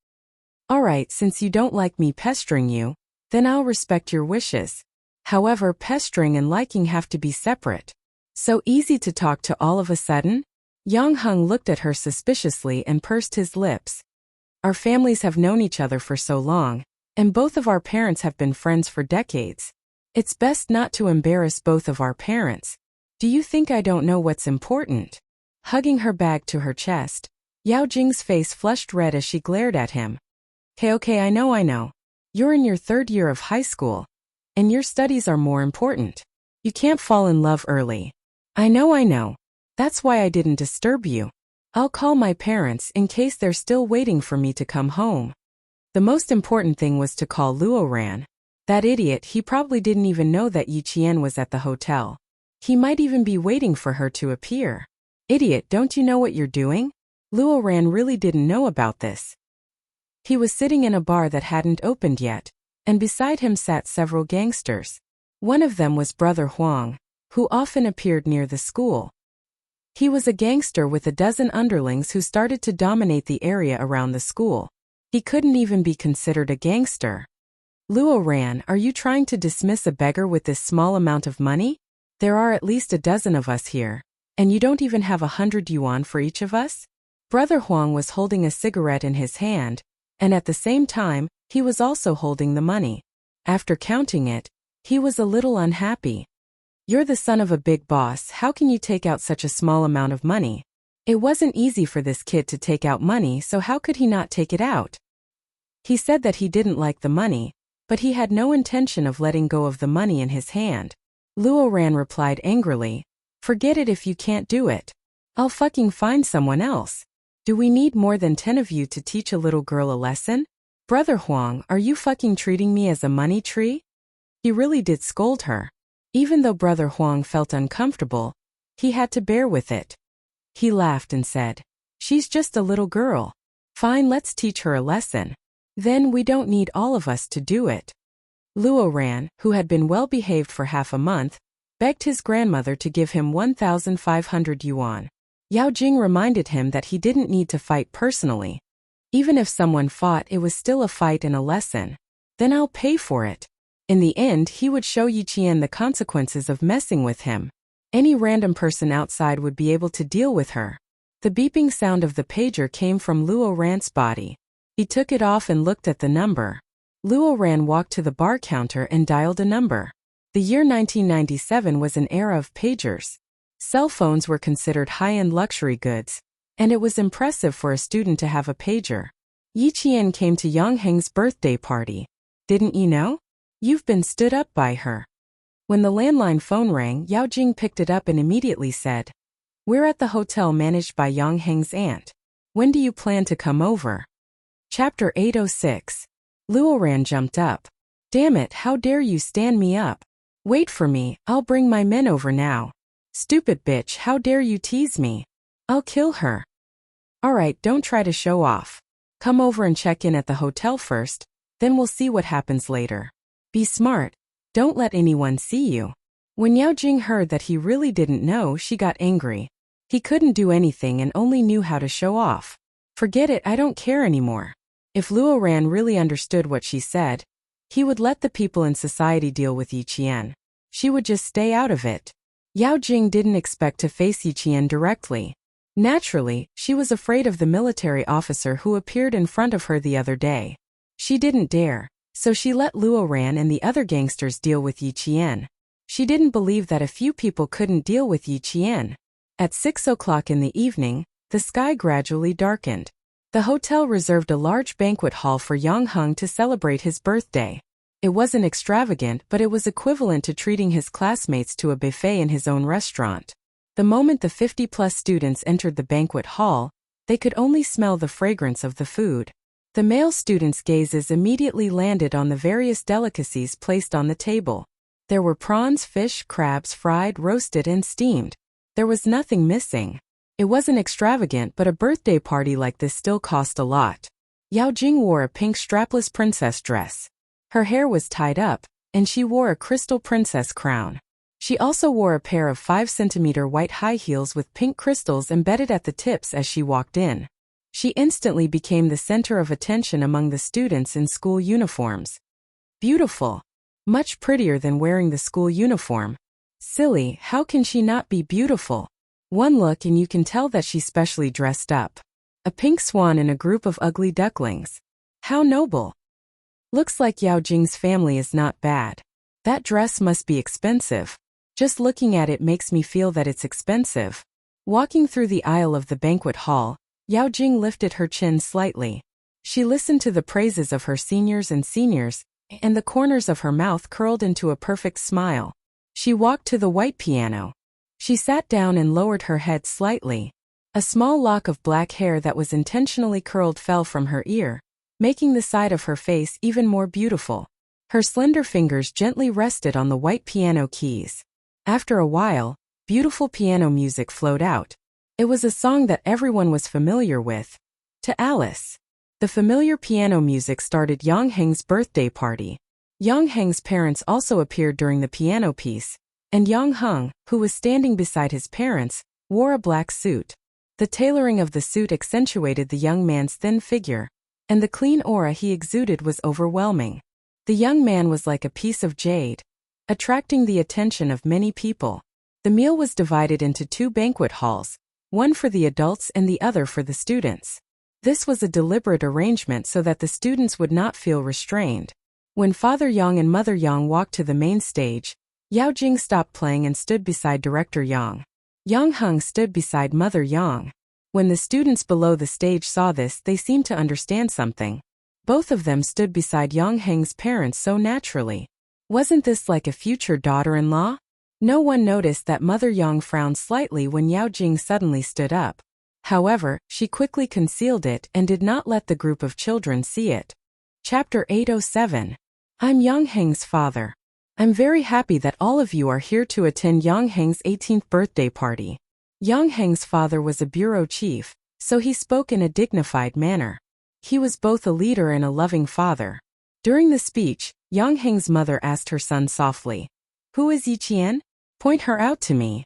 "Alright, since you don't like me pestering you, then I'll respect your wishes. However, pestering and liking have to be separate. So easy to talk to all of a sudden?" Yang Heng looked at her suspiciously and pursed his lips. "Our families have known each other for so long, and both of our parents have been friends for decades. It's best not to embarrass both of our parents. Do you think I don't know what's important?" Hugging her bag to her chest, Yao Jing's face flushed red as she glared at him. Okay, I know. You're in your third year of high school, and your studies are more important. You can't fall in love early. I know. That's why I didn't disturb you. I'll call my parents in case they're still waiting for me to come home. The most important thing was to call Luo Ran. That idiot, he probably didn't even know that Yi Qian was at the hotel. He might even be waiting for her to appear. Idiot, don't you know what you're doing? Luo Ran really didn't know about this. He was sitting in a bar that hadn't opened yet, and beside him sat several gangsters. One of them was Brother Huang, who often appeared near the school. He was a gangster with a dozen underlings who started to dominate the area around the school. He couldn't even be considered a gangster. Luo Ran, are you trying to dismiss a beggar with this small amount of money? There are at least a dozen of us here, and you don't even have 100 yuan for each of us? Brother Huang was holding a cigarette in his hand, and at the same time, he was also holding the money. After counting it, he was a little unhappy. You're the son of a big boss, how can you take out such a small amount of money? It wasn't easy for this kid to take out money, so how could he not take it out? He said that he didn't like the money, but he had no intention of letting go of the money in his hand. Luo Ran replied angrily, forget it if you can't do it. I'll fucking find someone else. Do we need more than 10 of you to teach a little girl a lesson? Brother Huang, are you fucking treating me as a money tree? He really did scold her. Even though Brother Huang felt uncomfortable, he had to bear with it. He laughed and said, she's just a little girl. Fine, let's teach her a lesson. Then we don't need all of us to do it. Luo Ran, who had been well behaved for half a month, begged his grandmother to give him 1,500 yuan. Yao Jing reminded him that he didn't need to fight personally. Even if someone fought, it was still a fight and a lesson. Then I'll pay for it. In the end, he would show Yi Qian the consequences of messing with him. Any random person outside would be able to deal with her. The beeping sound of the pager came from Luo Ran's body. He took it off and looked at the number. Luo Ran walked to the bar counter and dialed a number. The year 1997 was an era of pagers. Cell phones were considered high-end luxury goods, and it was impressive for a student to have a pager. Yi Qian came to Yang Heng's birthday party. Didn't you know? You've been stood up by her. When the landline phone rang, Yao Jing picked it up and immediately said, we're at the hotel managed by Yang Heng's aunt. When do you plan to come over? Chapter 806. Luo Ran jumped up. Damn it, how dare you stand me up? Wait for me, I'll bring my men over now. Stupid bitch, how dare you tease me? I'll kill her. Alright, don't try to show off. Come over and check in at the hotel first, then we'll see what happens later. Be smart. Don't let anyone see you. When Yao Jing heard that he really didn't know, she got angry. He couldn't do anything and only knew how to show off. Forget it, I don't care anymore. If Luo Ran really understood what she said, he would let the people in society deal with Yi Qian. She would just stay out of it. Yao Jing didn't expect to face Yi Qian directly. Naturally, she was afraid of the military officer who appeared in front of her the other day. She didn't dare, so she let Luo Ran and the other gangsters deal with Yi Qian. She didn't believe that a few people couldn't deal with Yi Qian. At 6 o'clock in the evening, the sky gradually darkened. The hotel reserved a large banquet hall for Yang Heng to celebrate his birthday. It wasn't extravagant, but it was equivalent to treating his classmates to a buffet in his own restaurant. The moment the 50-plus students entered the banquet hall, they could only smell the fragrance of the food. The male students' gazes immediately landed on the various delicacies placed on the table. There were prawns, fish, crabs, fried, roasted, and steamed. There was nothing missing. It wasn't extravagant, but a birthday party like this still cost a lot. Yao Jing wore a pink strapless princess dress. Her hair was tied up, and she wore a crystal princess crown. She also wore a pair of 5-centimeter white high heels with pink crystals embedded at the tips as she walked in. She instantly became the center of attention among the students in school uniforms. Beautiful. Much prettier than wearing the school uniform. Silly, how can she not be beautiful? One look and you can tell that she's specially dressed up. A pink swan in a group of ugly ducklings. How noble. Looks like Yao Jing's family is not bad. That dress must be expensive. Just looking at it makes me feel that it's expensive. Walking through the aisle of the banquet hall, Yao Jing lifted her chin slightly. She listened to the praises of her seniors, and the corners of her mouth curled into a perfect smile. She walked to the white piano. She sat down and lowered her head slightly. A small lock of black hair that was intentionally curled fell from her ear, making the side of her face even more beautiful. Her slender fingers gently rested on the white piano keys. After a while, beautiful piano music flowed out. It was a song that everyone was familiar with. To Alice, the familiar piano music started Yangheng's birthday party. Yangheng's parents also appeared during the piano piece, and Yangheng, who was standing beside his parents, wore a black suit. The tailoring of the suit accentuated the young man's thin figure, and the clean aura he exuded was overwhelming. The young man was like a piece of jade, attracting the attention of many people. The meal was divided into 2 banquet halls, one for the adults and the other for the students. This was a deliberate arrangement so that the students would not feel restrained. When Father Yang and Mother Yang walked to the main stage, Yao Jing stopped playing and stood beside Director Yang. Yang Heng stood beside Mother Yang. When the students below the stage saw this, they seemed to understand something. Both of them stood beside Yang Heng's parents so naturally. Wasn't this like a future daughter-in-law? No one noticed that Mother Yang frowned slightly when Yao Jing suddenly stood up. However, she quickly concealed it and did not let the group of children see it. Chapter 807. I'm Yang Heng's father. I'm very happy that all of you are here to attend Yang Heng's 18th birthday party. Yang Heng's father was a bureau chief, so he spoke in a dignified manner. He was both a leader and a loving father. During the speech, Yang Heng's mother asked her son softly, "Who is Yiqian? Point her out to me."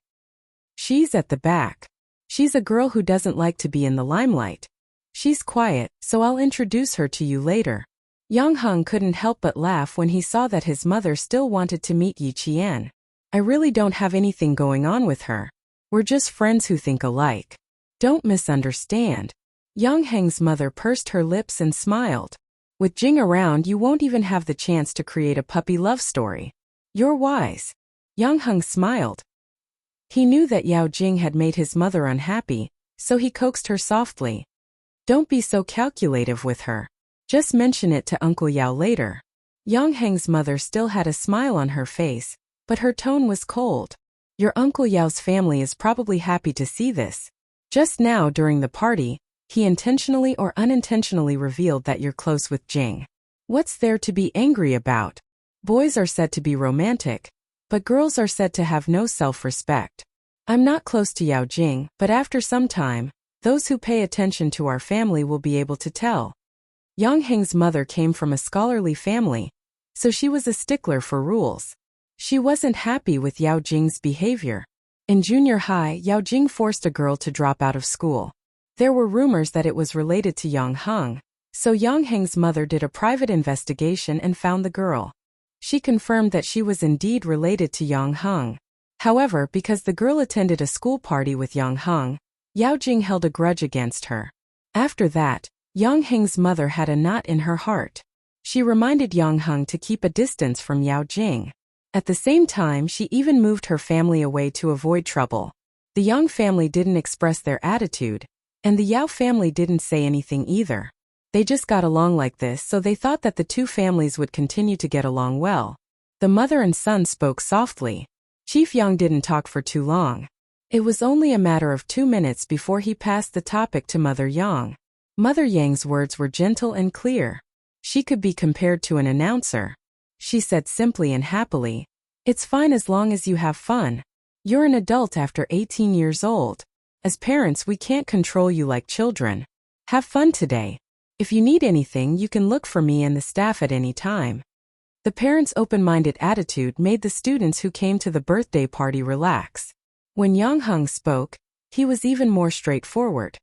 "She's at the back. She's a girl who doesn't like to be in the limelight. She's quiet, so I'll introduce her to you later." Yang Heng couldn't help but laugh when he saw that his mother still wanted to meet Yiqian. "I really don't have anything going on with her. We're just friends who think alike. Don't misunderstand." Yang Heng's mother pursed her lips and smiled. "With Jing around, you won't even have the chance to create a puppy love story. You're wise." Yang Heng smiled. He knew that Yao Jing had made his mother unhappy, so he coaxed her softly. "Don't be so calculative with her. Just mention it to Uncle Yao later." Yang Heng's mother still had a smile on her face, but her tone was cold. "Your Uncle Yao's family is probably happy to see this. Just now during the party, he intentionally or unintentionally revealed that you're close with Jing. What's there to be angry about? Boys are said to be romantic, but girls are said to have no self-respect. I'm not close to Yao Jing, but after some time, those who pay attention to our family will be able to tell." Yang Heng's mother came from a scholarly family, so she was a stickler for rules. She wasn't happy with Yao Jing's behavior. In junior high, Yao Jing forced a girl to drop out of school. There were rumors that it was related to Yang Heng, so Yang Heng's mother did a private investigation and found the girl. She confirmed that she was indeed related to Yang Heng. However, because the girl attended a school party with Yang Heng, Yao Jing held a grudge against her. After that, Yang Heng's mother had a knot in her heart. She reminded Yang Heng to keep a distance from Yao Jing. At the same time, she even moved her family away to avoid trouble. The Yang family didn't express their attitude, and the Yao family didn't say anything either. They just got along like this, so they thought that the two families would continue to get along well. The mother and son spoke softly. Chief Yang didn't talk for too long. It was only a matter of 2 minutes before he passed the topic to Mother Yang. Mother Yang's words were gentle and clear. She could be compared to an announcer. She said simply and happily, "It's fine as long as you have fun. You're an adult after 18 years old. As parents, we can't control you like children. Have fun today. If you need anything, you can look for me and the staff at any time." The parents' open-minded attitude made the students who came to the birthday party relax. When Yang Heng spoke, he was even more straightforward.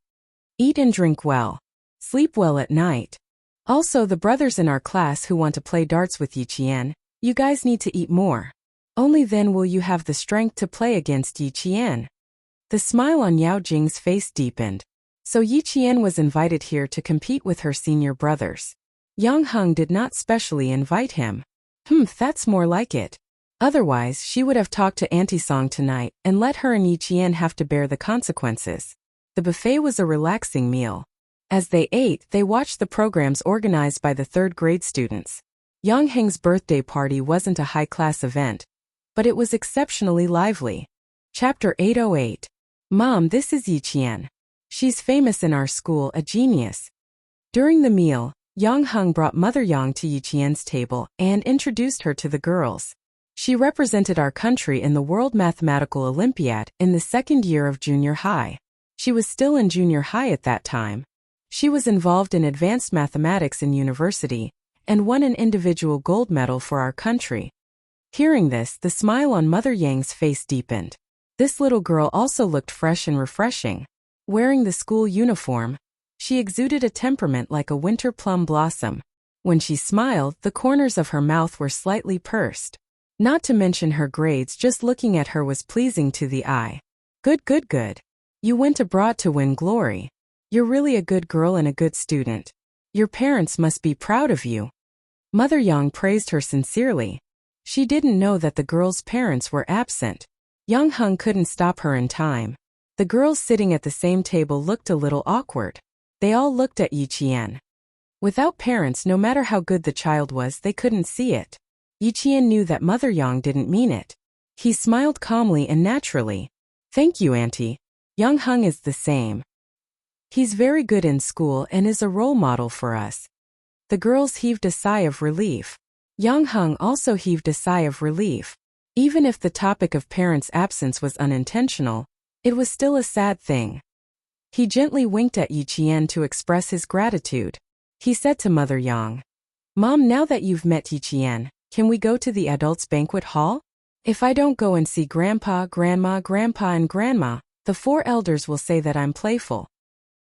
"Eat and drink well. Sleep well at night. Also, the brothers in our class who want to play darts with Yiqian, you guys need to eat more. Only then will you have the strength to play against Yiqian." The smile on Yao Jing's face deepened. So Yiqian was invited here to compete with her senior brothers. Yang Heng did not specially invite him. That's more like it. Otherwise, she would have talked to Auntie Song tonight and let her and Yiqian have to bear the consequences. The buffet was a relaxing meal. As they ate, they watched the programs organized by the third grade students. Yang Heng's birthday party wasn't a high-class event, but it was exceptionally lively. Chapter 808. Mom, this is Yiqian. She's famous in our school, a genius. During the meal, Yang Heng brought Mother Yang to Yiqian's table and introduced her to the girls. She represented our country in the World Mathematical Olympiad in the second year of junior high. She was still in junior high at that time. She was involved in advanced mathematics in university and won an individual gold medal for our country. Hearing this, the smile on Mother Yang's face deepened. This little girl also looked fresh and refreshing. Wearing the school uniform, she exuded a temperament like a winter plum blossom. When she smiled, the corners of her mouth were slightly pursed. Not to mention her grades, just looking at her was pleasing to the eye. Good, good, good. You went abroad to win glory. You're really a good girl and a good student. Your parents must be proud of you. Mother Yang praised her sincerely. She didn't know that the girl's parents were absent. Yang Heng couldn't stop her in time. The girls sitting at the same table looked a little awkward. They all looked at Yiqian. Without parents, no matter how good the child was, they couldn't see it. Yiqian knew that Mother Yang didn't mean it. He smiled calmly and naturally. Thank you, Auntie. Yang Heng is the same. He's very good in school and is a role model for us. The girls heaved a sigh of relief. Yang Heng also heaved a sigh of relief. Even if the topic of parents' absence was unintentional, it was still a sad thing. He gently winked at Yiqian to express his gratitude. He said to Mother Yang, Mom, now that you've met Yiqian, can we go to the adults' banquet hall? If I don't go and see Grandpa, Grandma, Grandpa, and Grandma, the 4 elders will say that I'm playful.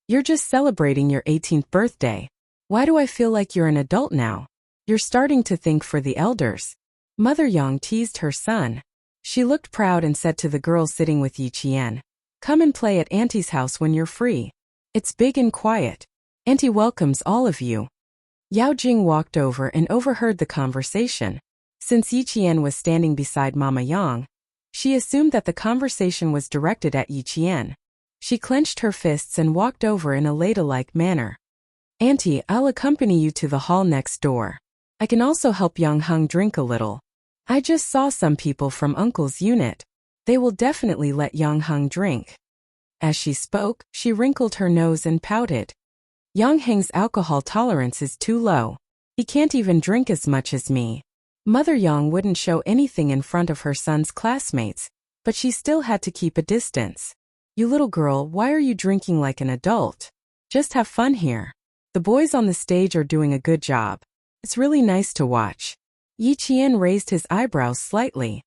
You're just celebrating your 18th birthday. Why do I feel like you're an adult now? You're starting to think for the elders. Mother Yang teased her son. She looked proud and said to the girls sitting with Yiqian, Come and play at Auntie's house when you're free. It's big and quiet. Auntie welcomes all of you. Yao Jing walked over and overheard the conversation. Since Yiqian was standing beside Mama Yang, she assumed that the conversation was directed at Yiqian. She clenched her fists and walked over in a ladylike manner. Auntie, I'll accompany you to the hall next door. I can also help Yang Heng drink a little. I just saw some people from Uncle's unit. They will definitely let Yang Heng drink. As she spoke, she wrinkled her nose and pouted. Yang Heng's alcohol tolerance is too low. He can't even drink as much as me. Mother Yang wouldn't show anything in front of her son's classmates, but she still had to keep a distance. You little girl, why are you drinking like an adult? Just have fun here. The boys on the stage are doing a good job. It's really nice to watch. Yiqian raised his eyebrows slightly.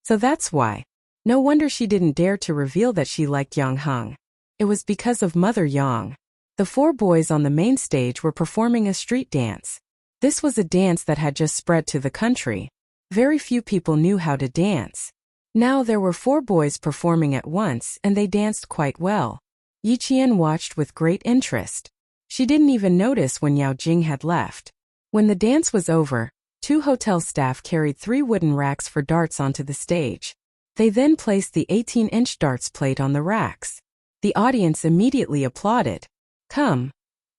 So that's why. No wonder she didn't dare to reveal that she liked Yang Heng. It was because of Mother Yang. The 4 boys on the main stage were performing a street dance. This was a dance that had just spread to the country. Very few people knew how to dance. Now there were 4 boys performing at once, and they danced quite well. Yiqian watched with great interest. She didn't even notice when Yao Jing had left. When the dance was over, 2 hotel staff carried 3 wooden racks for darts onto the stage. They then placed the 18-inch darts plate on the racks. The audience immediately applauded. Come.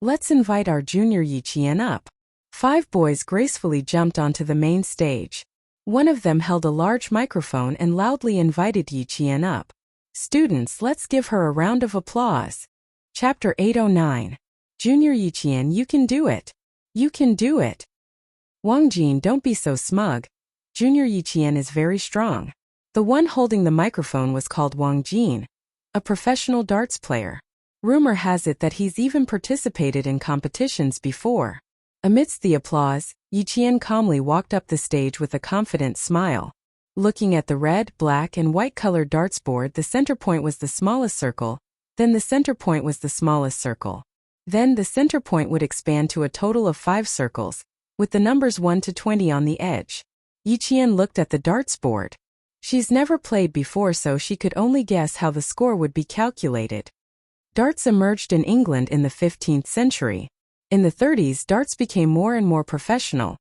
Let's invite our junior Yiqian up. 5 boys gracefully jumped onto the main stage. One of them held a large microphone and loudly invited Yiqian up. Students, let's give her a round of applause. Chapter 809. Junior Yiqian, you can do it. You can do it. Wang Jin, don't be so smug. Junior Yiqian is very strong. The one holding the microphone was called Wang Jin, a professional darts player. Rumor has it that he's even participated in competitions before. Amidst the applause, Yiqian calmly walked up the stage with a confident smile. Looking at the red, black, and white-colored darts board, the center point was the smallest circle, then the center point was the smallest circle. Then the center point would expand to a total of 5 circles, with the numbers 1 to 20 on the edge. Yiqian looked at the darts board. She's never played before, so she could only guess how the score would be calculated. Darts emerged in England in the 15th century. In the 30s, darts became more and more professional,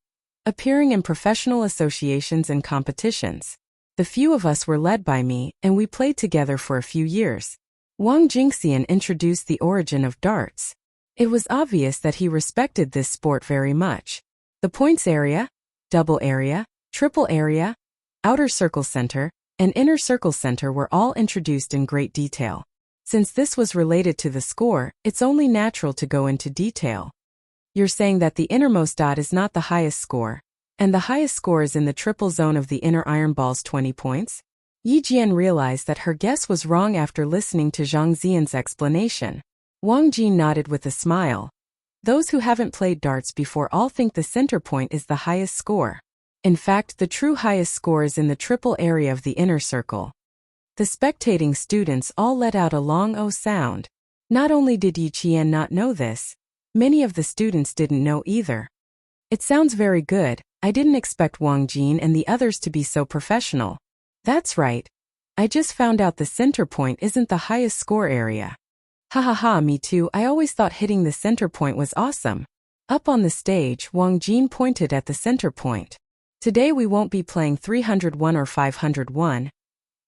appearing in professional associations and competitions. The few of us were led by me, and we played together for a few years. Wang Jingxian introduced the origin of darts. It was obvious that he respected this sport very much. The points area, double area, triple area. outer circle center, and inner circle center were all introduced in great detail. Since this was related to the score, it's only natural to go into detail. You're saying that the innermost dot is not the highest score, and the highest score is in the triple zone of the inner iron ball's 20 points? Yi Jian realized that her guess was wrong after listening to Zhang Ziyan's explanation. Wang Jin nodded with a smile. Those who haven't played darts before all think the center point is the highest score. In fact, the true highest score is in the triple area of the inner circle. The spectating students all let out a long "oh" sound. Not only did Yi Qian not know this, many of the students didn't know either. It sounds very good. I didn't expect Wang Jin and the others to be so professional. That's right. I just found out the center point isn't the highest score area. Ha ha ha, me too. I always thought hitting the center point was awesome. Up on the stage, Wang Jin pointed at the center point. Today we won't be playing 301 or 501.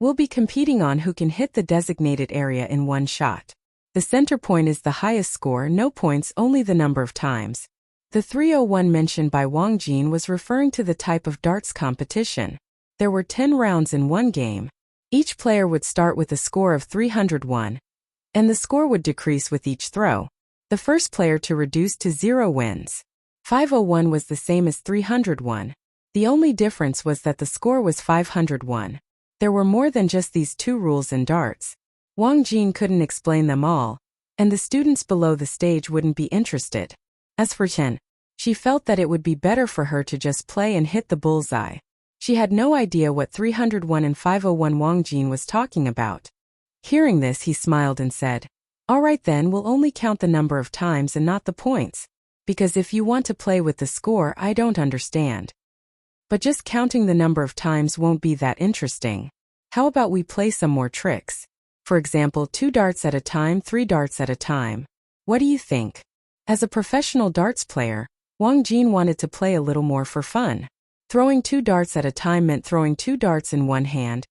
We'll be competing on who can hit the designated area in one shot. The center point is the highest score, no points, only the number of times. The 301 mentioned by Wang Jin was referring to the type of darts competition. There were 10 rounds in one game. Each player would start with a score of 301, and the score would decrease with each throw. The first player to reduce to 0 wins. 501 was the same as 301. The only difference was that the score was 501. There were more than just these two rules in darts. Wang Jin couldn't explain them all, and the students below the stage wouldn't be interested. As for Chen, she felt that it would be better for her to just play and hit the bullseye. She had no idea what 301 and 501 Wang Jin was talking about. Hearing this, he smiled and said, "All right then, we'll only count the number of times and not the points. Because if you want to play with the score, I don't understand. But just counting the number of times won't be that interesting. How about we play some more tricks? For example, 2 darts at a time, 3 darts at a time. What do you think?" As a professional darts player, Wang Jin wanted to play a little more for fun. Throwing 2 darts at a time meant throwing 2 darts in one hand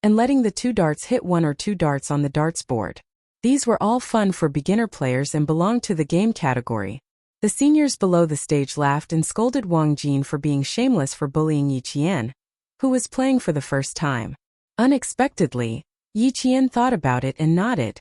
and letting the 2 darts hit 1 or 2 darts on the darts board. These were all fun for beginner players and belonged to the game category. The seniors below the stage laughed and scolded Wang Jin for being shameless for bullying Yi Qian, who was playing for the first time. Unexpectedly, Yi Qian thought about it and nodded.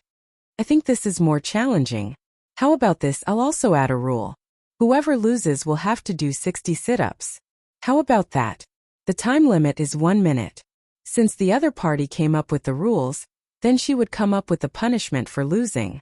"I think this is more challenging. How about this? I'll also add a rule. Whoever loses will have to do 60 sit-ups. How about that? The time limit is 1 minute. Since the other party came up with the rules, then she would come up with the punishment for losing.